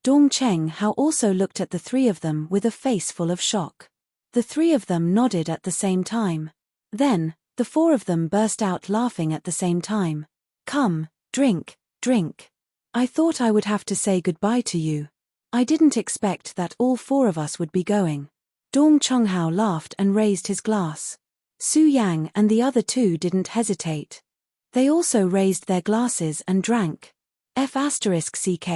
Dong Chunghao also looked at the three of them with a face full of shock. The three of them nodded at the same time. Then, the four of them burst out laughing at the same time. Come, drink, drink. I thought I would have to say goodbye to you. I didn't expect that all 4 of us would be going. Dong Chonghao laughed and raised his glass. Su Yang and the other 2 didn't hesitate. They also raised their glasses and drank. F***ck,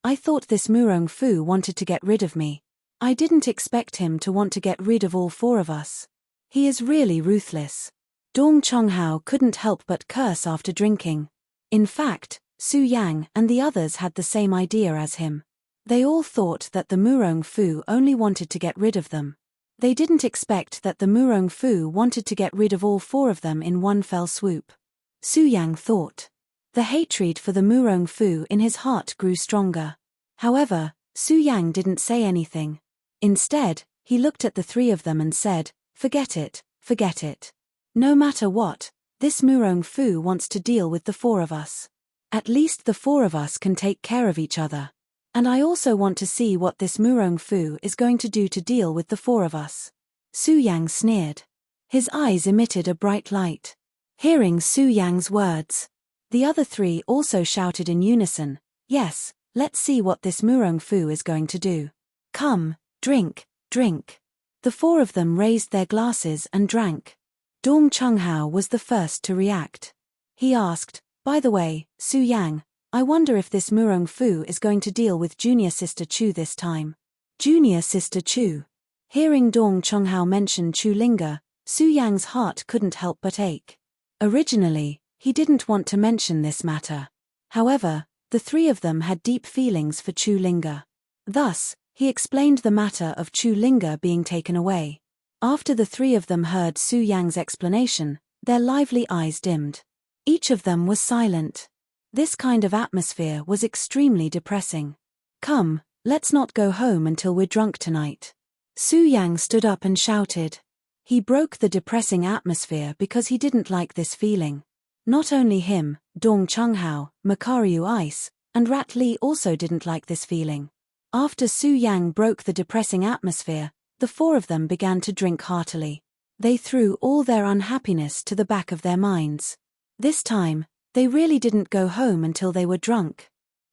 I thought this Murong Fu wanted to get rid of me. I didn't expect him to want to get rid of all 4 of us. He is really ruthless. Dong Chonghao couldn't help but curse after drinking. In fact, Su Yang and the others had the same idea as him. They all thought that the Murong Fu only wanted to get rid of them. They didn't expect that the Murong Fu wanted to get rid of all 4 of them in one fell swoop. Su Yang thought. The hatred for the Murong Fu in his heart grew stronger. However, Su Yang didn't say anything. Instead, he looked at the 3 of them and said, forget it, forget it. No matter what, this Murong Fu wants to deal with the 4 of us. At least the 4 of us can take care of each other. And I also want to see what this Murong Fu is going to do to deal with the 4 of us. Su Yang sneered. His eyes emitted a bright light. Hearing Su Yang's words, the other 3 also shouted in unison, yes, let's see what this Murong Fu is going to do. Come, drink, drink. The 4 of them raised their glasses and drank. Dong Chonghao was the first to react. He asked, by the way, Su Yang, I wonder if this Murong Fu is going to deal with Junior Sister Chu this time. Junior Sister Chu. Hearing Dong Chonghao mention Chu Linga, Su Yang's heart couldn't help but ache. Originally, he didn't want to mention this matter. However, the 3 of them had deep feelings for Chu Linga. Thus, he explained the matter of Chu Linga being taken away. After the 3 of them heard Su Yang's explanation, their lively eyes dimmed. Each of them was silent. This kind of atmosphere was extremely depressing. Come, let's not go home until we're drunk tonight. Su Yang stood up and shouted. He broke the depressing atmosphere because he didn't like this feeling. Not only him, Dong Chonghao, Makaryu Ice, and Rat Li also didn't like this feeling. After Su Yang broke the depressing atmosphere, the 4 of them began to drink heartily. They threw all their unhappiness to the back of their minds. This time, they really didn't go home until they were drunk.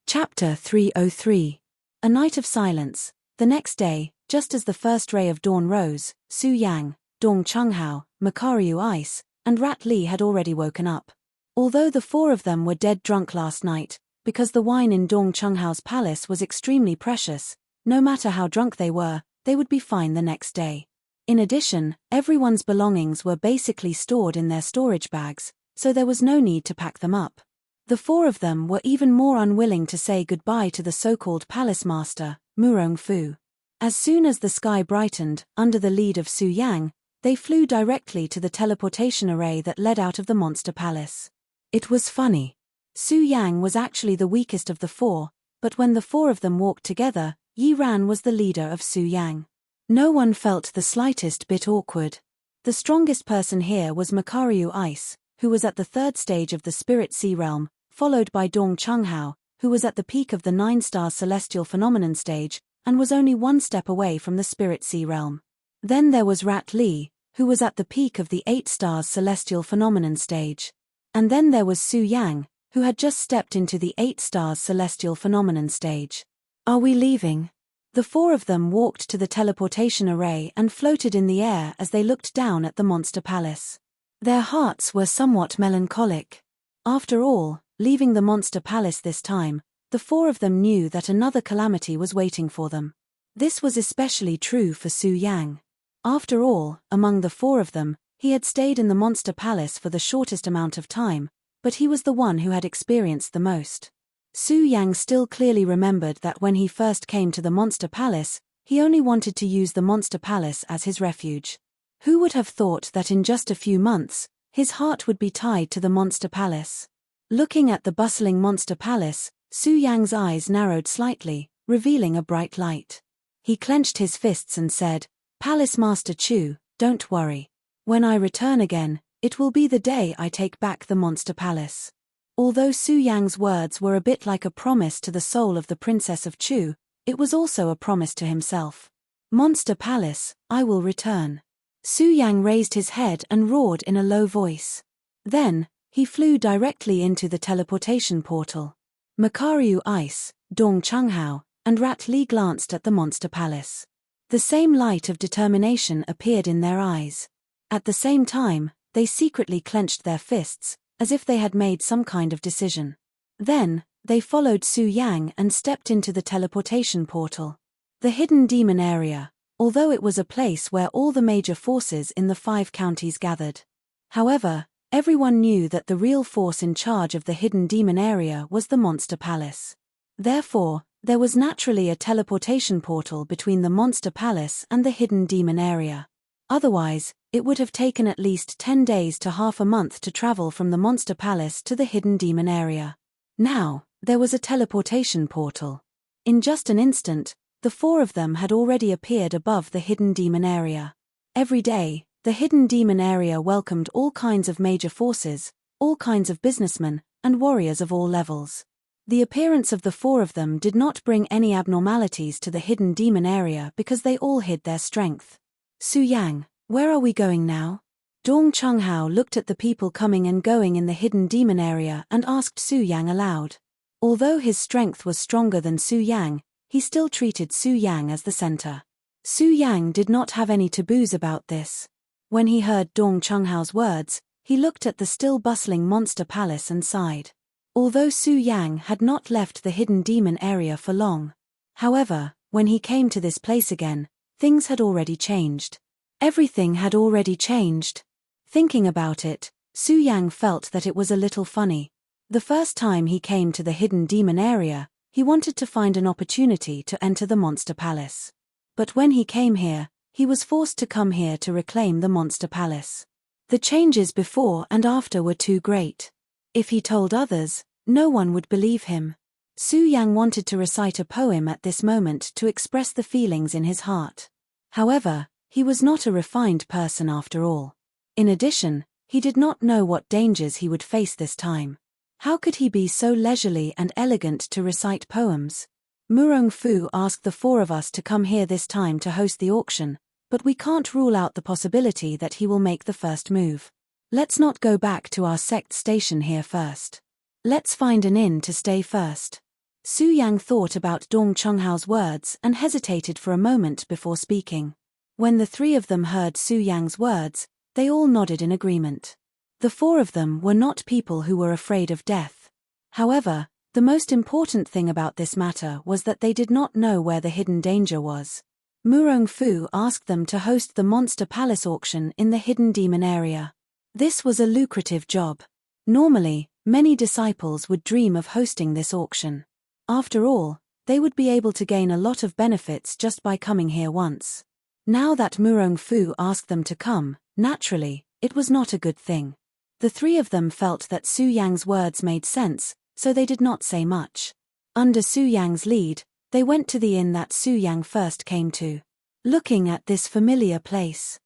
Chapter 303. A night of silence. The next day, just as the first ray of dawn rose, Su Yang, Dong Chonghao, Makaryu Ice, and Rat Li had already woken up. Although the 4 of them were dead drunk last night, because the wine in Dong Chonghao's palace was extremely precious, no matter how drunk they would be fine the next day. In addition, everyone's belongings were basically stored in their storage bags, so there was no need to pack them up. The 4 of them were even more unwilling to say goodbye to the so-called palace master, Murong Fu. As soon as the sky brightened, under the lead of Su Yang, they flew directly to the teleportation array that led out of the monster palace. It was funny. Su Yang was actually the weakest of the 4, but when the 4 of them walked together, Yi Ran was the leader of Su Yang. No one felt the slightest bit awkward. The strongest person here was Makaryu Ice, who was at the 3rd stage of the Spirit Sea Realm, followed by Dong Chonghao, who was at the peak of the 9-star Celestial Phenomenon stage, and was only 1 step away from the Spirit Sea Realm. Then there was Rat Li, who was at the peak of the 8 stars Celestial Phenomenon stage. And then there was Su Yang, who had just stepped into the 8 stars Celestial Phenomenon stage. Are we leaving? The 4 of them walked to the teleportation array and floated in the air as they looked down at the monster palace. Their hearts were somewhat melancholic. After all, leaving the monster palace this time, the 4 of them knew that another calamity was waiting for them. This was especially true for Su Yang. After all, among the 4 of them, he had stayed in the monster palace for the shortest amount of time, but he was the one who had experienced the most. Su Yang still clearly remembered that when he first came to the monster palace, he only wanted to use the monster palace as his refuge. Who would have thought that in just a few months, his heart would be tied to the monster palace? Looking at the bustling monster palace, Su Yang's eyes narrowed slightly, revealing a bright light. He clenched his fists and said, Palace Master Chu, don't worry. When I return again, it will be the day I take back the monster palace. Although Su Yang's words were a bit like a promise to the soul of the Princess of Chu, it was also a promise to himself. Monster Palace, I will return. Su Yang raised his head and roared in a low voice. Then, he flew directly into the teleportation portal. Makaryu Ice, Dong Chonghao, and Rat Li glanced at the monster palace. The same light of determination appeared in their eyes. At the same time, they secretly clenched their fists, as if they had made some kind of decision. Then, they followed Su Yang and stepped into the teleportation portal. The hidden demon area, although it was a place where all the major forces in the 5 counties gathered. However, everyone knew that the real force in charge of the hidden demon area was the monster palace. Therefore, there was naturally a teleportation portal between the monster palace and the hidden demon area. Otherwise, it would have taken at least 10 days to half a month to travel from the monster palace to the hidden demon area. Now, there was a teleportation portal. In just an instant, the 4 of them had already appeared above the hidden demon area. Every day, the hidden demon area welcomed all kinds of major forces, all kinds of businessmen, and warriors of all levels. The appearance of the 4 of them did not bring any abnormalities to the hidden demon area because they all hid their strength. Su Yang, where are we going now? Dong Chunghao looked at the people coming and going in the hidden demon area and asked Su Yang aloud. Although his strength was stronger than Su Yang, he still treated Su Yang as the center. Su Yang did not have any taboos about this. When he heard Dong Chunghao's words, he looked at the still bustling monster palace and sighed. Although Su Yang had not left the hidden demon area for long. However, when he came to this place again, things had already changed. Everything had already changed. Thinking about it, Su Yang felt that it was a little funny. The first time he came to the hidden demon area, he wanted to find an opportunity to enter the monster palace. But when he came here, he was forced to come here to reclaim the monster palace. The changes before and after were too great. If he told others, no one would believe him. Su Yang wanted to recite a poem at this moment to express the feelings in his heart. However, he was not a refined person after all. In addition, he did not know what dangers he would face this time. How could he be so leisurely and elegant to recite poems? Murong Fu asked the 4 of us to come here this time to host the auction, but we can't rule out the possibility that he will make the first move. Let's not go back to our sect station here first. Let's find an inn to stay first. Su Yang thought about Dong Chunghao's words and hesitated for a moment before speaking. When the 3 of them heard Su Yang's words, they all nodded in agreement. The 4 of them were not people who were afraid of death. However, the most important thing about this matter was that they did not know where the hidden danger was. Murong Fu asked them to host the Monster Palace auction in the hidden demon area. This was a lucrative job. Normally, many disciples would dream of hosting this auction. After all, they would be able to gain a lot of benefits just by coming here once. Now that Murong Fu asked them to come, naturally, it was not a good thing. The 3 of them felt that Su Yang's words made sense, so they did not say much. Under Su Yang's lead, they went to the inn that Su Yang first came to. Looking at this familiar place,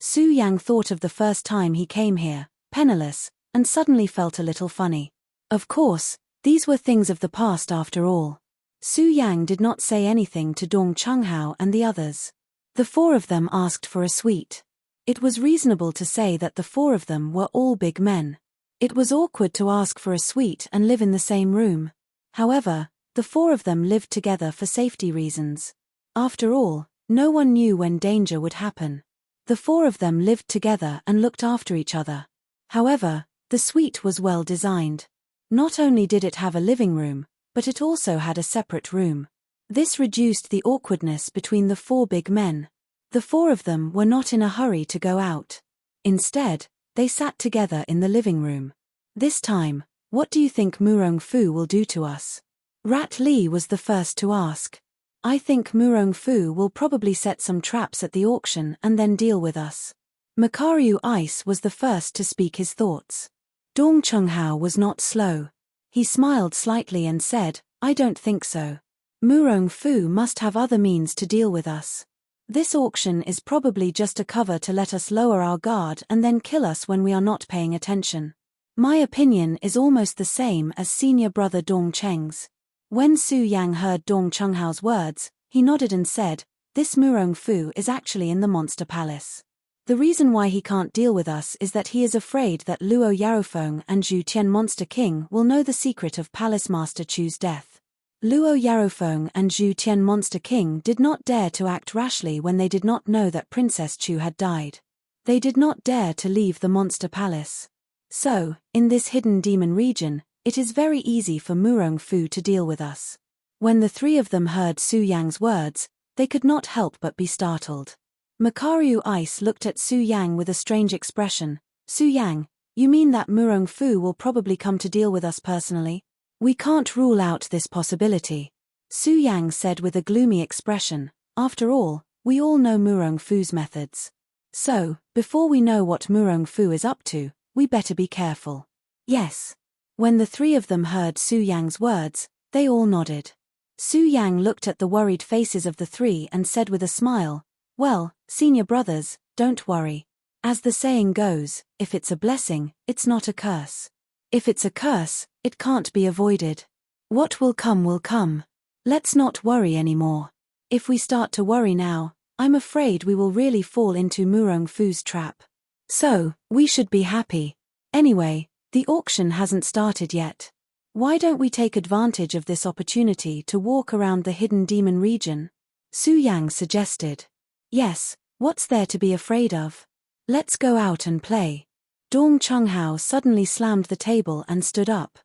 Su Yang thought of the first time he came here, penniless, and suddenly felt a little funny. Of course, these were things of the past after all. Su Yang did not say anything to Dong Chunghao and the others. The 4 of them asked for a suite. It was reasonable to say that the 4 of them were all big men. It was awkward to ask for a suite and live in the same room. However, the 4 of them lived together for safety reasons. After all, no one knew when danger would happen. The 4 of them lived together and looked after each other. However, the suite was well designed. Not only did it have a living room, but it also had a separate room. This reduced the awkwardness between the 4 big men. The 4 of them were not in a hurry to go out. Instead, they sat together in the living room. This time, what do you think Murong Fu will do to us? Rat Li was the first to ask. I think Murong Fu will probably set some traps at the auction and then deal with us. Makaru Ice was the first to speak his thoughts. Dong Chunghao was not slow. He smiled slightly and said, I don't think so. Murong Fu must have other means to deal with us. This auction is probably just a cover to let us lower our guard and then kill us when we are not paying attention. My opinion is almost the same as senior brother Dong Cheng's. When Su Yang heard Dong Chunghao's words, he nodded and said, this Murong Fu is actually in the Monster Palace. The reason why he can't deal with us is that he is afraid that Luo Yarofeng and Zhu Tian Monster King will know the secret of Palace Master Chu's death. Luo Yarofeng and Zhu Tian Monster King did not dare to act rashly when they did not know that Princess Chu had died. They did not dare to leave the monster palace. So, in this hidden demon region, it is very easy for Murong Fu to deal with us. When the three of them heard Su Yang's words, they could not help but be startled. Makaryu Ice looked at Su Yang with a strange expression. Su Yang, you mean that Murong Fu will probably come to deal with us personally? We can't rule out this possibility. Su Yang said with a gloomy expression. After all, we all know Murong Fu's methods. So, before we know what Murong Fu is up to, we better be careful. Yes. When the three of them heard Su Yang's words, they all nodded. Su Yang looked at the worried faces of the three and said with a smile, well, senior brothers, don't worry. As the saying goes, if it's a blessing, it's not a curse. If it's a curse, it can't be avoided. What will come will come. Let's not worry anymore. If we start to worry now, I'm afraid we will really fall into Murong Fu's trap. So, we should be happy. Anyway, the auction hasn't started yet. Why don't we take advantage of this opportunity to walk around the hidden demon region? Su Yang suggested. Yes, what's there to be afraid of? Let's go out and play. Dong Chunghao suddenly slammed the table and stood up.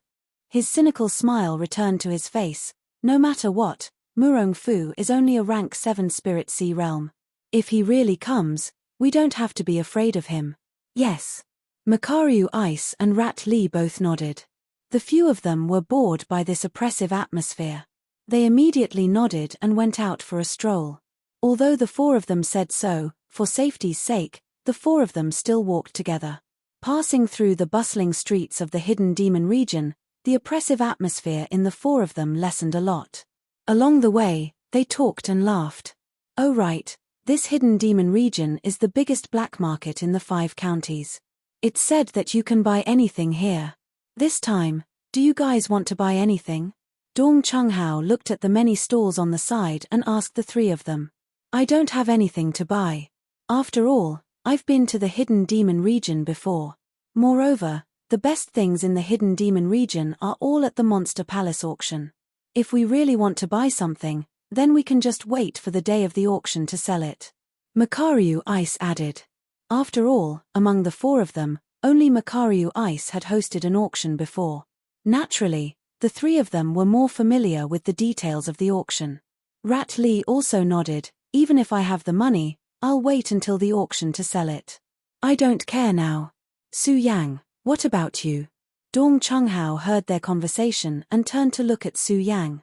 His cynical smile returned to his face. No matter what, Murong Fu is only a rank 7 Spirit Sea realm. If he really comes, we don't have to be afraid of him. Yes. Makaryu Ice and Rat Li both nodded. The few of them were bored by this oppressive atmosphere. They immediately nodded and went out for a stroll. Although the four of them said so, for safety's sake, the four of them still walked together. Passing through the bustling streets of the hidden demon region, the oppressive atmosphere in the four of them lessened a lot. Along the way, they talked and laughed. Oh right, this hidden demon region is the biggest black market in the 5 counties. It's said that you can buy anything here. This time, do you guys want to buy anything? Dong Chunghao looked at the many stalls on the side and asked the three of them. I don't have anything to buy. After all, I've been to the hidden demon region before. Moreover, the best things in the hidden demon region are all at the Monster Palace auction. If we really want to buy something, then we can just wait for the day of the auction to sell it. Makaryu Ice added. After all, among the four of them, only Makaryu Ice had hosted an auction before. Naturally, the three of them were more familiar with the details of the auction. Rat Li also nodded. Even if I have the money, I'll wait until the auction to sell it. I don't care now. Su Yang, what about you? Dong Chunghao heard their conversation and turned to look at Su Yang.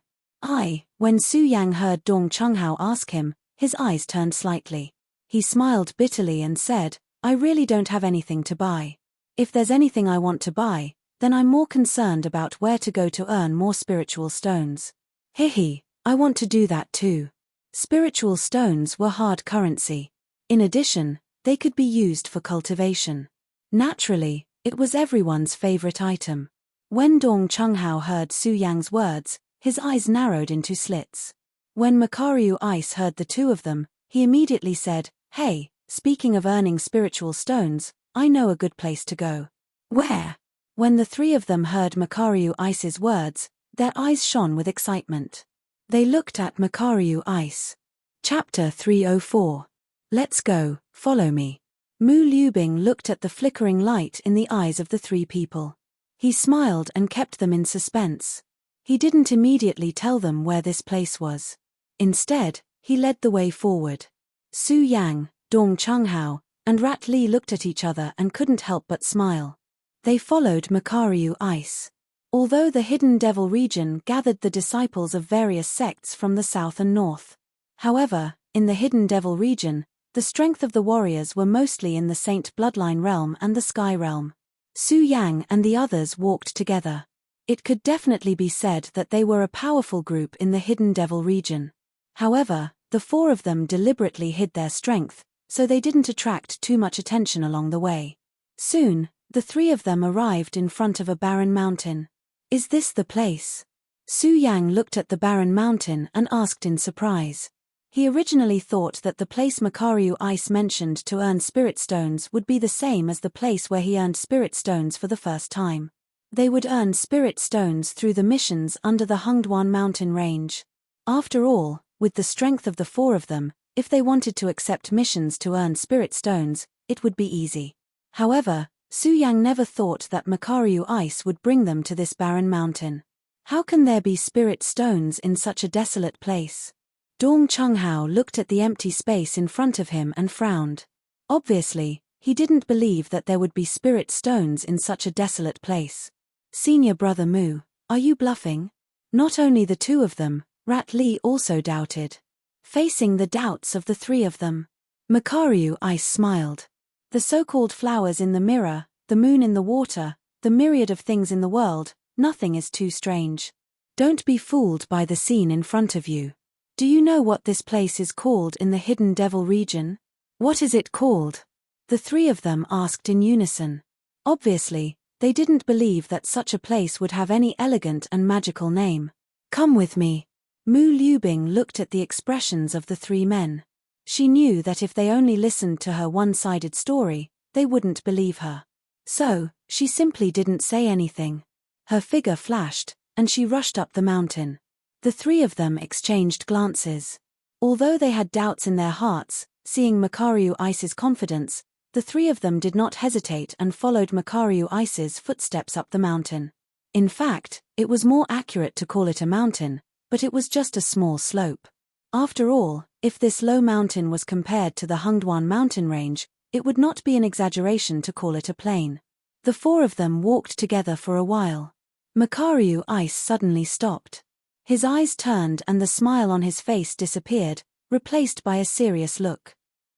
When Su Yang heard Dong Chunghao ask him, his eyes turned slightly. He smiled bitterly and said, I really don't have anything to buy. If there's anything I want to buy, then I'm more concerned about where to go to earn more spiritual stones. Hehe, I want to do that too. Spiritual stones were hard currency. In addition, they could be used for cultivation. Naturally, it was everyone's favorite item. When Dong Chunghao heard Su Yang's words, his eyes narrowed into slits. When Makaryu Ice heard the two of them, he immediately said, Hey, speaking of earning spiritual stones, I know a good place to go. Where? When the three of them heard Makaryu Ice's words, their eyes shone with excitement. They looked at Makaryu Ice. Chapter 304. Let's go, follow me. Mu Liubing looked at the flickering light in the eyes of the three people. He smiled and kept them in suspense. He didn't immediately tell them where this place was. Instead, he led the way forward. Su Yang, Dong Chunghao, and Rat Li looked at each other and couldn't help but smile. They followed Makaryu Ice. Although the hidden devil region gathered the disciples of various sects from the south and north. However, in the hidden devil region, the strength of the warriors were mostly in the Saint Bloodline realm and the Sky realm. Su Yang and the others walked together. It could definitely be said that they were a powerful group in the hidden devil region. However, the four of them deliberately hid their strength, so they didn't attract too much attention along the way. Soon, the three of them arrived in front of a barren mountain. Is this the place? Su Yang looked at the barren mountain and asked in surprise. He originally thought that the place Makaryu Ice mentioned to earn spirit stones would be the same as the place where he earned spirit stones for the first time. They would earn spirit stones through the missions under the Hungduan mountain range. After all, with the strength of the four of them, if they wanted to accept missions to earn spirit stones, it would be easy. However, Su Yang never thought that Makaryu ice would bring them to this barren mountain. How can there be spirit stones in such a desolate place? Dong Chunghao looked at the empty space in front of him and frowned. Obviously, he didn't believe that there would be spirit stones in such a desolate place. Senior brother Mu, are you bluffing? Not only the two of them, Rat Li also doubted. Facing the doubts of the three of them, Makaryu ice smiled. The so-called flowers in the mirror, the moon in the water, the myriad of things in the world, nothing is too strange. Don't be fooled by the scene in front of you. Do you know what this place is called in the Hidden Devil region? What is it called? The three of them asked in unison. Obviously, they didn't believe that such a place would have any elegant and magical name. Come with me. Mu Liubing looked at the expressions of the three men. She knew that if they only listened to her one-sided story, they wouldn't believe her. So, she simply didn't say anything. Her figure flashed, and she rushed up the mountain. The three of them exchanged glances. Although they had doubts in their hearts, seeing Makaryu Ice's confidence, the three of them did not hesitate and followed Makaryu Ice's footsteps up the mountain. In fact, it was more accurate to call it a mountain, but it was just a small slope. After all, if this low mountain was compared to the Hungduan mountain range, it would not be an exaggeration to call it a plain. The four of them walked together for a while. Makaryu Ice suddenly stopped. His eyes turned and the smile on his face disappeared, replaced by a serious look.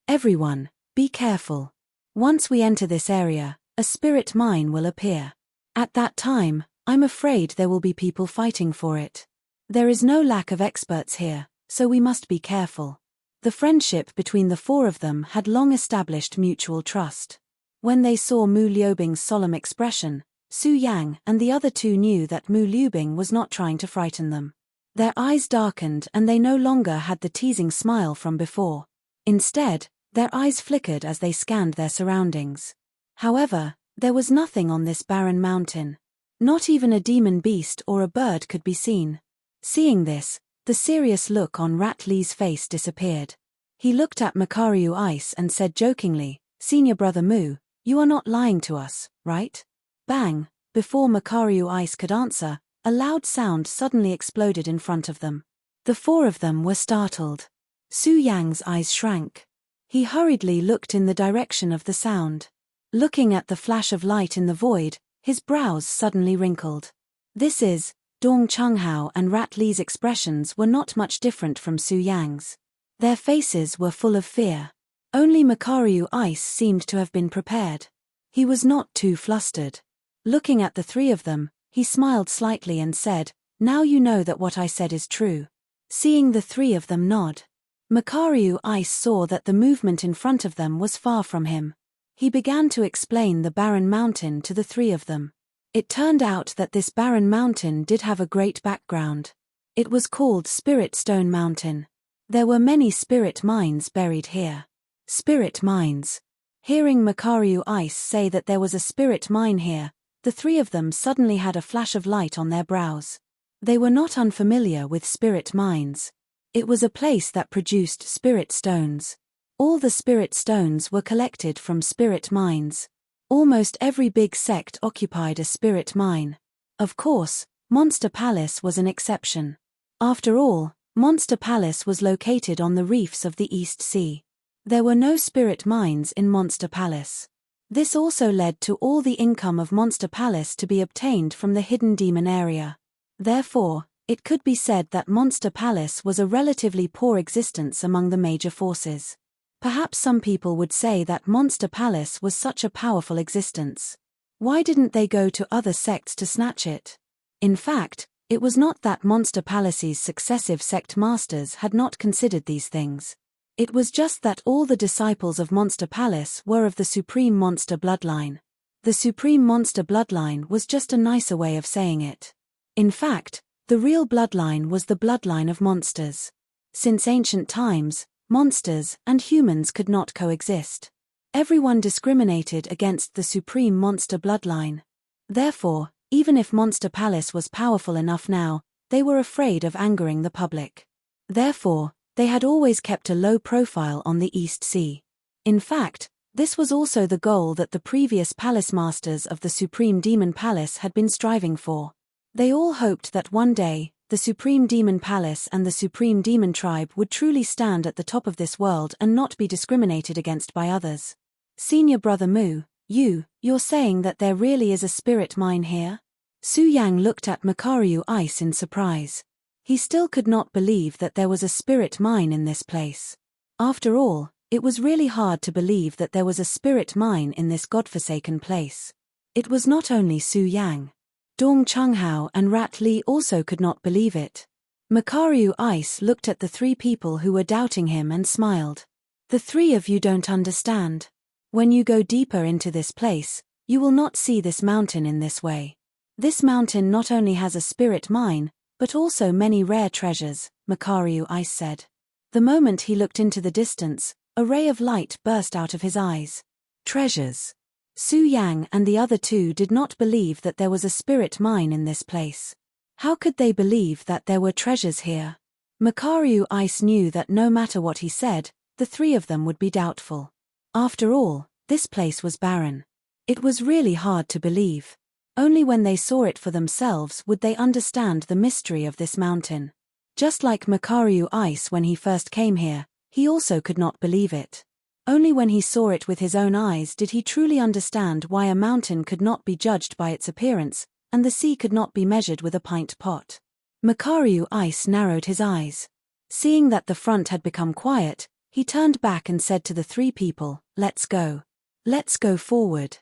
Everyone, be careful. Once we enter this area, a spirit mine will appear. At that time, I'm afraid there will be people fighting for it. There is no lack of experts here, so we must be careful. The friendship between the four of them had long established mutual trust. When they saw Mu Liubing's solemn expression, Su Yang and the other two knew that Mu Liubing was not trying to frighten them. Their eyes darkened and they no longer had the teasing smile from before. Instead, their eyes flickered as they scanned their surroundings. However, there was nothing on this barren mountain. Not even a demon beast or a bird could be seen. Seeing this, the serious look on Rat Li's face disappeared. He looked at Makaryu Ice and said jokingly, "Senior brother Mu, you are not lying to us, right?" Bang! Before Makaryu Ice could answer, a loud sound suddenly exploded in front of them. The four of them were startled. Su Yang's eyes shrank. He hurriedly looked in the direction of the sound. Looking at the flash of light in the void, his brows suddenly wrinkled. This is, Dong Chunghao and Rat Li's expressions were not much different from Su Yang's. Their faces were full of fear. Only Makaryu Ice seemed to have been prepared. He was not too flustered. Looking at the three of them, he smiled slightly and said, "Now you know that what I said is true." Seeing the three of them nod, Makaryu Ice saw that the movement in front of them was far from him. He began to explain the barren mountain to the three of them. It turned out that this barren mountain did have a great background. It was called Spirit Stone Mountain. There were many spirit mines buried here. Spirit mines. Hearing Makaryu Ice say that there was a spirit mine here, the three of them suddenly had a flash of light on their brows. They were not unfamiliar with spirit mines. It was a place that produced spirit stones. All the spirit stones were collected from spirit mines. Almost every big sect occupied a spirit mine. Of course, Monster Palace was an exception. After all, Monster Palace was located on the reefs of the East Sea. There were no spirit mines in Monster Palace. This also led to all the income of Monster Palace to be obtained from the hidden demon area. Therefore, it could be said that Monster Palace was a relatively poor existence among the major forces. Perhaps some people would say that Monster Palace was such a powerful existence. Why didn't they go to other sects to snatch it? In fact, it was not that Monster Palace's successive sect masters had not considered these things. It was just that all the disciples of Monster Palace were of the Supreme Monster bloodline. The Supreme Monster bloodline was just a nicer way of saying it. In fact, the real bloodline was the bloodline of monsters. Since ancient times, monsters and humans could not coexist. Everyone discriminated against the Supreme Monster bloodline. Therefore, Even if Monster Palace was powerful enough now, they were afraid of angering the public. Therefore, they had always kept a low profile on the East Sea. In fact, this was also the goal that the previous palace masters of the Supreme Demon Palace had been striving for. They all hoped that one day, the Supreme Demon Palace and the Supreme Demon Tribe would truly stand at the top of this world and not be discriminated against by others. Senior Brother Mu, you're saying that there really is a spirit mine here? Su Yang looked at Makaryu Ice in surprise. He still could not believe that there was a spirit mine in this place. After all, it was really hard to believe that there was a spirit mine in this godforsaken place. It was not only Su Yang. Dong Chunghao and Rat Li also could not believe it. Makaryu Ice looked at the three people who were doubting him and smiled. The three of you don't understand. When you go deeper into this place, you will not see this mountain in this way. This mountain not only has a spirit mine, but also many rare treasures, Makaryu Ice said. The moment he looked into the distance, a ray of light burst out of his eyes. Treasures. Su Yang and the other two did not believe that there was a spirit mine in this place. How could they believe that there were treasures here? Makaryu Ice knew that no matter what he said, the three of them would be doubtful. After all, this place was barren. It was really hard to believe. Only when they saw it for themselves would they understand the mystery of this mountain. Just like Makaryu Ice when he first came here, he also could not believe it. Only when he saw it with his own eyes did he truly understand why a mountain could not be judged by its appearance, and the sea could not be measured with a pint pot. Makaryu Ice narrowed his eyes. Seeing that the front had become quiet, he turned back and said to the three people, "Let's go. Let's go forward."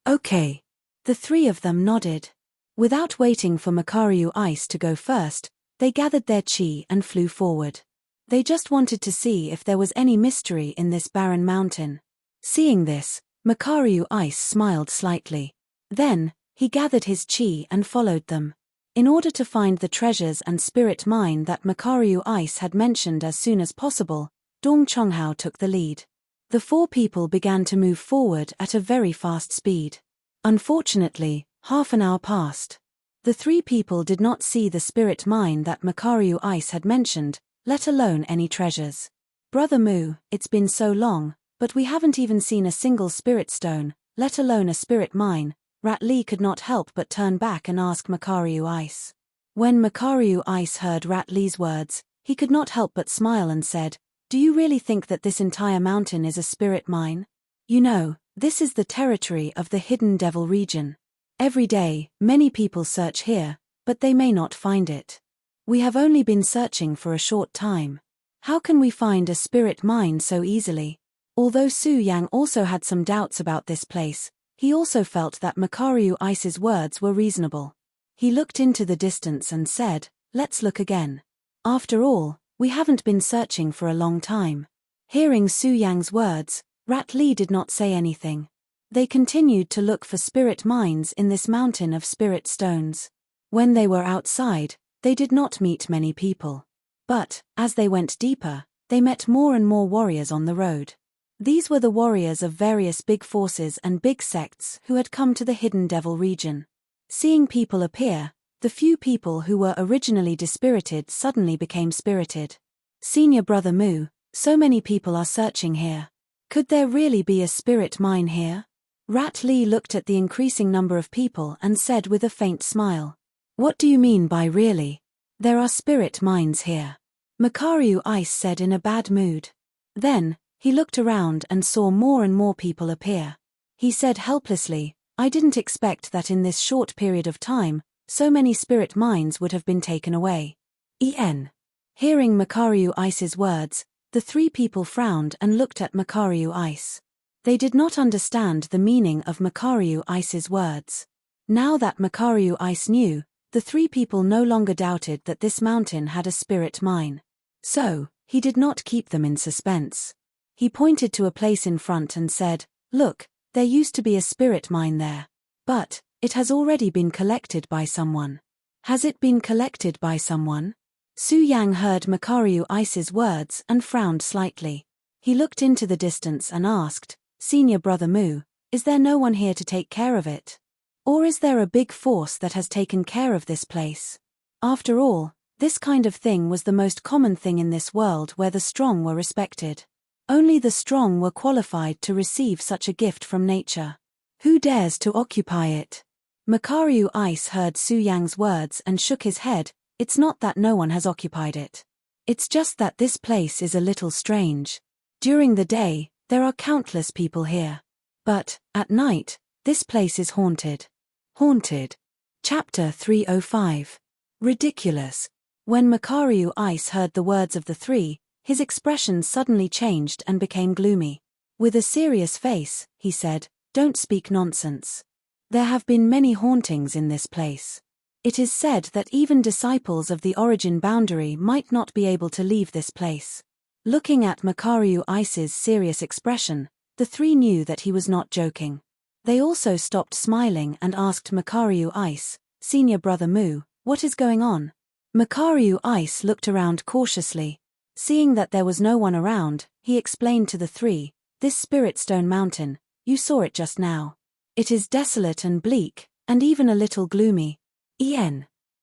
"Okay." The three of them nodded. Without waiting for Makaryu Ice to go first, they gathered their chi and flew forward. They just wanted to see if there was any mystery in this barren mountain. Seeing this, Makaryu Ice smiled slightly. Then, he gathered his chi and followed them. In order to find the treasures and spirit mine that Makaryu Ice had mentioned as soon as possible, Dong Chonghao took the lead. The four people began to move forward at a very fast speed. Unfortunately, half an hour passed. The three people did not see the spirit mine that Makaryu Ice had mentioned, let alone any treasures. "Brother Mu, it's been so long, but we haven't even seen a single spirit stone, let alone a spirit mine." Rat Li could not help but turn back and ask Makaryu Ice. When Makaryu Ice heard Rat Li's words, he could not help but smile and said, "Do you really think that this entire mountain is a spirit mine? You know, this is the territory of the Hidden Devil region. Every day, many people search here, but they may not find it. We have only been searching for a short time. How can we find a spirit mine so easily?" Although Su Yang also had some doubts about this place, he also felt that Makaryu Ice's words were reasonable. He looked into the distance and said, "Let's look again. After all, we haven't been searching for a long time." Hearing Su Yang's words, Rat Li did not say anything. They continued to look for spirit mines in this mountain of spirit stones. When they were outside, they did not meet many people. But, as they went deeper, they met more and more warriors on the road. These were the warriors of various big forces and big sects who had come to the Hidden Devil region. Seeing people appear, the few people who were originally dispirited suddenly became spirited. "Senior Brother Mu, so many people are searching here. Could there really be a spirit mine here?" Rat Li looked at the increasing number of people and said with a faint smile, "What do you mean by really? There are spirit mines here." Makaryu Ice said in a bad mood. Then, he looked around and saw more and more people appear. He said helplessly, "I didn't expect that in this short period of time, so many spirit mines would have been taken away." Hearing Makaryu Ice's words, the three people frowned and looked at Makaryu Ice. They did not understand the meaning of Makaryu Ice's words. Now that Makaryu Ice knew, the three people no longer doubted that this mountain had a spirit mine. So, he did not keep them in suspense. He pointed to a place in front and said, "Look, there used to be a spirit mine there. But, it has already been collected by someone." "Has it been collected by someone?" Su Yang heard Makaryu Ice's words and frowned slightly. He looked into the distance and asked, "Senior Brother Mu, is there no one here to take care of it?" Or is there a big force that has taken care of this place? After all, this kind of thing was the most common thing in this world where the strong were respected. Only the strong were qualified to receive such a gift from nature. Who dares to occupy it? Makaryu Ice heard Su Yang's words and shook his head. It's not that no one has occupied it. It's just that this place is a little strange. During the day, there are countless people here. But, at night, this place is haunted. Haunted. Chapter 305. Ridiculous. When Makaryu Ice heard the words of the three, his expression suddenly changed and became gloomy. With a serious face, he said, "Don't speak nonsense. There have been many hauntings in this place. It is said that even disciples of the origin boundary might not be able to leave this place." Looking at Makaryu Ice's serious expression, the three knew that he was not joking. They also stopped smiling and asked Makaryu Ice, "Senior brother Mu, what is going on?" Makaryu Ice looked around cautiously. Seeing that there was no one around, he explained to the three, "This Spirit Stone Mountain, you saw it just now. It is desolate and bleak, and even a little gloomy."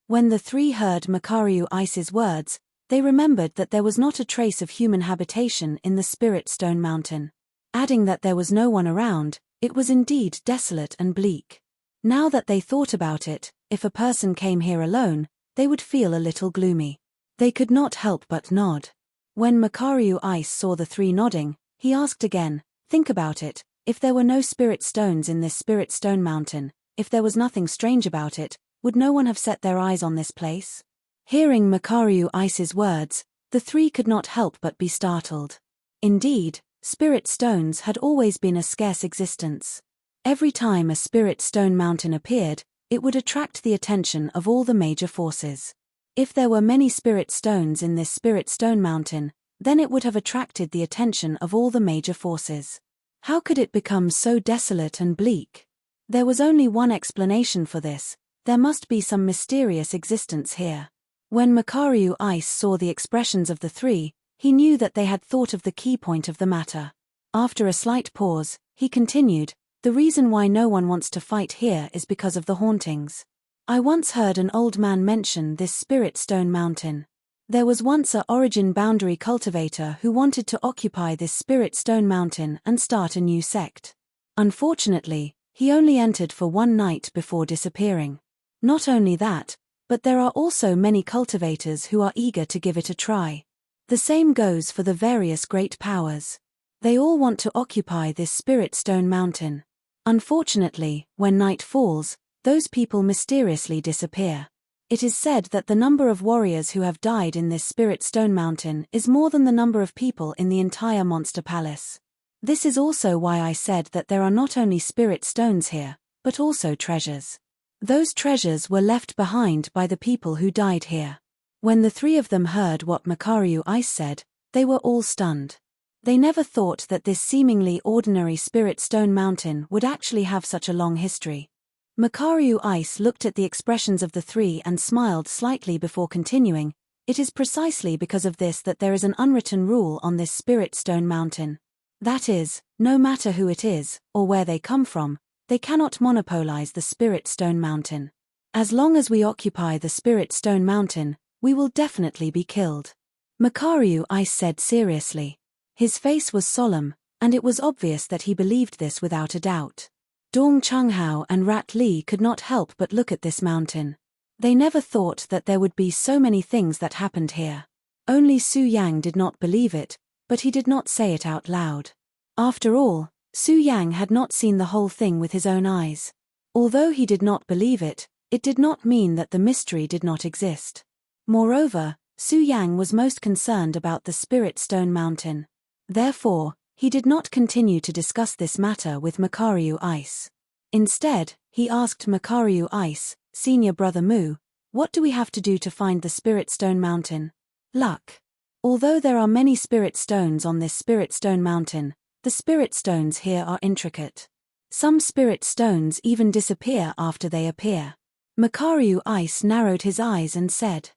When the three heard Makaryu Ice's words, they remembered that there was not a trace of human habitation in the Spirit Stone Mountain. Adding that there was no one around, it was indeed desolate and bleak. Now that they thought about it, if a person came here alone, they would feel a little gloomy. They could not help but nod. When Makaryu Ice saw the three nodding, he asked again, "Think about it, if there were no spirit stones in this Spirit Stone Mountain, if there was nothing strange about it, would no one have set their eyes on this place?" Hearing Makaryu Ice's words, the three could not help but be startled. Indeed, spirit stones had always been a scarce existence. Every time a Spirit Stone Mountain appeared, it would attract the attention of all the major forces. If there were many spirit stones in this Spirit Stone Mountain, then it would have attracted the attention of all the major forces. How could it become so desolate and bleak? There was only one explanation for this: there must be some mysterious existence here. When Makaryu Ice saw the expressions of the three, he knew that they had thought of the key point of the matter. After a slight pause, he continued, "The reason why no one wants to fight here is because of the hauntings. I once heard an old man mention this Spirit Stone Mountain. There was once a origin boundary cultivator who wanted to occupy this Spirit Stone Mountain and start a new sect. Unfortunately, he only entered for one night before disappearing. Not only that, but there are also many cultivators who are eager to give it a try. The same goes for the various great powers. They all want to occupy this Spirit Stone Mountain. Unfortunately, when night falls, those people mysteriously disappear. It is said that the number of warriors who have died in this Spirit Stone Mountain is more than the number of people in the entire Monster Palace. This is also why I said that there are not only spirit stones here, but also treasures. Those treasures were left behind by the people who died here." When the three of them heard what Makaryu Ice said, they were all stunned. They never thought that this seemingly ordinary Spirit Stone Mountain would actually have such a long history. Makaryu Ice looked at the expressions of the three and smiled slightly before continuing, "It is precisely because of this that there is an unwritten rule on this Spirit Stone Mountain. That is, no matter who it is, or where they come from, they cannot monopolize the Spirit Stone Mountain. As long as we occupy the Spirit Stone Mountain, we will definitely be killed." Makaryu Ice said seriously. His face was solemn, and it was obvious that he believed this without a doubt. Dong Chunghao and Rat Li could not help but look at this mountain. They never thought that there would be so many things that happened here. Only Su Yang did not believe it, but he did not say it out loud. After all, Su Yang had not seen the whole thing with his own eyes. Although he did not believe it, it did not mean that the mystery did not exist. Moreover, Su Yang was most concerned about the Spirit Stone Mountain. Therefore, he did not continue to discuss this matter with Makaryu Ice. Instead, he asked Makaryu Ice, "Senior brother Mu, what do we have to do to find the Spirit Stone Mountain?" Luck. Although there are many spirit stones on this Spirit Stone Mountain, the spirit stones here are intricate. Some spirit stones even disappear after they appear. Makaryu Ice narrowed his eyes and said,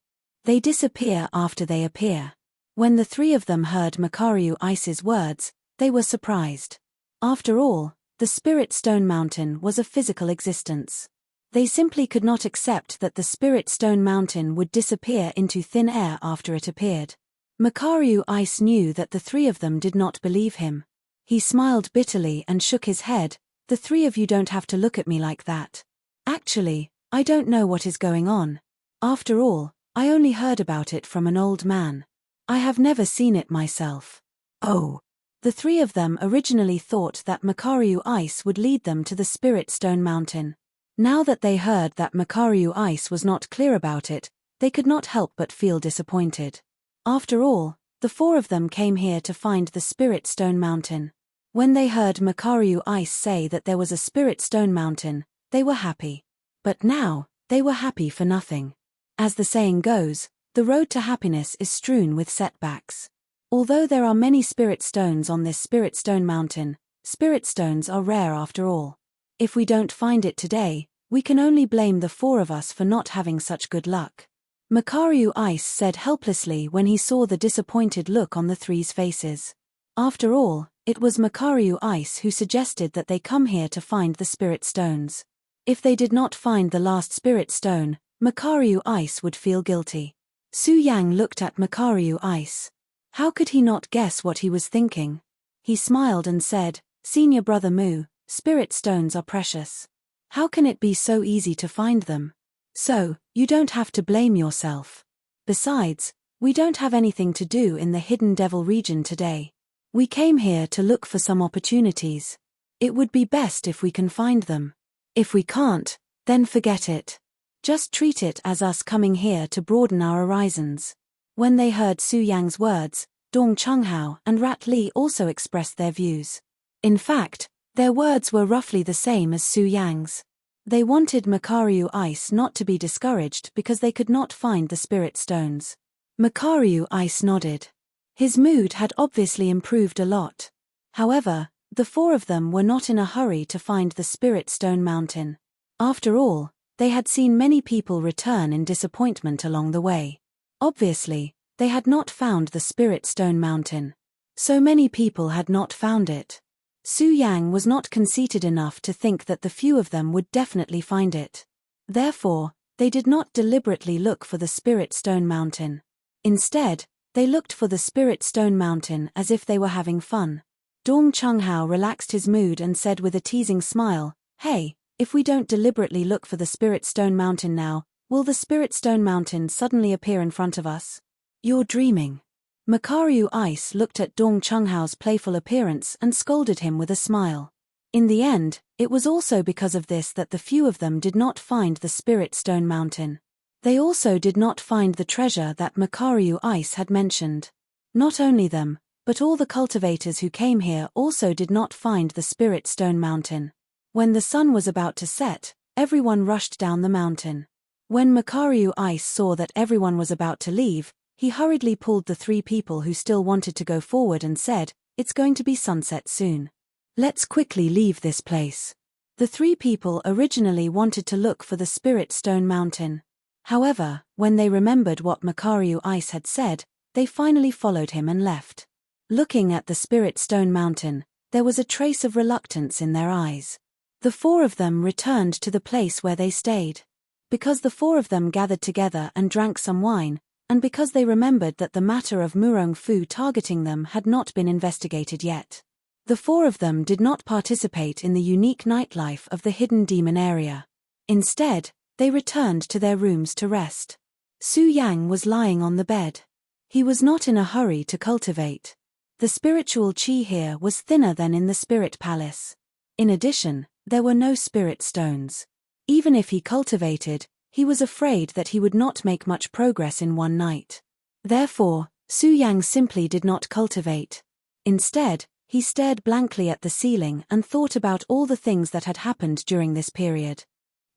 "They disappear after they appear." When the three of them heard Makaryu Ice's words, they were surprised. After all, the Spirit Stone Mountain was a physical existence. They simply could not accept that the Spirit Stone Mountain would disappear into thin air after it appeared. Makaryu Ice knew that the three of them did not believe him. He smiled bitterly and shook his head. The three of you don't have to look at me like that. Actually, I don't know what is going on. After all, I only heard about it from an old man. I have never seen it myself. Oh. The three of them originally thought that Makaryu Ice would lead them to the Spirit Stone Mountain. Now that they heard that Makaryu Ice was not clear about it, they could not help but feel disappointed. After all, the four of them came here to find the Spirit Stone Mountain. When they heard Makaryu Ice say that there was a Spirit Stone Mountain, they were happy. But now, they were happy for nothing. As the saying goes, the road to happiness is strewn with setbacks. Although there are many spirit stones on this Spirit Stone Mountain, spirit stones are rare after all. If we don't find it today, we can only blame the four of us for not having such good luck. Makaryu Ice said helplessly when he saw the disappointed look on the three's faces. After all, it was Makaryu Ice who suggested that they come here to find the spirit stones. If they did not find the last spirit stone, Makaryu Ice would feel guilty. Su Yang looked at Makaryu Ice. How could he not guess what he was thinking? He smiled and said, "Senior brother Mu, spirit stones are precious. How can it be so easy to find them? So, you don't have to blame yourself. Besides, we don't have anything to do in the Hidden Devil region today. We came here to look for some opportunities. It would be best if we can find them. If we can't, then forget it. Just treat it as us coming here to broaden our horizons." When they heard Su Yang's words, Dong Chunghao and Rat Li also expressed their views. In fact, their words were roughly the same as Su Yang's. They wanted Makaryu Ice not to be discouraged because they could not find the spirit stones. Makaryu Ice nodded. His mood had obviously improved a lot. However, the four of them were not in a hurry to find the Spirit Stone Mountain. After all, they had seen many people return in disappointment along the way. Obviously, they had not found the Spirit Stone Mountain. So many people had not found it. Su Yang was not conceited enough to think that the few of them would definitely find it. Therefore, they did not deliberately look for the Spirit Stone Mountain. Instead, they looked for the Spirit Stone Mountain as if they were having fun. Dong Chunghao relaxed his mood and said with a teasing smile, "Hey, if we don't deliberately look for the Spirit Stone Mountain now, will the Spirit Stone Mountain suddenly appear in front of us? You're dreaming." Makaryu Ice looked at Dong Chunghao's playful appearance and scolded him with a smile. In the end, it was also because of this that the few of them did not find the Spirit Stone Mountain. They also did not find the treasure that Makaryu Ice had mentioned. Not only them, but all the cultivators who came here also did not find the Spirit Stone Mountain. When the sun was about to set, everyone rushed down the mountain. When Makaryu Ice saw that everyone was about to leave, he hurriedly pulled the three people who still wanted to go forward and said, "It's going to be sunset soon. Let's quickly leave this place." The three people originally wanted to look for the Spirit Stone Mountain. However, when they remembered what Makaryu Ice had said, they finally followed him and left. Looking at the Spirit Stone Mountain, there was a trace of reluctance in their eyes. The four of them returned to the place where they stayed. Because the four of them gathered together and drank some wine, and because they remembered that the matter of Murong Fu targeting them had not been investigated yet. The four of them did not participate in the unique nightlife of the hidden demon area. Instead, they returned to their rooms to rest. Su Yang was lying on the bed. He was not in a hurry to cultivate. The spiritual qi here was thinner than in the spirit palace. In addition, there were no spirit stones. Even if he cultivated, he was afraid that he would not make much progress in one night. Therefore, Su Yang simply did not cultivate. Instead, he stared blankly at the ceiling and thought about all the things that had happened during this period.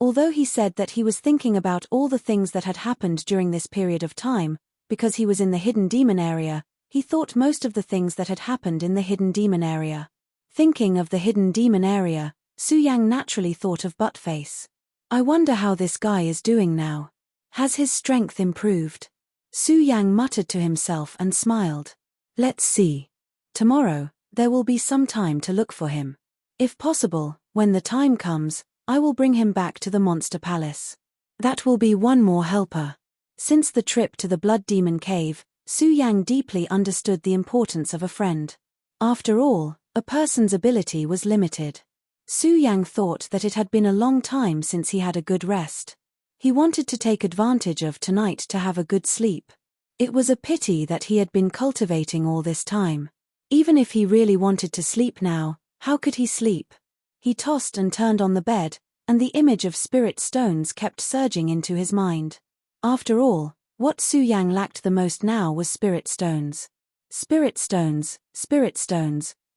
Although he said that he was thinking about all the things that had happened during this period of time, because he was in the hidden demon area, he thought most of the things that had happened in the hidden demon area. Thinking of the hidden demon area, Su Yang naturally thought of Buttface. I wonder how this guy is doing now. Has his strength improved? Su Yang muttered to himself and smiled. Let's see. Tomorrow, there will be some time to look for him. If possible, when the time comes, I will bring him back to the monster palace. That will be one more helper. Since the trip to the Blood Demon Cave, Su Yang deeply understood the importance of a friend. After all, a person's ability was limited. Su Yang thought that it had been a long time since he had a good rest. He wanted to take advantage of tonight to have a good sleep. It was a pity that he had been cultivating all this time. Even if he really wanted to sleep now, how could he sleep? He tossed and turned on the bed, and the image of spirit stones kept surging into his mind. After all, what Su Yang lacked the most now was spirit stones. Spirit stones,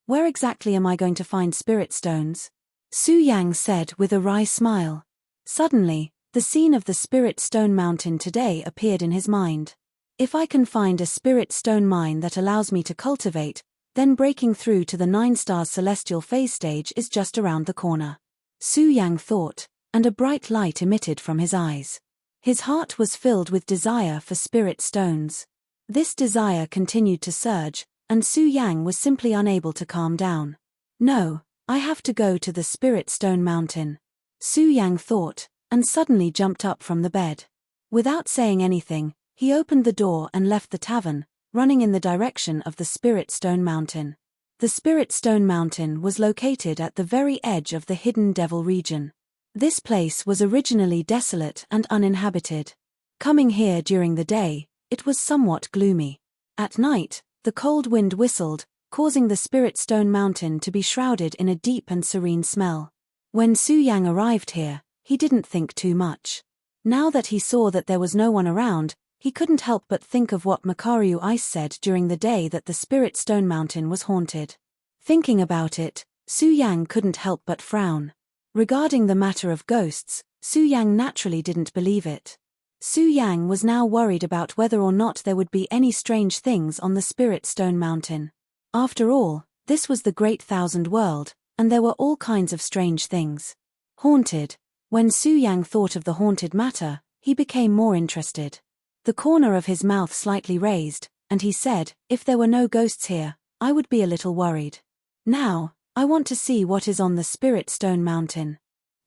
where exactly am I going to find spirit stones? Su Yang said with a wry smile. Suddenly, the scene of the Spirit Stone Mountain today appeared in his mind. If I can find a spirit stone mine that allows me to cultivate, then breaking through to the 9 stars celestial phase stage is just around the corner. Su Yang thought, and a bright light emitted from his eyes. His heart was filled with desire for spirit stones. This desire continued to surge, and Su Yang was simply unable to calm down. No, I have to go to the Spirit Stone Mountain. Su Yang thought, and suddenly jumped up from the bed. Without saying anything, he opened the door and left the tavern, running in the direction of the Spirit Stone Mountain. The Spirit Stone Mountain was located at the very edge of the Hidden Devil region. This place was originally desolate and uninhabited. Coming here during the day, it was somewhat gloomy. At night, the cold wind whistled, causing the Spirit Stone Mountain to be shrouded in a deep and serene smell. When Su Yang arrived here, he didn't think too much. Now that he saw that there was no one around, he couldn't help but think of what Makaryu Ice said during the day that the Spirit Stone Mountain was haunted. Thinking about it, Su Yang couldn't help but frown. Regarding the matter of ghosts, Su Yang naturally didn't believe it. Su Yang was now worried about whether or not there would be any strange things on the Spirit Stone Mountain. After all, this was the Great Thousand World, and there were all kinds of strange things. Haunted. When Su Yang thought of the haunted matter, he became more interested. The corner of his mouth slightly raised, and he said, if there were no ghosts here, I would be a little worried. Now, I want to see what is on the Spirit Stone Mountain.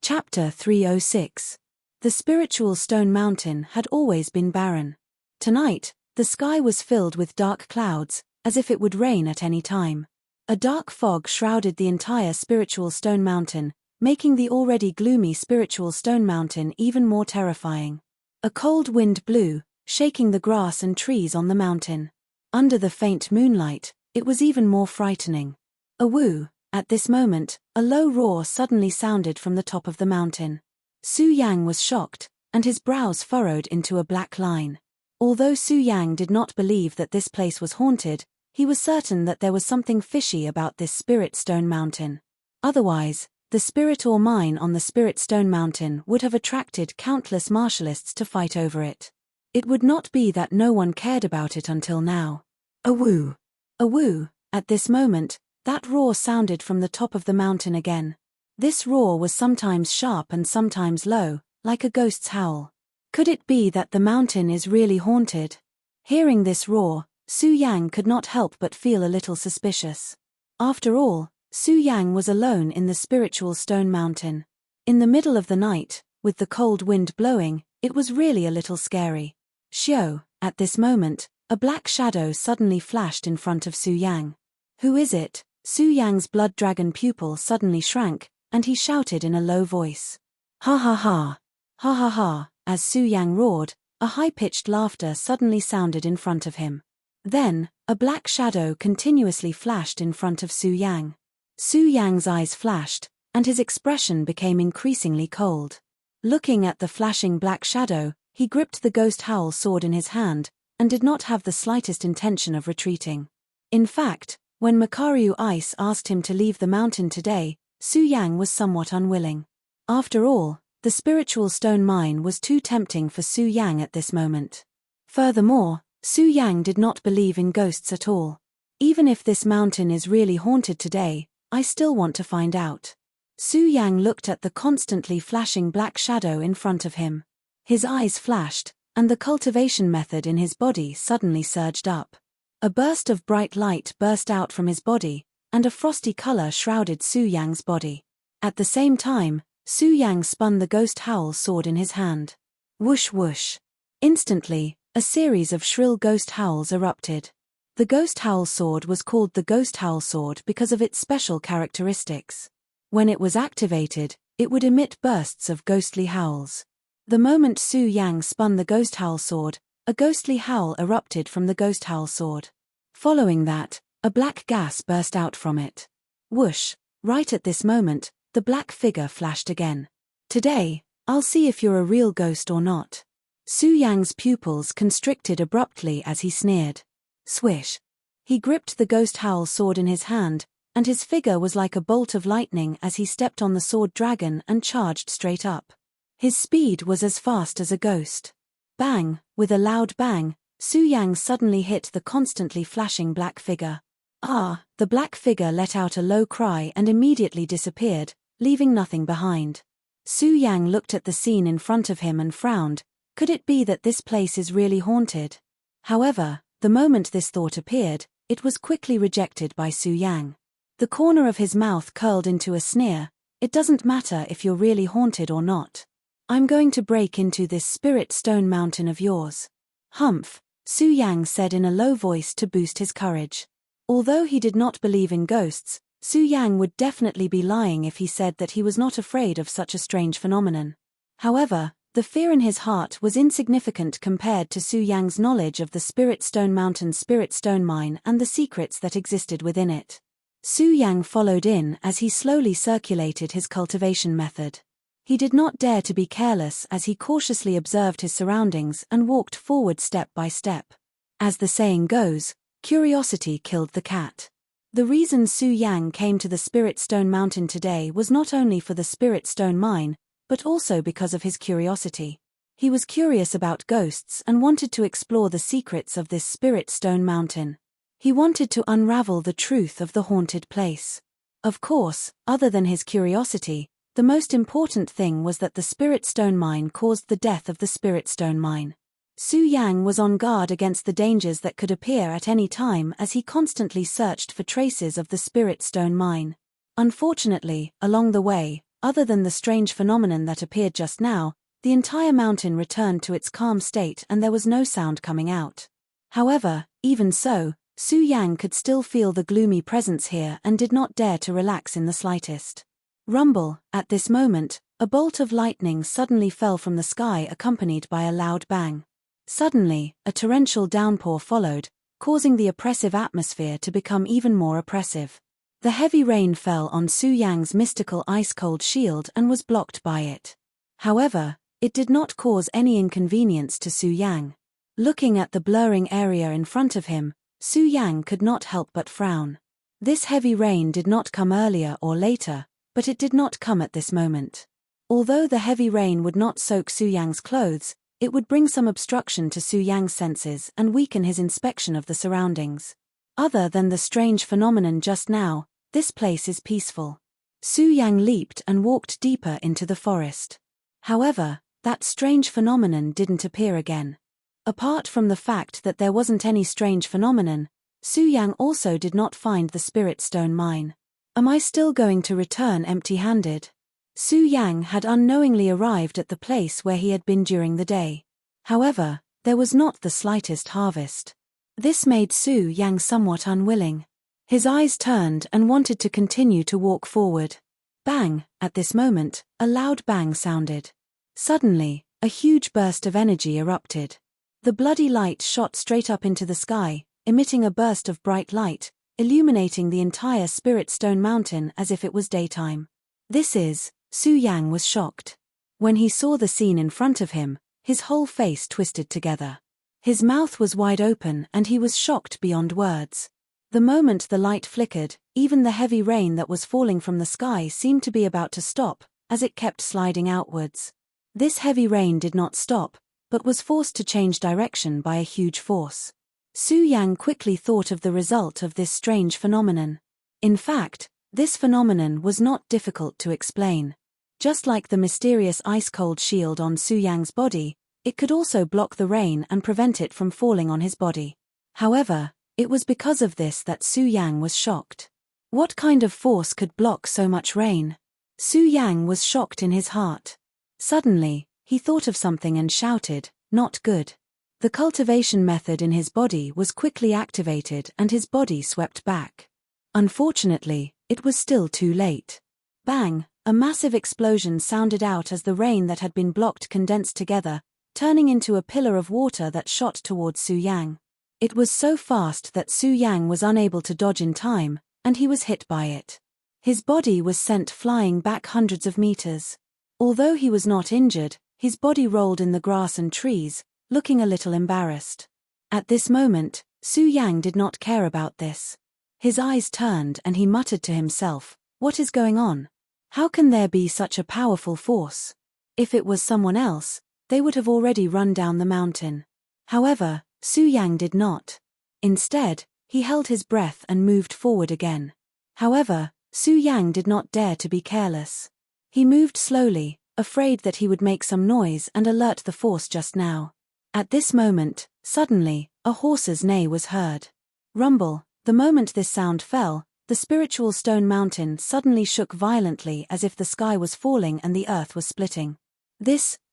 Chapter 306. The Spiritual Stone Mountain had always been barren. Tonight, the sky was filled with dark clouds, as if it would rain at any time. A dark fog shrouded the entire Spiritual Stone Mountain, making the already gloomy Spiritual Stone Mountain even more terrifying. A cold wind blew, shaking the grass and trees on the mountain. Under the faint moonlight, it was even more frightening. Awoo! At this moment, a low roar suddenly sounded from the top of the mountain. Su Yang was shocked, and his brows furrowed into a black line. Although Su Yang did not believe that this place was haunted, he was certain that there was something fishy about this Spirit Stone Mountain. Otherwise, the spirit ore mine on the Spirit Stone Mountain would have attracted countless martialists to fight over it. It would not be that no one cared about it until now. Awoo! Awoo! At this moment, that roar sounded from the top of the mountain again. This roar was sometimes sharp and sometimes low, like a ghost's howl. Could it be that the mountain is really haunted? Hearing this roar, Su Yang could not help but feel a little suspicious. After all, Su Yang was alone in the Spiritual Stone Mountain. In the middle of the night, with the cold wind blowing, it was really a little scary. Xiao, at this moment, a black shadow suddenly flashed in front of Su Yang. Who is it? Su Yang's blood dragon pupil suddenly shrank, and he shouted in a low voice. Ha ha ha! Ha ha ha! As Su Yang roared, a high-pitched laughter suddenly sounded in front of him. Then, a black shadow continuously flashed in front of Su Yang. Su Yang's eyes flashed, and his expression became increasingly cold. Looking at the flashing black shadow, he gripped the ghost howl sword in his hand, and did not have the slightest intention of retreating. In fact, when Makaryu Ice asked him to leave the mountain today, Su Yang was somewhat unwilling. After all, the Spiritual Stone Mine was too tempting for Su Yang at this moment. Furthermore, Su Yang did not believe in ghosts at all. Even if this mountain is really haunted today, I still want to find out. Su Yang looked at the constantly flashing black shadow in front of him. His eyes flashed, and the cultivation method in his body suddenly surged up. A burst of bright light burst out from his body, and a frosty color shrouded Su Yang's body. At the same time, Su Yang spun the ghost howl sword in his hand. Whoosh whoosh. Instantly, a series of shrill ghost howls erupted. The ghost howl sword was called the ghost howl sword because of its special characteristics. When it was activated, it would emit bursts of ghostly howls. The moment Su Yang spun the ghost howl sword, a ghostly howl erupted from the ghost howl sword. Following that, a black gas burst out from it. Whoosh! Right at this moment, the black figure flashed again. Today, I'll see if you're a real ghost or not. Su Yang's pupils constricted abruptly as he sneered. Swish! He gripped the ghost howl sword in his hand, and his figure was like a bolt of lightning as he stepped on the sword dragon and charged straight up. His speed was as fast as a ghost. Bang! With a loud bang, Su Yang suddenly hit the constantly flashing black figure. Ah! The black figure let out a low cry and immediately disappeared, leaving nothing behind. Su Yang looked at the scene in front of him and frowned. Could it be that this place is really haunted? However, the moment this thought appeared, it was quickly rejected by Su Yang. The corner of his mouth curled into a sneer. It doesn't matter if you're really haunted or not. I'm going to break into this spirit stone mountain of yours. Humph, Su Yang said in a low voice to boost his courage. Although he did not believe in ghosts, Su Yang would definitely be lying if he said that he was not afraid of such a strange phenomenon. However, the fear in his heart was insignificant compared to Su Yang's knowledge of the Spirit Stone Mountain's Spirit Stone Mine and the secrets that existed within it. Su Yang followed in as he slowly circulated his cultivation method. He did not dare to be careless as he cautiously observed his surroundings and walked forward step by step. As the saying goes, curiosity killed the cat. The reason Su Yang came to the Spirit Stone Mountain today was not only for the Spirit Stone Mine, but also because of his curiosity. He was curious about ghosts and wanted to explore the secrets of this Spirit Stone Mountain. He wanted to unravel the truth of the haunted place. Of course, other than his curiosity, the most important thing was that the Spirit Stone Mine caused the death of the Spirit Stone Mine. Su Yang was on guard against the dangers that could appear at any time as he constantly searched for traces of the Spirit Stone Mine. Unfortunately, along the way, other than the strange phenomenon that appeared just now, the entire mountain returned to its calm state and there was no sound coming out. However, even so, Su Yang could still feel the gloomy presence here and did not dare to relax in the slightest. Rumble! At this moment, a bolt of lightning suddenly fell from the sky accompanied by a loud bang. Suddenly, a torrential downpour followed, causing the oppressive atmosphere to become even more oppressive. The heavy rain fell on Su Yang's mystical ice-cold shield and was blocked by it. However, it did not cause any inconvenience to Su Yang. Looking at the blurring area in front of him, Su Yang could not help but frown. This heavy rain did not come earlier or later, but it did not come at this moment. Although the heavy rain would not soak Su Yang's clothes, it would bring some obstruction to Su Yang's senses and weaken his inspection of the surroundings. Other than the strange phenomenon just now, this place is peaceful. Su Yang leaped and walked deeper into the forest. However, that strange phenomenon didn't appear again. Apart from the fact that there wasn't any strange phenomenon, Su Yang also did not find the Spirit Stone Mine. Am I still going to return empty-handed? Su Yang had unknowingly arrived at the place where he had been during the day. However, there was not the slightest harvest. This made Su Yang somewhat unwilling. His eyes turned and wanted to continue to walk forward. Bang! At this moment, a loud bang sounded. Suddenly, a huge burst of energy erupted. The bloody light shot straight up into the sky, emitting a burst of bright light, illuminating the entire Spirit Stone Mountain as if it was daytime. Su Yang was shocked. When he saw the scene in front of him, his whole face twisted together. His mouth was wide open and he was shocked beyond words. The moment the light flickered, even the heavy rain that was falling from the sky seemed to be about to stop, as it kept sliding outwards. This heavy rain did not stop, but was forced to change direction by a huge force. Su Yang quickly thought of the result of this strange phenomenon. In fact, this phenomenon was not difficult to explain. Just like the mysterious ice-cold shield on Su Yang's body, it could also block the rain and prevent it from falling on his body. However, it was because of this that Su Yang was shocked. What kind of force could block so much rain? Su Yang was shocked in his heart. Suddenly, he thought of something and shouted, "Not good." The cultivation method in his body was quickly activated and his body swept back. Unfortunately, it was still too late. Bang! A massive explosion sounded out as the rain that had been blocked condensed together, turning into a pillar of water that shot towards Su Yang. It was so fast that Su Yang was unable to dodge in time, and he was hit by it. His body was sent flying back hundreds of meters. Although he was not injured, his body rolled in the grass and trees, looking a little embarrassed. At this moment, Su Yang did not care about this. His eyes turned and he muttered to himself, "What is going on? How can there be such a powerful force? If it was someone else, they would have already run down the mountain." However, Su Yang did not. Instead, he held his breath and moved forward again. However, Su Yang did not dare to be careless. He moved slowly, afraid that he would make some noise and alert the force just now. At this moment, suddenly, a horse's neigh was heard. Rumble. The moment this sound fell, the spiritual stone mountain suddenly shook violently as if the sky was falling and the earth was splitting.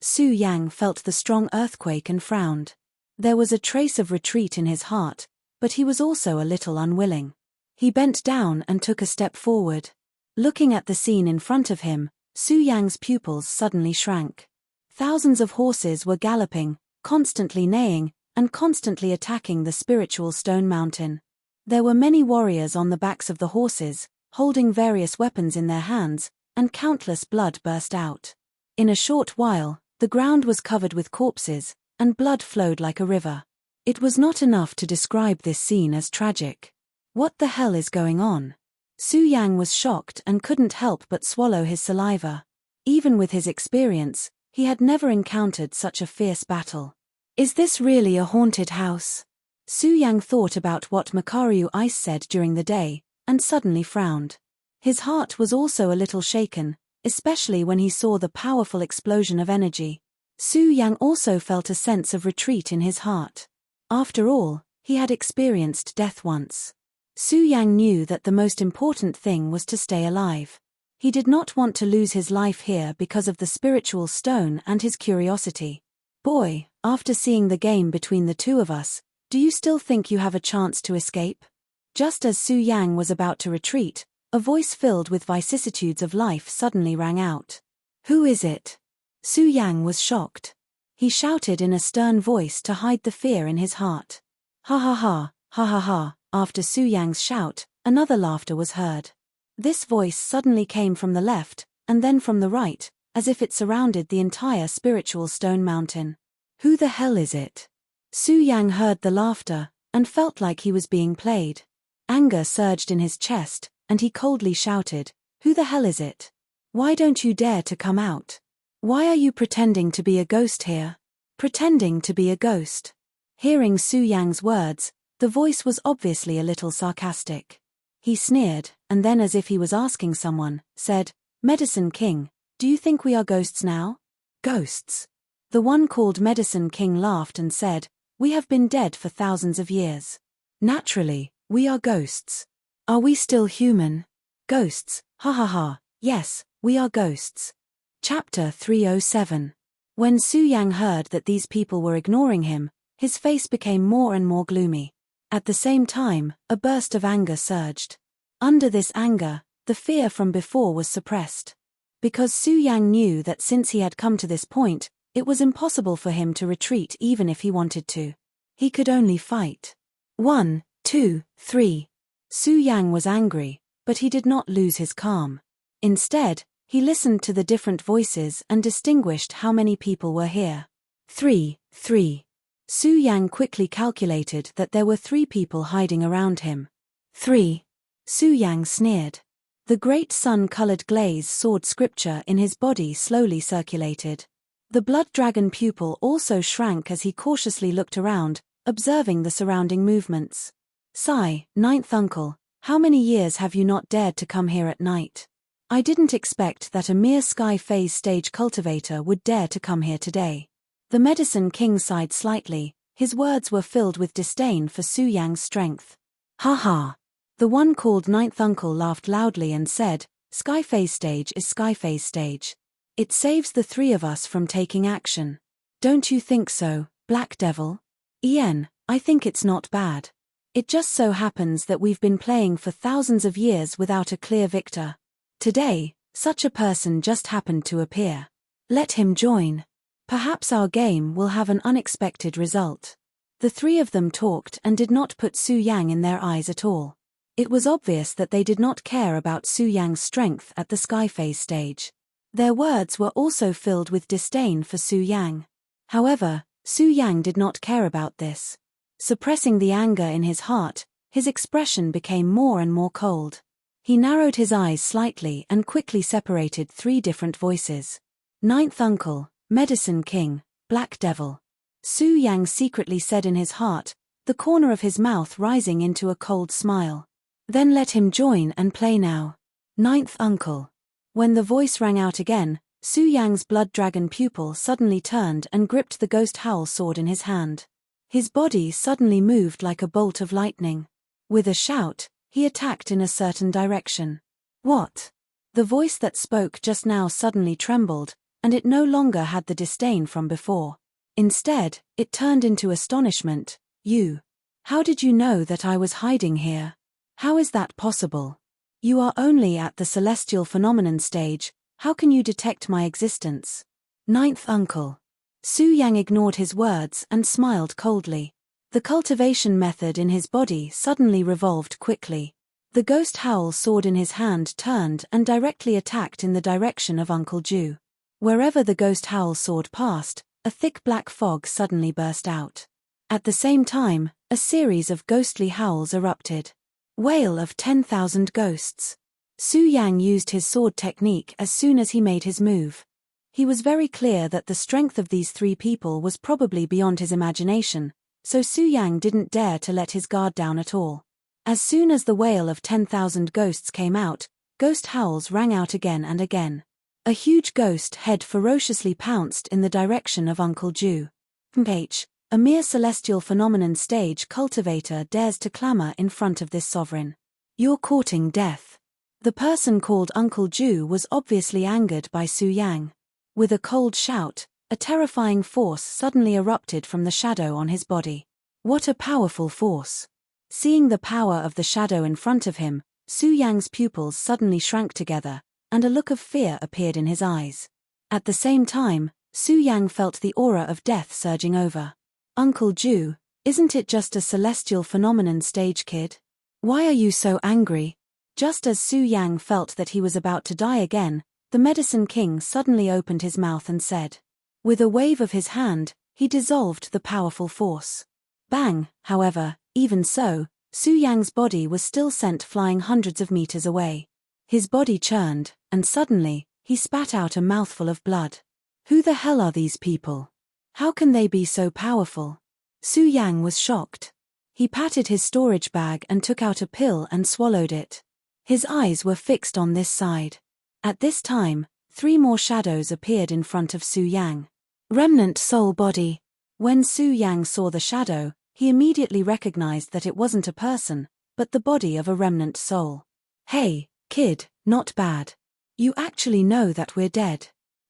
Su Yang felt the strong earthquake and frowned. There was a trace of retreat in his heart, but he was also a little unwilling. He bent down and took a step forward. Looking at the scene in front of him, Su Yang's pupils suddenly shrank. Thousands of horses were galloping, constantly neighing, and constantly attacking the spiritual stone mountain. There were many warriors on the backs of the horses, holding various weapons in their hands, and countless blood burst out. In a short while, the ground was covered with corpses, and blood flowed like a river. It was not enough to describe this scene as tragic. What the hell is going on? Su Yang was shocked and couldn't help but swallow his saliva. Even with his experience, he had never encountered such a fierce battle. Is this really a haunted house? Su Yang thought about what Makaru Ice said during the day, and suddenly frowned. His heart was also a little shaken, especially when he saw the powerful explosion of energy. Su Yang also felt a sense of retreat in his heart. After all, he had experienced death once. Su Yang knew that the most important thing was to stay alive. He did not want to lose his life here because of the spiritual stone and his curiosity. "Boy, after seeing the game between the two of us, do you still think you have a chance to escape?" Just as Su Yang was about to retreat, a voice filled with vicissitudes of life suddenly rang out. "Who is it?" Su Yang was shocked. He shouted in a stern voice to hide the fear in his heart. "Ha ha ha, ha ha ha." After Su Yang's shout, another laughter was heard. This voice suddenly came from the left, and then from the right, as if it surrounded the entire spiritual stone mountain. "Who the hell is it?" Su Yang heard the laughter, and felt like he was being played. Anger surged in his chest, and he coldly shouted, "Who the hell is it? Why don't you dare to come out? Why are you pretending to be a ghost here? Pretending to be a ghost?" Hearing Su Yang's words, the voice was obviously a little sarcastic. He sneered, and then as if he was asking someone, said, "Medicine King, do you think we are ghosts now?" "Ghosts?" The one called Medicine King laughed and said, "We have been dead for thousands of years. Naturally, we are ghosts. Are we still human?" "Ghosts, ha ha ha, yes, we are ghosts." Chapter 307. When Su Yang heard that these people were ignoring him, his face became more and more gloomy. At the same time, a burst of anger surged. Under this anger, the fear from before was suppressed. Because Su Yang knew that since he had come to this point, it was impossible for him to retreat even if he wanted to. He could only fight. 1, 2, 3. Su Yang was angry, but he did not lose his calm. Instead, he listened to the different voices and distinguished how many people were here. 3. Su Yang quickly calculated that there were 3 people hiding around him. 3. Su Yang sneered. The great sun-colored glaze sword scripture in his body slowly circulated. The blood dragon pupil also shrank as he cautiously looked around, observing the surrounding movements. "Sigh, ninth uncle, how many years have you not dared to come here at night? I didn't expect that a mere sky phase stage cultivator would dare to come here today." The Medicine King sighed slightly, his words were filled with disdain for Su Yang's strength. "Ha ha." The one called Ninth Uncle laughed loudly and said, Skyphase stage is Skyphase stage. It saves the three of us from taking action. Don't you think so, Black Devil? I think it's not bad. It just so happens that we've been playing for thousands of years without a clear victor. Today, such a person just happened to appear. Let him join. Perhaps our game will have an unexpected result. The three of them talked and did not put Su Yang in their eyes at all. It was obvious that they did not care about Su Yang's strength at the Skyphase stage. Their words were also filled with disdain for Su Yang. However, Su Yang did not care about this. Suppressing the anger in his heart, his expression became more and more cold. He narrowed his eyes slightly and quickly separated three different voices. Ninth Uncle, Medicine King, Black Devil. Su Yang secretly said in his heart, the corner of his mouth rising into a cold smile. Then let him join and play now. Ninth Uncle. When the voice rang out again, Su Yang's blood dragon pupil suddenly turned and gripped the ghost howl sword in his hand. His body suddenly moved like a bolt of lightning. With a shout, he attacked in a certain direction. What? The voice that spoke just now suddenly trembled, and it no longer had the disdain from before. Instead, it turned into astonishment. You. How did you know that I was hiding here? How is that possible? You are only at the celestial phenomenon stage, how can you detect my existence? Ninth Uncle. Su Yang ignored his words and smiled coldly. The cultivation method in his body suddenly revolved quickly. The ghost howl sword in his hand turned and directly attacked in the direction of Uncle Ju. Wherever the ghost howl sword passed, a thick black fog suddenly burst out. At the same time, a series of ghostly howls erupted. Wail of 10,000 ghosts. Su Yang used his sword technique as soon as he made his move. He was very clear that the strength of these three people was probably beyond his imagination, so Su Yang didn't dare to let his guard down at all. As soon as the wail of 10,000 ghosts came out, ghost howls rang out again and again. A huge ghost head ferociously pounced in the direction of Uncle Ju. A mere celestial phenomenon stage cultivator dares to clamor in front of this sovereign. You're courting death. The person called Uncle Ju was obviously angered by Su Yang. With a cold shout, a terrifying force suddenly erupted from the shadow on his body. What a powerful force! Seeing the power of the shadow in front of him, Su Yang's pupils suddenly shrank together, and a look of fear appeared in his eyes. At the same time, Su Yang felt the aura of death surging over. Uncle Ju, isn't it just a celestial phenomenon stage, kid? Why are you so angry? Just as Su Yang felt that he was about to die again, the Medicine King suddenly opened his mouth and said. With a wave of his hand, he dissolved the powerful force. Bang, however, even so, Su Yang's body was still sent flying hundreds of meters away. His body churned, and suddenly, he spat out a mouthful of blood. Who the hell are these people? How can they be so powerful? Su Yang was shocked. He patted his storage bag and took out a pill and swallowed it. His eyes were fixed on this side. At this time, three more shadows appeared in front of Su Yang. Remnant soul body. When Su Yang saw the shadow, he immediately recognized that it wasn't a person, but the body of a remnant soul. Hey, kid, not bad. You actually know that we're dead.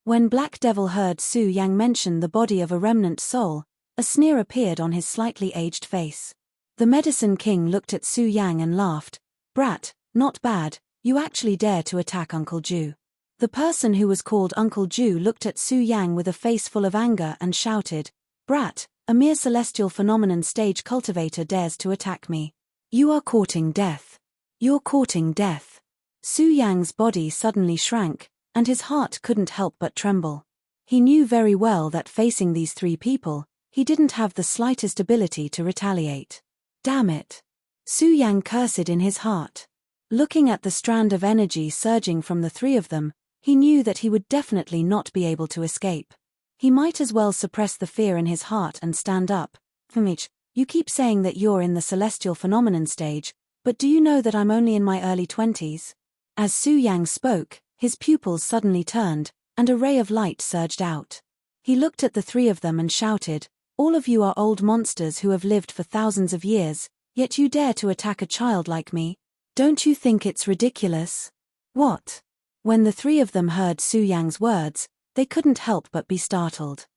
When Black Devil heard Su Yang mention the body of a remnant soul, a sneer appeared on his slightly aged face. The Medicine King looked at Su Yang and laughed. Brat, not bad, you actually dare to attack Uncle Ju. The person who was called Uncle Ju looked at Su Yang with a face full of anger and shouted, Brat, a mere celestial phenomenon stage cultivator dares to attack me. You are courting death. You're courting death. Su Yang's body suddenly shrank, and his heart couldn't help but tremble. He knew very well that facing these three people, he didn't have the slightest ability to retaliate. Damn it. Su Yang cursed in his heart. Looking at the strand of energy surging from the three of them, he knew that he would definitely not be able to escape. He might as well suppress the fear in his heart and stand up. You keep saying that you're in the celestial phenomenon stage, but do you know that I'm only in my early 20s? As Su Yang spoke, his pupils suddenly turned, and a ray of light surged out. He looked at the three of them and shouted, all of you are old monsters who have lived for thousands of years, yet you dare to attack a child like me? Don't you think it's ridiculous? What? When the three of them heard Su Yang's words, they couldn't help but be startled.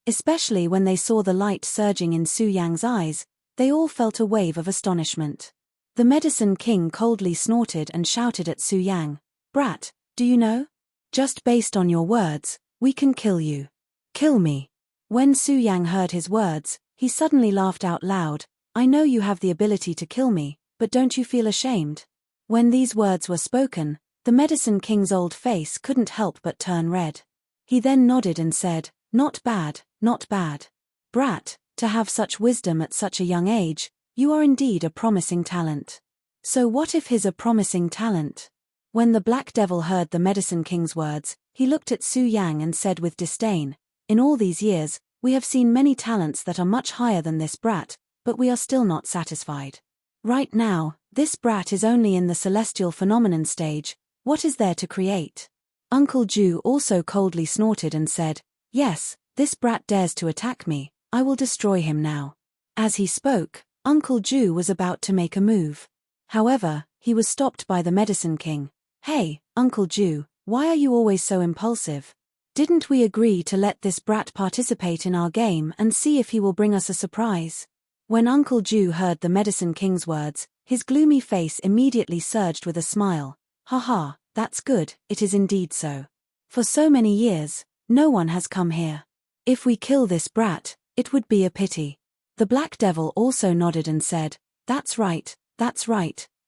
Especially when they saw the light surging in Su Yang's eyes, they all felt a wave of astonishment. The Medicine King coldly snorted and shouted at Su Yang, "Brat, do you know? Just based on your words, we can kill you." "Kill me." When Su Yang heard his words, he suddenly laughed out loud. "I know you have the ability to kill me, but don't you feel ashamed?" When these words were spoken, the Medicine King's old face couldn't help but turn red. He then nodded and said, "Not bad, not bad. Brat, to have such wisdom at such a young age, you are indeed a promising talent." So what if he's a promising talent? When the Black Devil heard the Medicine King's words, he looked at Su Yang and said with disdain, "In all these years, we have seen many talents that are much higher than this brat, but we are still not satisfied. Right now, this brat is only in the celestial phenomenon stage. What is there to create?" Uncle Ju also coldly snorted and said, "Yes, this brat dares to attack me, I will destroy him now." As he spoke, Uncle Ju was about to make a move. However, he was stopped by the Medicine King. "Hey, Uncle Ju, why are you always so impulsive? Didn't we agree to let this brat participate in our game and see if he will bring us a surprise?" When Uncle Ju heard the Medicine King's words, his gloomy face immediately surged with a smile. "Haha, that's good, it is indeed so. For so many years, no one has come here. If we kill this brat, it would be a pity." The Black Devil also nodded and said, that's right,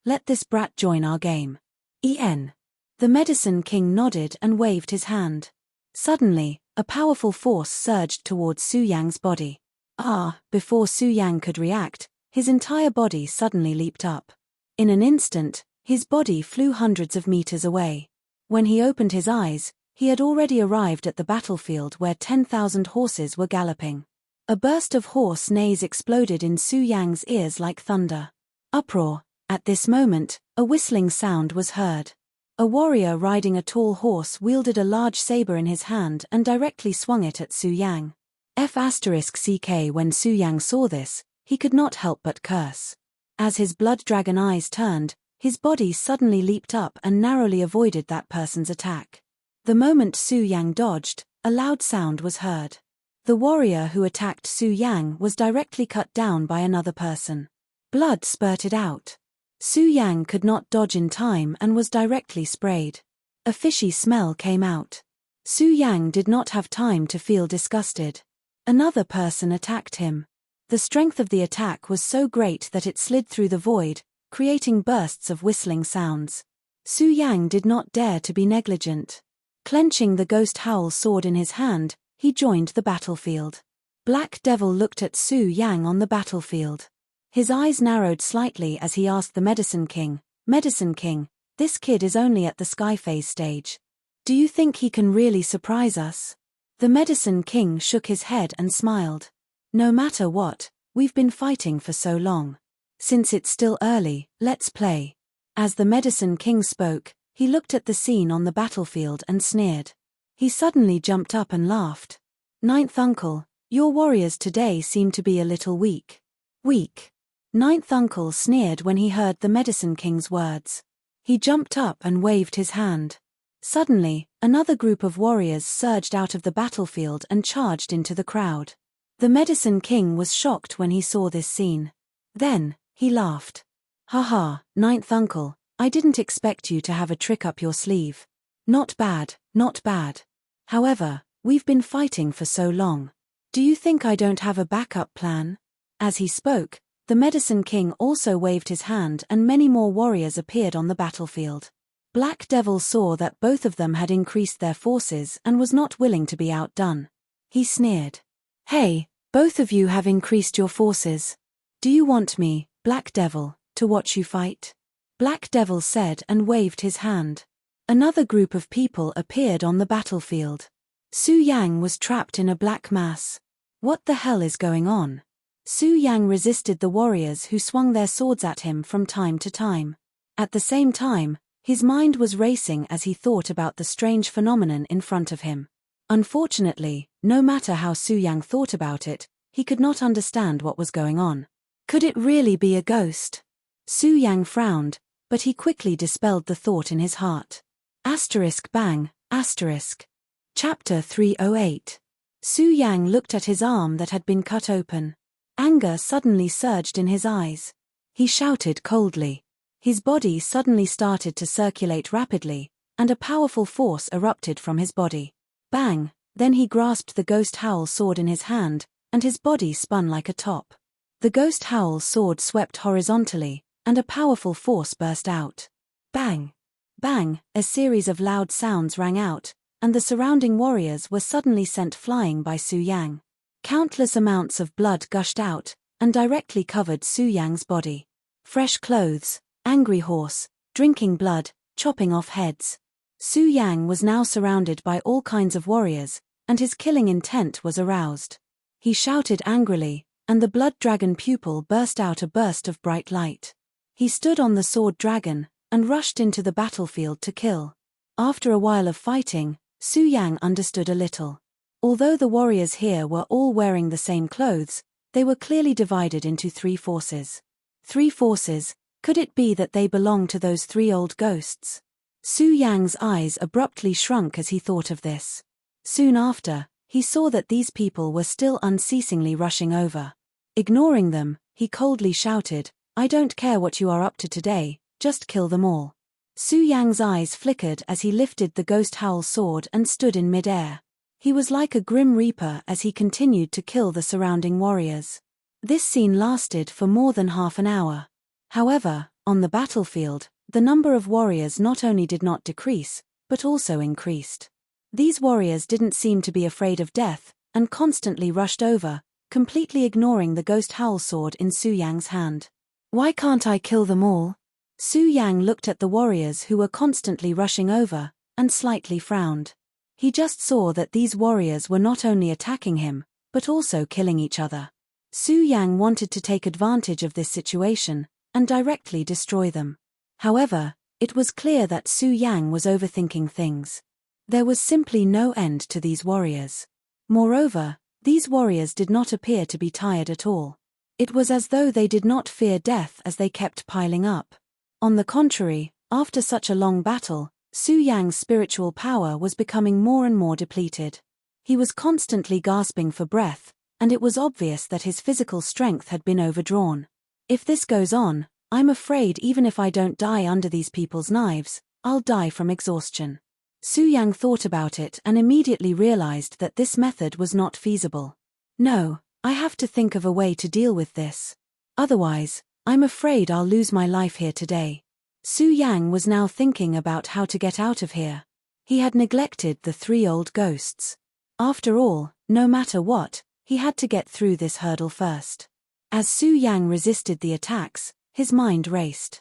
let this brat join our game." The Medicine King nodded and waved his hand. Suddenly, a powerful force surged towards Su Yang's body. Before Su Yang could react, his entire body suddenly leaped up. In an instant, his body flew hundreds of meters away. When he opened his eyes, he had already arrived at the battlefield where 10,000 horses were galloping. A burst of horse neighs exploded in Su Yang's ears like thunder. Uproar. At this moment, a whistling sound was heard. A warrior riding a tall horse wielded a large saber in his hand and directly swung it at Su Yang. When Su Yang saw this, he could not help but curse. As his blood dragon eyes turned, his body suddenly leaped up and narrowly avoided that person's attack. The moment Su Yang dodged, a loud sound was heard. The warrior who attacked Su Yang was directly cut down by another person. Blood spurted out. Su Yang could not dodge in time and was directly sprayed. A fishy smell came out. Su Yang did not have time to feel disgusted. Another person attacked him. The strength of the attack was so great that it slid through the void, creating bursts of whistling sounds. Su Yang did not dare to be negligent. Clenching the Ghost Howl sword in his hand, he joined the battlefield. Black Devil looked at Su Yang on the battlefield. His eyes narrowed slightly as he asked the Medicine King, "Medicine King, this kid is only at the sky phase stage. Do you think he can really surprise us?" The Medicine King shook his head and smiled. "No matter what, we've been fighting for so long. Since it's still early, let's play." As the Medicine King spoke, he looked at the scene on the battlefield and sneered. He suddenly jumped up and laughed. "Ninth Uncle, your warriors today seem to be a little weak." "Weak?" Ninth Uncle sneered when he heard the Medicine King's words. He jumped up and waved his hand. Suddenly, another group of warriors surged out of the battlefield and charged into the crowd. The Medicine King was shocked when he saw this scene. Then, he laughed. "Haha, Ninth Uncle, I didn't expect you to have a trick up your sleeve. Not bad, not bad. However, we've been fighting for so long. Do you think I don't have a backup plan?" As he spoke, the Medicine King also waved his hand and many more warriors appeared on the battlefield. Black Devil saw that both of them had increased their forces and was not willing to be outdone. He sneered. "Hey, both of you have increased your forces. Do you want me, Black Devil, to watch you fight?" Black Devil said and waved his hand. Another group of people appeared on the battlefield. Su Yang was trapped in a black mass. What the hell is going on? Su Yang resisted the warriors who swung their swords at him from time to time. At the same time, his mind was racing as he thought about the strange phenomenon in front of him. Unfortunately, no matter how Su Yang thought about it, he could not understand what was going on. Could it really be a ghost? Su Yang frowned, but he quickly dispelled the thought in his heart. Bang. Chapter 308. Su Yang looked at his arm that had been cut open. Anger suddenly surged in his eyes. He shouted coldly. His body suddenly started to circulate rapidly, and a powerful force erupted from his body. Bang! Then he grasped the Ghost Howl sword in his hand, and his body spun like a top. The Ghost Howl sword swept horizontally, and a powerful force burst out. Bang! Bang! A series of loud sounds rang out, and the surrounding warriors were suddenly sent flying by Su Yang. Countless amounts of blood gushed out, and directly covered Su Yang's body. Fresh clothes, angry horse, drinking blood, chopping off heads. Su Yang was now surrounded by all kinds of warriors, and his killing intent was aroused. He shouted angrily, and the blood dragon pupil burst out a burst of bright light. He stood on the sword dragon, and rushed into the battlefield to kill. After a while of fighting, Su Yang understood a little. Although the warriors here were all wearing the same clothes, they were clearly divided into three forces. Three forces, could it be that they belonged to those three old ghosts? Su Yang's eyes abruptly shrunk as he thought of this. Soon after, he saw that these people were still unceasingly rushing over. Ignoring them, he coldly shouted, "I don't care what you are up to today, just kill them all." Su Yang's eyes flickered as he lifted the Ghost Howl sword and stood in mid-air. He was like a grim reaper as he continued to kill the surrounding warriors. This scene lasted for more than half an hour. However, on the battlefield, the number of warriors not only did not decrease, but also increased. These warriors didn't seem to be afraid of death, and constantly rushed over, completely ignoring the Ghost Howl sword in Su Yang's hand. "Why can't I kill them all?" Su Yang looked at the warriors who were constantly rushing over, and slightly frowned. He just saw that these warriors were not only attacking him, but also killing each other. Su Yang wanted to take advantage of this situation, and directly destroy them. However, it was clear that Su Yang was overthinking things. There was simply no end to these warriors. Moreover, these warriors did not appear to be tired at all. It was as though they did not fear death as they kept piling up. On the contrary, after such a long battle, Su Yang's spiritual power was becoming more and more depleted. He was constantly gasping for breath, and it was obvious that his physical strength had been overdrawn. If this goes on, I'm afraid even if I don't die under these people's knives, I'll die from exhaustion. Su Yang thought about it and immediately realized that this method was not feasible. No, I have to think of a way to deal with this. Otherwise, I'm afraid I'll lose my life here today. Su Yang was now thinking about how to get out of here. He had neglected the three old ghosts. After all, no matter what, he had to get through this hurdle first. As Su Yang resisted the attacks, his mind raced.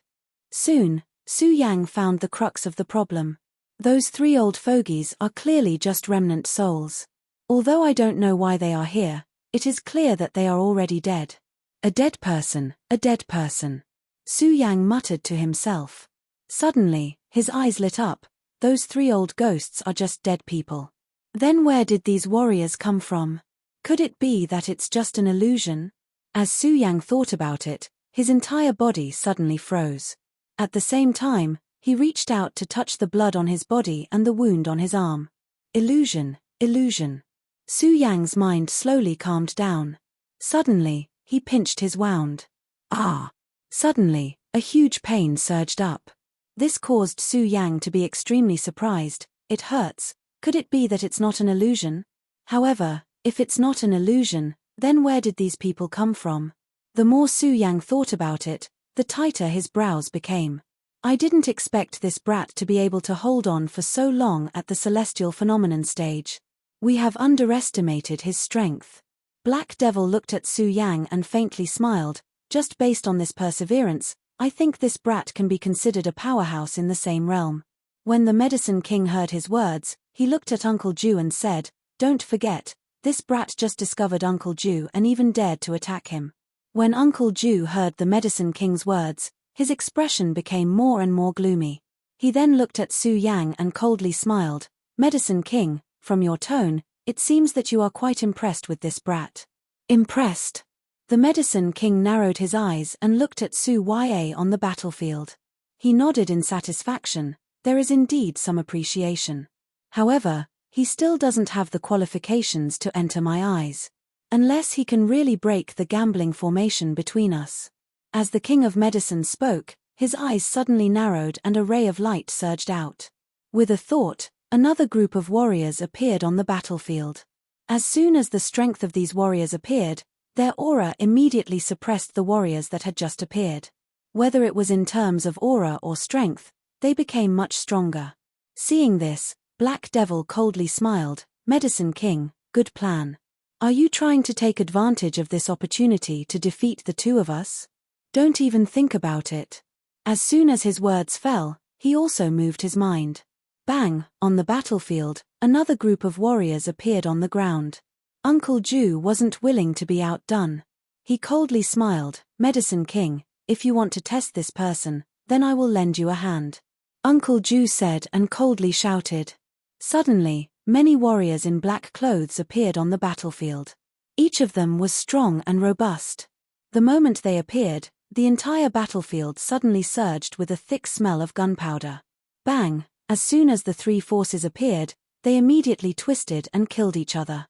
Soon, Su Yang found the crux of the problem. Those three old fogies are clearly just remnant souls. Although I don't know why they are here, it is clear that they are already dead. A dead person, a dead person. Su Yang muttered to himself. Suddenly, his eyes lit up. Those three old ghosts are just dead people. Then where did these warriors come from? Could it be that it's just an illusion? As Su Yang thought about it, his entire body suddenly froze. At the same time, he reached out to touch the blood on his body and the wound on his arm. Illusion, illusion. Su Yang's mind slowly calmed down. Suddenly, he pinched his wound. Ah! Suddenly, a huge pain surged up. This caused Su Yang to be extremely surprised. It hurts. Could it be that it's not an illusion? However, if it's not an illusion, then where did these people come from? The more Su Yang thought about it, the tighter his brows became. I didn't expect this brat to be able to hold on for so long at the celestial phenomenon stage. We have underestimated his strength. Black Devil looked at Su Yang and faintly smiled. Just based on this perseverance, I think this brat can be considered a powerhouse in the same realm. When the Medicine King heard his words, he looked at Uncle Ju and said, "Don't forget, this brat just discovered Uncle Ju and even dared to attack him." When Uncle Ju heard the Medicine King's words, his expression became more and more gloomy. He then looked at Su Yang and coldly smiled. "Medicine King, from your tone, it seems that you are quite impressed with this brat." Impressed? The Medicine King narrowed his eyes and looked at Su Ya on the battlefield. He nodded in satisfaction, there is indeed some appreciation. However, he still doesn't have the qualifications to enter my eyes. Unless he can really break the gambling formation between us. As the King of Medicine spoke, his eyes suddenly narrowed and a ray of light surged out. With a thought, another group of warriors appeared on the battlefield. As soon as the strength of these warriors appeared, their aura immediately suppressed the warriors that had just appeared. Whether it was in terms of aura or strength, they became much stronger. Seeing this, Black Devil coldly smiled. Medicine King, good plan. Are you trying to take advantage of this opportunity to defeat the two of us? Don't even think about it. As soon as his words fell, he also moved his mind. Bang, on the battlefield, another group of warriors appeared on the ground. Uncle Ju wasn't willing to be outdone. He coldly smiled. Medicine King, if you want to test this person, then I will lend you a hand. Uncle Ju said and coldly shouted. Suddenly, many warriors in black clothes appeared on the battlefield. Each of them was strong and robust. The moment they appeared, the entire battlefield suddenly surged with a thick smell of gunpowder. Bang! As soon as the three forces appeared, they immediately twisted and killed each other.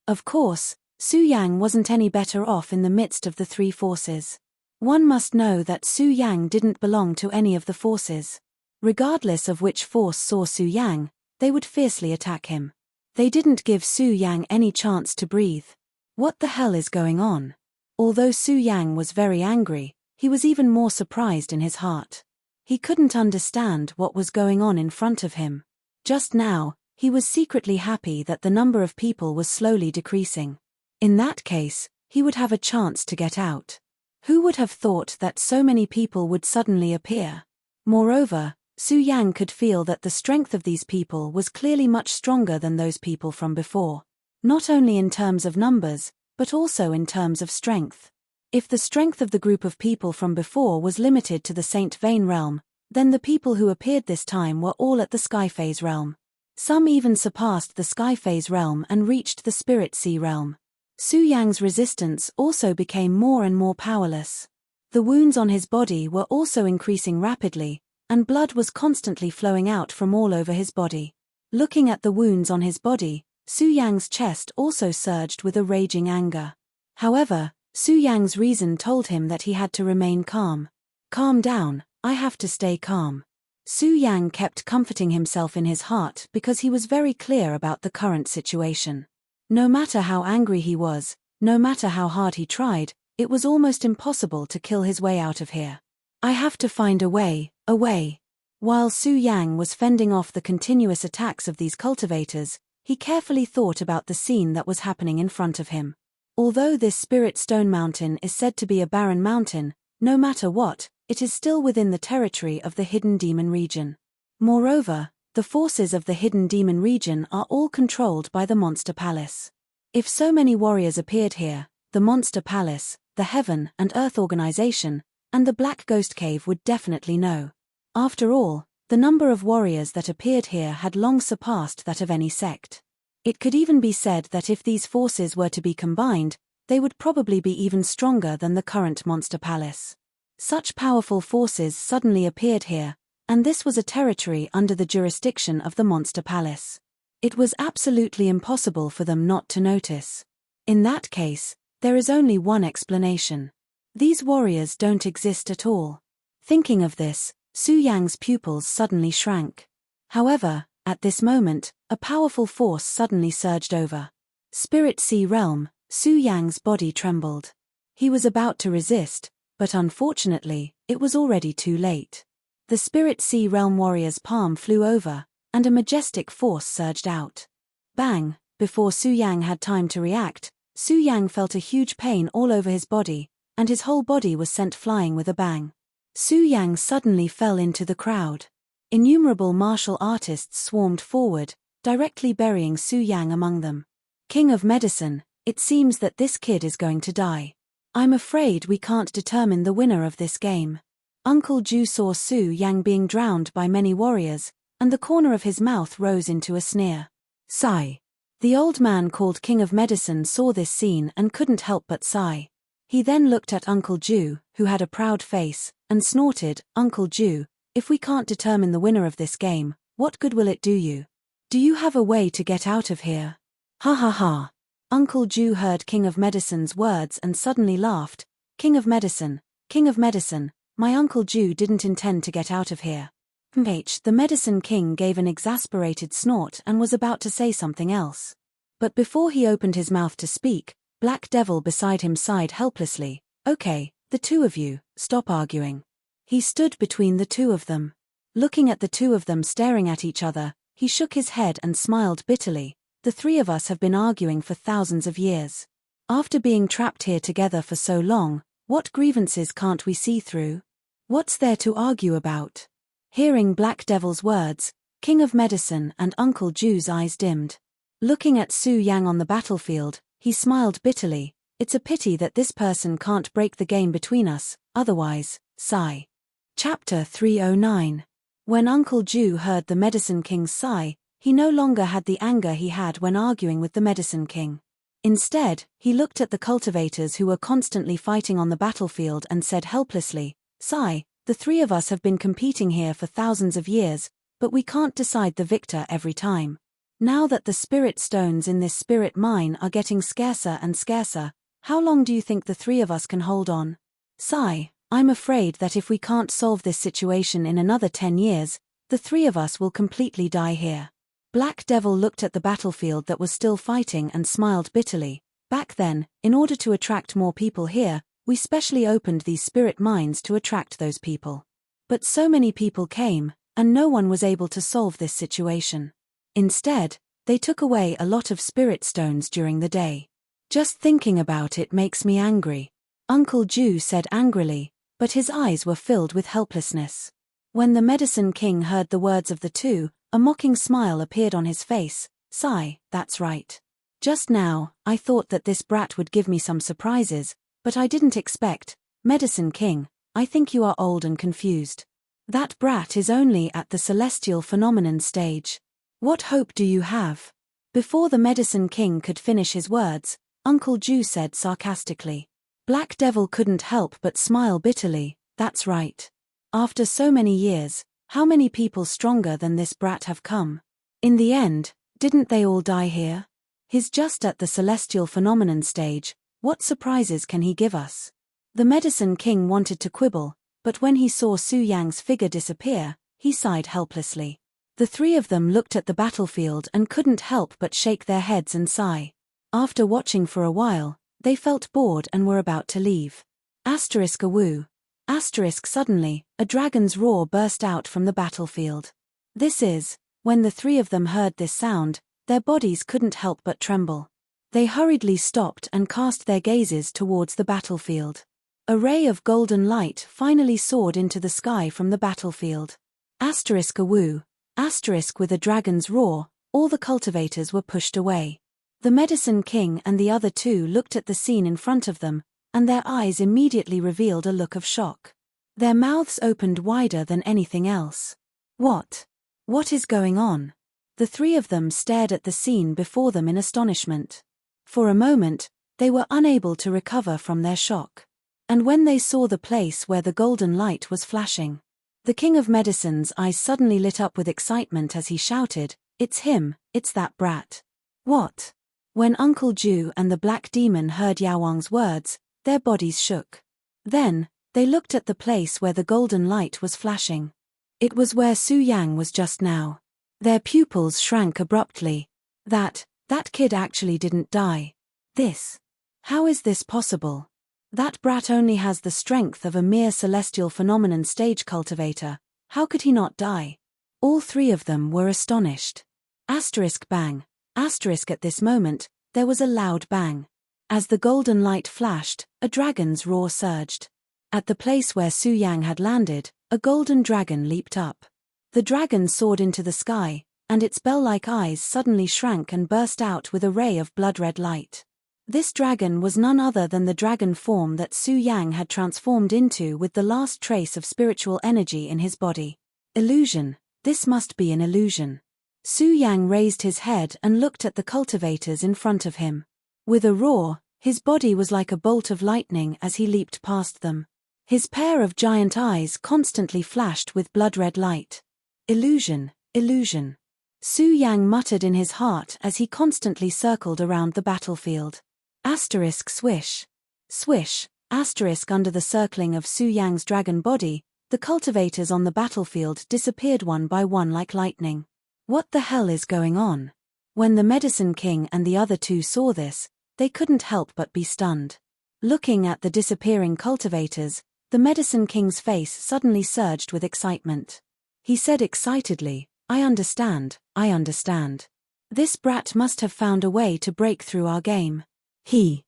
Of course, Su Yang wasn't any better off in the midst of the three forces. One must know that Su Yang didn't belong to any of the forces. Regardless of which force saw Su Yang, they would fiercely attack him. They didn't give Su Yang any chance to breathe. What the hell is going on? Although Su Yang was very angry, he was even more surprised in his heart. He couldn't understand what was going on in front of him. Just now, he was secretly happy that the number of people was slowly decreasing. In that case, he would have a chance to get out. Who would have thought that so many people would suddenly appear? Moreover, Su Yang could feel that the strength of these people was clearly much stronger than those people from before. Not only in terms of numbers, but also in terms of strength. If the strength of the group of people from before was limited to the Saint Vane realm, then the people who appeared this time were all at the Skyphase realm. Some even surpassed the Skyphase realm and reached the Spirit Sea realm. Su Yang's resistance also became more and more powerless. The wounds on his body were also increasing rapidly, and blood was constantly flowing out from all over his body. Looking at the wounds on his body, Su Yang's chest also surged with a raging anger. However, Su Yang's reason told him that he had to remain calm. Calm down, I have to stay calm. Su Yang kept comforting himself in his heart because he was very clear about the current situation. No matter how angry he was, no matter how hard he tried, it was almost impossible to kill his way out of here. I have to find a way. While Su Yang was fending off the continuous attacks of these cultivators, he carefully thought about the scene that was happening in front of him. Although this Spirit Stone Mountain is said to be a barren mountain, no matter what, it is still within the territory of the Hidden Demon region. Moreover, the forces of the Hidden Demon region are all controlled by the Monster Palace. If so many warriors appeared here, the Monster Palace, the Heaven and Earth Organization, and the Black Ghost Cave would definitely know. After all, the number of warriors that appeared here had long surpassed that of any sect. It could even be said that if these forces were to be combined, they would probably be even stronger than the current Monster Palace. Such powerful forces suddenly appeared here, and this was a territory under the jurisdiction of the Monster Palace. It was absolutely impossible for them not to notice. In that case, there is only one explanation. These warriors don't exist at all. Thinking of this, Su Yang's pupils suddenly shrank. However, at this moment, a powerful force suddenly surged over. Spirit Sea Realm, Su Yang's body trembled. He was about to resist, but unfortunately, it was already too late. The Spirit Sea Realm warrior's palm flew over, and a majestic force surged out. Bang! Before Su Yang had time to react, Su Yang felt a huge pain all over his body, and his whole body was sent flying with a bang. Su Yang suddenly fell into the crowd. Innumerable martial artists swarmed forward, directly burying Su Yang among them. King of Medicine, it seems that this kid is going to die. I'm afraid we can't determine the winner of this game. Uncle Ju saw Su Yang being drowned by many warriors, and the corner of his mouth rose into a sneer. Sigh. The old man called King of Medicine saw this scene and couldn't help but sigh. He then looked at Uncle Ju, who had a proud face, and snorted, Uncle Ju, If we can't determine the winner of this game, what good will it do you? Do you have a way to get out of here? Ha ha ha. Uncle Ju heard King of Medicine's words and suddenly laughed. King of Medicine, my Uncle Ju didn't intend to get out of here. The Medicine King gave an exasperated snort and was about to say something else. But before he opened his mouth to speak, Black Devil beside him sighed helplessly. Okay, the two of you, stop arguing. He stood between the two of them. Looking at the two of them staring at each other, he shook his head and smiled bitterly. The three of us have been arguing for thousands of years. After being trapped here together for so long, what grievances can't we see through? What's there to argue about? Hearing Black Devil's words, King of Medicine and Uncle Ju's eyes dimmed. Looking at Su Yang on the battlefield, he smiled bitterly. It's a pity that this person can't break the game between us, otherwise, sigh. Chapter 309. When Uncle Ju heard the Medicine King's sigh, he no longer had the anger he had when arguing with the Medicine King. Instead, he looked at the cultivators who were constantly fighting on the battlefield and said helplessly, Sigh, the three of us have been competing here for thousands of years, but we can't decide the victor every time. Now that the spirit stones in this spirit mine are getting scarcer and scarcer, how long do you think the three of us can hold on? Sigh, I'm afraid that if we can't solve this situation in another 10 years, the three of us will completely die here. Black Devil looked at the battlefield that was still fighting and smiled bitterly. Back then, in order to attract more people here, we specially opened these spirit mines to attract those people. But so many people came, and no one was able to solve this situation. Instead, they took away a lot of spirit stones during the day. Just thinking about it makes me angry, Uncle Ju said angrily, but his eyes were filled with helplessness. When the Medicine King heard the words of the two, a mocking smile appeared on his face. Sigh, that's right. Just now, I thought that this brat would give me some surprises, but I didn't expect. Medicine King, I think you are old and confused. That brat is only at the celestial phenomenon stage. What hope do you have? Before the Medicine King could finish his words, Uncle Ju said sarcastically. Black Devil couldn't help but smile bitterly. That's right. After so many years, how many people stronger than this brat have come? In the end, didn't they all die here? He's just at the celestial phenomenon stage. What surprises can he give us? The Medicine King wanted to quibble, but when he saw Su Yang's figure disappear, he sighed helplessly. The three of them looked at the battlefield and couldn't help but shake their heads and sigh. After watching for a while, they felt bored and were about to leave. Asterisk a woo. Asterisk suddenly, a dragon's roar burst out from the battlefield. When the three of them heard this sound, their bodies couldn't help but tremble. They hurriedly stopped and cast their gazes towards the battlefield. A ray of golden light finally soared into the sky from the battlefield. Asterisk a woo. Asterisk with a dragon's roar, all the cultivators were pushed away. The Medicine King and the other two looked at the scene in front of them, and their eyes immediately revealed a look of shock. Their mouths opened wider than anything else. What? What is going on? The three of them stared at the scene before them in astonishment. For a moment, they were unable to recover from their shock. And when they saw the place where the golden light was flashing, the King of Medicine's eyes suddenly lit up with excitement as he shouted, It's him, it's that brat. What? When Uncle Ju and the Black Demon heard Yaowang's words, their bodies shook. Then, they looked at the place where the golden light was flashing. It was where Su Yang was just now. Their pupils shrank abruptly. That kid actually didn't die. How is this possible? That brat only has the strength of a mere celestial phenomenon stage cultivator. How could he not die? All three of them were astonished. Asterisk bang. Asterisk at this moment, there was a loud bang. As the golden light flashed, a dragon's roar surged. At the place where Su Yang had landed, a golden dragon leaped up. The dragon soared into the sky, and its bell-like eyes suddenly shrank and burst out with a ray of blood-red light. This dragon was none other than the dragon form that Su Yang had transformed into with the last trace of spiritual energy in his body. Illusion. This must be an illusion. Su Yang raised his head and looked at the cultivators in front of him. With a roar, his body was like a bolt of lightning as he leaped past them. His pair of giant eyes constantly flashed with blood-red light. Illusion, illusion. Su Yang muttered in his heart as he constantly circled around the battlefield. Asterisk swish. Swish, asterisk under the circling of Su Yang's dragon body, the cultivators on the battlefield disappeared one by one like lightning. What the hell is going on? When the Medicine King and the other two saw this, they couldn't help but be stunned. Looking at the disappearing cultivators, the Medicine King's face suddenly surged with excitement. He said excitedly, I understand. This brat must have found a way to break through our game. He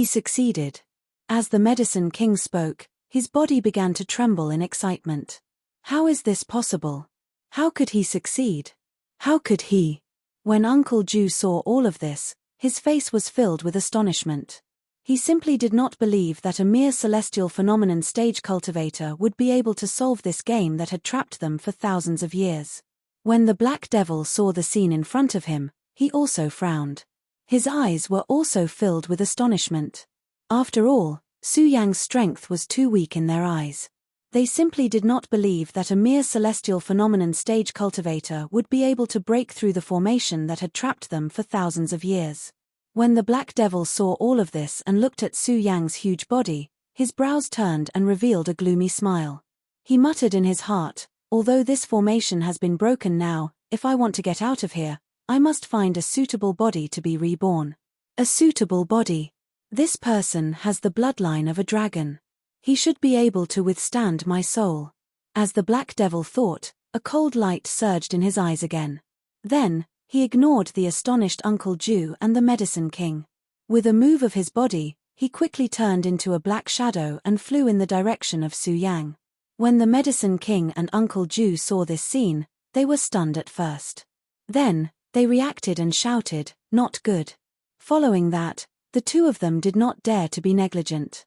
succeeded. As the Medicine King spoke, his body began to tremble in excitement. How is this possible? How could he succeed? How could he? When Uncle Ju saw all of this, his face was filled with astonishment. He simply did not believe that a mere celestial phenomenon stage cultivator would be able to solve this game that had trapped them for thousands of years. When the Black Devil saw the scene in front of him, he also frowned. His eyes were also filled with astonishment. After all, Su Yang's strength was too weak in their eyes. They simply did not believe that a mere celestial phenomenon stage cultivator would be able to break through the formation that had trapped them for thousands of years. When the Black Devil saw all of this and looked at Su Yang's huge body, his brows turned and revealed a gloomy smile. He muttered in his heart, although this formation has been broken now, if I want to get out of here, I must find a suitable body to be reborn. A suitable body. This person has the bloodline of a dragon. He should be able to withstand my soul. As the Black Devil thought, a cold light surged in his eyes again. Then, he ignored the astonished Uncle Ju and the Medicine King. With a move of his body, he quickly turned into a black shadow and flew in the direction of Su Yang. When the Medicine King and Uncle Ju saw this scene, they were stunned at first. Then, they reacted and shouted, "Not good." Following that, the two of them did not dare to be negligent.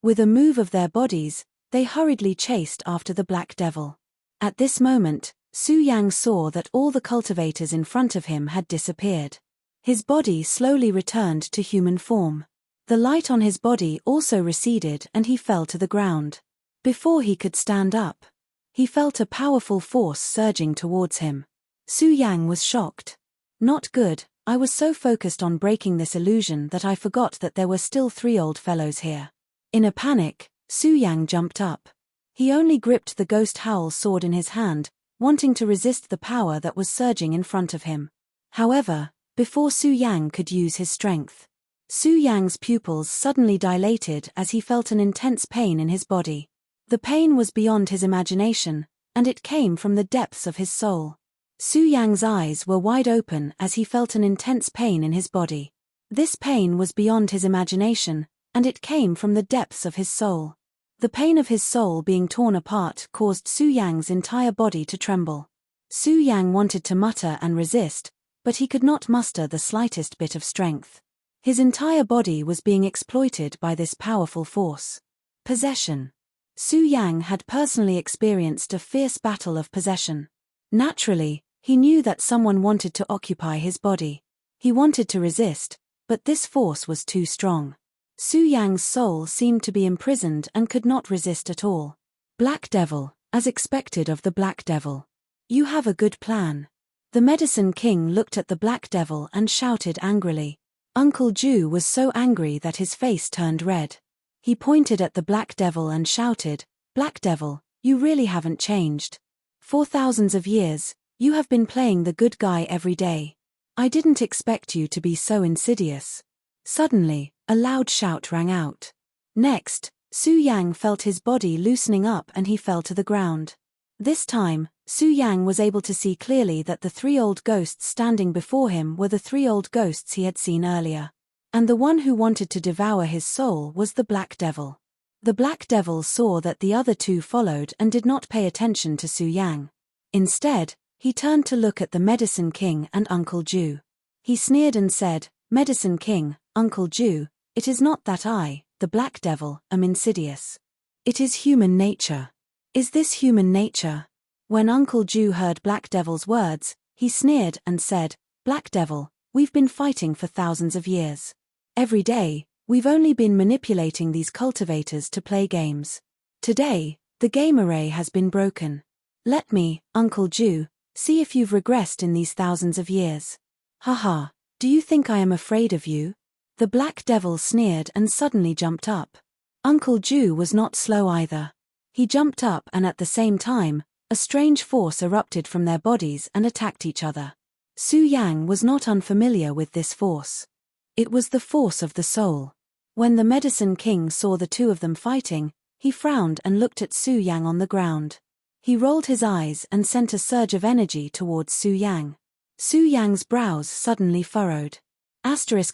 With a move of their bodies, they hurriedly chased after the Black Devil. At this moment, Su Yang saw that all the cultivators in front of him had disappeared. His body slowly returned to human form. The light on his body also receded and he fell to the ground. Before he could stand up, he felt a powerful force surging towards him. Su Yang was shocked. Not good, I was so focused on breaking this illusion that I forgot that there were still three old fellows here. In a panic, Su Yang jumped up. He only gripped the Ghost Howl sword in his hand, wanting to resist the power that was surging in front of him. However, before Su Yang could use his strength, Su Yang's pupils suddenly dilated as he felt an intense pain in his body. The pain was beyond his imagination, and it came from the depths of his soul. Su Yang's eyes were wide open as he felt an intense pain in his body. This pain was beyond his imagination, and it came from the depths of his soul. The pain of his soul being torn apart caused Su Yang's entire body to tremble. Su Yang wanted to mutter and resist, but he could not muster the slightest bit of strength. His entire body was being exploited by this powerful force. Possession. Su Yang had personally experienced a fierce battle of possession. Naturally, he knew that someone wanted to occupy his body. He wanted to resist, but this force was too strong. Su Yang's soul seemed to be imprisoned and could not resist at all. Black Devil, as expected of the Black Devil. You have a good plan. The Medicine King looked at the Black Devil and shouted angrily. Uncle Ju was so angry that his face turned red. He pointed at the Black Devil and shouted, Black Devil, you really haven't changed. For thousands of years, you have been playing the good guy every day. I didn't expect you to be so insidious. Suddenly, a loud shout rang out. Next, Su Yang felt his body loosening up and he fell to the ground. This time, Su Yang was able to see clearly that the three old ghosts standing before him were the three old ghosts he had seen earlier. And the one who wanted to devour his soul was the Black Devil. The Black Devil saw that the other two followed and did not pay attention to Su Yang. Instead, he turned to look at the Medicine King and Uncle Ju. He sneered and said, Medicine King, Uncle Ju, it is not that I, the Black Devil, am insidious. It is human nature. Is this human nature? When Uncle Ju heard Black Devil's words, he sneered and said, Black Devil, we've been fighting for thousands of years. Every day, we've only been manipulating these cultivators to play games. Today, the game array has been broken. Let me, Uncle Jew, see if you've regressed in these thousands of years. Haha, do you think I am afraid of you? The Black Devil sneered and suddenly jumped up. Uncle Jew was not slow either. He jumped up and at the same time, a strange force erupted from their bodies and attacked each other. Su Yang was not unfamiliar with this force. It was the force of the soul. When the Medicine King saw the two of them fighting, he frowned and looked at Su Yang on the ground. He rolled his eyes and sent a surge of energy towards Su Yang. Su Yang's brows suddenly furrowed.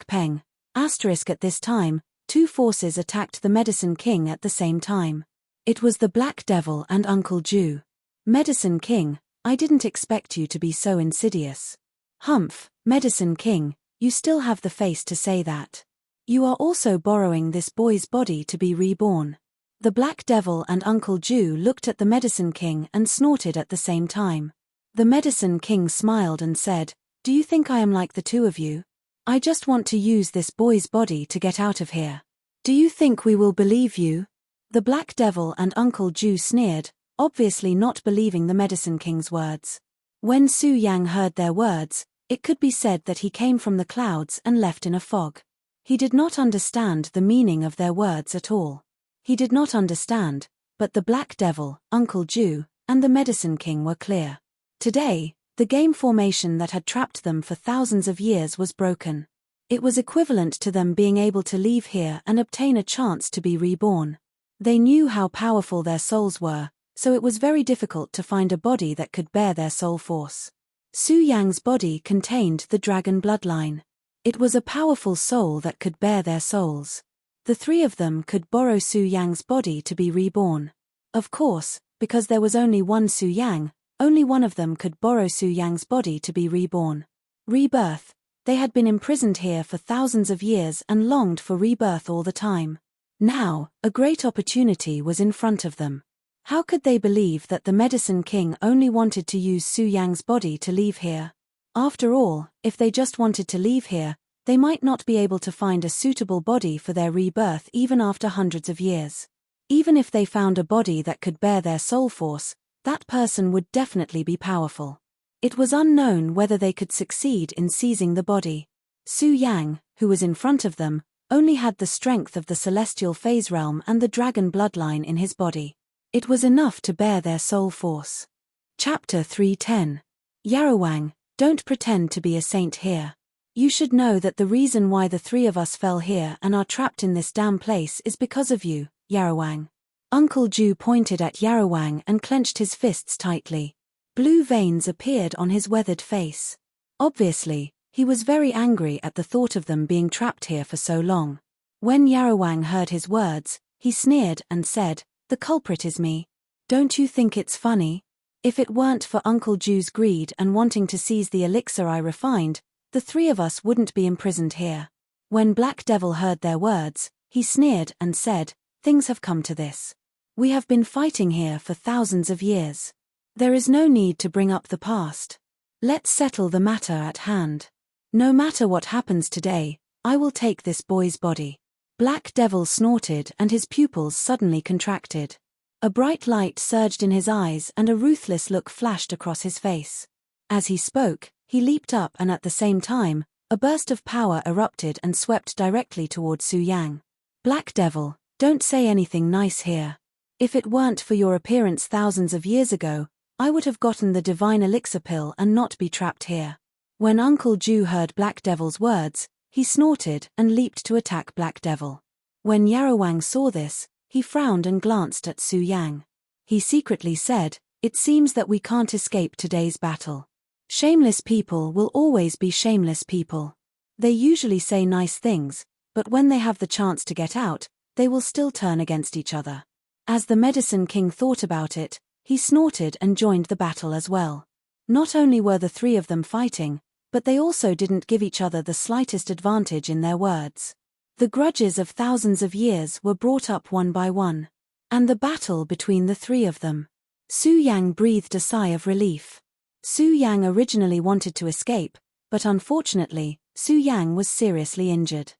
Peng. At this time, two forces attacked the Medicine King at the same time. It was the Black Devil and Uncle Jew. Medicine King, I didn't expect you to be so insidious. Humph, Medicine King, you still have the face to say that. You are also borrowing this boy's body to be reborn. The Black Devil and Uncle Jew looked at the Medicine King and snorted at the same time. The Medicine King smiled and said, "Do you think I am like the two of you? I just want to use this boy's body to get out of here. Do you think we will believe you?" The Black Devil and Uncle Jew sneered, obviously not believing the Medicine King's words. When Su Yang heard their words, it could be said that he came from the clouds and left in a fog. He did not understand the meaning of their words at all. He did not understand, but the Black Devil, Uncle Jew, and the Medicine King were clear. Today, the game formation that had trapped them for thousands of years was broken. It was equivalent to them being able to leave here and obtain a chance to be reborn. They knew how powerful their souls were, so it was very difficult to find a body that could bear their soul force. Su Yang's body contained the dragon bloodline. It was a powerful soul that could bear their souls. The three of them could borrow Su Yang's body to be reborn. Of course, because there was only one Su Yang, only one of them could borrow Su Yang's body to be reborn. Rebirth. They had been imprisoned here for thousands of years and longed for rebirth all the time. Now, a great opportunity was in front of them. How could they believe that the Medicine King only wanted to use Su Yang's body to leave here? After all, if they just wanted to leave here, they might not be able to find a suitable body for their rebirth even after hundreds of years. Even if they found a body that could bear their soul force, that person would definitely be powerful. It was unknown whether they could succeed in seizing the body. Su Yang, who was in front of them, only had the strength of the celestial phase realm and the dragon bloodline in his body. It was enough to bear their soul force. Chapter 310. Yarawang, don't pretend to be a saint here. You should know that the reason why the three of us fell here and are trapped in this damn place is because of you, Yarawang. Uncle Jew pointed at Yarawang and clenched his fists tightly. Blue veins appeared on his weathered face. Obviously, he was very angry at the thought of them being trapped here for so long. When Yarawang heard his words, he sneered and said, "The culprit is me. Don't you think it's funny? If it weren't for Uncle Jew's greed and wanting to seize the elixir I refined, the three of us wouldn't be imprisoned here." When Black Devil heard their words, he sneered and said, "Things have come to this. We have been fighting here for thousands of years. There is no need to bring up the past. Let's settle the matter at hand. No matter what happens today, I will take this boy's body." Black Devil snorted and his pupils suddenly contracted. A bright light surged in his eyes and a ruthless look flashed across his face. As he spoke, he leaped up and at the same time, a burst of power erupted and swept directly toward Su Yang. "Black Devil, don't say anything nice here. If it weren't for your appearance thousands of years ago, I would have gotten the divine elixir pill and not be trapped here." When Uncle Jew heard Black Devil's words, he snorted and leaped to attack Black Devil. When Yarawang saw this, he frowned and glanced at Su Yang. He secretly said, "It seems that we can't escape today's battle. Shameless people will always be shameless people. They usually say nice things, but when they have the chance to get out, they will still turn against each other." As the Medicine King thought about it, he snorted and joined the battle as well. Not only were the three of them fighting, but they also didn't give each other the slightest advantage in their words. The grudges of thousands of years were brought up one by one. And the battle between the three of them. Su Yang breathed a sigh of relief. Su Yang originally wanted to escape, but unfortunately, Su Yang was seriously injured.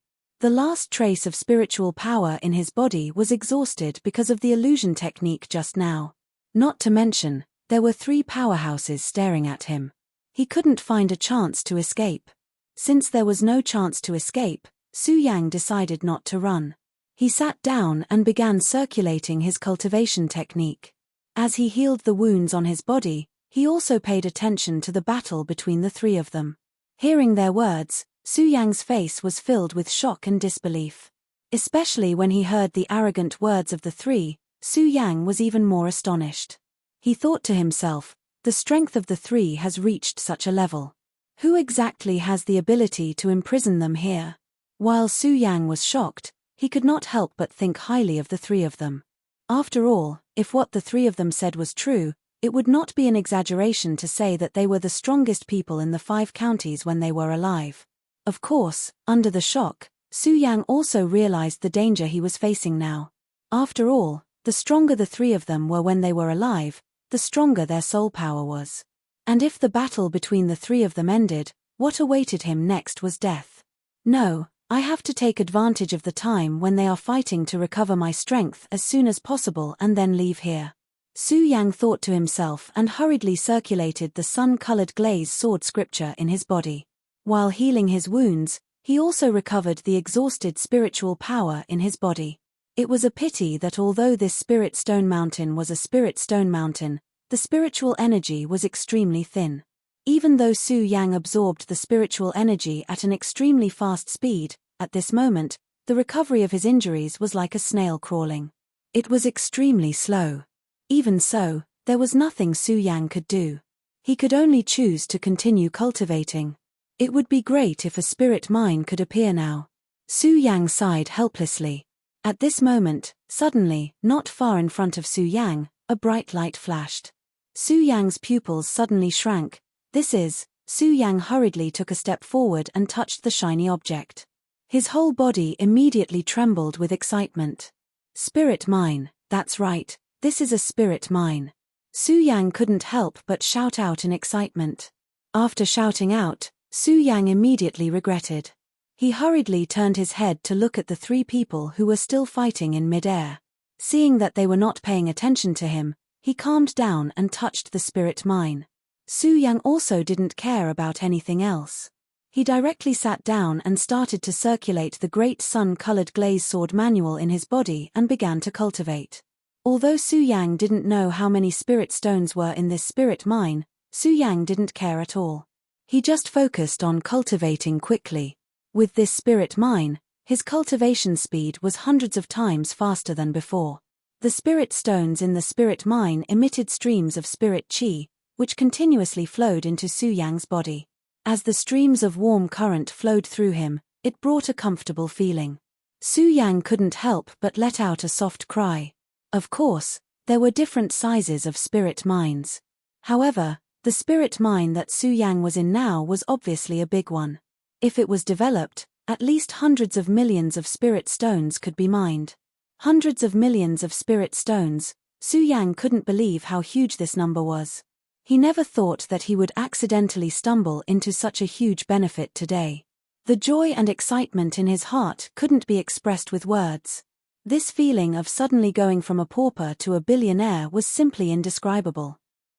The last trace of spiritual power in his body was exhausted because of the illusion technique just now. Not to mention, there were 3 powerhouses staring at him. He couldn't find a chance to escape. Since there was no chance to escape, Su Yang decided not to run. He sat down and began circulating his cultivation technique. As he healed the wounds on his body, he also paid attention to the battle between the 3 of them. Hearing their words, Su Yang's face was filled with shock and disbelief. Especially when he heard the arrogant words of the 3, Su Yang was even more astonished. He thought to himself, the strength of the 3 has reached such a level. Who exactly has the ability to imprison them here? While Su Yang was shocked, he could not help but think highly of the 3 of them. After all, if what the 3 of them said was true, it would not be an exaggeration to say that they were the strongest people in the 5 counties when they were alive. Of course, under the shock, Su Yang also realized the danger he was facing now. After all, the stronger the 3 of them were when they were alive, the stronger their soul power was. And if the battle between the 3 of them ended, what awaited him next was death. No, I have to take advantage of the time when they are fighting to recover my strength as soon as possible and then leave here. Su Yang thought to himself and hurriedly circulated the sun-colored glaze sword scripture in his body. While healing his wounds, he also recovered the exhausted spiritual power in his body. It was a pity that although this spirit stone mountain was a spirit stone mountain, the spiritual energy was extremely thin. Even though Su Yang absorbed the spiritual energy at an extremely fast speed, at this moment, the recovery of his injuries was like a snail crawling. It was extremely slow. Even so, there was nothing Su Yang could do. He could only choose to continue cultivating. It would be great if a spirit mine could appear now. Su Yang sighed helplessly. At this moment, suddenly, not far in front of Su Yang, a bright light flashed. Su Yang's pupils suddenly shrank. Su Yang hurriedly took a step forward and touched the shiny object. His whole body immediately trembled with excitement. Spirit mine, that's right, this is a spirit mine. Su Yang couldn't help but shout out in excitement. After shouting out, Su Yang immediately regretted. He hurriedly turned his head to look at the 3 people who were still fighting in mid-air. Seeing that they were not paying attention to him, he calmed down and touched the spirit mine. Su Yang also didn't care about anything else. He directly sat down and started to circulate the great sun-colored glaze sword manual in his body and began to cultivate. Although Su Yang didn't know how many spirit stones were in this spirit mine, Su Yang didn't care at all. He just focused on cultivating quickly. With this spirit mine, his cultivation speed was hundreds of times faster than before. The spirit stones in the spirit mine emitted streams of spirit chi, which continuously flowed into Su Yang's body. As the streams of warm current flowed through him, it brought a comfortable feeling. Su Yang couldn't help but let out a soft cry. Of course, there were different sizes of spirit mines. However, the spirit mine that Su Yang was in now was obviously a big one. If it was developed, at least hundreds of millions of spirit stones could be mined. Hundreds of millions of spirit stones. Su Yang couldn't believe how huge this number was. He never thought that he would accidentally stumble into such a huge benefit today. The joy and excitement in his heart couldn't be expressed with words. This feeling of suddenly going from a pauper to a billionaire was simply indescribable.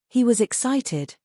He was excited,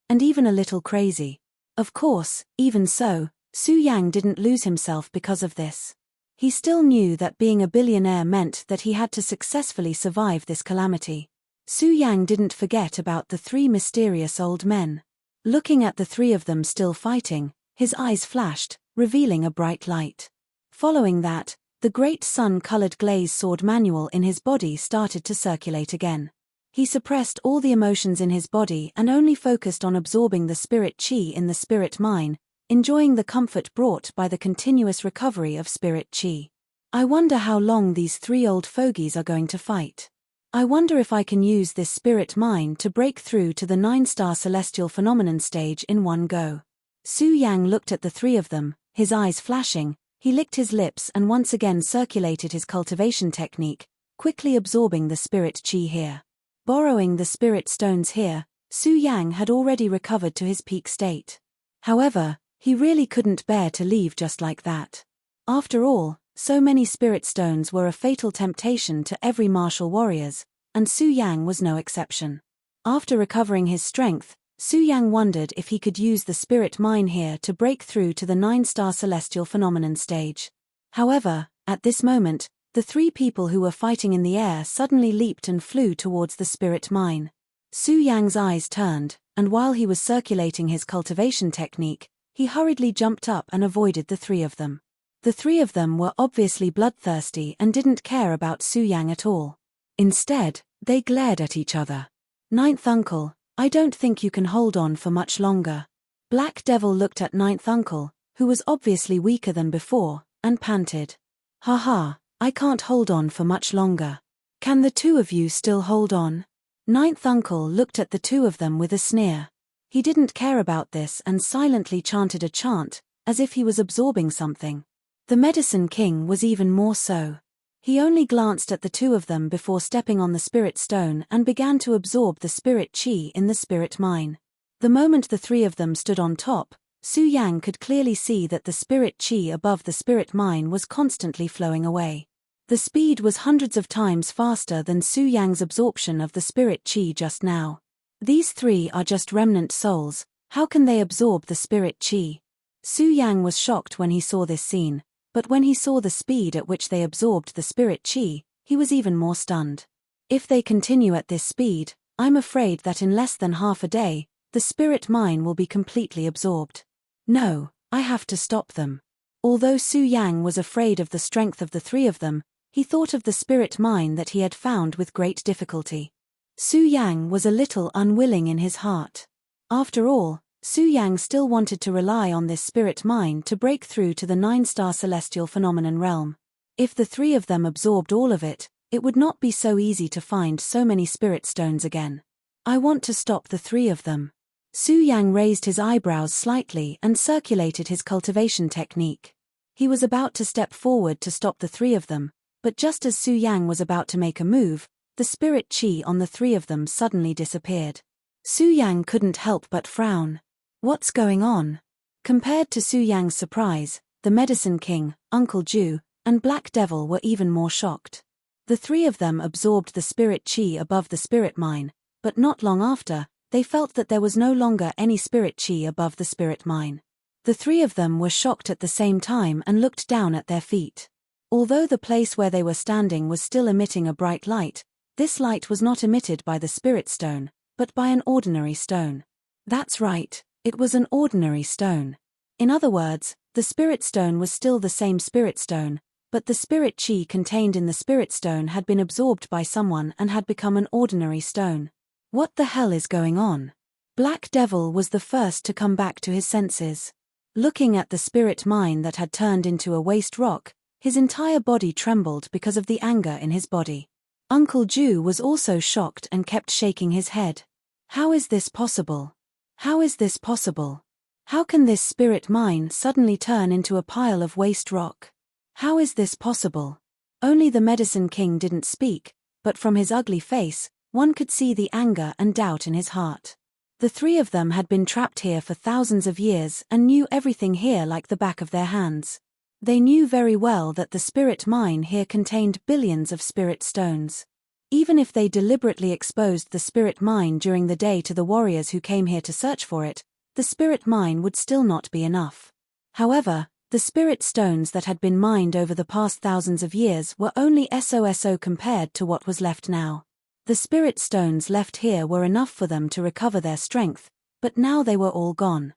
and even a little crazy. Of course, even so, Su Yang didn't lose himself because of this. He still knew that being a billionaire meant that he had to successfully survive this calamity. Su Yang didn't forget about the 3 mysterious old men. Looking at the 3 of them still fighting, his eyes flashed, revealing a bright light. Following that, the great sun-colored glaze sword manual in his body started to circulate again. He suppressed all the emotions in his body and only focused on absorbing the spirit chi in the spirit mine, enjoying the comfort brought by the continuous recovery of spirit chi. I wonder how long these 3 old fogies are going to fight. I wonder if I can use this spirit mine to break through to the 9-star celestial phenomenon stage in one go. Su Yang looked at the 3 of them, his eyes flashing. He licked his lips and once again circulated his cultivation technique, quickly absorbing the spirit chi here. Borrowing the spirit stones here, Su Yang had already recovered to his peak state. However, he really couldn't bear to leave just like that. After all, so many spirit stones were a fatal temptation to every martial warriors, and Su Yang was no exception. After recovering his strength, Su Yang wondered if he could use the spirit mine here to break through to the 9-star celestial phenomenon stage. However, at this moment, the 3 people who were fighting in the air suddenly leaped and flew towards the spirit mine. Su Yang's eyes turned, and while he was circulating his cultivation technique, he hurriedly jumped up and avoided the 3 of them. The 3 of them were obviously bloodthirsty and didn't care about Su Yang at all. Instead, they glared at each other. "Ninth uncle, I don't think you can hold on for much longer." Black Devil looked at Ninth uncle, who was obviously weaker than before, and panted. "Haha, I can't hold on for much longer. Can the 2 of you still hold on?" Ninth uncle looked at the 2 of them with a sneer. He didn't care about this and silently chanted a chant, as if he was absorbing something. The Medicine King was even more so. He only glanced at the 2 of them before stepping on the spirit stone and began to absorb the spirit chi in the spirit mine. The moment the 3 of them stood on top, Su Yang could clearly see that the spirit chi above the spirit mine was constantly flowing away. The speed was hundreds of times faster than Su Yang's absorption of the spirit chi just now. These 3 are just remnant souls, how can they absorb the spirit chi? Su Yang was shocked when he saw this scene, but when he saw the speed at which they absorbed the spirit chi, he was even more stunned. If they continue at this speed, I'm afraid that in less than half a day, the spirit mine will be completely absorbed. No, I have to stop them. Although Su Yang was afraid of the strength of the 3 of them, he thought of the spirit mine that he had found with great difficulty. Su Yang was a little unwilling in his heart. After all, Su Yang still wanted to rely on this spirit mine to break through to the 9-star celestial phenomenon realm. If the 3 of them absorbed all of it, it would not be so easy to find so many spirit stones again. I want to stop the 3 of them. Su Yang raised his eyebrows slightly and circulated his cultivation technique. He was about to step forward to stop the 3 of them, but just as Su Yang was about to make a move, the spirit chi on the 3 of them suddenly disappeared. Su Yang couldn't help but frown. What's going on? Compared to Su Yang's surprise, the Medicine King, Uncle Ju, and Black Devil were even more shocked. The 3 of them absorbed the spirit chi above the spirit mine, but not long after, they felt that there was no longer any spirit chi above the spirit mine. The 3 of them were shocked at the same time and looked down at their feet. Although the place where they were standing was still emitting a bright light, this light was not emitted by the spirit stone, but by an ordinary stone. That's right, it was an ordinary stone. In other words, the spirit stone was still the same spirit stone, but the spirit chi contained in the spirit stone had been absorbed by someone and had become an ordinary stone. What the hell is going on? Black Devil was the first to come back to his senses. Looking at the spirit mine that had turned into a waste rock, his entire body trembled because of the anger in his body. Uncle Ju was also shocked and kept shaking his head. How is this possible? How is this possible? How can this spirit mine suddenly turn into a pile of waste rock? How is this possible? Only the Medicine King didn't speak, but from his ugly face, one could see the anger and doubt in his heart. The 3 of them had been trapped here for thousands of years and knew everything here like the back of their hands. They knew very well that the spirit mine here contained billions of spirit stones. Even if they deliberately exposed the spirit mine during the day to the warriors who came here to search for it, the spirit mine would still not be enough. However, the spirit stones that had been mined over the past thousands of years were only so compared to what was left now. The spirit stones left here were enough for them to recover their strength, but now they were all gone.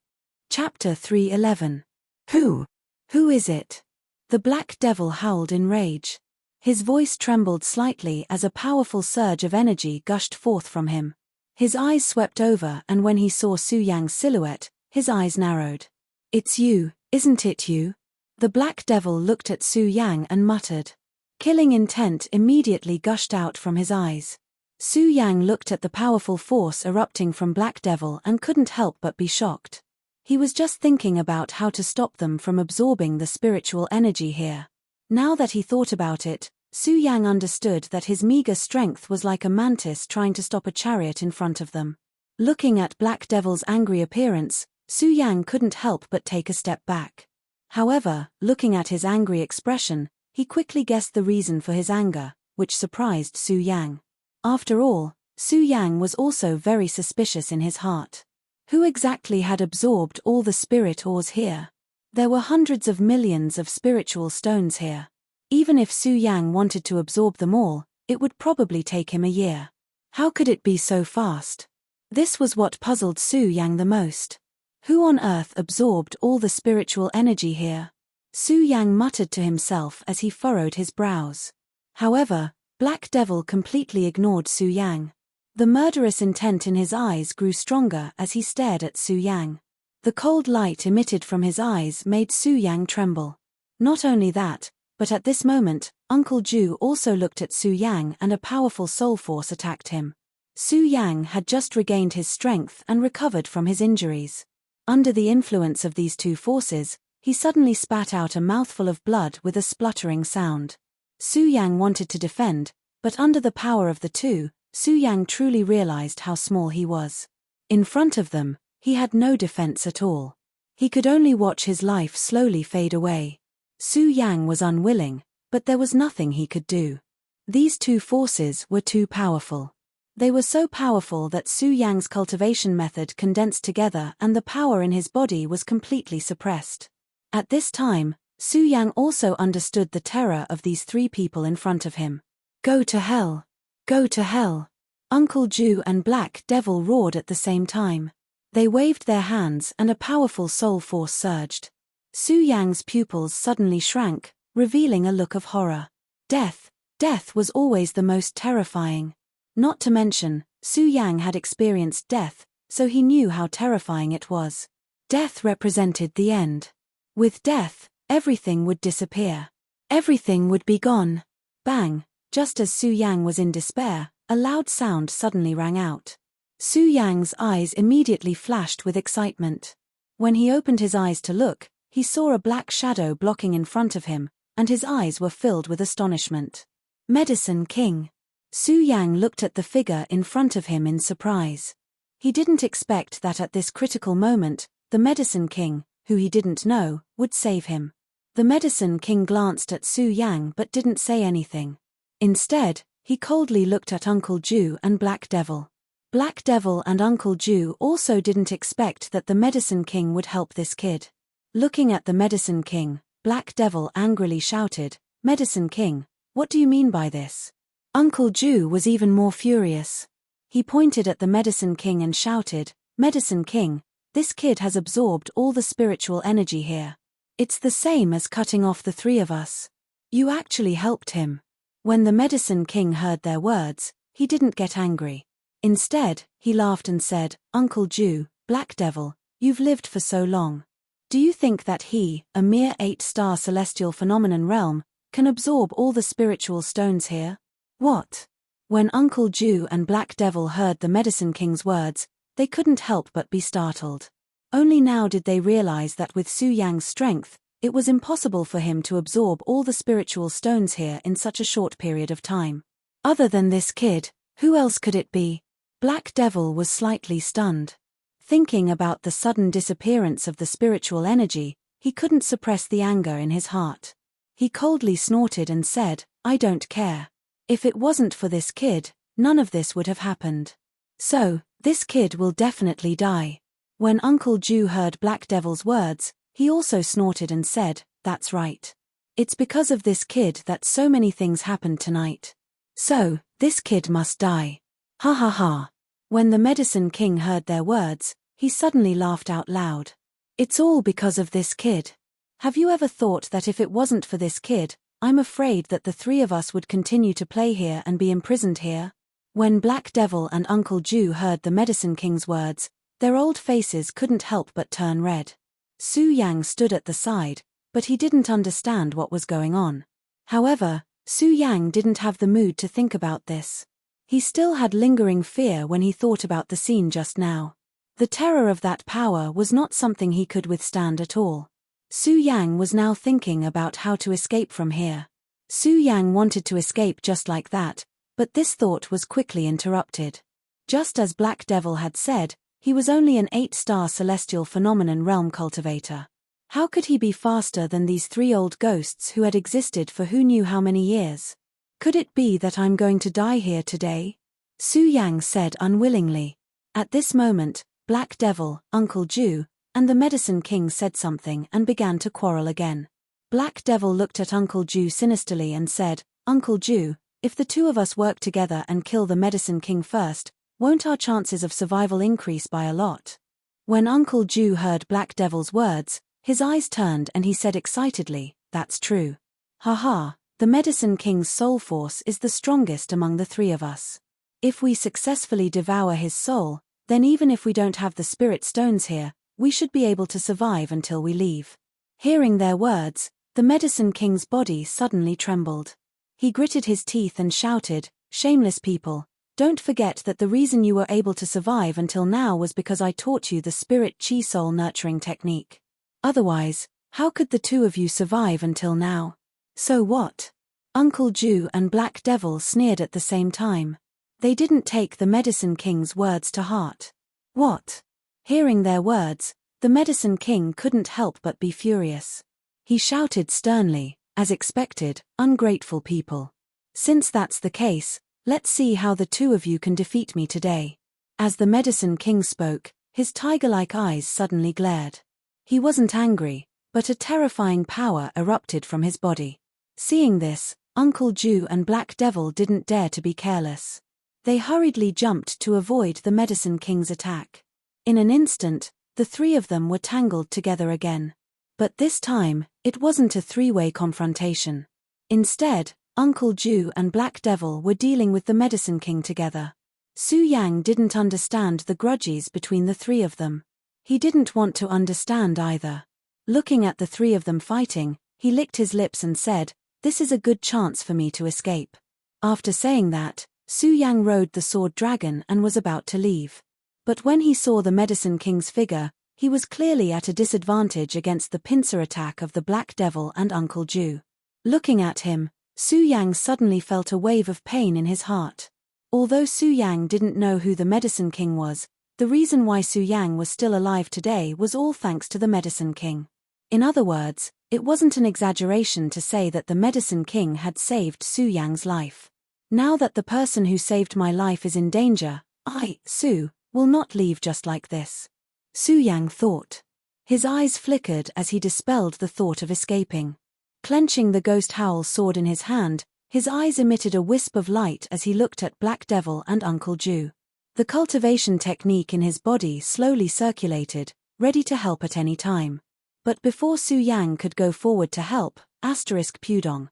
Chapter 311. Who is it? The Black Devil howled in rage. His voice trembled slightly as a powerful surge of energy gushed forth from him. His eyes swept over, and when he saw Su Yang's silhouette, his eyes narrowed. It's you, isn't it you? The Black Devil looked at Su Yang and muttered. Killing intent immediately gushed out from his eyes. Su Yang looked at the powerful force erupting from Black Devil and couldn't help but be shocked. He was just thinking about how to stop them from absorbing the spiritual energy here. Now that he thought about it, Su Yang understood that his meager strength was like a mantis trying to stop a chariot in front of them. Looking at Black Devil's angry appearance, Su Yang couldn't help but take a step back. However, looking at his angry expression, he quickly guessed the reason for his anger, which surprised Su Yang. After all, Su Yang was also very suspicious in his heart. Who exactly had absorbed all the spirit ores here? There were hundreds of millions of spiritual stones here. Even if Su Yang wanted to absorb them all, it would probably take him a year. How could it be so fast? This was what puzzled Su Yang the most. Who on earth absorbed all the spiritual energy here? Su Yang muttered to himself as he furrowed his brows. However, Black Devil completely ignored Su Yang. The murderous intent in his eyes grew stronger as he stared at Su Yang. The cold light emitted from his eyes made Su Yang tremble. Not only that, but at this moment, Uncle Ju also looked at Su Yang and a powerful soul force attacked him. Su Yang had just regained his strength and recovered from his injuries. Under the influence of these two forces, he suddenly spat out a mouthful of blood with a spluttering sound. Su Yang wanted to defend, but under the power of the two, Su Yang truly realized how small he was. In front of them, he had no defense at all. He could only watch his life slowly fade away. Su Yang was unwilling, but there was nothing he could do. These two forces were too powerful. They were so powerful that Su Yang's cultivation method condensed together and the power in his body was completely suppressed. At this time, Su Yang also understood the terror of these three people in front of him. Go to hell! Go to hell! Uncle Ju and Black Devil roared at the same time. They waved their hands and a powerful soul force surged. Su Yang's pupils suddenly shrank, revealing a look of horror. Death! Death was always the most terrifying. Not to mention, Su Yang had experienced death, so he knew how terrifying it was. Death represented the end. With death, everything would disappear. Everything would be gone. Bang! Just as Su Yang was in despair, a loud sound suddenly rang out. Su Yang's eyes immediately flashed with excitement. When he opened his eyes to look, he saw a black shadow blocking in front of him, and his eyes were filled with astonishment. Medicine King! Su Yang looked at the figure in front of him in surprise. He didn't expect that at this critical moment, the Medicine King, who he didn't know, would save him. The Medicine King glanced at Su Yang but didn't say anything. Instead, he coldly looked at Uncle Ju and Black Devil. Black Devil and Uncle Ju also didn't expect that the Medicine King would help this kid. Looking at the Medicine King, Black Devil angrily shouted, "Medicine King, what do you mean by this?" Uncle Ju was even more furious. He pointed at the Medicine King and shouted, "Medicine King, this kid has absorbed all the spiritual energy here. It's the same as cutting off the three of us. You actually helped him." When the Medicine King heard their words, he didn't get angry. Instead, he laughed and said, "Uncle Ju, Black Devil, you've lived for so long. Do you think that he, a mere 8-star celestial phenomenon realm, can absorb all the spiritual stones here?" What? When Uncle Ju and Black Devil heard the Medicine King's words, they couldn't help but be startled. Only now did they realize that with Su Yang's strength, it was impossible for him to absorb all the spiritual stones here in such a short period of time. Other than this kid, who else could it be? Black Devil was slightly stunned. Thinking about the sudden disappearance of the spiritual energy, he couldn't suppress the anger in his heart. He coldly snorted and said, "I don't care. If it wasn't for this kid, none of this would have happened. So, this kid will definitely die." When Uncle Ju heard Black Devil's words, he also snorted and said, "That's right. It's because of this kid that so many things happened tonight. So, this kid must die. Ha ha ha." When the Medicine King heard their words, he suddenly laughed out loud. "It's all because of this kid. Have you ever thought that if it wasn't for this kid, I'm afraid that the three of us would continue to play here and be imprisoned here?" When Black Devil and Uncle Ju heard the Medicine King's words, their old faces couldn't help but turn red. Su Yang stood at the side, but he didn't understand what was going on. However, Su Yang didn't have the mood to think about this. He still had lingering fear when he thought about the scene just now. The terror of that power was not something he could withstand at all. Su Yang was now thinking about how to escape from here. Su Yang wanted to escape just like that, but this thought was quickly interrupted. Just as Black Devil had said, he was only an 8-star celestial phenomenon realm cultivator. How could he be faster than these three old ghosts who had existed for who knew how many years? Could it be that I'm going to die here today? Su Yang said unwillingly. At this moment, Black Devil, Uncle Ju, and the Medicine King said something and began to quarrel again. Black Devil looked at Uncle Ju sinisterly and said, "Uncle Ju, if the two of us work together and kill the Medicine King first, won't our chances of survival increase by a lot?" When Uncle Ju heard Black Devil's words, his eyes turned and he said excitedly, "That's true. Haha, the Medicine King's soul force is the strongest among the three of us. If we successfully devour his soul, then even if we don't have the spirit stones here, we should be able to survive until we leave." Hearing their words, the Medicine King's body suddenly trembled. He gritted his teeth and shouted, "Shameless people, don't forget that the reason you were able to survive until now was because I taught you the spirit chi soul nurturing technique. Otherwise, how could the two of you survive until now?" "So what?" Uncle Ju and Black Devil sneered at the same time. They didn't take the Medicine King's words to heart. "What?" Hearing their words, the Medicine King couldn't help but be furious. He shouted sternly, as expected, "Ungrateful people. Since that's the case, let's see how the two of you can defeat me today." As the Medicine King spoke, his tiger-like eyes suddenly glared. He wasn't angry, but a terrifying power erupted from his body. Seeing this, Uncle Ju and Black Devil didn't dare to be careless. They hurriedly jumped to avoid the Medicine King's attack. In an instant, the three of them were tangled together again. But this time, it wasn't a three-way confrontation. Instead, Uncle Ju and Black Devil were dealing with the Medicine King together. Su Yang didn't understand the grudges between the three of them. He didn't want to understand either. Looking at the three of them fighting, he licked his lips and said, "This is a good chance for me to escape." After saying that, Su Yang rode the sword dragon and was about to leave. But when he saw the Medicine King's figure, he was clearly at a disadvantage against the pincer attack of the Black Devil and Uncle Ju. Looking at him, Su Yang suddenly felt a wave of pain in his heart. Although Su Yang didn't know who the Medicine King was, the reason why Su Yang was still alive today was all thanks to the Medicine King. In other words, it wasn't an exaggeration to say that the Medicine King had saved Su Yang's life. Now that the person who saved my life is in danger, I, Su, will not leave just like this. Su Yang thought. His eyes flickered as he dispelled the thought of escaping. Clenching the ghost howl sword in his hand, his eyes emitted a wisp of light as he looked at Black Devil and Uncle Ju. The cultivation technique in his body slowly circulated, ready to help at any time. But before Su Yang could go forward to help, Pudong.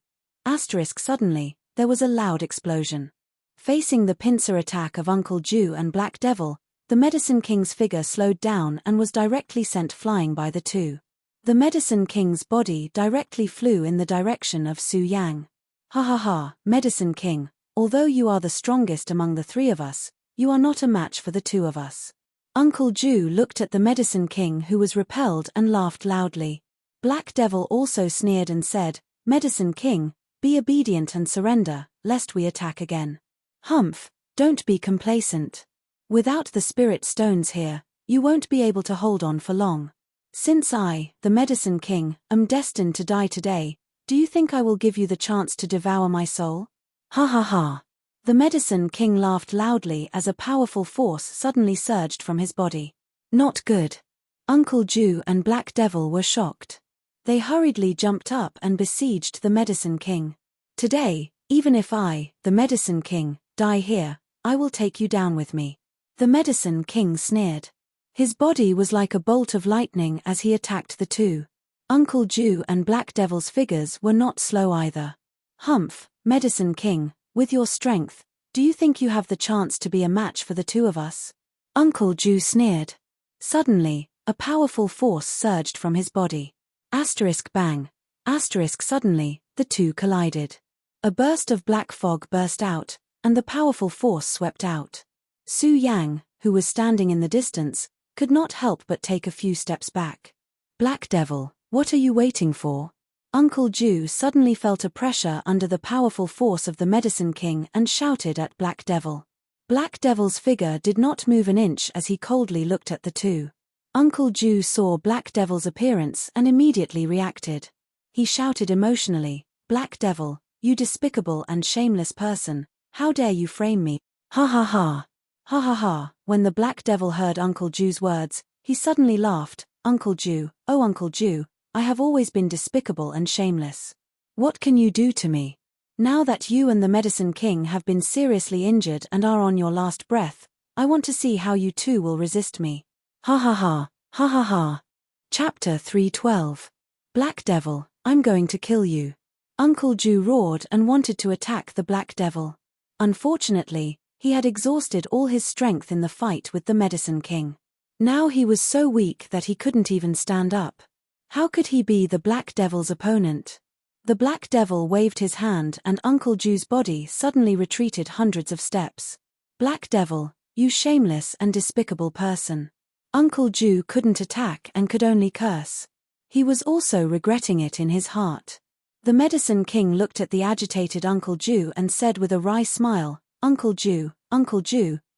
Suddenly, there was a loud explosion. Facing the pincer attack of Uncle Ju and Black Devil, the Medicine King's figure slowed down and was directly sent flying by the two. The Medicine King's body directly flew in the direction of Su Yang. "Ha ha ha, Medicine King, although you are the strongest among the three of us, you are not a match for the two of us." Uncle Ju looked at the Medicine King, who was repelled, and laughed loudly. Black Devil also sneered and said, "Medicine King, be obedient and surrender, lest we attack again." "Humph, don't be complacent. Without the spirit stones here, you won't be able to hold on for long. Since I, the Medicine King, am destined to die today, do you think I will give you the chance to devour my soul?" "Ha ha ha." The Medicine King laughed loudly as a powerful force suddenly surged from his body. "Not good." Uncle Ju and Black Devil were shocked. They hurriedly jumped up and besieged the Medicine King. "Today, even if I, the Medicine King, die here, I will take you down with me." The Medicine King sneered. His body was like a bolt of lightning as he attacked the two. Uncle Ju and Black Devil's figures were not slow either. "Humph, Medicine King, with your strength, do you think you have the chance to be a match for the two of us?" Uncle Ju sneered. Suddenly, a powerful force surged from his body. Bang. Suddenly, the two collided. A burst of black fog burst out, and the powerful force swept out. Su Yang, who was standing in the distance, could not help but take a few steps back. "Black Devil, what are you waiting for?" Uncle Ju suddenly felt a pressure under the powerful force of the Medicine King and shouted at Black Devil. Black Devil's figure did not move an inch as he coldly looked at the two. Uncle Ju saw Black Devil's appearance and immediately reacted. He shouted emotionally, "Black Devil, you despicable and shameless person, how dare you frame me? Ha ha ha. Ha ha ha." When the Black Devil heard Uncle Ju's words, he suddenly laughed. "Uncle Ju, oh Uncle Ju, I have always been despicable and shameless. What can you do to me? Now that you and the Medicine King have been seriously injured and are on your last breath, I want to see how you two will resist me. Ha ha ha, ha ha ha." Chapter 312. Black Devil, I'm going to kill you. Uncle Ju roared and wanted to attack the Black Devil. Unfortunately, he had exhausted all his strength in the fight with the Medicine King. Now he was so weak that he couldn't even stand up. How could he be the Black Devil's opponent? The Black Devil waved his hand and Uncle Ju's body suddenly retreated hundreds of steps. "Black Devil, you shameless and despicable person." Uncle Ju couldn't attack and could only curse. He was also regretting it in his heart. The Medicine King looked at the agitated Uncle Ju and said with a wry smile, Uncle Ju,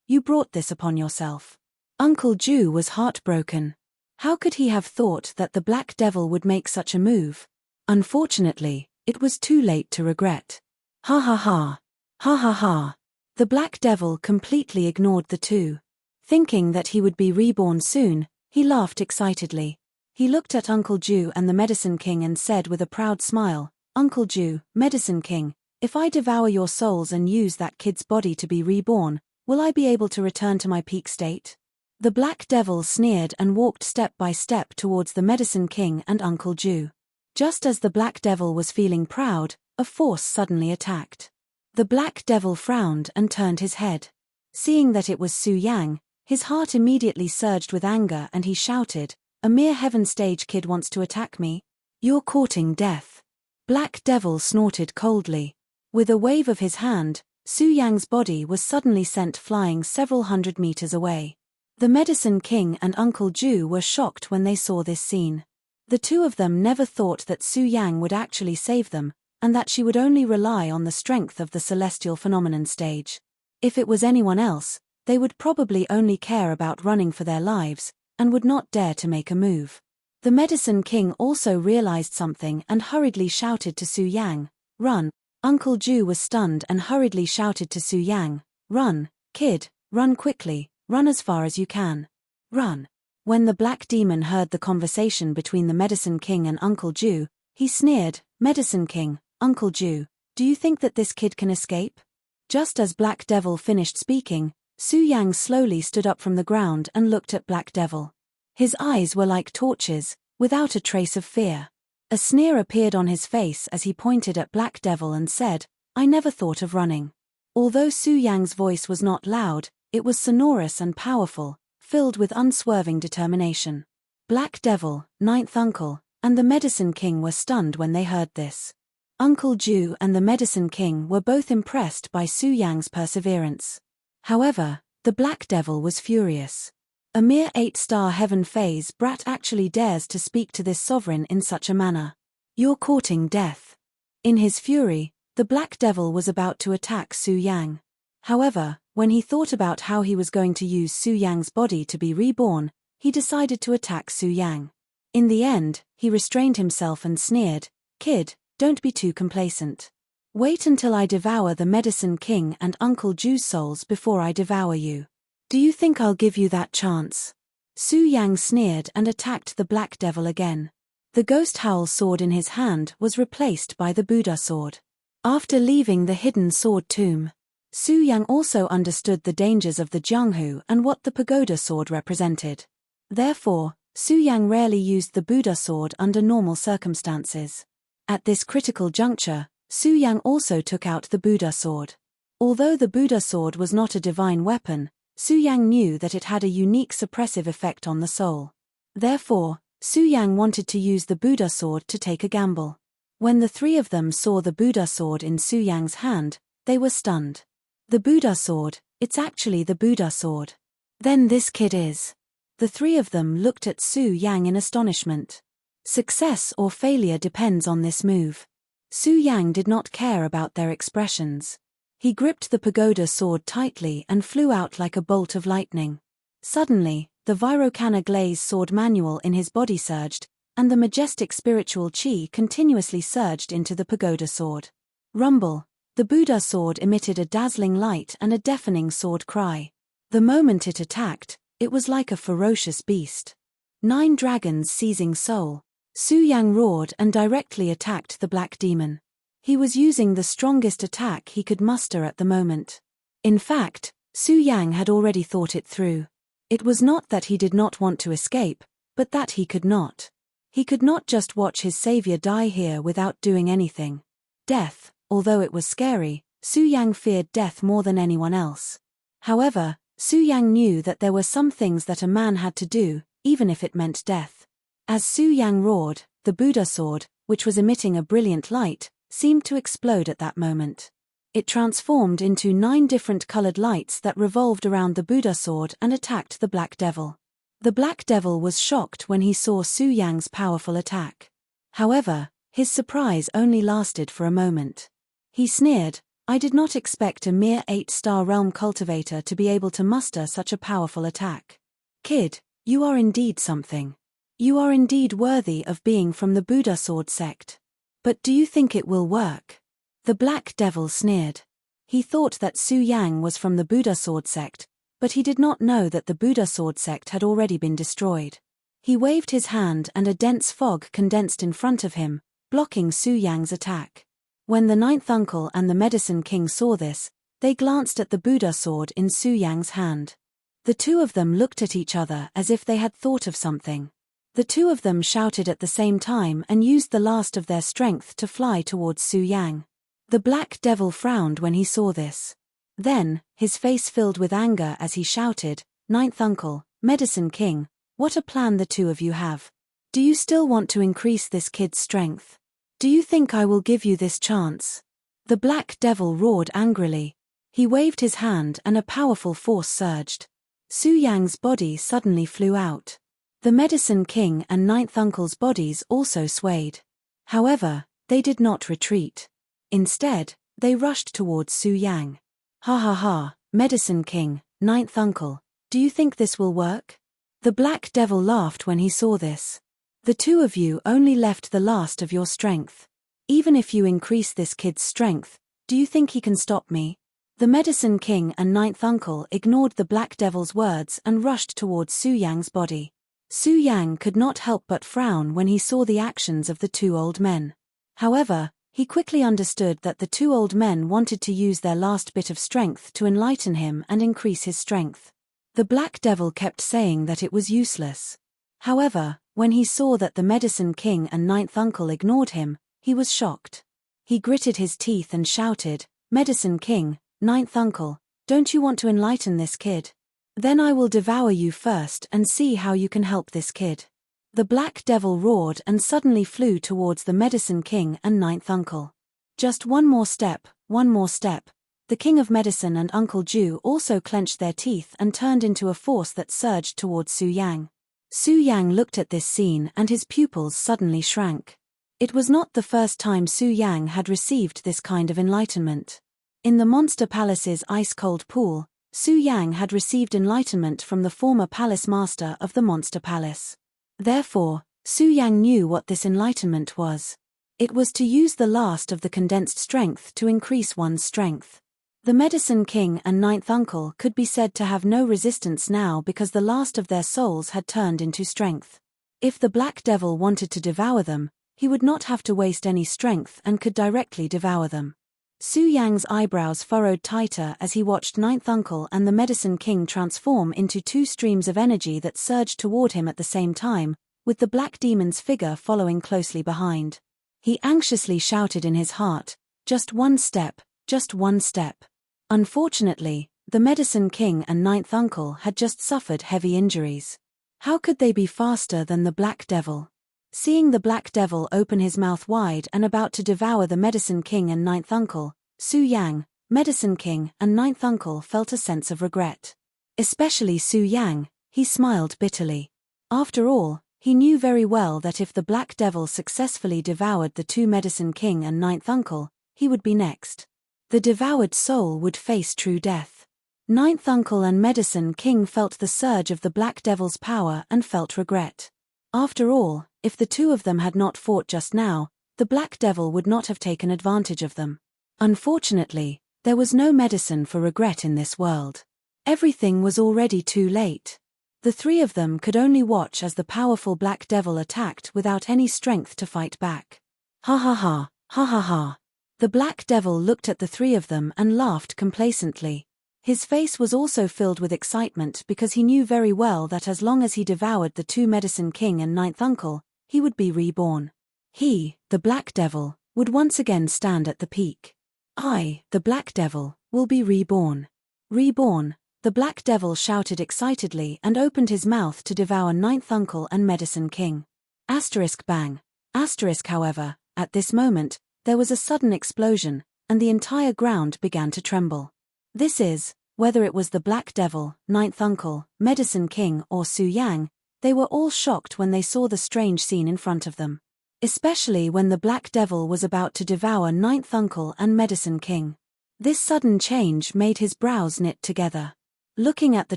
you brought this upon yourself." Uncle Ju was heartbroken. How could he have thought that the Black Devil would make such a move? Unfortunately, it was too late to regret. Ha ha ha. Ha ha ha. The Black Devil completely ignored the two. Thinking that he would be reborn soon, he laughed excitedly. He looked at Uncle Ju and the Medicine King and said with a proud smile, "Uncle Ju, Medicine King, if I devour your souls and use that kid's body to be reborn, will I be able to return to my peak state?" The Black Devil sneered and walked step by step towards the Medicine King and Uncle Ju. Just as the Black Devil was feeling proud, a force suddenly attacked. The Black Devil frowned and turned his head. Seeing that it was Su Yang, his heart immediately surged with anger and he shouted, "A mere heaven stage kid wants to attack me? You're courting death." Black Devil snorted coldly. With a wave of his hand, Su Yang's body was suddenly sent flying several hundred meters away. The Medicine King and Uncle Ju were shocked when they saw this scene. The two of them never thought that Su Yang would actually save them, and that she would only rely on the strength of the celestial phenomenon stage. If it was anyone else, they would probably only care about running for their lives, and would not dare to make a move. The Medicine King also realized something and hurriedly shouted to Su Yang, "Run." Uncle Ju was stunned and hurriedly shouted to Su Yang, "Run, kid, run quickly, run as far as you can. Run." When the Black Demon heard the conversation between the Medicine King and Uncle Ju, he sneered, "Medicine King, Uncle Ju, do you think that this kid can escape?" Just as Black Devil finished speaking, Su Yang slowly stood up from the ground and looked at Black Devil. His eyes were like torches, without a trace of fear. A sneer appeared on his face as he pointed at Black Devil and said, "I never thought of running." Although Su Yang's voice was not loud, it was sonorous and powerful, filled with unswerving determination. Black Devil, Ninth Uncle, and the Medicine King were stunned when they heard this. Uncle Ju and the Medicine King were both impressed by Su Yang's perseverance. However, the Black Devil was furious. A mere 8-star heaven phase brat actually dares to speak to this sovereign in such a manner. "You're courting death." In his fury, the Black Devil was about to attack Su Yang. However, when he thought about how he was going to use Su Yang's body to be reborn, he decided to attack Su Yang. In the end, he restrained himself and sneered, "Kid, don't be too complacent. Wait until I devour the Medicine King and Uncle Ju's souls before I devour you. Do you think I'll give you that chance?" Su Yang sneered and attacked the Black Devil again. The Ghost Howl sword in his hand was replaced by the Buddha sword. After leaving the hidden sword tomb, Su Yang also understood the dangers of the Jianghu and what the pagoda sword represented. Therefore, Su Yang rarely used the Buddha sword under normal circumstances. At this critical juncture, Su Yang also took out the Buddha sword. Although the Buddha sword was not a divine weapon, Su Yang knew that it had a unique suppressive effect on the soul. Therefore, Su Yang wanted to use the Buddha sword to take a gamble. When the three of them saw the Buddha sword in Su Yang's hand, they were stunned. "The Buddha sword, it's actually the Buddha sword. Then this kid is." The three of them looked at Su Yang in astonishment. Success or failure depends on this move. Su Yang did not care about their expressions. He gripped the pagoda sword tightly and flew out like a bolt of lightning. Suddenly, the Vairocana Glaze sword manual in his body surged, and the majestic spiritual chi continuously surged into the pagoda sword. Rumble. The Buddha sword emitted a dazzling light and a deafening sword cry. The moment it attacked, it was like a ferocious beast. 9 dragons seizing soul. Su Yang roared and directly attacked the black demon. He was using the strongest attack he could muster at the moment. In fact, Su Yang had already thought it through. It was not that he did not want to escape, but that he could not. He could not just watch his savior die here without doing anything. Death, although it was scary, Su Yang feared death more than anyone else. However, Su Yang knew that there were some things that a man had to do, even if it meant death. As Su Yang roared, the Buddha sword, which was emitting a brilliant light, seemed to explode at that moment. It transformed into 9 different colored lights that revolved around the Buddha sword and attacked the Black Devil. The Black Devil was shocked when he saw Su Yang's powerful attack. However, his surprise only lasted for a moment. He sneered, "I did not expect a mere 8-star realm cultivator to be able to muster such a powerful attack. Kid, you are indeed something. You are indeed worthy of being from the Buddha sword sect. But do you think it will work?" The Black Devil sneered. He thought that Su Yang was from the Buddha sword sect, but he did not know that the Buddha sword sect had already been destroyed. He waved his hand and a dense fog condensed in front of him, blocking Su Yang's attack. When the 9th uncle and the Medicine King saw this, they glanced at the Buddha sword in Su Yang's hand. The two of them looked at each other as if they had thought of something. The two of them shouted at the same time and used the last of their strength to fly towards Su Yang. The Black Devil frowned when he saw this. Then, his face filled with anger as he shouted, "Ninth uncle, Medicine King, what a plan the two of you have. Do you still want to increase this kid's strength? Do you think I will give you this chance?" The Black Devil roared angrily. He waved his hand and a powerful force surged. Su Yang's body suddenly flew out. The Medicine King and 9th uncle's bodies also swayed. However, they did not retreat. Instead, they rushed towards Su Yang. "Ha ha ha, Medicine King, 9th uncle, do you think this will work?" The Black Devil laughed when he saw this. "The two of you only left the last of your strength. Even if you increase this kid's strength, do you think he can stop me?" The Medicine King and 9th uncle ignored the Black Devil's words and rushed towards Su Yang's body. Su Yang could not help but frown when he saw the actions of the two old men. However, he quickly understood that the two old men wanted to use their last bit of strength to enlighten him and increase his strength. The Black Devil kept saying that it was useless. However, when he saw that the Medicine King and 9th uncle ignored him, he was shocked. He gritted his teeth and shouted, "Medicine King, 9th uncle, don't you want to enlighten this kid? Then I will devour you first and see how you can help this kid." The Black Devil roared and suddenly flew towards the Medicine King and 9th uncle. Just one more step, one more step. The King of Medicine and Uncle Ju also clenched their teeth and turned into a force that surged towards Su Yang. Su Yang looked at this scene and his pupils suddenly shrank. It was not the first time Su Yang had received this kind of enlightenment. In the Monster Palace's ice-cold pool, Su Yang had received enlightenment from the former palace master of the Monster Palace. Therefore, Su Yang knew what this enlightenment was. It was to use the last of the condensed strength to increase one's strength. The Medicine King and 9th uncle could be said to have no resistance now because the last of their souls had turned into strength. If the Black Devil wanted to devour them, he would not have to waste any strength and could directly devour them. Su Yang's eyebrows furrowed tighter as he watched 9th uncle and the Medicine King transform into two streams of energy that surged toward him at the same time, with the Black Demon's figure following closely behind. He anxiously shouted in his heart, "Just one step, just one step." Unfortunately, the Medicine King and 9th uncle had just suffered heavy injuries. How could they be faster than the Black Devil? Seeing the Black Devil open his mouth wide and about to devour the Medicine King and 9th uncle, Su Yang, Medicine King and 9th uncle felt a sense of regret. Especially Su Yang, he smiled bitterly. After all, he knew very well that if the Black Devil successfully devoured the two Medicine King and 9th uncle, he would be next. The devoured soul would face true death. Ninth Uncle and Medicine King felt the surge of the Black Devil's power and felt regret. After all, if the two of them had not fought just now, the Black Devil would not have taken advantage of them. Unfortunately, there was no medicine for regret in this world. Everything was already too late. The three of them could only watch as the powerful Black Devil attacked without any strength to fight back. Ha ha ha, ha ha ha. The Black Devil looked at the three of them and laughed complacently. His face was also filled with excitement because he knew very well that as long as he devoured the two Medicine King and Ninth Uncle, he would be reborn. He, the Black Devil, would once again stand at the peak. I, the Black Devil, will be reborn. Reborn, the Black Devil shouted excitedly and opened his mouth to devour Ninth Uncle and Medicine King. Asterisk bang. Asterisk however, at this moment, there was a sudden explosion, and the entire ground began to tremble. This is, whether it was the Black Devil, Ninth Uncle, Medicine King or Su Yang, they were all shocked when they saw the strange scene in front of them. Especially when the Black Devil was about to devour Ninth Uncle and Medicine King. This sudden change made his brows knit together. Looking at the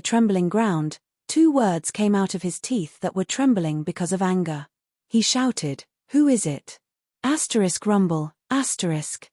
trembling ground, two words came out of his teeth that were trembling because of anger. He shouted, "Who is it?" Asterisk rumble, asterisk.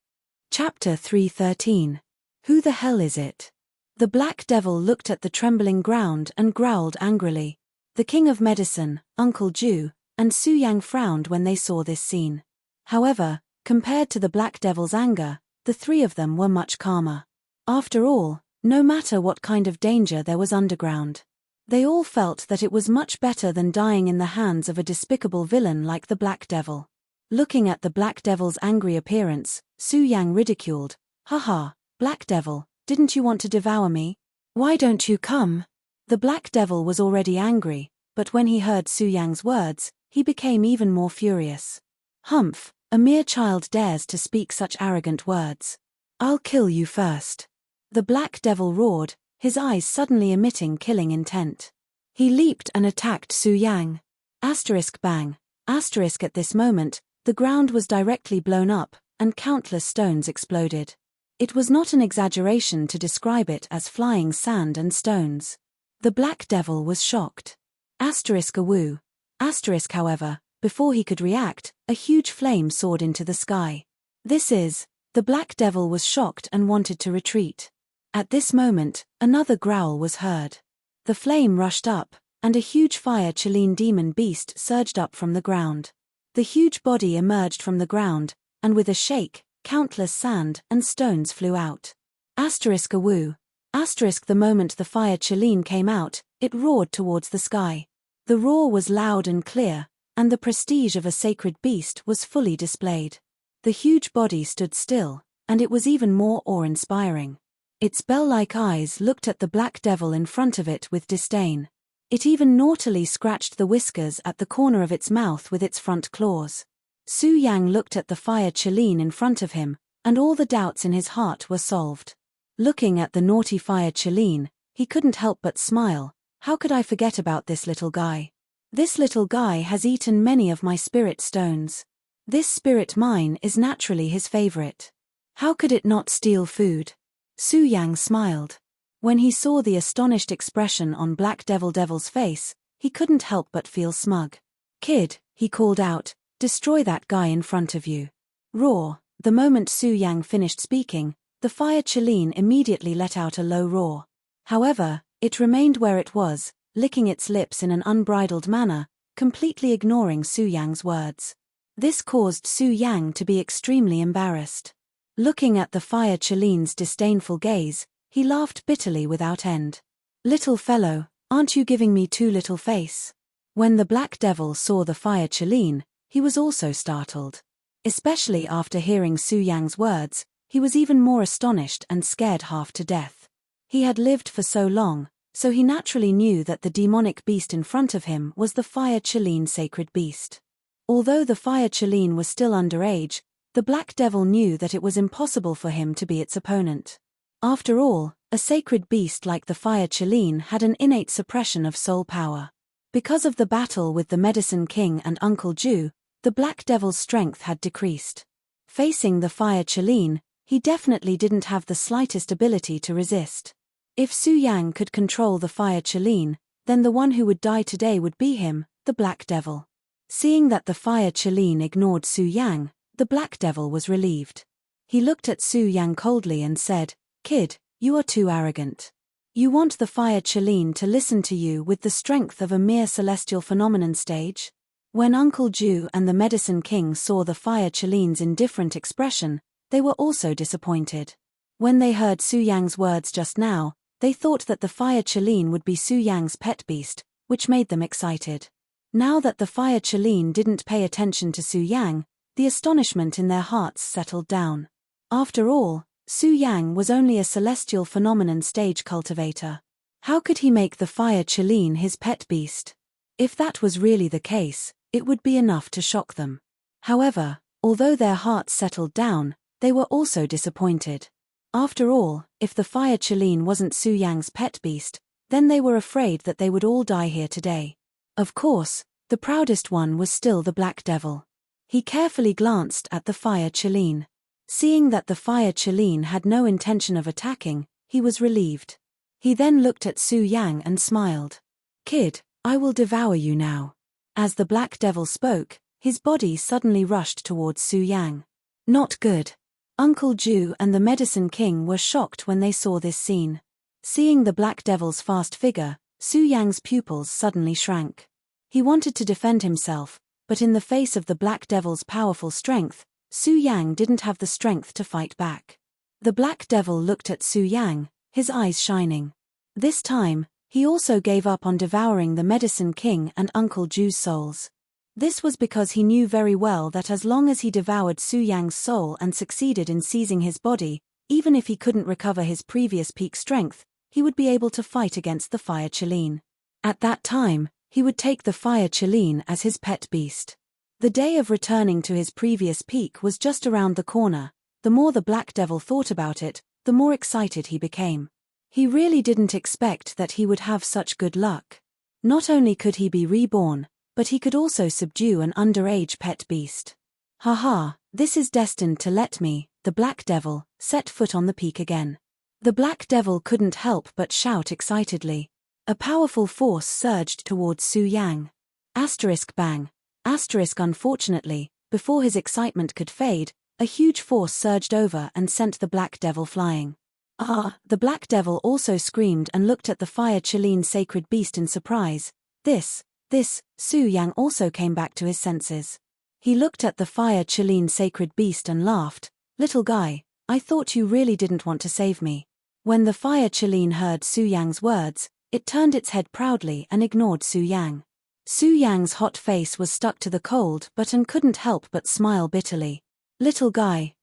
Chapter 313. Who the hell is it? The Black Devil looked at the trembling ground and growled angrily. The King of Medicine, Uncle Ju, and Su Yang frowned when they saw this scene. However, compared to the Black Devil's anger, the three of them were much calmer. After all, no matter what kind of danger there was underground, they all felt that it was much better than dying in the hands of a despicable villain like the Black Devil. Looking at the Black Devil's angry appearance, Su Yang ridiculed, "Haha, Black Devil, didn't you want to devour me? Why don't you come?" The Black Devil was already angry, but when he heard Su Yang's words, he became even more furious. "Humph, a mere child dares to speak such arrogant words. I'll kill you first." The Black Devil roared, his eyes suddenly emitting killing intent. He leaped and attacked Su Yang. Asterisk bang. Asterisk at this moment, the ground was directly blown up, and countless stones exploded. It was not an exaggeration to describe it as flying sand and stones. The Black Devil was shocked. Asterisk awoo. Asterisk however, before he could react, a huge flame soared into the sky. This is, the Black Devil was shocked and wanted to retreat. At this moment, another growl was heard. The flame rushed up, and a huge fire Chilean demon beast surged up from the ground. The huge body emerged from the ground, and with a shake, countless sand and stones flew out. Asterisk awoo. Asterisk the moment the fire Chilean came out, it roared towards the sky. The roar was loud and clear, and the prestige of a sacred beast was fully displayed. The huge body stood still, and it was even more awe-inspiring. Its bell-like eyes looked at the Black Devil in front of it with disdain. It even naughtily scratched the whiskers at the corner of its mouth with its front claws. Su Yang looked at the fire Chilean in front of him, and all the doubts in his heart were solved. Looking at the naughty fire Chilean, he couldn't help but smile. How could I forget about this little guy? This little guy has eaten many of my spirit stones. This spirit mine is naturally his favorite. How could it not steal food? Su Yang smiled. When he saw the astonished expression on Black Devil's face, he couldn't help but feel smug. "Kid," he called out, "destroy that guy in front of you." Roar. The moment Su Yang finished speaking, the fire Chilean immediately let out a low roar. However, it remained where it was, licking its lips in an unbridled manner, completely ignoring Su Yang's words. This caused Su Yang to be extremely embarrassed. Looking at the fire Chilean's disdainful gaze, he laughed bitterly without end. "Little fellow, aren't you giving me too little face?" When the Black Devil saw the fire Chilean, he was also startled. Especially after hearing Su Yang's words, he was even more astonished and scared half to death. He had lived for so long, so he naturally knew that the demonic beast in front of him was the fire Chilean sacred beast. Although the fire Chilean was still underage, the Black Devil knew that it was impossible for him to be its opponent. After all, a sacred beast like the fire Chilean had an innate suppression of soul power. Because of the battle with the Medicine King and Uncle Ju, the Black Devil's strength had decreased. Facing the fire Chilean, he definitely didn't have the slightest ability to resist. If Su Yang could control the fire Qilin, then the one who would die today would be him, the Black Devil. Seeing that the fire Qilin ignored Su Yang, the Black Devil was relieved. He looked at Su Yang coldly and said, "Kid, you are too arrogant. You want the fire Qilin to listen to you with the strength of a mere celestial phenomenon stage?" When Uncle Ju and the Medicine King saw the fire Qilin's indifferent expression, they were also disappointed. When they heard Su Yang's words just now, they thought that the fire Qilin would be Su Yang's pet beast, which made them excited. Now that the fire Qilin didn't pay attention to Su Yang, the astonishment in their hearts settled down. After all, Su Yang was only a celestial phenomenon stage cultivator. How could he make the fire Qilin his pet beast? If that was really the case, it would be enough to shock them. However, although their hearts settled down, they were also disappointed. After all, if the fire Qilin wasn't Su Yang's pet beast, then they were afraid that they would all die here today. Of course, the proudest one was still the Black Devil. He carefully glanced at the fire Qilin. Seeing that the fire Qilin had no intention of attacking, he was relieved. He then looked at Su Yang and smiled. "Kid, I will devour you now." As the Black Devil spoke, his body suddenly rushed towards Su Yang. Not good. Uncle Ju and the Medicine King were shocked when they saw this scene. Seeing the Black Devil's fast figure, Su Yang's pupils suddenly shrank. He wanted to defend himself, but in the face of the Black Devil's powerful strength, Su Yang didn't have the strength to fight back. The Black Devil looked at Su Yang, his eyes shining. This time, he also gave up on devouring the Medicine King and Uncle Ju's souls. This was because he knew very well that as long as he devoured Su Yang's soul and succeeded in seizing his body, even if he couldn't recover his previous peak strength, he would be able to fight against the fire Qilin. At that time, he would take the fire Qilin as his pet beast. The day of returning to his previous peak was just around the corner. The more the Black Devil thought about it, the more excited he became. He really didn't expect that he would have such good luck. Not only could he be reborn, but he could also subdue an underage pet beast. Haha, this is destined to let me, the Black Devil, set foot on the peak again. The Black Devil couldn't help but shout excitedly. A powerful force surged towards Su Yang. Bang. Unfortunately, before his excitement could fade, a huge force surged over and sent the Black Devil flying. The Black Devil also screamed and looked at the fire Qilin sacred beast in surprise. Su Yang also came back to his senses. He looked at the fire Qilin sacred beast and laughed. "Little guy, I thought you really didn't want to save me." When the fire Qilin heard Su Yang's words, it turned its head proudly and ignored Su Yang. Su Yang's hot face was stuck to the cold and couldn't help but smile bitterly. Little guy,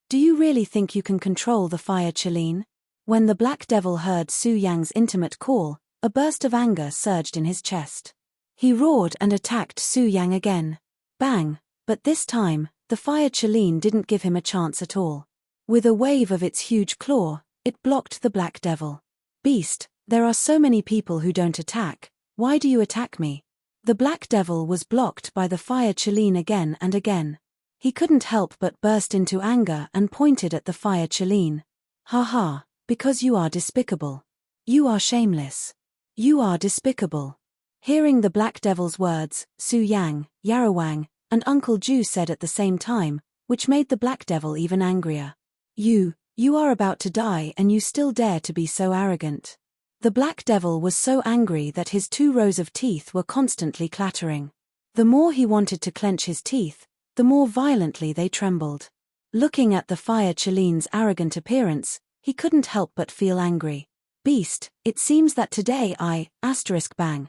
do you really think you can control the fire Qilin?" When the Black Devil heard Su Yang's intimate call, a burst of anger surged in his chest. He roared and attacked Su Yang again. Bang! But this time, the fire Qilin didn't give him a chance at all. With a wave of its huge claw, it blocked the Black Devil. "Beast, there are so many people who don't attack. Why do you attack me?" The Black Devil was blocked by the fire Qilin again and again. He couldn't help but burst into anger and pointed at the fire Qilin. "Haha, because you are despicable. You are shameless. You are despicable." Hearing the Black Devil's words, Su Yang, Yarawang, and Uncle Ju said at the same time, which made the Black Devil even angrier. You are about to die and you still dare to be so arrogant." The Black Devil was so angry that his 2 rows of teeth were constantly clattering. The more he wanted to clench his teeth, the more violently they trembled. Looking at the fire Qilin's arrogant appearance, he couldn't help but feel angry. "Beast, it seems that today bang.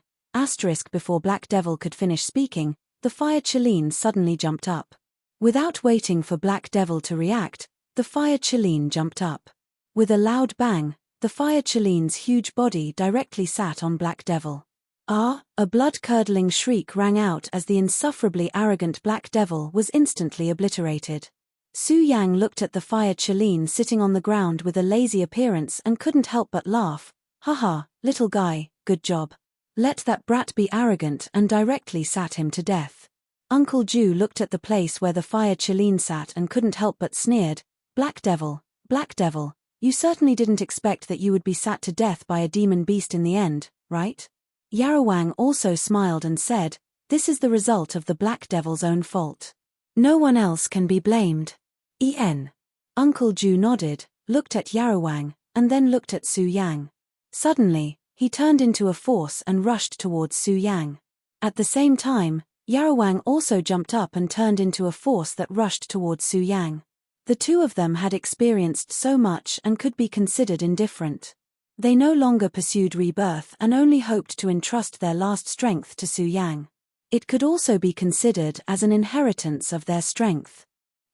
Before Black Devil could finish speaking, the fire Qilin suddenly jumped up. Without waiting for Black Devil to react, the fire Qilin jumped up. With a loud bang, the fire Qilin's huge body directly sat on Black Devil. A blood-curdling shriek rang out as the insufferably arrogant Black Devil was instantly obliterated. Su Yang looked at the fire Qilin sitting on the ground with a lazy appearance and couldn't help but laugh. "Haha, little guy, good job. Let that brat be arrogant," and directly sat him to death. Uncle Ju looked at the place where the fire Qilin sat and couldn't help but sneered. Black Devil, You certainly didn't expect that you would be sat to death by a demon beast in the end, right? Yarawang also smiled and said, "This is the result of the Black Devil's own fault. No one else can be blamed." Uncle Ju nodded, looked at Yarawang, and then looked at Su Yang. Suddenly, he turned into a force and rushed towards Su Yang. At the same time, Yarawang also jumped up and turned into a force that rushed towards Su Yang. The two of them had experienced so much and could be considered indifferent. They no longer pursued rebirth and only hoped to entrust their last strength to Su Yang. It could also be considered as an inheritance of their strength.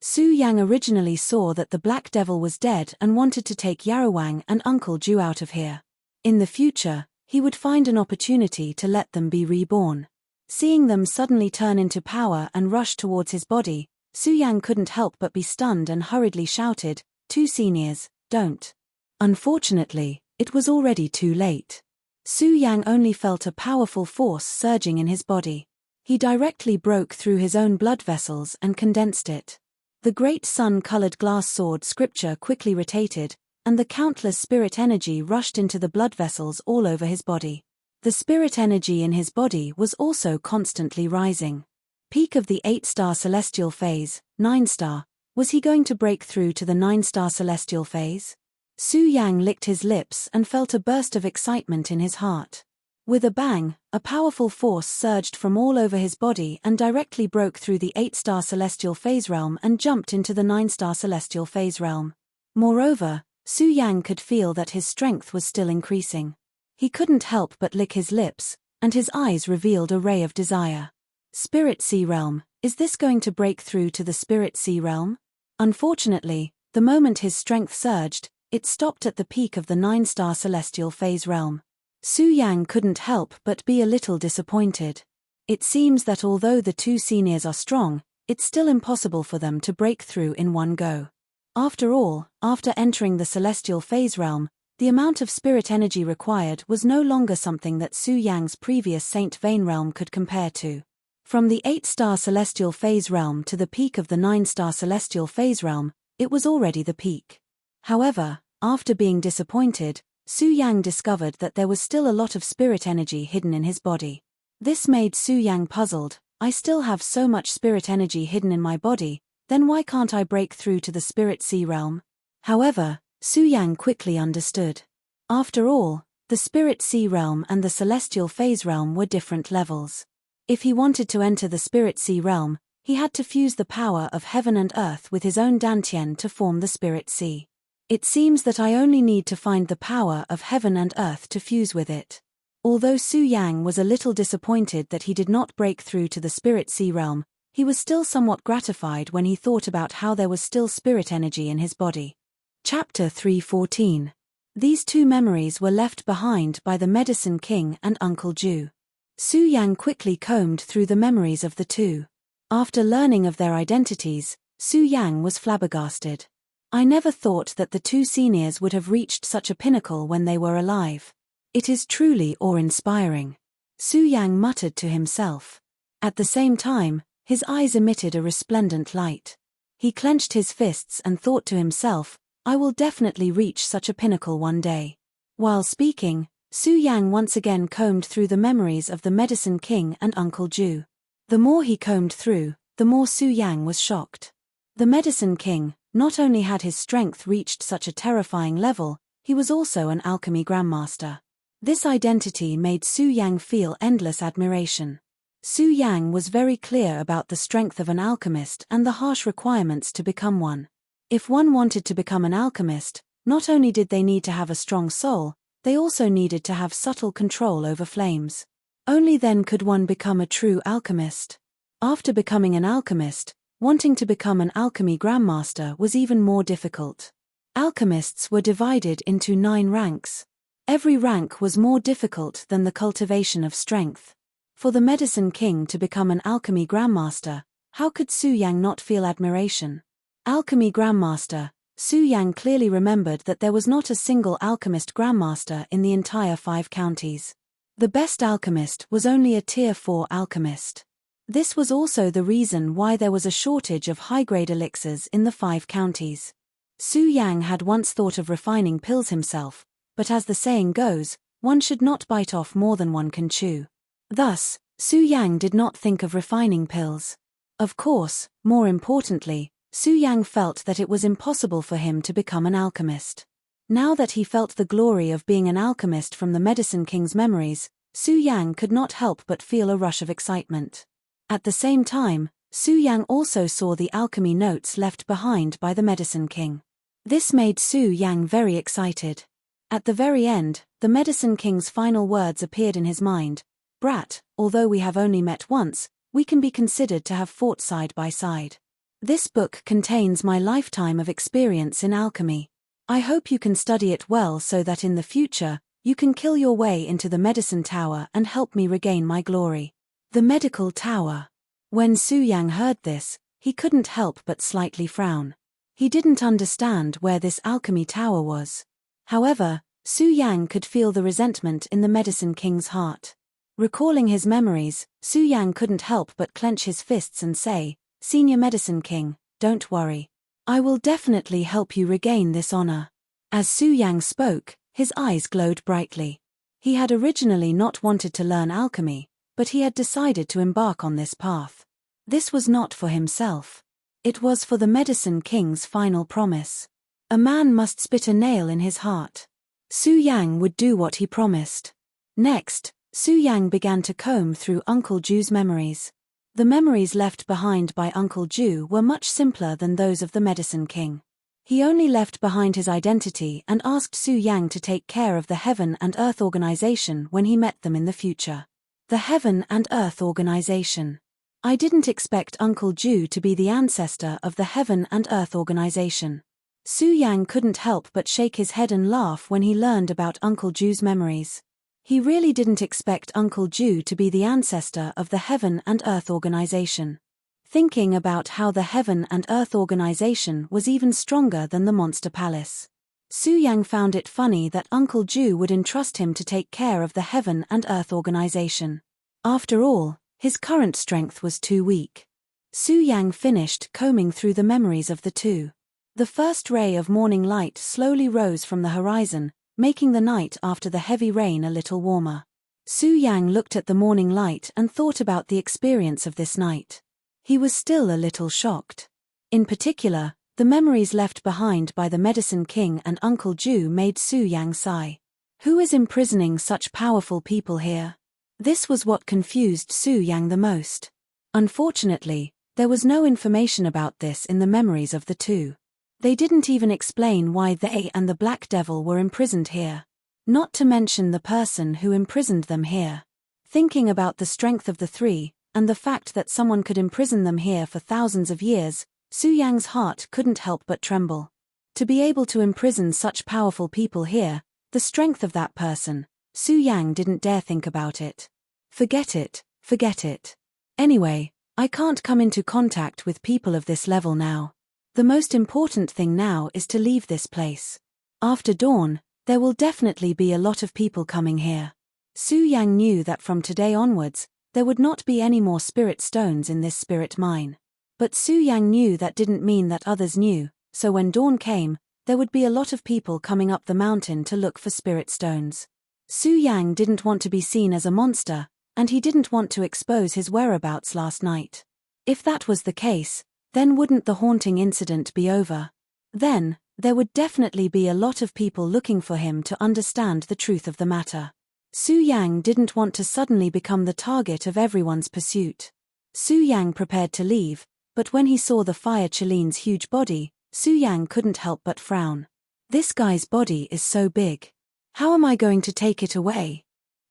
Su Yang originally saw that the Black Devil was dead and wanted to take Yarawang and Uncle Ju out of here. In the future, he would find an opportunity to let them be reborn. Seeing them suddenly turn into power and rush towards his body, Su Yang couldn't help but be stunned and hurriedly shouted, "Two seniors, don't." Unfortunately, it was already too late. Su Yang only felt a powerful force surging in his body. He directly broke through his own blood vessels and condensed it. The great sun-colored glass sword scripture quickly rotated, and the countless spirit energy rushed into the blood vessels all over his body. The spirit energy in his body was also constantly rising. Peak of the 8-star celestial phase, 9-star, was he going to break through to the 9-star celestial phase? Su Yang licked his lips and felt a burst of excitement in his heart. With a bang, a powerful force surged from all over his body and directly broke through the 8-star celestial phase realm and jumped into the 9-star celestial phase realm. Moreover, Su Yang could feel that his strength was still increasing. He couldn't help but lick his lips, and his eyes revealed a ray of desire. Spirit Sea Realm, is this going to break through to the Spirit Sea Realm? Unfortunately, the moment his strength surged, it stopped at the peak of the 9-star celestial phase realm. Su Yang couldn't help but be a little disappointed. It seems that although the two seniors are strong, it's still impossible for them to break through in one go. After all, after entering the celestial phase realm, the amount of spirit energy required was no longer something that Su Yang's previous Saint Vein realm could compare to. From the 8-star celestial phase realm to the peak of the 9-star celestial phase realm, it was already the peak. However, after being disappointed, Su Yang discovered that there was still a lot of spirit energy hidden in his body. This made Su Yang puzzled. I still have so much spirit energy hidden in my body, then why can't I break through to the Spirit Sea realm? However, Su Yang quickly understood. After all, the Spirit Sea realm and the Celestial Phase realm were different levels. If he wanted to enter the Spirit Sea realm, he had to fuse the power of heaven and earth with his own Dantian to form the Spirit Sea. It seems that I only need to find the power of heaven and earth to fuse with it. Although Su Yang was a little disappointed that he did not break through to the Spirit Sea realm, he was still somewhat gratified when he thought about how there was still spirit energy in his body. Chapter 3:14. These two memories were left behind by the Medicine King and Uncle Ju. Su Yang quickly combed through the memories of the two. After learning of their identities, Su Yang was flabbergasted. I never thought that the two seniors would have reached such a pinnacle when they were alive. It is truly awe-inspiring. Su Yang muttered to himself. At the same time, his eyes emitted a resplendent light. He clenched his fists and thought to himself, I will definitely reach such a pinnacle one day. While speaking, Su Yang once again combed through the memories of the Medicine King and Uncle Ju. The more he combed through, the more Su Yang was shocked. The Medicine King, not only had his strength reached such a terrifying level, he was also an alchemy grandmaster. This identity made Su Yang feel endless admiration. Su Yang was very clear about the strength of an alchemist and the harsh requirements to become one. If one wanted to become an alchemist, not only did they need to have a strong soul, they also needed to have subtle control over flames. Only then could one become a true alchemist. After becoming an alchemist, wanting to become an alchemy grandmaster was even more difficult. Alchemists were divided into 9 ranks. Every rank was more difficult than the cultivation of strength. For the Medicine King to become an alchemy grandmaster, how could Su Yang not feel admiration? Alchemy grandmaster, Su Yang clearly remembered that there was not a single alchemist grandmaster in the entire 5 counties. The best alchemist was only a tier 4 alchemist. This was also the reason why there was a shortage of high-grade elixirs in the 5 counties. Su Yang had once thought of refining pills himself, but as the saying goes, one should not bite off more than one can chew. Thus, Su Yang did not think of refining pills. Of course, more importantly, Su Yang felt that it was impossible for him to become an alchemist. Now that he felt the glory of being an alchemist from the Medicine King's memories, Su Yang could not help but feel a rush of excitement. At the same time, Su Yang also saw the alchemy notes left behind by the Medicine King. This made Su Yang very excited. At the very end, the Medicine King's final words appeared in his mind. "Brat, although we have only met once, we can be considered to have fought side by side. This book contains my lifetime of experience in alchemy. I hope you can study it well so that in the future, you can kill your way into the Medicine Tower and help me regain my glory." The Medical Tower. When Su Yang heard this, he couldn't help but slightly frown. He didn't understand where this alchemy tower was. However, Su Yang could feel the resentment in the Medicine King's heart. Recalling his memories, Su Yang couldn't help but clench his fists and say, "Senior Medicine King, don't worry. I will definitely help you regain this honor." As Su Yang spoke, his eyes glowed brightly. He had originally not wanted to learn alchemy, but he had decided to embark on this path. This was not for himself. It was for the Medicine King's final promise. A man must spit a nail in his heart. Su Yang would do what he promised. Next, Su Yang began to comb through Uncle Ju's memories. The memories left behind by Uncle Ju were much simpler than those of the Medicine King. He only left behind his identity and asked Su Yang to take care of the Heaven and Earth Organization when he met them in the future. The Heaven and Earth Organization. I didn't expect Uncle Ju to be the ancestor of the Heaven and Earth Organization. Su Yang couldn't help but shake his head and laugh when he learned about Uncle Ju's memories. He really didn't expect Uncle Ju to be the ancestor of the Heaven and Earth Organization. Thinking about how the Heaven and Earth Organization was even stronger than the Monster Palace, Su Yang found it funny that Uncle Ju would entrust him to take care of the Heaven and Earth Organization. After all, his current strength was too weak. Su Yang finished combing through the memories of the two. The first ray of morning light slowly rose from the horizon, making the night after the heavy rain a little warmer. Su Yang looked at the morning light and thought about the experience of this night. He was still a little shocked. In particular, the memories left behind by the Medicine King and Uncle Ju made Su Yang sigh. Who is imprisoning such powerful people here? This was what confused Su Yang the most. Unfortunately, there was no information about this in the memories of the two. They didn't even explain why they and the Black Devil were imprisoned here. Not to mention the person who imprisoned them here. Thinking about the strength of the three, and the fact that someone could imprison them here for thousands of years, Su Yang's heart couldn't help but tremble. To be able to imprison such powerful people here, the strength of that person, Su Yang didn't dare think about it. Forget it, forget it. Anyway, I can't come into contact with people of this level now. The most important thing now is to leave this place. After dawn, there will definitely be a lot of people coming here. Su Yang knew that from today onwards, there would not be any more spirit stones in this spirit mine. But Su Yang knew that didn't mean that others knew, so when dawn came, there would be a lot of people coming up the mountain to look for spirit stones. Su Yang didn't want to be seen as a monster, and he didn't want to expose his whereabouts last night. If that was the case, then wouldn't the haunting incident be over? Then, there would definitely be a lot of people looking for him to understand the truth of the matter. Su Yang didn't want to suddenly become the target of everyone's pursuit. Su Yang prepared to leave, but when he saw the Fire Chaline's huge body, Su Yang couldn't help but frown. This guy's body is so big. How am I going to take it away?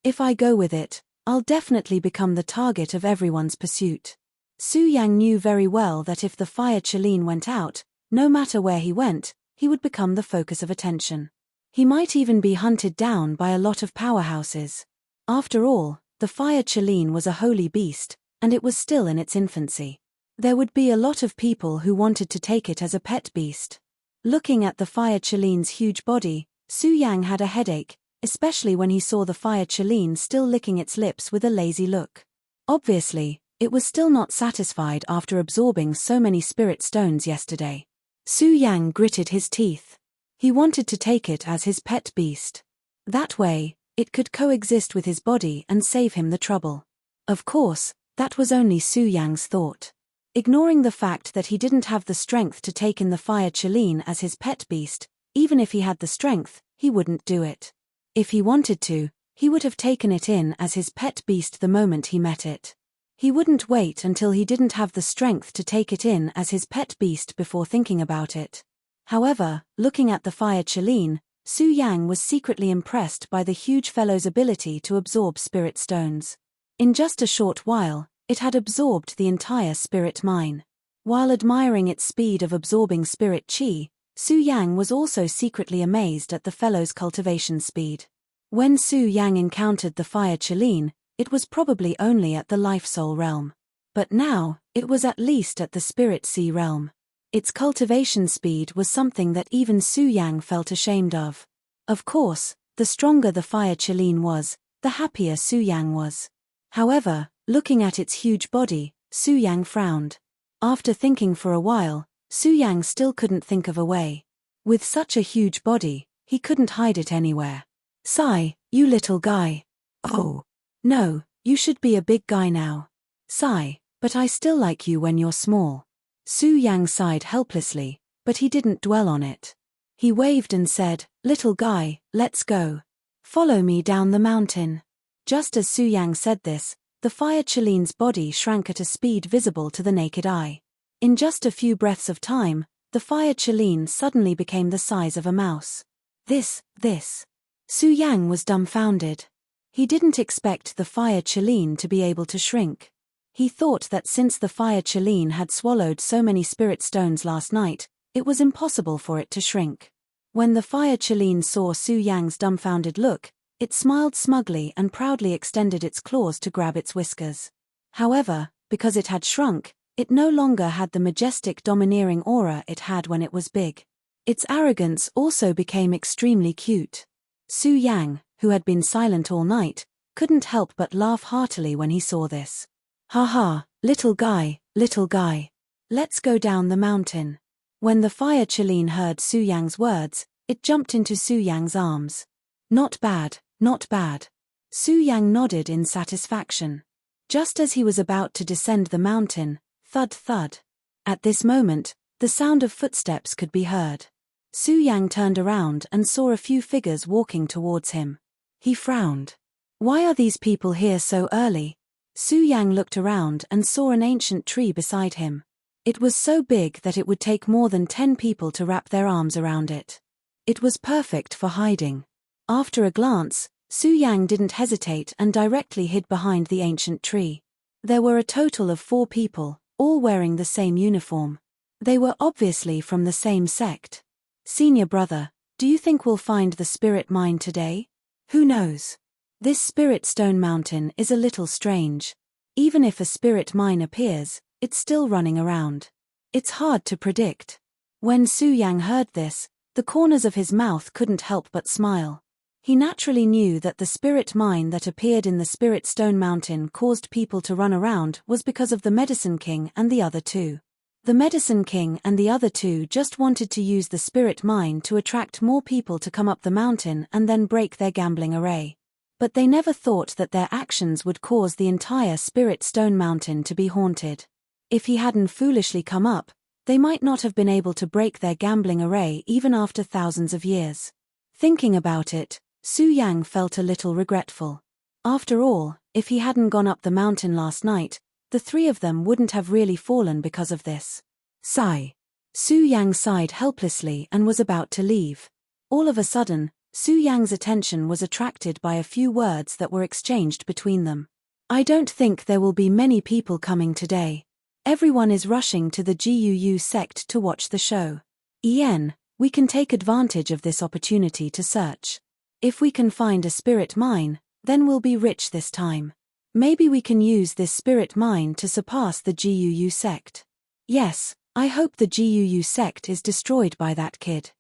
If I go with it, I'll definitely become the target of everyone's pursuit. Su Yang knew very well that if the Fire Chaline went out, no matter where he went, he would become the focus of attention. He might even be hunted down by a lot of powerhouses. After all, the Fire Chaline was a holy beast, and it was still in its infancy. There would be a lot of people who wanted to take it as a pet beast. Looking at the Fire Chaline's huge body, Su Yang had a headache, especially when he saw the Fire Chaline still licking its lips with a lazy look. Obviously, it was still not satisfied after absorbing so many spirit stones yesterday. Su Yang gritted his teeth. He wanted to take it as his pet beast. That way, it could coexist with his body and save him the trouble. Of course, that was only Su Yang's thought. Ignoring the fact that he didn't have the strength to take in the fire Chileen as his pet beast, even if he had the strength, he wouldn't do it. If he wanted to, he would have taken it in as his pet beast the moment he met it. He wouldn't wait until he didn't have the strength to take it in as his pet beast before thinking about it. However, looking at the fire Chileen, Su Yang was secretly impressed by the huge fellow's ability to absorb spirit stones. In just a short while, it had absorbed the entire spirit mine. While admiring its speed of absorbing spirit chi, Su Yang was also secretly amazed at the fellow's cultivation speed. When Su Yang encountered the fire Chileen, it was probably only at the life soul realm. But now, it was at least at the spirit sea realm. Its cultivation speed was something that even Su Yang felt ashamed of. Of course, the stronger the fire Chileen was, the happier Su Yang was. However, looking at its huge body, Su Yang frowned. After thinking for a while, Su Yang still couldn't think of a way. With such a huge body, he couldn't hide it anywhere. Sigh, you little guy. Oh. No, you should be a big guy now. Sigh, but I still like you when you're small. Su Yang sighed helplessly, but he didn't dwell on it. He waved and said, "Little guy, let's go. Follow me down the mountain." Just as Su Yang said this, the fire Chileen's body shrank at a speed visible to the naked eye. In just a few breaths of time, the fire Chileen suddenly became the size of a mouse. This. Su Yang was dumbfounded. He didn't expect the fire Chileen to be able to shrink. He thought that since the fire Chileen had swallowed so many spirit stones last night, it was impossible for it to shrink. When the fire Chileen saw Su Yang's dumbfounded look, it smiled smugly and proudly extended its claws to grab its whiskers. However, because it had shrunk, it no longer had the majestic domineering aura it had when it was big. Its arrogance also became extremely cute. Su Yang, who had been silent all night, couldn't help but laugh heartily when he saw this. "Ha ha, little guy. Let's go down the mountain." When the fire Chileen heard Su Yang's words, it jumped into Su Yang's arms. Not bad. Su Yang nodded in satisfaction. Just as he was about to descend the mountain, thud thud. At this moment, the sound of footsteps could be heard. Su Yang turned around and saw a few figures walking towards him. He frowned. Why are these people here so early? Su Yang looked around and saw an ancient tree beside him. It was so big that it would take more than 10 people to wrap their arms around it. It was perfect for hiding. After a glance, Su Yang didn't hesitate and directly hid behind the ancient tree. There were a total of 4 people, all wearing the same uniform. They were obviously from the same sect. "Senior brother, do you think we'll find the spirit mine today?" "Who knows? This spirit stone mountain is a little strange. Even if a spirit mine appears, it's still running around. It's hard to predict." When Su Yang heard this, the corners of his mouth couldn't help but smile. He naturally knew that the spirit mine that appeared in the spirit stone mountain caused people to run around was because of the Medicine King and the other 2. The Medicine King and the other 2 just wanted to use the spirit mine to attract more people to come up the mountain and then break their gambling array. But they never thought that their actions would cause the entire spirit stone mountain to be haunted. If he hadn't foolishly come up, they might not have been able to break their gambling array even after thousands of years. Thinking about it, Su Yang felt a little regretful. After all, if he hadn't gone up the mountain last night, the 3 of them wouldn't have really fallen because of this. Sigh. Su Yang sighed helplessly and was about to leave. All of a sudden, Su Yang's attention was attracted by a few words that were exchanged between them. "I don't think there will be many people coming today. Everyone is rushing to the GUU sect to watch the show. We can take advantage of this opportunity to search. If we can find a spirit mine, then we'll be rich this time. Maybe we can use this spirit mine to surpass the GUU sect. Yes, I hope the GUU sect is destroyed by that kid."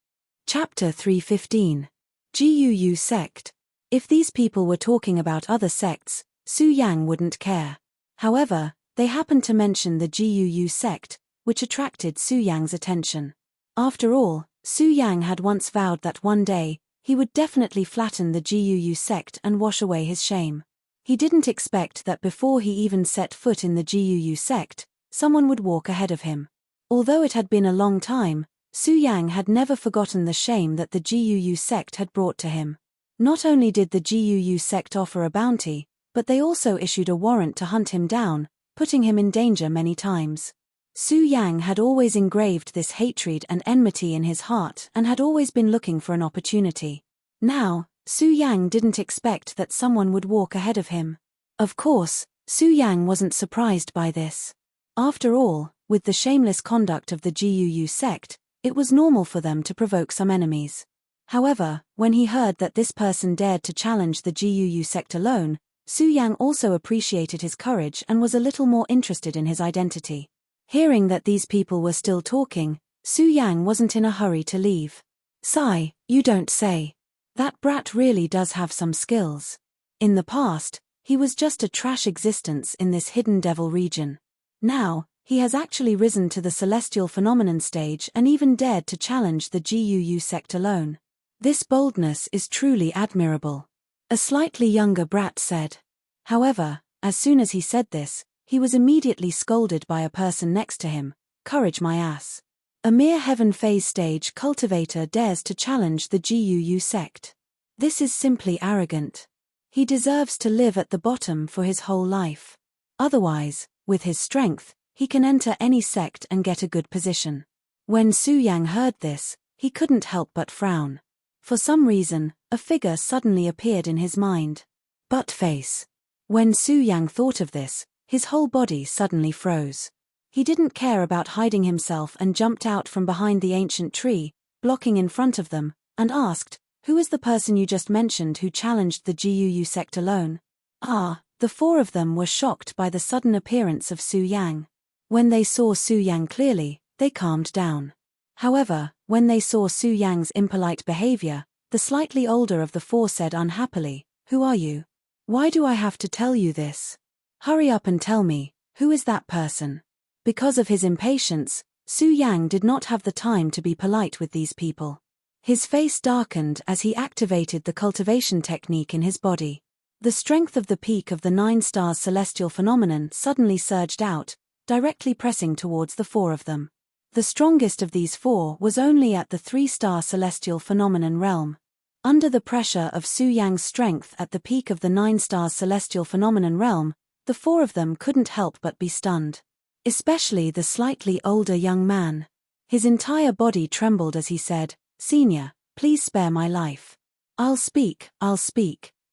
Chapter 315. GUU sect. If these people were talking about other sects, Su Yang wouldn't care. However, they happened to mention the GUU sect, which attracted Su Yang's attention. After all, Su Yang had once vowed that one day, he would definitely flatten the Guu sect and wash away his shame. He didn't expect that before he even set foot in the Guu sect, someone would walk ahead of him. Although it had been a long time, Su Yang had never forgotten the shame that the Guu sect had brought to him. Not only did the Guu sect offer a bounty, but they also issued a warrant to hunt him down, putting him in danger many times. Su Yang had always engraved this hatred and enmity in his heart and had always been looking for an opportunity. Now, Su Yang didn't expect that someone would walk ahead of him. Of course, Su Yang wasn't surprised by this. After all, with the shameless conduct of the Guu sect, it was normal for them to provoke some enemies. However, when he heard that this person dared to challenge the Guu sect alone, Su Yang also appreciated his courage and was a little more interested in his identity. Hearing that these people were still talking, Su Yang wasn't in a hurry to leave. "Sigh, you don't say. That brat really does have some skills. In the past, he was just a trash existence in this hidden devil region. Now, he has actually risen to the celestial phenomenon stage and even dared to challenge the Guu sect alone. This boldness is truly admirable," a slightly younger brat said. However, as soon as he said this, he was immediately scolded by a person next to him. "Courage, my ass. A mere heaven phase stage cultivator dares to challenge the Guu sect. This is simply arrogant. He deserves to live at the bottom for his whole life. Otherwise, with his strength, he can enter any sect and get a good position." When Su Yang heard this, he couldn't help but frown. For some reason, a figure suddenly appeared in his mind. Buttface. When Su Yang thought of this, his whole body suddenly froze. He didn't care about hiding himself and jumped out from behind the ancient tree, blocking in front of them, and asked, "Who is the person you just mentioned who challenged the Guu sect alone?" The four of them were shocked by the sudden appearance of Su Yang. When they saw Su Yang clearly, they calmed down. However, when they saw Su Yang's impolite behavior, the slightly older of the four said unhappily, "Who are you? Why do I have to tell you this? Hurry up and tell me, who is that person?" Because of his impatience, Su Yang did not have the time to be polite with these people. His face darkened as he activated the cultivation technique in his body. The strength of the peak of the 9 stars celestial phenomenon suddenly surged out, directly pressing towards the four of them. The strongest of these four was only at the 3-star celestial phenomenon realm. Under the pressure of Su Yang's strength at the peak of the 9 stars celestial phenomenon realm, the four of them couldn't help but be stunned. Especially the slightly older young man. His entire body trembled as he said, "Senior, please spare my life. I'll speak."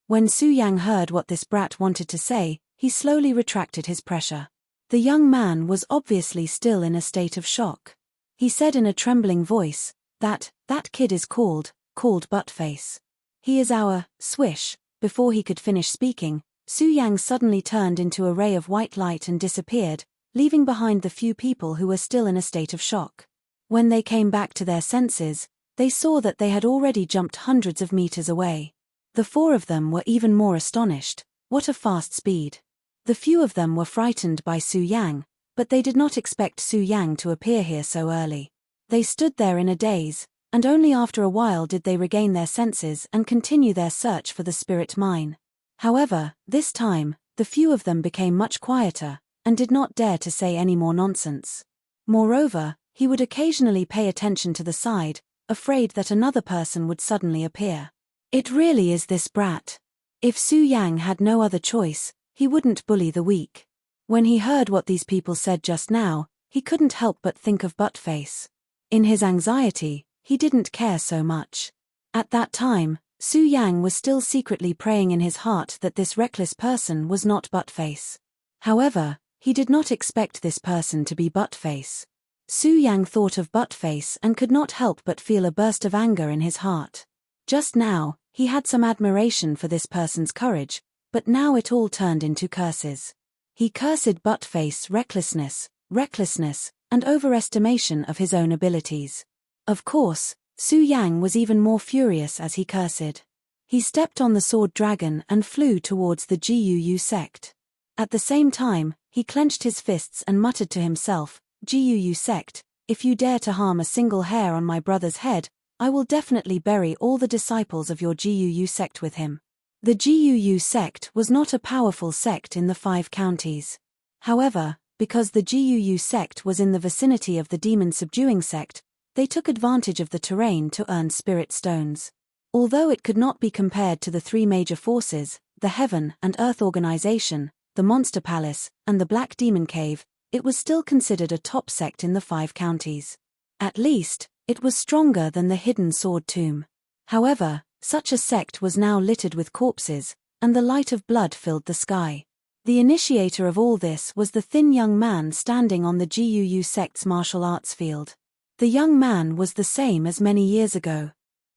When Su Yang heard what this brat wanted to say, he slowly retracted his pressure. The young man was obviously still in a state of shock. He said in a trembling voice, that kid is called Buttface. He is our, swish." Before he could finish speaking, Su Yang suddenly turned into a ray of white light and disappeared, leaving behind the few people who were still in a state of shock. When they came back to their senses, they saw that they had already jumped hundreds of meters away. The four of them were even more astonished. What a fast speed. The few of them were frightened by Su Yang, but they did not expect Su Yang to appear here so early. They stood there in a daze, and only after a while did they regain their senses and continue their search for the spirit mine. However, this time, the few of them became much quieter, and did not dare to say any more nonsense. Moreover, he would occasionally pay attention to the side, afraid that another person would suddenly appear. It really is this brat. If Su Yang had no other choice, he wouldn't bully the weak. When he heard what these people said just now, he couldn't help but think of Buttface. In his anxiety, he didn't care so much. At that time, Su Yang was still secretly praying in his heart that this reckless person was not Buttface. However, he did not expect this person to be Buttface. Su Yang thought of Buttface and could not help but feel a burst of anger in his heart. Just now, he had some admiration for this person's courage, but now it all turned into curses. He cursed Buttface's recklessness, and overestimation of his own abilities. Of course, Su Yang was even more furious as he cursed. He stepped on the sword dragon and flew towards the Guu sect. At the same time, he clenched his fists and muttered to himself, "Guu sect, if you dare to harm a single hair on my brother's head, I will definitely bury all the disciples of your Guu sect with him. The Guu sect was not a powerful sect in the 5 counties. However, because the Guu sect was in the vicinity of the demon-subduing sect, they took advantage of the terrain to earn spirit stones. Although it could not be compared to the 3 major forces, the Heaven and Earth Organization, the Monster Palace, and the Black Demon Cave, it was still considered a top sect in the 5 counties. At least, it was stronger than the Hidden Sword Tomb. However, such a sect was now littered with corpses, and the light of blood filled the sky. The initiator of all this was the thin young man standing on the Guu sect's martial arts field. The young man was the same as many years ago.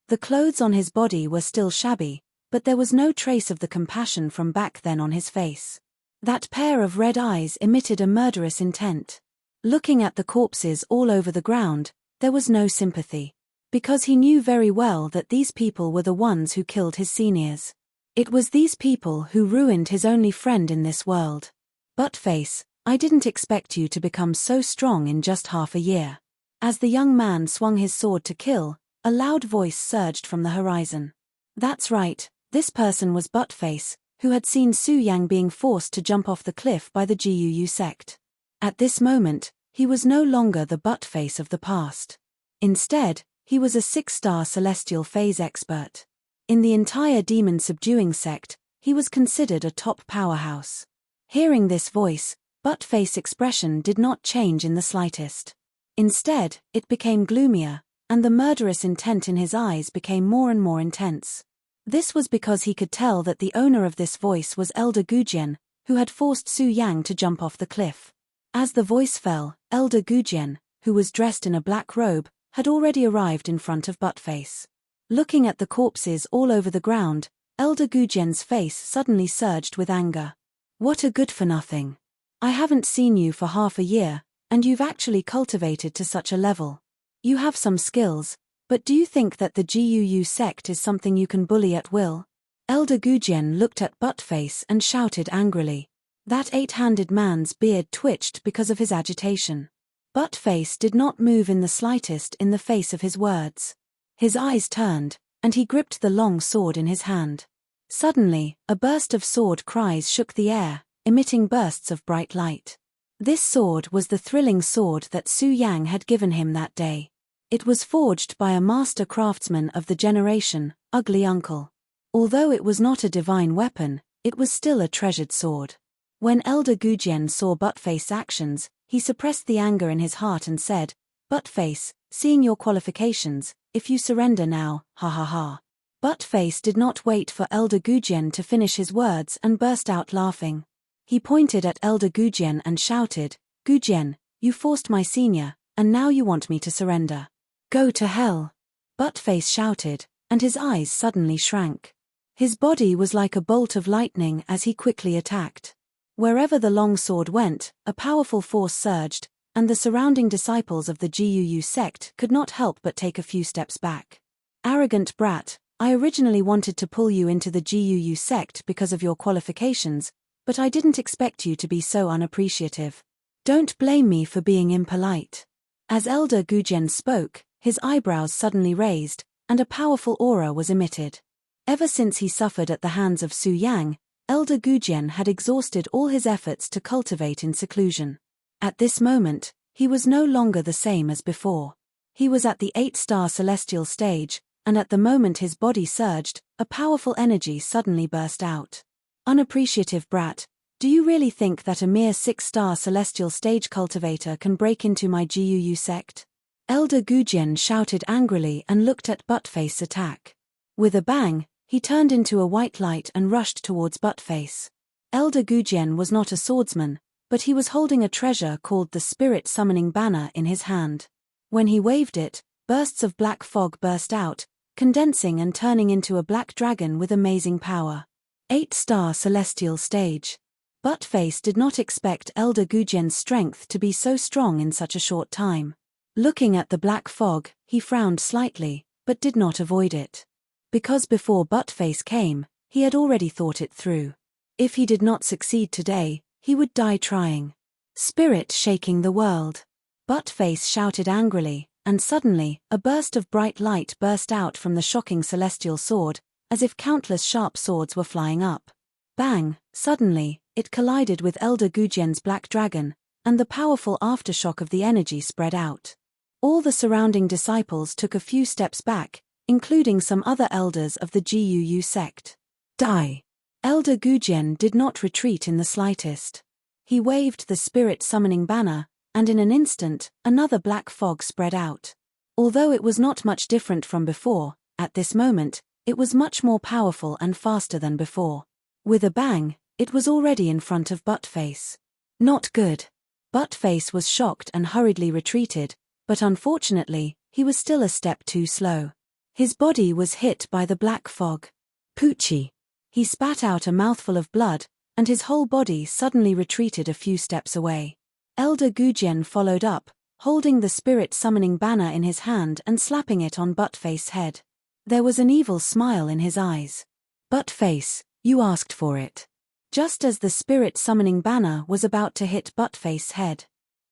The clothes on his body were still shabby, but there was no trace of the compassion from back then on his face. That pair of red eyes emitted a murderous intent. Looking at the corpses all over the ground, there was no sympathy. Because he knew very well that these people were the ones who killed his seniors. It was these people who ruined his only friend in this world. Buttface, I didn't expect you to become so strong in just half a year. As the young man swung his sword to kill, a loud voice surged from the horizon. That's right, this person was Buttface, who had seen Su Yang being forced to jump off the cliff by the Guu sect. At this moment, he was no longer the Buttface of the past. Instead, he was a 6-star celestial phase expert. In the entire demon-subduing sect, he was considered a top powerhouse. Hearing this voice, Buttface's expression did not change in the slightest. Instead, it became gloomier, and the murderous intent in his eyes became more and more intense. This was because he could tell that the owner of this voice was Elder Gujian, who had forced Su Yang to jump off the cliff. As the voice fell, Elder Gujian, who was dressed in a black robe, had already arrived in front of Buttface. Looking at the corpses all over the ground, Elder Gujian's face suddenly surged with anger. What a good-for-nothing. I haven't seen you for half a year, and you've actually cultivated to such a level. You have some skills, but do you think that the Guu sect is something you can bully at will? Elder Gujian looked at Buttface and shouted angrily. That 8-handed man's beard twitched because of his agitation. Buttface did not move in the slightest in the face of his words. His eyes turned, and he gripped the long sword in his hand. Suddenly, a burst of sword cries shook the air, emitting bursts of bright light. This sword was the thrilling sword that Su Yang had given him that day. It was forged by a master craftsman of the generation, Ugly Uncle. Although it was not a divine weapon, it was still a treasured sword. When Elder Gujian saw Buttface's actions, he suppressed the anger in his heart and said, Buttface, seeing your qualifications, if you surrender now, ha ha ha. Buttface did not wait for Elder Gujian to finish his words and burst out laughing. He pointed at Elder Gujian and shouted, Gujian, you forced my senior, and now you want me to surrender. Go to hell. Buttface shouted, and his eyes suddenly shrank. His body was like a bolt of lightning as he quickly attacked. Wherever the long sword went, a powerful force surged, and the surrounding disciples of the Guu sect could not help but take a few steps back. Arrogant brat, I originally wanted to pull you into the Guu sect because of your qualifications, but I didn't expect you to be so unappreciative. Don't blame me for being impolite. As Elder Gujian spoke, his eyebrows suddenly raised, and a powerful aura was emitted. Ever since he suffered at the hands of Su Yang, Elder Gujian had exhausted all his efforts to cultivate in seclusion. At this moment, he was no longer the same as before. He was at the 8-star celestial stage, and at the moment his body surged, a powerful energy suddenly burst out. Unappreciative brat, do you really think that a mere 6-star celestial stage cultivator can break into my Guu sect? Elder Gujian shouted angrily and looked at Buttface's attack. With a bang, he turned into a white light and rushed towards Buttface. Elder Gujian was not a swordsman, but he was holding a treasure called the Spirit Summoning Banner in his hand. When he waved it, bursts of black fog burst out, condensing and turning into a black dragon with amazing power. 8-star celestial stage. Buttface did not expect Elder Gujian's strength to be so strong in such a short time. Looking at the black fog, he frowned slightly, but did not avoid it. Because before Buttface came, he had already thought it through. If he did not succeed today, he would die trying. Spirit shaking the world. Buttface shouted angrily, and suddenly, a burst of bright light burst out from the shocking celestial sword, as if countless sharp swords were flying up. Bang! Suddenly, it collided with Elder Gujien's black dragon, and the powerful aftershock of the energy spread out. All the surrounding disciples took a few steps back, including some other elders of the Guu sect. Die! Elder Gujien did not retreat in the slightest. He waved the spirit summoning banner, and in an instant, another black fog spread out. Although it was not much different from before, at this moment, it was much more powerful and faster than before. With a bang, it was already in front of Buttface. Not good. Buttface was shocked and hurriedly retreated, but unfortunately, he was still a step too slow. His body was hit by the black fog. Poochie! He spat out a mouthful of blood, and his whole body suddenly retreated a few steps away. Elder Gujien followed up, holding the spirit summoning banner in his hand and slapping it on Buttface's head. There was an evil smile in his eyes. Buttface, you asked for it. Just as the spirit summoning banner was about to hit Buttface's head.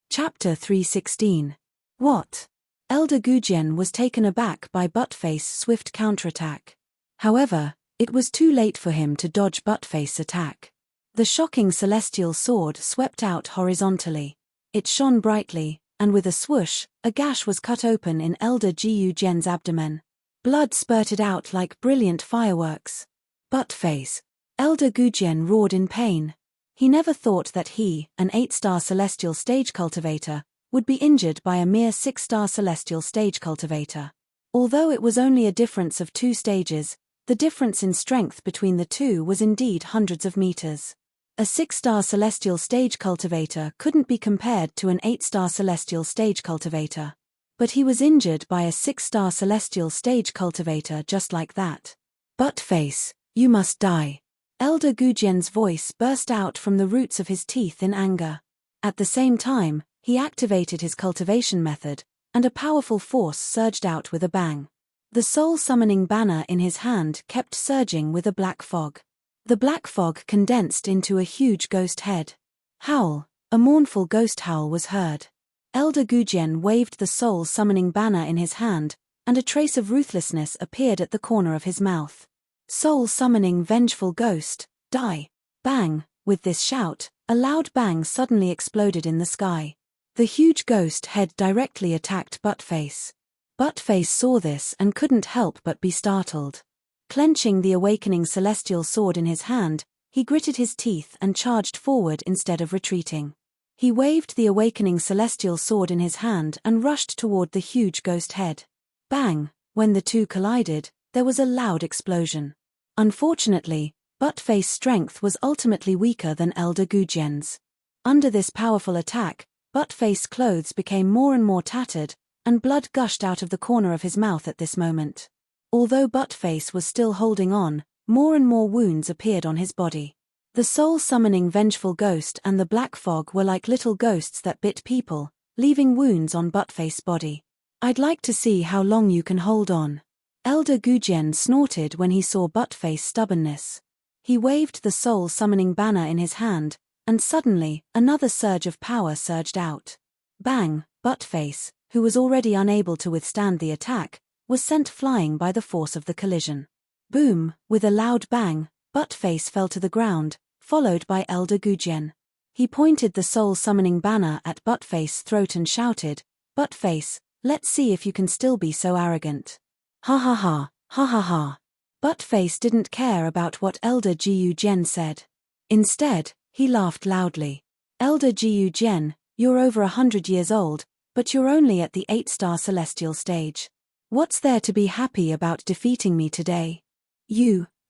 Chapter 316. What? Elder Gujien was taken aback by Buttface's swift counterattack. However, it was too late for him to dodge Buttface's attack. The shocking celestial sword swept out horizontally. It shone brightly, and with a swoosh, a gash was cut open in Elder Gujien's abdomen. Blood spurted out like brilliant fireworks. Buttface! Elder Gujien roared in pain. He never thought that he, an 8-star celestial stage cultivator, would be injured by a mere 6-star celestial stage cultivator. Although it was only a difference of 2 stages, the difference in strength between the two was indeed hundreds of meters. A 6-star celestial stage cultivator couldn't be compared to an 8-star celestial stage cultivator. But he was injured by a 6-star celestial stage cultivator just like that. Buttface, you must die. Elder Gujien's voice burst out from the roots of his teeth in anger. At the same time, he activated his cultivation method, and a powerful force surged out with a bang. The soul-summoning banner in his hand kept surging with a black fog. The black fog condensed into a huge ghost head. Howl! A mournful ghost howl was heard. Elder Gujien waved the soul-summoning banner in his hand, and a trace of ruthlessness appeared at the corner of his mouth. Soul-summoning vengeful ghost, die! Bang! With this shout, a loud bang suddenly exploded in the sky. The huge ghost head directly attacked Buttface. Buttface saw this and couldn't help but be startled. Clenching the awakening celestial sword in his hand, he gritted his teeth and charged forward instead of retreating. He waved the awakening celestial sword in his hand and rushed toward the huge ghost head. Bang! When the two collided, there was a loud explosion. Unfortunately, Buttface's strength was ultimately weaker than Elder Gujien's. Under this powerful attack, Buttface's clothes became more and more tattered, and blood gushed out of the corner of his mouth at this moment. Although Buttface was still holding on, more and more wounds appeared on his body. The soul-summoning vengeful ghost and the black fog were like little ghosts that bit people, leaving wounds on Buttface's body. I'd like to see how long you can hold on. Elder Gujien snorted when he saw Buttface's stubbornness. He waved the soul-summoning banner in his hand, and suddenly, another surge of power surged out. Bang! Buttface, who was already unable to withstand the attack, was sent flying by the force of the collision. Boom! With a loud bang, Buttface fell to the ground, followed by Elder Gujien. He pointed the soul-summoning banner at Buttface's throat and shouted, "Buttface, let's see if you can still be so arrogant." Ha ha ha, ha ha ha. Buttface didn't care about what Elder Gujien said. Instead, he laughed loudly. Elder Gujien, you're over 100 years old, but you're only at the 8-star celestial stage. What's there to be happy about defeating me today?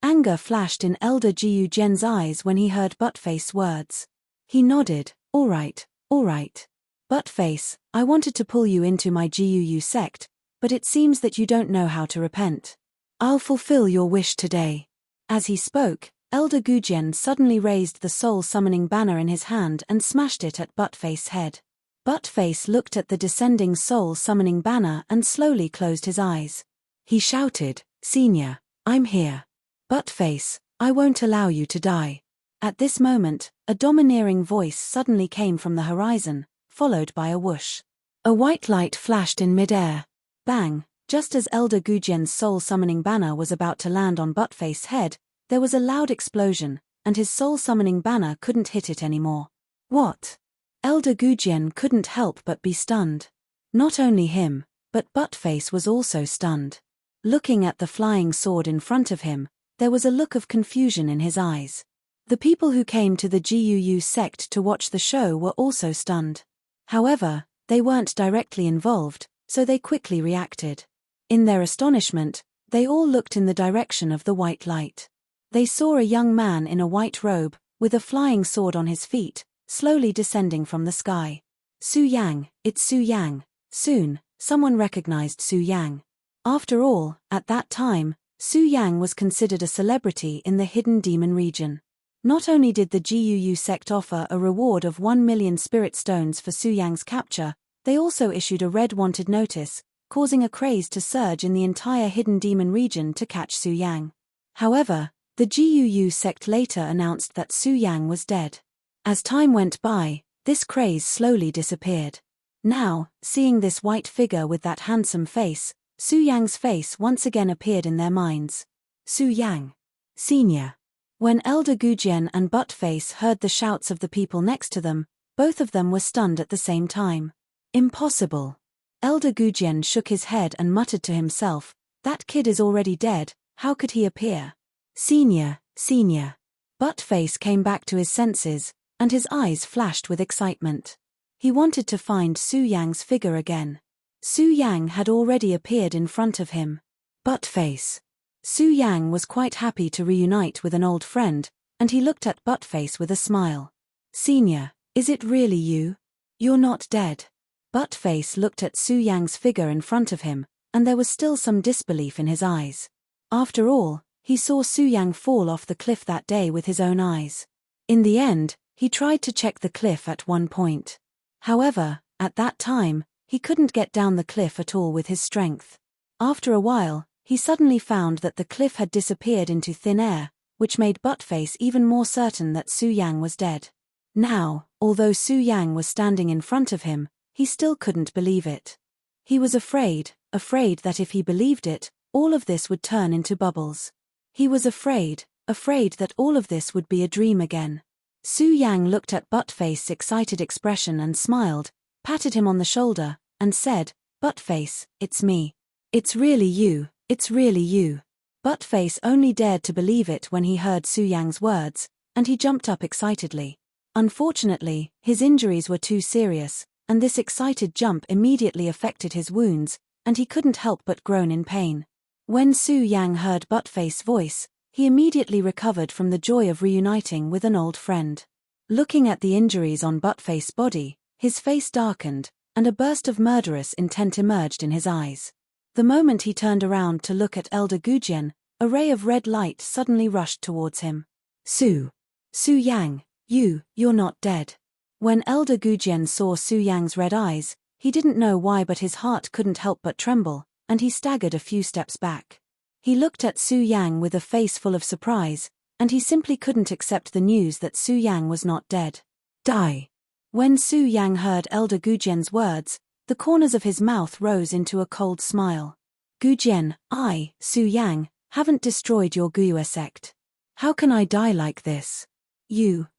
Anger flashed in Elder Gujien's eyes when he heard Buttface's words. He nodded, all right. Buttface, I wanted to pull you into my Guu sect, but it seems that you don't know how to repent. I'll fulfill your wish today. As he spoke, Elder Gujien suddenly raised the soul-summoning banner in his hand and smashed it at Buttface's head. Buttface looked at the descending soul-summoning banner and slowly closed his eyes. He shouted, "Senior, I'm here. Buttface, I won't allow you to die." At this moment, a domineering voice suddenly came from the horizon, followed by a whoosh. A white light flashed in midair. Bang! Just as Elder Gujian's soul-summoning banner was about to land on Buttface's head, there was a loud explosion, and his soul-summoning banner couldn't hit it anymore. What? Elder Gujian couldn't help but be stunned. Not only him, but Buttface was also stunned. Looking at the flying sword in front of him, there was a look of confusion in his eyes. The people who came to the GUU sect to watch the show were also stunned. However, they weren't directly involved, so they quickly reacted. In their astonishment, they all looked in the direction of the white light. They saw a young man in a white robe, with a flying sword on his feet, slowly descending from the sky. Su Yang, it's Su Yang. Soon, someone recognized Su Yang. After all, at that time, Su Yang was considered a celebrity in the hidden demon region. Not only did the GUU sect offer a reward of 1 million spirit stones for Su Yang's capture, they also issued a red wanted notice, causing a craze to surge in the entire hidden demon region to catch Su Yang. However, the GUU sect later announced that Su Yang was dead. As time went by, this craze slowly disappeared. Now, seeing this white figure with that handsome face, Su Yang's face once again appeared in their minds. Su Yang. Senior. When Elder Gujian and Buttface heard the shouts of the people next to them, both of them were stunned at the same time. Impossible. Elder Gujian shook his head and muttered to himself, that kid is already dead, how could he appear? Senior. Buttface came back to his senses, and his eyes flashed with excitement. He wanted to find Su Yang's figure again. Su Yang had already appeared in front of him. Buttface. Su Yang was quite happy to reunite with an old friend, and he looked at Buttface with a smile. Senior, is it really you? You're not dead. Buttface looked at Su Yang's figure in front of him, and there was still some disbelief in his eyes. After all, he saw Su Yang fall off the cliff that day with his own eyes. In the end, he tried to check the cliff at one point. However, at that time, he couldn't get down the cliff at all with his strength. After a while, he suddenly found that the cliff had disappeared into thin air, which made Buttface even more certain that Su Yang was dead. Now, although Su Yang was standing in front of him, he still couldn't believe it. He was afraid that if he believed it, all of this would turn into bubbles. He was afraid that all of this would be a dream again. Su Yang looked at Buttface's excited expression and smiled, patted him on the shoulder, and said, Buttface, it's me. It's really you. Buttface only dared to believe it when he heard Su Yang's words, and he jumped up excitedly. Unfortunately, his injuries were too serious, and this excited jump immediately affected his wounds, and he couldn't help but groan in pain. When Su Yang heard Buttface's voice, he immediately recovered from the joy of reuniting with an old friend. Looking at the injuries on Buttface's body, his face darkened, and a burst of murderous intent emerged in his eyes. The moment he turned around to look at Elder Gujian, a ray of red light suddenly rushed towards him. Su Yang, you're not dead. When Elder Gujian saw Su Yang's red eyes, he didn't know why but his heart couldn't help but tremble, and he staggered a few steps back. He looked at Su Yang with a face full of surprise, and he simply couldn't accept the news that Su Yang was not dead. Die. When Su Yang heard Elder Gujian's words, the corners of his mouth rose into a cold smile. Gujian, I, Su Yang, haven't destroyed your Guyu sect. How can I die like this?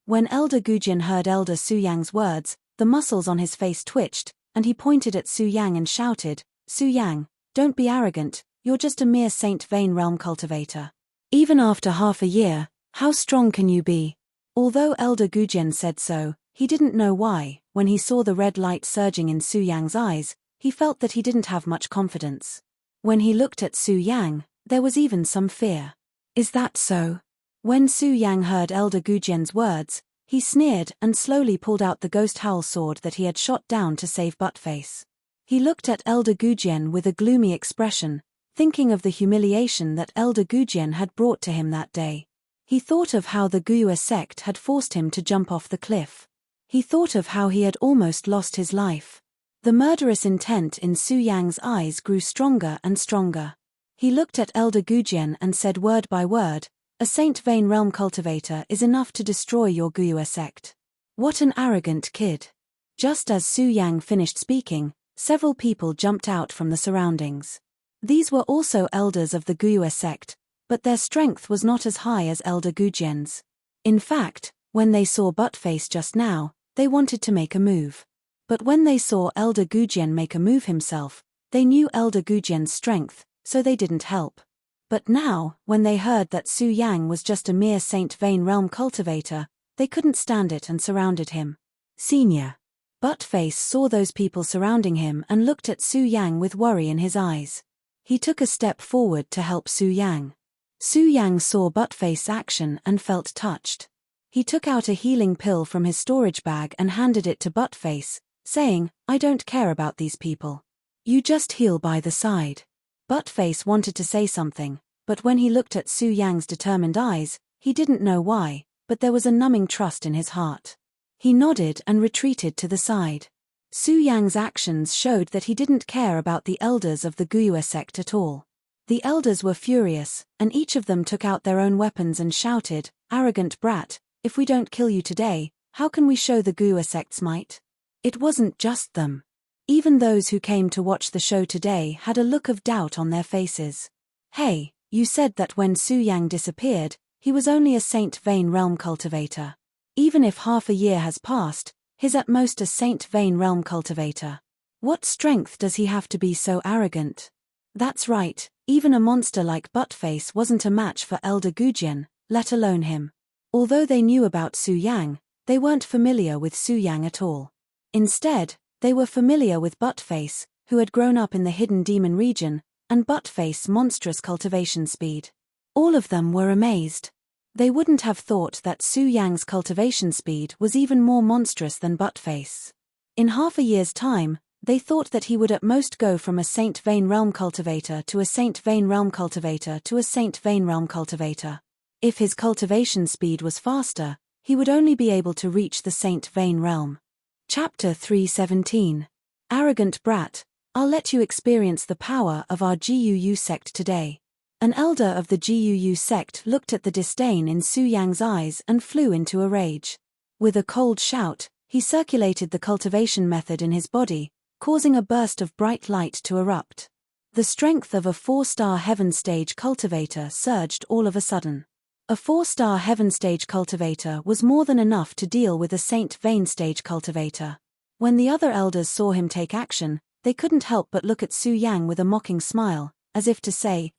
When Elder Gujian heard Elder Su Yang's words, the muscles on his face twitched, and he pointed at Su Yang and shouted, Su Yang, don't be arrogant, you're just a mere Saint Vane realm cultivator. Even after half a year, how strong can you be? Although Elder Gujian said so, he didn't know why. When he saw the red light surging in Su Yang's eyes, he felt that he didn't have much confidence. When he looked at Su Yang, there was even some fear. Is that so? When Su Yang heard Elder Gujian's words, he sneered and slowly pulled out the ghost howl sword that he had shot down to save Buttface. He looked at Elder Gujian with a gloomy expression, thinking of the humiliation that Elder Gujian had brought to him that day. He thought of how the Guyu sect had forced him to jump off the cliff. He thought of how he had almost lost his life. The murderous intent in Su Yang's eyes grew stronger and stronger. He looked at Elder Gujian and said word by word, a Saint Vane realm cultivator is enough to destroy your Guyu sect. What an arrogant kid. Just as Su Yang finished speaking, several people jumped out from the surroundings. These were also elders of the Guyue sect, but their strength was not as high as Elder Gujian's. In fact, when they saw Buttface just now, they wanted to make a move. But when they saw Elder Gujian make a move himself, they knew Elder Gujian's strength, so they didn't help. But now, when they heard that Su Yang was just a mere Saint Vane realm cultivator, they couldn't stand it and surrounded him. Senior. Buttface saw those people surrounding him and looked at Su Yang with worry in his eyes. He took a step forward to help Su Yang. Su Yang saw Buttface's action and felt touched. He took out a healing pill from his storage bag and handed it to Buttface, saying, "I don't care about these people. You just heal by the side." Buttface wanted to say something, but when he looked at Su Yang's determined eyes, he didn't know why, but there was a numbing trust in his heart. He nodded and retreated to the side. Su Yang's actions showed that he didn't care about the elders of the Guyue sect at all. The elders were furious, and each of them took out their own weapons and shouted, "Arrogant brat, if we don't kill you today, how can we show the Guyue sect's might?" It wasn't just them. Even those who came to watch the show today had a look of doubt on their faces. "Hey, you said that when Su Yang disappeared, he was only a Saint Vane realm cultivator. Even if half a year has passed, he's at most a Saint Vane realm cultivator. What strength does he have to be so arrogant?" That's right, even a monster like Buttface wasn't a match for Elder Gujian, let alone him. Although they knew about Su Yang, they weren't familiar with Su Yang at all. Instead, they were familiar with Buttface, who had grown up in the hidden demon region, and Buttface's monstrous cultivation speed. All of them were amazed. They wouldn't have thought that Su Yang's cultivation speed was even more monstrous than Buttface. In half a year's time, they thought that he would at most go from a Saint Vane realm cultivator to a Saint Vane realm cultivator to a Saint Vane realm cultivator. If his cultivation speed was faster, he would only be able to reach the Saint Vane realm. Chapter 317. Arrogant brat, I'll let you experience the power of our Guu sect today. An elder of the Guu sect looked at the disdain in Su Yang's eyes and flew into a rage. With a cold shout, he circulated the cultivation method in his body, causing a burst of bright light to erupt. The strength of a 4-star heaven stage cultivator surged all of a sudden. A 4-star heaven stage cultivator was more than enough to deal with a Saint Vane stage cultivator. When the other elders saw him take action, they couldn't help but look at Su Yang with a mocking smile, as if to say,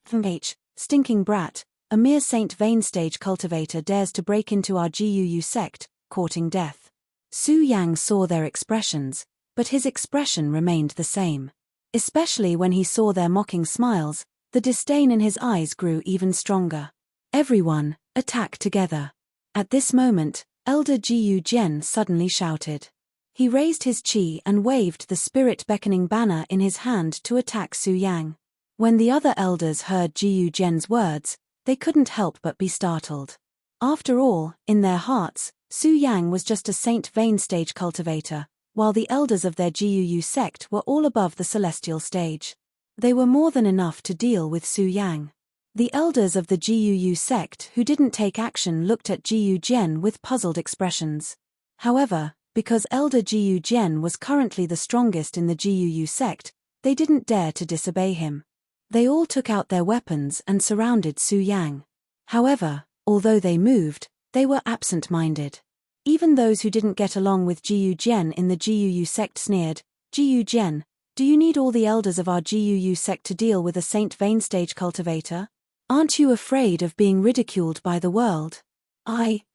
"Stinking brat, a mere Saint Vane stage cultivator dares to break into our Guu sect, courting death." Su Yang saw their expressions, but his expression remained the same. Especially when he saw their mocking smiles, the disdain in his eyes grew even stronger. "Everyone, attack together." At this moment, Elder Jiu Jian suddenly shouted. He raised his chi and waved the spirit-beckoning banner in his hand to attack Su Yang. When the other elders heard Jiu Jian's words, they couldn't help but be startled. After all, in their hearts, Su Yang was just a Saint Vane stage cultivator, while the elders of their Guu sect were all above the celestial stage. They were more than enough to deal with Su Yang. The elders of the Guu sect who didn't take action looked at Jiu Jian with puzzled expressions. However, because Elder Jiu Jian was currently the strongest in the Guu sect, they didn't dare to disobey him. They all took out their weapons and surrounded Su Yang. However, although they moved, they were absent-minded. Even those who didn't get along with Jiu Jian in the Guu sect sneered, "Jiu Jian, do you need all the elders of our Guu sect to deal with a Saint Vane stage cultivator? Aren't you afraid of being ridiculed by the world?"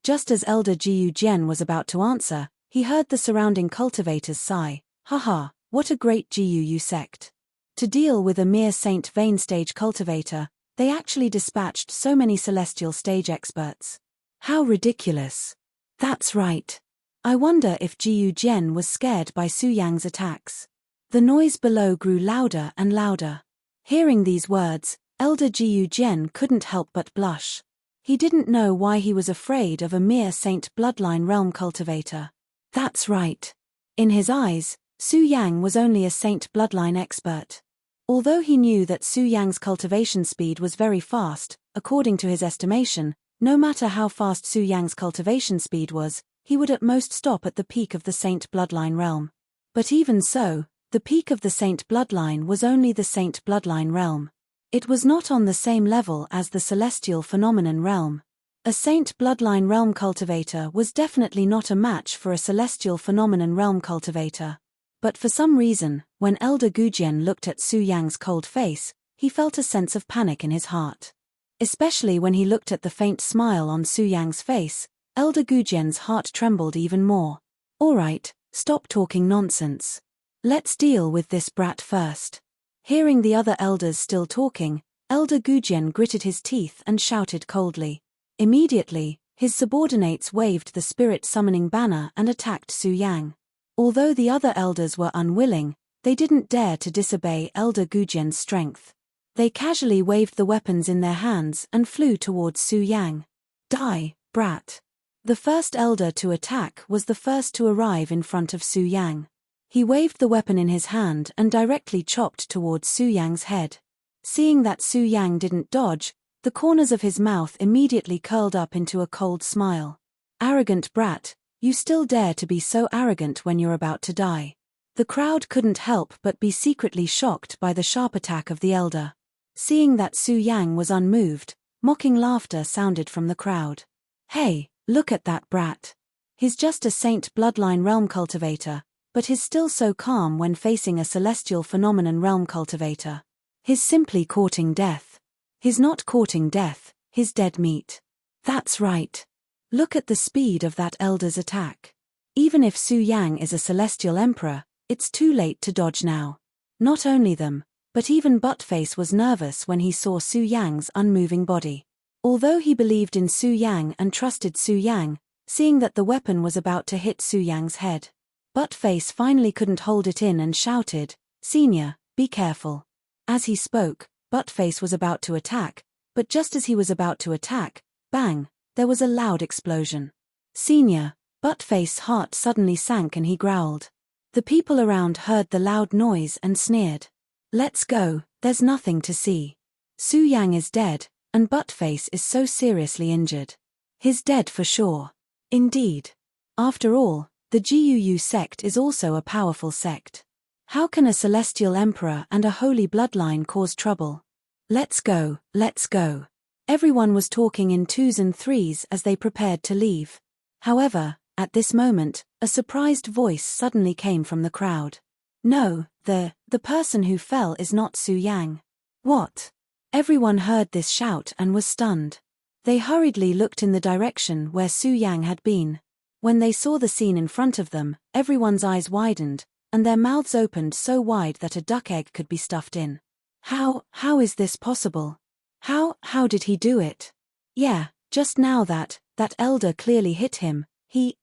Just as Elder Jiu Jian was about to answer, he heard the surrounding cultivators sigh, "Haha, what a great Guu sect. To deal with a mere Saint Vane stage cultivator, they actually dispatched so many celestial stage experts. How ridiculous." That's right. I wonder if Jiu Jian was scared by Su Yang's attacks. The noise below grew louder and louder. Hearing these words, Elder Jiu Jian couldn't help but blush. He didn't know why he was afraid of a mere Saint Bloodline realm cultivator. That's right. In his eyes, Su Yang was only a Saint Bloodline expert. Although he knew that Su Yang's cultivation speed was very fast, according to his estimation, no matter how fast Su Yang's cultivation speed was, he would at most stop at the peak of the Saint Bloodline realm. But even so, The peak of the Saint bloodline was only the Saint bloodline realm. It was not on the same level as the celestial phenomenon realm. A Saint bloodline realm cultivator was definitely not a match for a celestial phenomenon realm cultivator. But for some reason, when Elder Gujian looked at Su Yang's cold face, he felt a sense of panic in his heart. Especially when he looked at the faint smile on Su Yang's face, Elder Gujian's heart trembled even more. "Alright, stop talking nonsense. Let's deal with this brat first." Hearing the other elders still talking, Elder Gujian gritted his teeth and shouted coldly. Immediately, his subordinates waved the spirit summoning banner and attacked Su Yang. Although the other elders were unwilling, they didn't dare to disobey Elder Gujian's strength. They casually waved the weapons in their hands and flew towards Su Yang. "Die, brat." The first elder to attack was the first to arrive in front of Su Yang. He waved the weapon in his hand and directly chopped towards Su Yang's head. Seeing that Su Yang didn't dodge, the corners of his mouth immediately curled up into a cold smile. "Arrogant brat, you still dare to be so arrogant when you're about to die." The crowd couldn't help but be secretly shocked by the sharp attack of the elder. Seeing that Su Yang was unmoved, mocking laughter sounded from the crowd. "Hey, look at that brat. He's just a Saint bloodline realm cultivator, but he's still so calm when facing a celestial phenomenon realm cultivator. He's simply courting death. He's not courting death, he's dead meat." That's right. Look at the speed of that elder's attack. Even if Su Yang is a celestial emperor, it's too late to dodge now. Not only them, but even Buttface was nervous when he saw Su Yang's unmoving body. Although he believed in Su Yang and trusted Su Yang, seeing that the weapon was about to hit Su Yang's head, Buttface finally couldn't hold it in and shouted, "Senior, be careful." As he spoke, Buttface was about to attack, but just as he was about to attack, bang, there was a loud explosion. "Senior," Buttface's heart suddenly sank and he growled. The people around heard the loud noise and sneered. "Let's go, there's nothing to see. Su Yang is dead, and Buttface is so seriously injured. He's dead for sure." Indeed. After all, the Guu sect is also a powerful sect. How can a celestial emperor and a holy bloodline cause trouble? "Let's go, let's go." Everyone was talking in twos and threes as they prepared to leave. However, at this moment, a surprised voice suddenly came from the crowd. "No, the person who fell is not Su Yang." "What?" Everyone heard this shout and was stunned. They hurriedly looked in the direction where Su Yang had been. When they saw the scene in front of them, everyone's eyes widened, and their mouths opened so wide that a duck egg could be stuffed in. How is this possible? How did he do it? Yeah, just now that elder clearly hit him,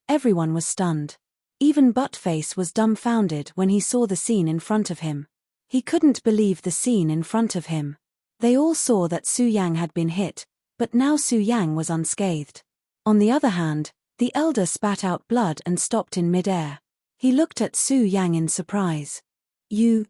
everyone was stunned. Even Buttface was dumbfounded when he saw the scene in front of him. He couldn't believe the scene in front of him. They all saw that Su Yang had been hit, but now Su Yang was unscathed. On the other hand, the elder spat out blood and stopped in midair. He looked at Su Yang in surprise. You,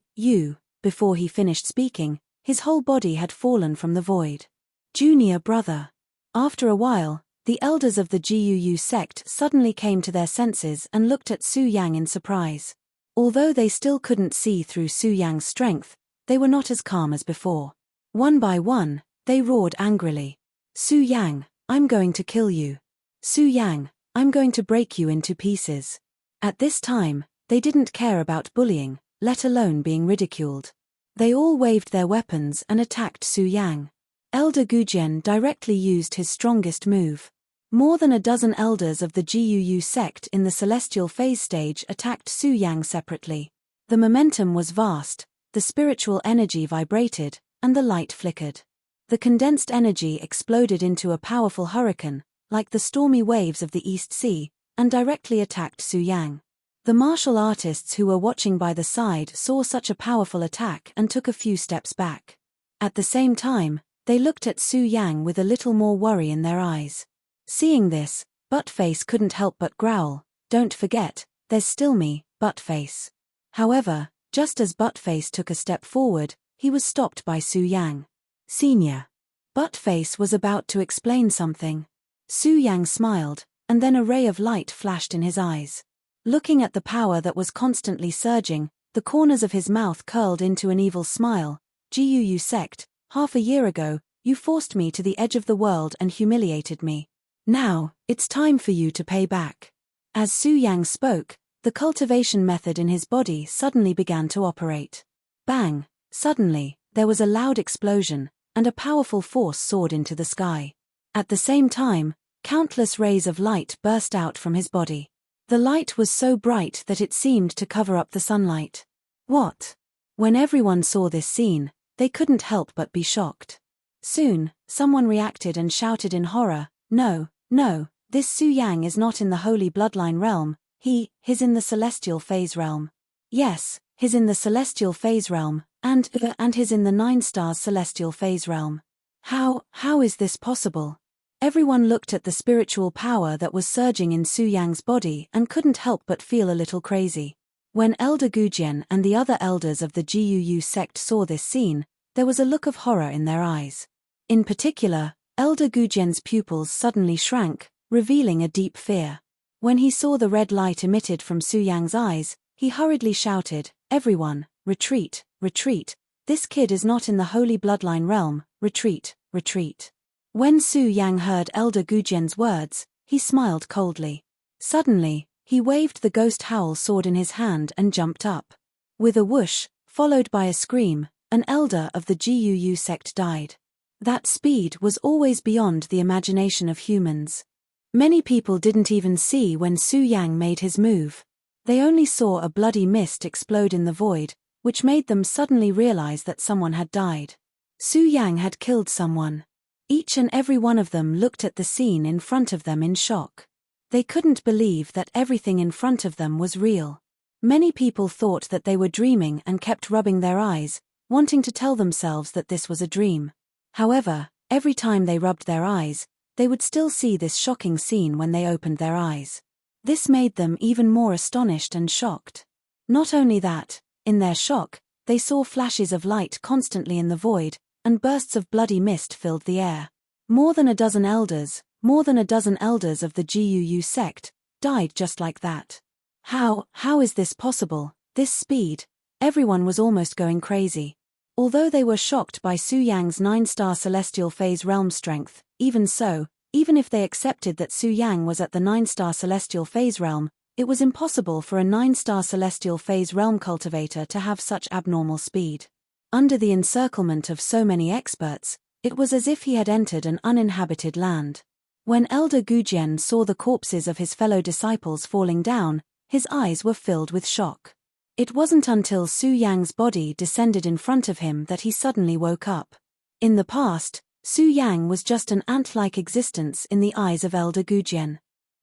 before he finished speaking, his whole body had fallen from the void. "Junior brother." After a while, the elders of the Guu sect suddenly came to their senses and looked at Su Yang in surprise. Although they still couldn't see through Su Yang's strength, they were not as calm as before. One by one, they roared angrily. "Su Yang, I'm going to kill you. Su Yang, I'm going to break you into pieces." At this time, they didn't care about bullying, let alone being ridiculed. They all waved their weapons and attacked Su Yang. Elder Gujian directly used his strongest move. More than a dozen elders of the Guu sect in the celestial phase stage attacked Su Yang separately. The momentum was vast, the spiritual energy vibrated, and the light flickered. The condensed energy exploded into a powerful hurricane, like the stormy waves of the East Sea, and directly attacked Su Yang. The martial artists who were watching by the side saw such a powerful attack and took a few steps back. At the same time, they looked at Su Yang with a little more worry in their eyes. Seeing this, Buttface couldn't help but growl, "Don't forget, there's still me, Buttface." However, just as Buttface took a step forward, he was stopped by Su Yang. "Senior." Buttface was about to explain something. Su Yang smiled, and then a ray of light flashed in his eyes. Looking at the power that was constantly surging, the corners of his mouth curled into an evil smile. "Gu sect, half a year ago, you forced me to the edge of the world and humiliated me. Now, it's time for you to pay back." As Su Yang spoke, the cultivation method in his body suddenly began to operate. Bang! Suddenly, there was a loud explosion, and a powerful force soared into the sky. At the same time, countless rays of light burst out from his body. The light was so bright that it seemed to cover up the sunlight. What? When everyone saw this scene, they couldn't help but be shocked. Soon, someone reacted and shouted in horror, "No, no, this Su Yang is not in the holy bloodline realm, he's in the celestial phase realm. Yes, he's in the celestial phase realm, and he's in the 9 stars celestial phase realm. How is this possible?" Everyone looked at the spiritual power that was surging in Su Yang's body and couldn't help but feel a little crazy. When Elder Gujian and the other elders of the Gu sect saw this scene, there was a look of horror in their eyes. In particular, Elder Gujian's pupils suddenly shrank, revealing a deep fear. When he saw the red light emitted from Su Yang's eyes, he hurriedly shouted, "Everyone, retreat, retreat, this kid is not in the holy bloodline realm, retreat, retreat." When Su Yang heard Elder Gujian's words, he smiled coldly. Suddenly, he waved the ghost howl sword in his hand and jumped up. With a whoosh, followed by a scream, an elder of the Gu sect died. That speed was always beyond the imagination of humans. Many people didn't even see when Su Yang made his move. They only saw a bloody mist explode in the void, which made them suddenly realize that someone had died. Su Yang had killed someone. Each and every one of them looked at the scene in front of them in shock. They couldn't believe that everything in front of them was real. Many people thought that they were dreaming and kept rubbing their eyes, wanting to tell themselves that this was a dream. However, every time they rubbed their eyes, they would still see this shocking scene when they opened their eyes. This made them even more astonished and shocked. Not only that, in their shock, they saw flashes of light constantly in the void, and bursts of bloody mist filled the air. More than a dozen elders of the Gu sect, died just like that. How is this possible, this speed? Everyone was almost going crazy. Although they were shocked by Su Yang's 9-star celestial phase realm strength, even so, even if they accepted that Su Yang was at the 9-star celestial phase realm, it was impossible for a 9-star celestial phase realm cultivator to have such abnormal speed. Under the encirclement of so many experts, it was as if he had entered an uninhabited land. When Elder Gujian saw the corpses of his fellow disciples falling down, his eyes were filled with shock. It wasn't until Su Yang's body descended in front of him that he suddenly woke up. In the past, Su Yang was just an ant-like existence in the eyes of Elder Gujian.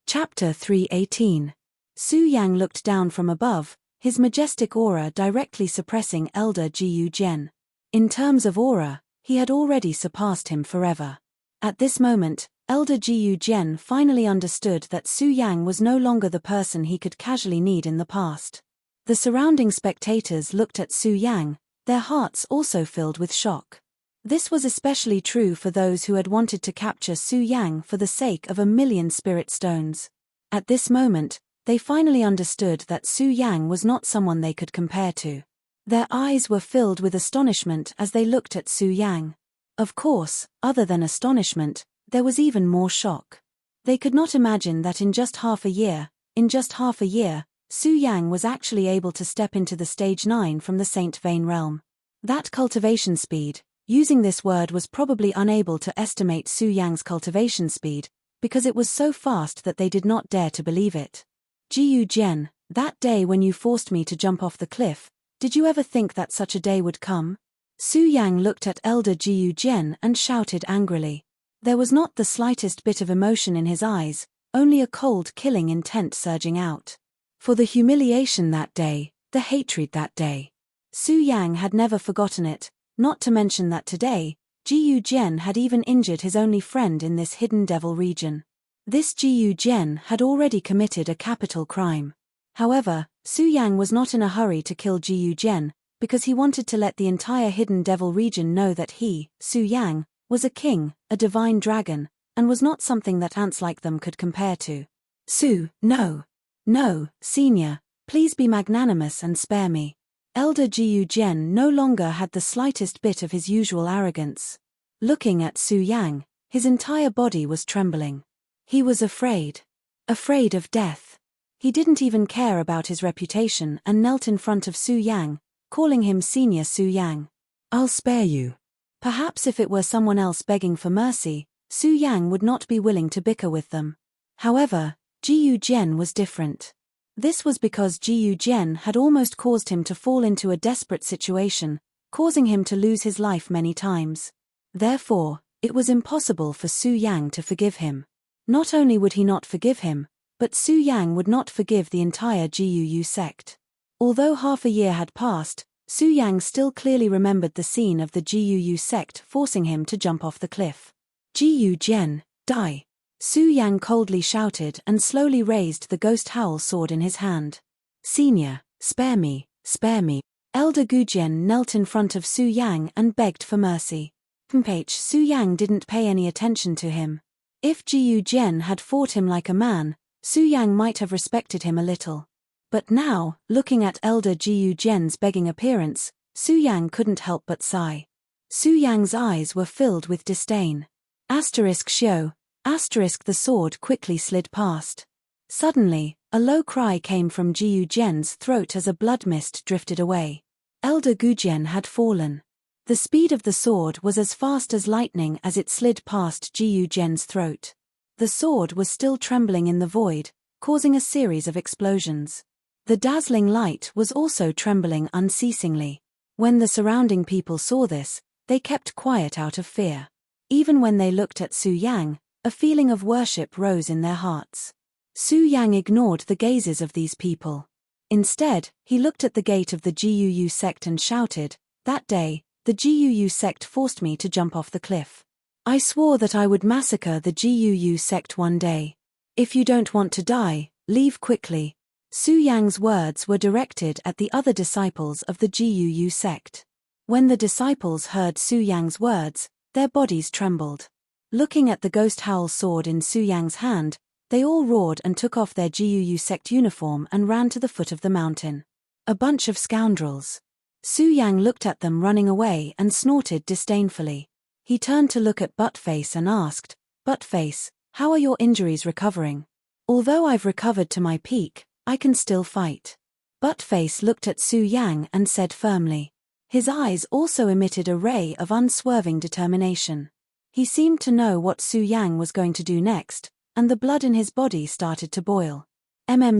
Chapter 318. Su Yang looked down from above, his majestic aura directly suppressing Elder Gujian. In terms of aura, he had already surpassed him forever. At this moment, Elder Gujian finally understood that Su Yang was no longer the person he could casually need in the past. The surrounding spectators looked at Su Yang, their hearts also filled with shock. This was especially true for those who had wanted to capture Su Yang for the sake of 1,000,000 spirit stones. At this moment, they finally understood that Su Yang was not someone they could compare to. Their eyes were filled with astonishment as they looked at Su Yang. Of course, other than astonishment, there was even more shock. They could not imagine that in just half a year, Su Yang was actually able to step into the stage 9 from the Saint Vein realm. That cultivation speed, using this word was probably unable to estimate Su Yang's cultivation speed, because it was so fast that they did not dare to believe it. Gujian, that day when you forced me to jump off the cliff, did you ever think that such a day would come? Su Yang looked at Elder Gujian and shouted angrily. There was not the slightest bit of emotion in his eyes, only a cold killing intent surging out. For the humiliation that day, the hatred that day. Su Yang had never forgotten it, not to mention that today, Gujian had even injured his only friend in this hidden devil region. This Gujian had already committed a capital crime. However, Su Yang was not in a hurry to kill Gujian, because he wanted to let the entire hidden devil region know that he, Su Yang, was a king, a divine dragon, and was not something that ants like them could compare to. No, senior, please be magnanimous and spare me. Elder Jiyu Jian no longer had the slightest bit of his usual arrogance. Looking at Su Yang, his entire body was trembling. He was afraid. Afraid of death. He didn't even care about his reputation and knelt in front of Su Yang, calling him Senior Su Yang. "I'll spare you." Perhaps if it were someone else begging for mercy, Su Yang would not be willing to bicker with them. However, Jiyu Jian was different. This was because Jiyu Jian had almost caused him to fall into a desperate situation, causing him to lose his life many times. Therefore, it was impossible for Su Yang to forgive him. Not only would he not forgive him, but Su Yang would not forgive the entire Jiyu sect. Although half a year had passed, Su Yang still clearly remembered the scene of the Jiyu sect forcing him to jump off the cliff. "Jiyu Jian, die!" Su Yang coldly shouted and slowly raised the ghost howl sword in his hand. "Senior, spare me, spare me." Elder Gujian knelt in front of Su Yang and begged for mercy. Su Yang didn't pay any attention to him. If Jiyu Jian had fought him like a man, Su Yang might have respected him a little. But now, looking at Elder Jiyu Jian's begging appearance, Su Yang couldn't help but sigh. Su Yang's eyes were filled with disdain. Xiao. The sword quickly slid past. Suddenly, a low cry came from Jiyu Jian's throat as a blood mist drifted away. Elder Gujian had fallen. The speed of the sword was as fast as lightning as it slid past Jiyu Jian's throat. The sword was still trembling in the void, causing a series of explosions. The dazzling light was also trembling unceasingly. When the surrounding people saw this, they kept quiet out of fear. Even when they looked at Su Yang, a feeling of worship rose in their hearts. Su Yang ignored the gazes of these people. Instead, he looked at the gate of the Jiyu sect and shouted, "That day, the Jiyu sect forced me to jump off the cliff. I swore that I would massacre the Jiyu sect one day. If you don't want to die, leave quickly." Su Yang's words were directed at the other disciples of the Jiyu sect. When the disciples heard Su Yang's words, their bodies trembled. Looking at the ghost howl sword in Su Yang's hand, they all roared and took off their Jiyu sect uniform and ran to the foot of the mountain. "A bunch of scoundrels." Su Yang looked at them running away and snorted disdainfully. He turned to look at Buttface and asked, "Buttface, how are your injuries recovering?" "Although I've recovered to my peak, I can still fight." Buttface looked at Su Yang and said firmly. His eyes also emitted a ray of unswerving determination. He seemed to know what Su Yang was going to do next, and the blood in his body started to boil.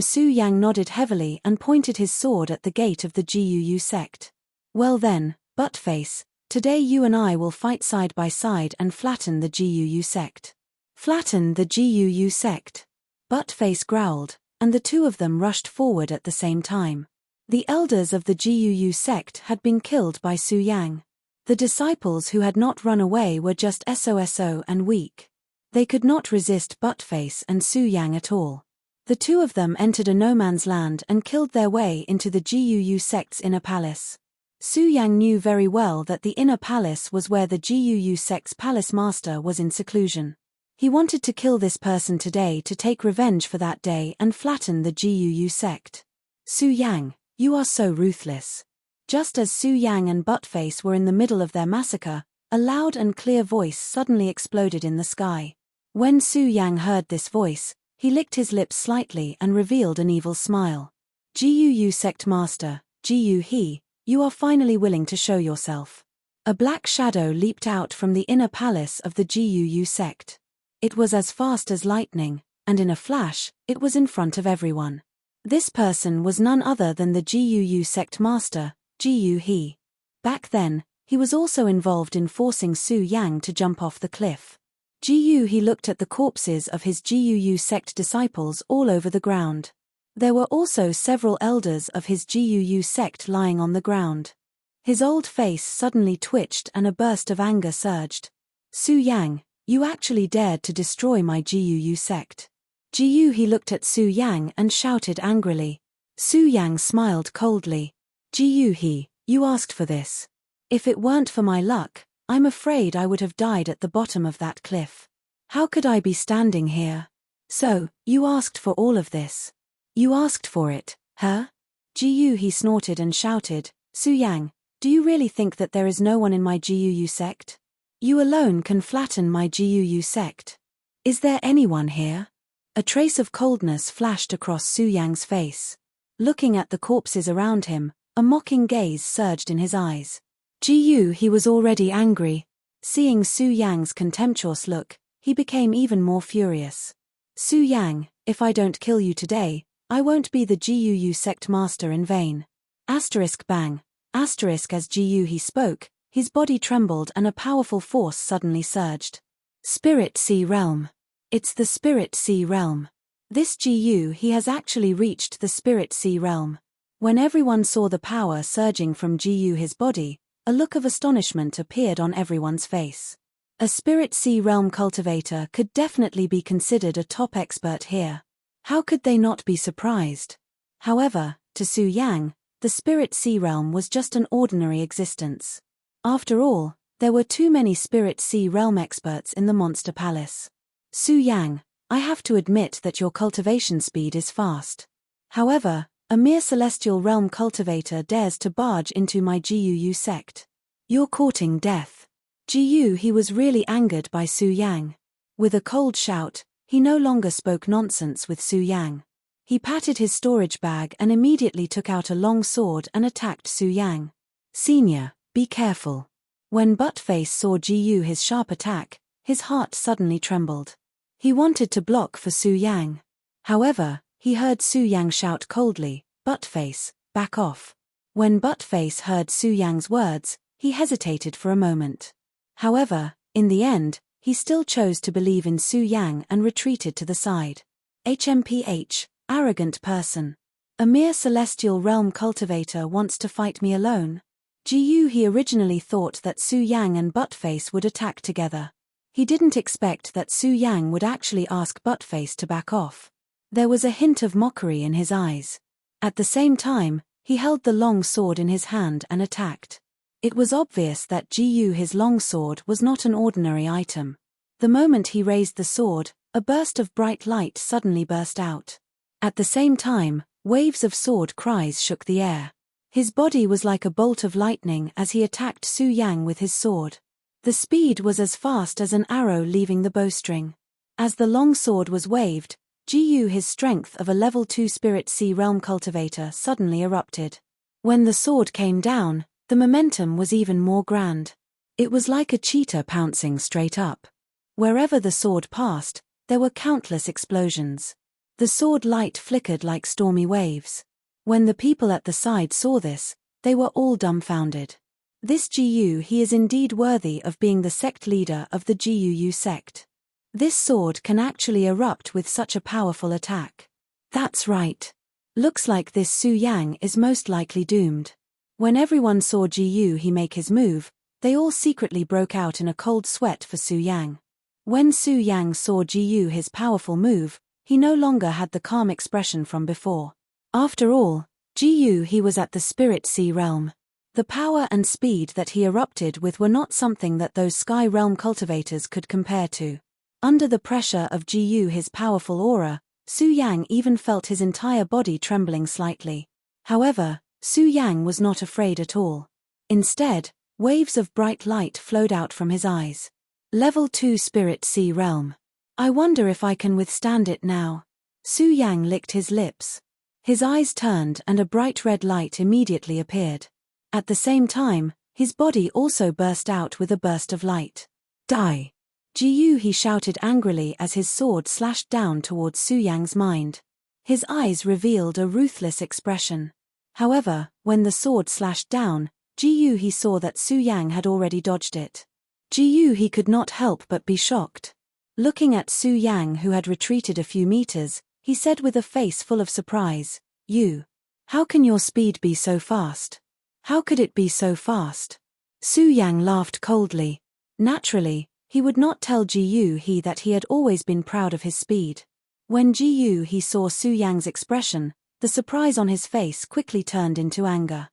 Su Yang nodded heavily and pointed his sword at the gate of the Jiyu sect. "Well then, Buttface, today you and I will fight side by side and flatten the Jiyu sect." "Flatten the Jiyu sect?" Buttface growled, and the two of them rushed forward at the same time. The elders of the Jiyu sect had been killed by Su Yang. The disciples who had not run away were just SOSO and weak. They could not resist Buttface and Su Yang at all. The two of them entered a no-man's land and killed their way into the Jiyu sect's inner palace. Su Yang knew very well that the inner palace was where the Jiyu sect's palace master was in seclusion. He wanted to kill this person today to take revenge for that day and flatten the Jiyu sect. "Su Yang, you are so ruthless." Just as Su Yang and Buttface were in the middle of their massacre, a loud and clear voice suddenly exploded in the sky. When Su Yang heard this voice, he licked his lips slightly and revealed an evil smile. "Jiyu sect master, Jiyu He, you are finally willing to show yourself." A black shadow leaped out from the inner palace of the Jiyu sect. It was as fast as lightning, and in a flash, it was in front of everyone. This person was none other than the Jiyu sect master, Jiyu He. Back then, he was also involved in forcing Su Yang to jump off the cliff. Jiyu He looked at the corpses of his Jiyu sect disciples all over the ground. There were also several elders of his Jiyu sect lying on the ground. His old face suddenly twitched and a burst of anger surged. "Su Yang, you actually dared to destroy my Jiyu sect." Jiyu He looked at Su Yang and shouted angrily. Su Yang smiled coldly. "Jiyu He, you asked for this. If it weren't for my luck, I'm afraid I would have died at the bottom of that cliff. How could I be standing here? So, you asked for all of this. You asked for it, huh?" Jiyu He snorted and shouted, Su Yang, do you really think that there is no one in my Guu sect? You alone can flatten my Guu sect. Is there anyone here? A trace of coldness flashed across Su Yang's face. Looking at the corpses around him, a mocking gaze surged in his eyes. Guu, he was already angry. Seeing Su Yang's contemptuous look, he became even more furious. Su Yang, if I don't kill you today, I won't be the Guu sect master in vain. Asterisk bang. Asterisk as Guu he spoke, his body trembled and a powerful force suddenly surged. Spirit Sea Realm. It's the Spirit Sea Realm. This Guu he has actually reached the Spirit Sea Realm. When everyone saw the power surging from Guu his body, a look of astonishment appeared on everyone's face. A Spirit Sea Realm cultivator could definitely be considered a top expert here. How could they not be surprised? However, to Su Yang, the Spirit Sea Realm was just an ordinary existence. After all, there were too many Spirit Sea Realm experts in the Monster Palace. Su Yang, I have to admit that your cultivation speed is fast. However, a mere Celestial Realm cultivator dares to barge into my Guu sect. You're courting death. Guu he was really angered by Su Yang. With a cold shout, he no longer spoke nonsense with Su Yang. He patted his storage bag and immediately took out a long sword and attacked Su Yang. Senior, be careful. When Buttface saw Guu his sharp attack, his heart suddenly trembled. He wanted to block for Su Yang. However, he heard Su Yang shout coldly, Buttface, back off. When Buttface heard Su Yang's words, he hesitated for a moment. However, in the end, he still chose to believe in Su Yang and retreated to the side. HMPH, arrogant person. A mere Celestial Realm cultivator wants to fight me alone. Guu he originally thought that Su Yang and Buttface would attack together. He didn't expect that Su Yang would actually ask Buttface to back off. There was a hint of mockery in his eyes. At the same time, he held the long sword in his hand and attacked. It was obvious that Guu his long sword was not an ordinary item. The moment he raised the sword, a burst of bright light suddenly burst out. At the same time, waves of sword cries shook the air. His body was like a bolt of lightning as he attacked Su Yang with his sword. The speed was as fast as an arrow leaving the bowstring. As the long sword was waved, Guu his strength of a level 2 Spirit Sea Realm cultivator suddenly erupted. When the sword came down, the momentum was even more grand. It was like a cheetah pouncing straight up. Wherever the sword passed, there were countless explosions. The sword light flickered like stormy waves. When the people at the side saw this, they were all dumbfounded. This Guu he is indeed worthy of being the sect leader of the Guu sect. This sword can actually erupt with such a powerful attack. That's right. Looks like this Su Yang is most likely doomed. When everyone saw Guu he make his move, they all secretly broke out in a cold sweat for Su Yang. When Su Yang saw Guu his powerful move, he no longer had the calm expression from before. After all, Guu he was at the Spirit Sea Realm. The power and speed that he erupted with were not something that those Sky Realm cultivators could compare to. Under the pressure of Guu his powerful aura, Su Yang even felt his entire body trembling slightly. However, Su Yang was not afraid at all. Instead, waves of bright light flowed out from his eyes. Level 2 Spirit Sea Realm. I wonder if I can withstand it now. Su Yang licked his lips. His eyes turned and a bright red light immediately appeared. At the same time, his body also burst out with a burst of light. Die! Guu he shouted angrily as his sword slashed down towards Su Yang's mind. His eyes revealed a ruthless expression. However, when the sword slashed down, Guu he saw that Su Yang had already dodged it. Guu he could not help but be shocked. Looking at Su Yang who had retreated a few meters, he said with a face full of surprise, "You. How can your speed be so fast? How could it be so fast?" Su Yang laughed coldly. Naturally, he would not tell Guu he that he had always been proud of his speed. When Guu he saw Su Yang's expression, the surprise on his face quickly turned into anger.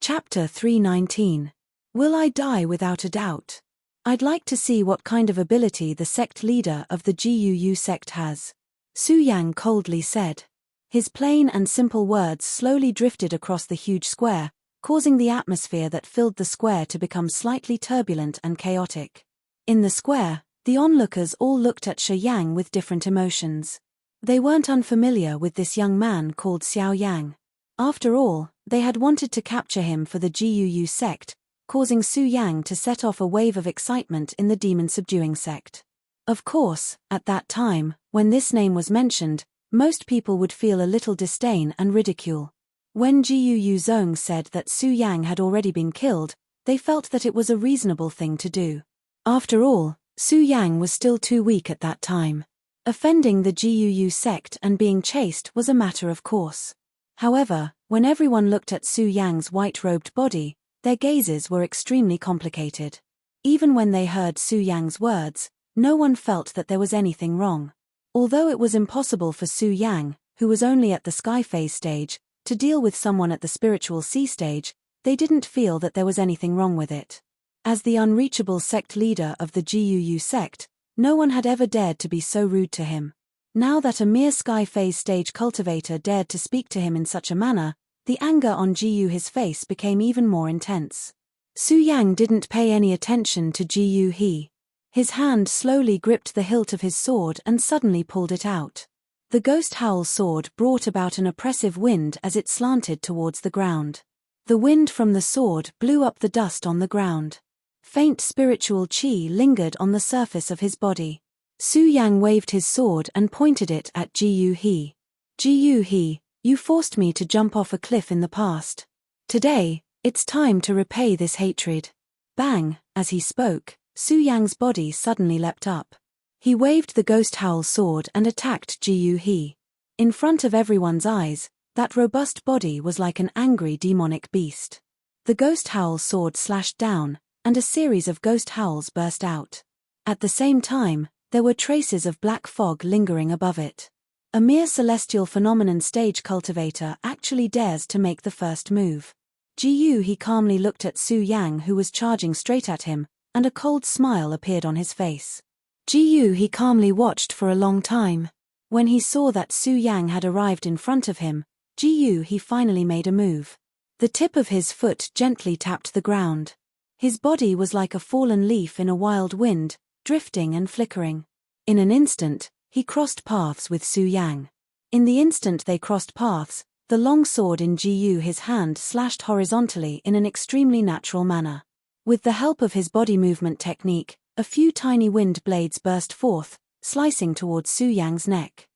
Chapter 319. Will I die without a doubt? I'd like to see what kind of ability the sect leader of the Guu sect has. Su Yang coldly said. His plain and simple words slowly drifted across the huge square, causing the atmosphere that filled the square to become slightly turbulent and chaotic. In the square, the onlookers all looked at Shi Yang with different emotions. They weren't unfamiliar with this young man called Xiao Yang. After all, they had wanted to capture him for the Guu sect, causing Su Yang to set off a wave of excitement in the demon-subduing sect. Of course, at that time, when this name was mentioned, most people would feel a little disdain and ridicule. When Guu Zong said that Su Yang had already been killed, they felt that it was a reasonable thing to do. After all, Su Yang was still too weak at that time. Offending the Guu sect and being chased was a matter of course. However, when everyone looked at Su Yang's white-robed body, their gazes were extremely complicated. Even when they heard Su Yang's words, no one felt that there was anything wrong. Although it was impossible for Su Yang, who was only at the sky phase stage, to deal with someone at the spiritual sea stage, they didn't feel that there was anything wrong with it. As the unreachable sect leader of the Guu sect, no one had ever dared to be so rude to him. Now that a mere sky phase stage cultivator dared to speak to him in such a manner, the anger on His face became even more intense. Su Yang didn't pay any attention to He. His hand slowly gripped the hilt of his sword and suddenly pulled it out. The ghost howl sword brought about an oppressive wind as it slanted towards the ground. The wind from the sword blew up the dust on the ground. Faint spiritual qi lingered on the surface of his body. Su Yang waved his sword and pointed it at He. He, you forced me to jump off a cliff in the past. Today, it's time to repay this hatred. Bang, as he spoke, Su Yang's body suddenly leapt up. He waved the ghost howl sword and attacked He. In front of everyone's eyes, that robust body was like an angry demonic beast. The ghost howl sword slashed down, and a series of ghost howls burst out. At the same time, there were traces of black fog lingering above it. A mere celestial phenomenon stage cultivator actually dares to make the first move. He calmly looked at Su Yang, who was charging straight at him, and a cold smile appeared on his face. He calmly watched for a long time. When he saw that Su Yang had arrived in front of him, he finally made a move. The tip of his foot gently tapped the ground. His body was like a fallen leaf in a wild wind, drifting and flickering. In an instant, he crossed paths with Su Yang. In the instant they crossed paths, the long sword in his hand slashed horizontally in an extremely natural manner. With the help of his body movement technique, a few tiny wind blades burst forth, slicing towards Su Yang's neck.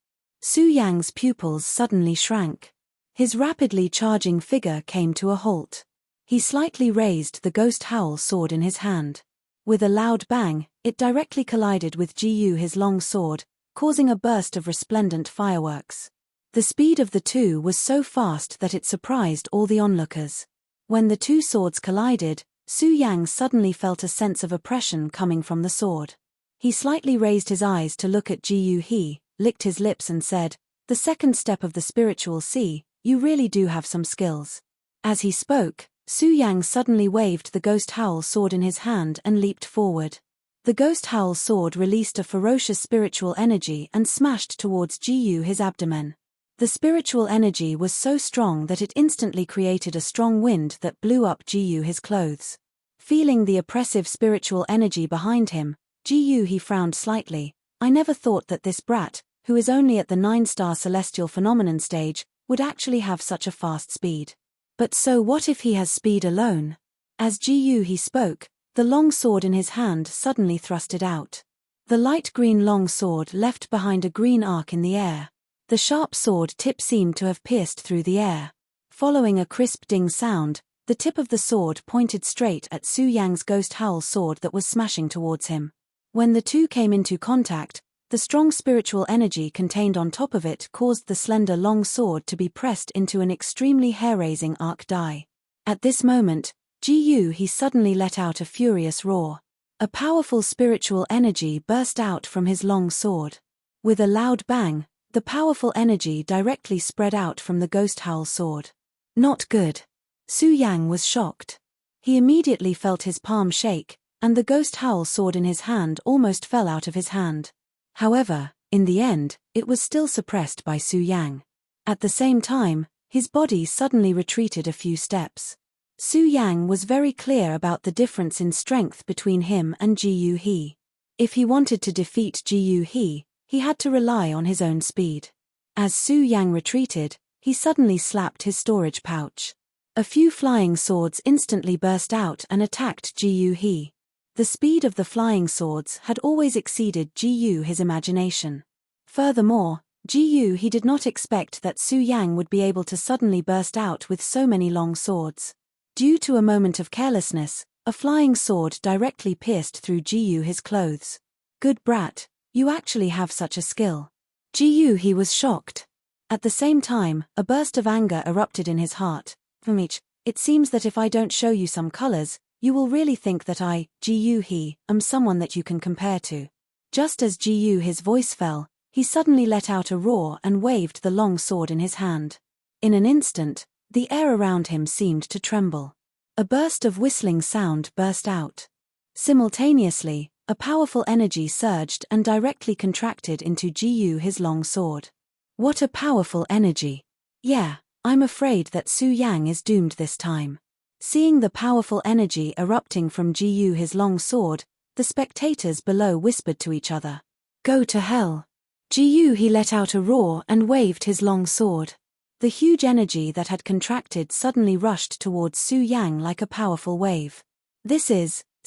Su Yang's pupils suddenly shrank. His rapidly charging figure came to a halt. He slightly raised the ghost howl sword in his hand. With a loud bang, it directly collided with his long sword, causing a burst of resplendent fireworks. The speed of the two was so fast that it surprised all the onlookers. When the two swords collided, Su Yang suddenly felt a sense of oppression coming from the sword. He slightly raised his eyes to look at He, licked his lips and said, "The second step of the spiritual sea, you really do have some skills." As he spoke, Su Yang suddenly waved the ghost howl sword in his hand and leaped forward. The ghost howl sword released a ferocious spiritual energy and smashed towards his abdomen. The spiritual energy was so strong that it instantly created a strong wind that blew up his clothes. Feeling the oppressive spiritual energy behind him, he frowned slightly. "I never thought that this brat, who is only at the 9-star celestial phenomenon stage, would actually have such a fast speed. But so what if he has speed alone?" As he spoke, the long sword in his hand suddenly thrusted out. The light green long sword left behind a green arc in the air. The sharp sword tip seemed to have pierced through the air. Following a crisp ding sound, the tip of the sword pointed straight at Su Yang's ghost howl sword that was smashing towards him. When the two came into contact, the strong spiritual energy contained on top of it caused the slender long sword to be pressed into an extremely hair-raising arc die. At this moment, he suddenly let out a furious roar. A powerful spiritual energy burst out from his long sword. With a loud bang, the powerful energy directly spread out from the ghost howl sword. Not good. Su Yang was shocked. He immediately felt his palm shake, and the ghost howl sword in his hand almost fell out of his hand. However, in the end, it was still suppressed by Su Yang. At the same time, his body suddenly retreated a few steps. Su Yang was very clear about the difference in strength between him and Ji Yu He. If he wanted to defeat Ji Yu He had to rely on his own speed. As Su Yang retreated, he suddenly slapped his storage pouch. A few flying swords instantly burst out and attacked Ji Yu He. The speed of the flying swords had always exceeded Ji Yu He's imagination. Furthermore, Ji Yu He did not expect that Su Yang would be able to suddenly burst out with so many long swords. Due to a moment of carelessness, a flying sword directly pierced through Ji Yu He's clothes. Good brat, you actually have such a skill. Ji Yu He was shocked. At the same time, a burst of anger erupted in his heart. Immerse, it seems that if I don't show you some colors, you will really think that I, Ji Yu He, am someone that you can compare to. Just as Ji Yu He's voice fell, he suddenly let out a roar and waved the long sword in his hand. In an instant, the air around him seemed to tremble. A burst of whistling sound burst out. Simultaneously, a powerful energy surged and directly contracted into Ji Yu He's long sword. What a powerful energy! Yeah, I'm afraid that Su Yang is doomed this time. Seeing the powerful energy erupting from Ji Yu He's long sword, the spectators below whispered to each other. Go to hell! Ji Yu He let out a roar and waved his long sword. The huge energy that had contracted suddenly rushed towards Su Yang like a powerful wave.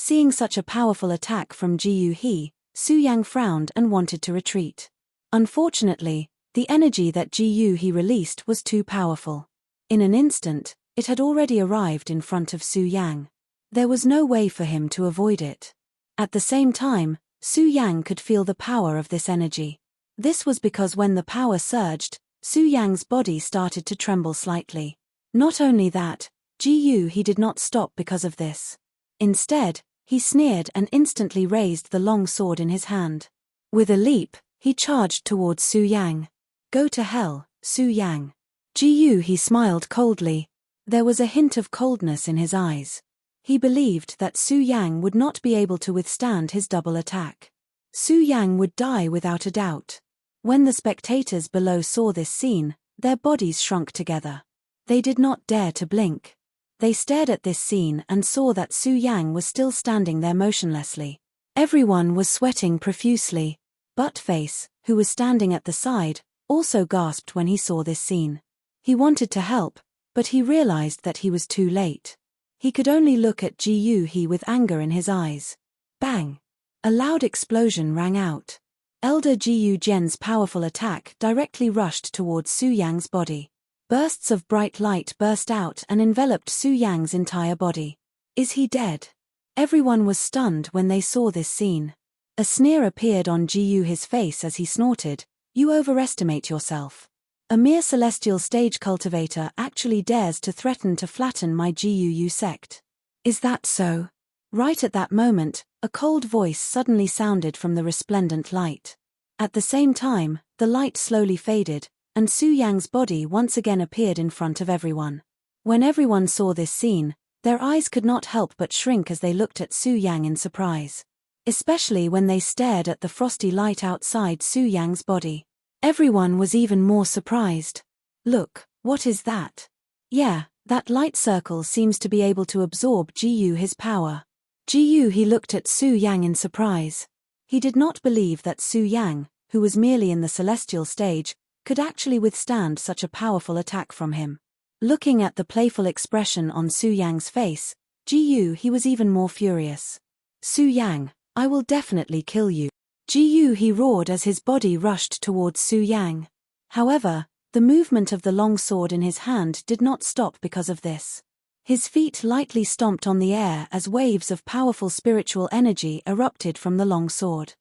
Seeing such a powerful attack from Ji Yu He, Su Yang frowned and wanted to retreat. Unfortunately, the energy that Ji Yu He released was too powerful. In an instant, it had already arrived in front of Su Yang. There was no way for him to avoid it. At the same time, Su Yang could feel the power of this energy. This was because when the power surged, Su Yang's body started to tremble slightly. Not only that, Ji Yu He did not stop because of this. Instead, he sneered and instantly raised the long sword in his hand. With a leap, he charged towards Su Yang. Go to hell, Su Yang. Ji Yu He smiled coldly. There was a hint of coldness in his eyes. He believed that Su Yang would not be able to withstand his double attack. Su Yang would die without a doubt. When the spectators below saw this scene, their bodies shrunk together. They did not dare to blink. They stared at this scene and saw that Su Yang was still standing there motionlessly. Everyone was sweating profusely. Buttface, who was standing at the side, also gasped when he saw this scene. He wanted to help, but he realized that he was too late. He could only look at Ji Yu He with anger in his eyes. Bang! A loud explosion rang out. Elder Ji Yu Jian's powerful attack directly rushed towards Su Yang's body. Bursts of bright light burst out and enveloped Su Yang's entire body. Is he dead? Everyone was stunned when they saw this scene. A sneer appeared on Ji Yu He's face as he snorted, "You overestimate yourself. A mere celestial stage cultivator actually dares to threaten to flatten my Ji Yu sect. Is that so?" Right at that moment, a cold voice suddenly sounded from the resplendent light. At the same time, the light slowly faded, and Su Yang's body once again appeared in front of everyone. When everyone saw this scene, their eyes could not help but shrink as they looked at Su Yang in surprise. Especially when they stared at the frosty light outside Su Yang's body. Everyone was even more surprised. Look, what is that? Yeah, that light circle seems to be able to absorb Ji Yu He's power. Ji Yu He looked at Su Yang in surprise. He did not believe that Su Yang, who was merely in the celestial stage, could actually withstand such a powerful attack from him. Looking at the playful expression on Su Yang's face, Ji Yu He was even more furious. Su Yang, I will definitely kill you. Ji Yu He roared as his body rushed towards Su Yang. However, the movement of the long sword in his hand did not stop because of this. His feet lightly stomped on the air as waves of powerful spiritual energy erupted from the long sword.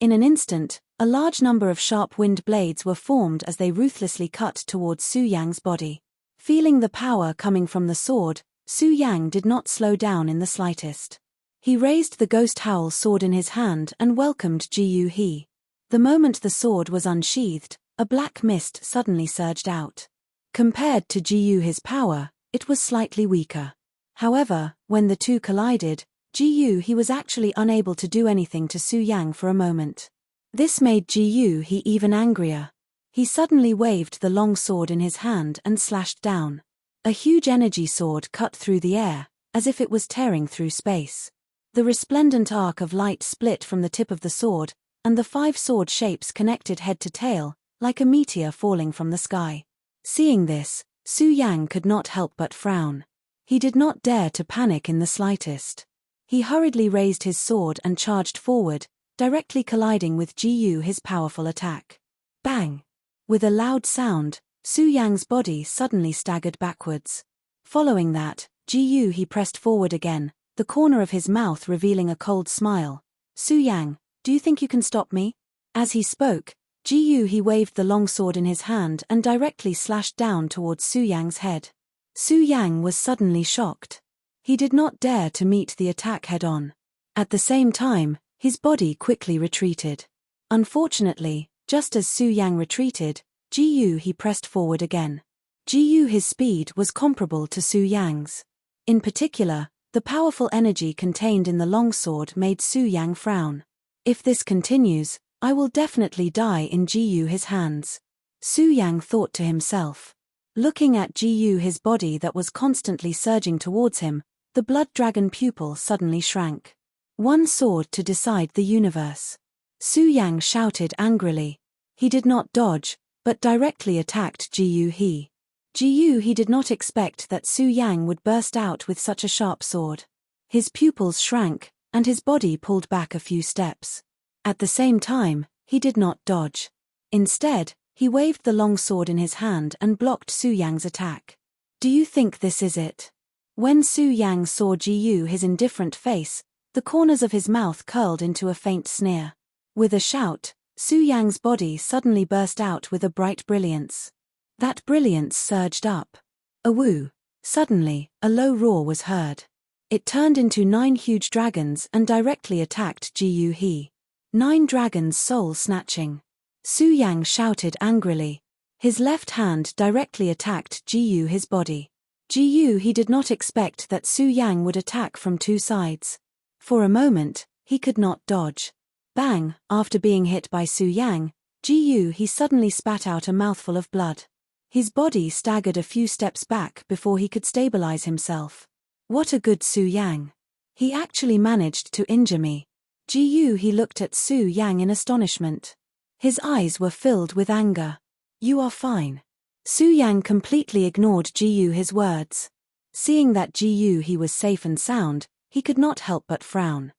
In an instant, a large number of sharp wind blades were formed as they ruthlessly cut towards Su Yang's body. Feeling the power coming from the sword, Su Yang did not slow down in the slightest. He raised the ghost howl sword in his hand and welcomed Ji Yu He. The moment the sword was unsheathed, a black mist suddenly surged out. Compared to Ji Yu He's power, it was slightly weaker. However, when the two collided, Ji Yu He was actually unable to do anything to Su Yang for a moment. This made Ji Yu He even angrier. He suddenly waved the long sword in his hand and slashed down. A huge energy sword cut through the air, as if it was tearing through space. The resplendent arc of light split from the tip of the sword, and the 5 sword shapes connected head to tail, like a meteor falling from the sky. Seeing this, Su Yang could not help but frown. He did not dare to panic in the slightest. He hurriedly raised his sword and charged forward, directly colliding with Ji his powerful attack. Bang! With a loud sound, Su Yang's body suddenly staggered backwards. Following that, Ji he pressed forward again, the corner of his mouth revealing a cold smile. Su Yang, do you think you can stop me? As he spoke, Ji he waved the long sword in his hand and directly slashed down towards Su Yang's head. Su Yang was suddenly shocked. He did not dare to meet the attack head-on. At the same time, his body quickly retreated. Unfortunately, just as Su Yang retreated, Ji he pressed forward again. Ji his speed was comparable to Su Yang's. In particular, the powerful energy contained in the long sword made Su Yang frown. If this continues, I will definitely die in Ji his hands. Su Yang thought to himself. Looking at Ji his body that was constantly surging towards him, the blood dragon pupil suddenly shrank. One sword to decide the universe. Su Yang shouted angrily. He did not dodge, but directly attacked Ji he. Ji he did not expect that Su Yang would burst out with such a sharp sword. His pupils shrank, and his body pulled back a few steps. At the same time, he did not dodge. Instead, he waved the long sword in his hand and blocked Su Yang's attack. Do you think this is it? When Su Yang saw Ji his indifferent face, the corners of his mouth curled into a faint sneer. With a shout, Su Yang's body suddenly burst out with a bright brilliance. That brilliance surged up. A woo! Suddenly, a low roar was heard. It turned into 9 huge dragons and directly attacked Ji he. 9 dragons soul-snatching. Su Yang shouted angrily. His left hand directly attacked Ji his body. Ji he did not expect that Su Yang would attack from 2 sides. For a moment, he could not dodge. Bang! After being hit by Su Yang, Ji he suddenly spat out a mouthful of blood. His body staggered a few steps back before he could stabilize himself. What a good Su Yang! He actually managed to injure me. Ji he looked at Su Yang in astonishment. His eyes were filled with anger. You are fine. Su Yang completely ignored Ji his words. Seeing that Ji he was safe and sound, he could not help but frown.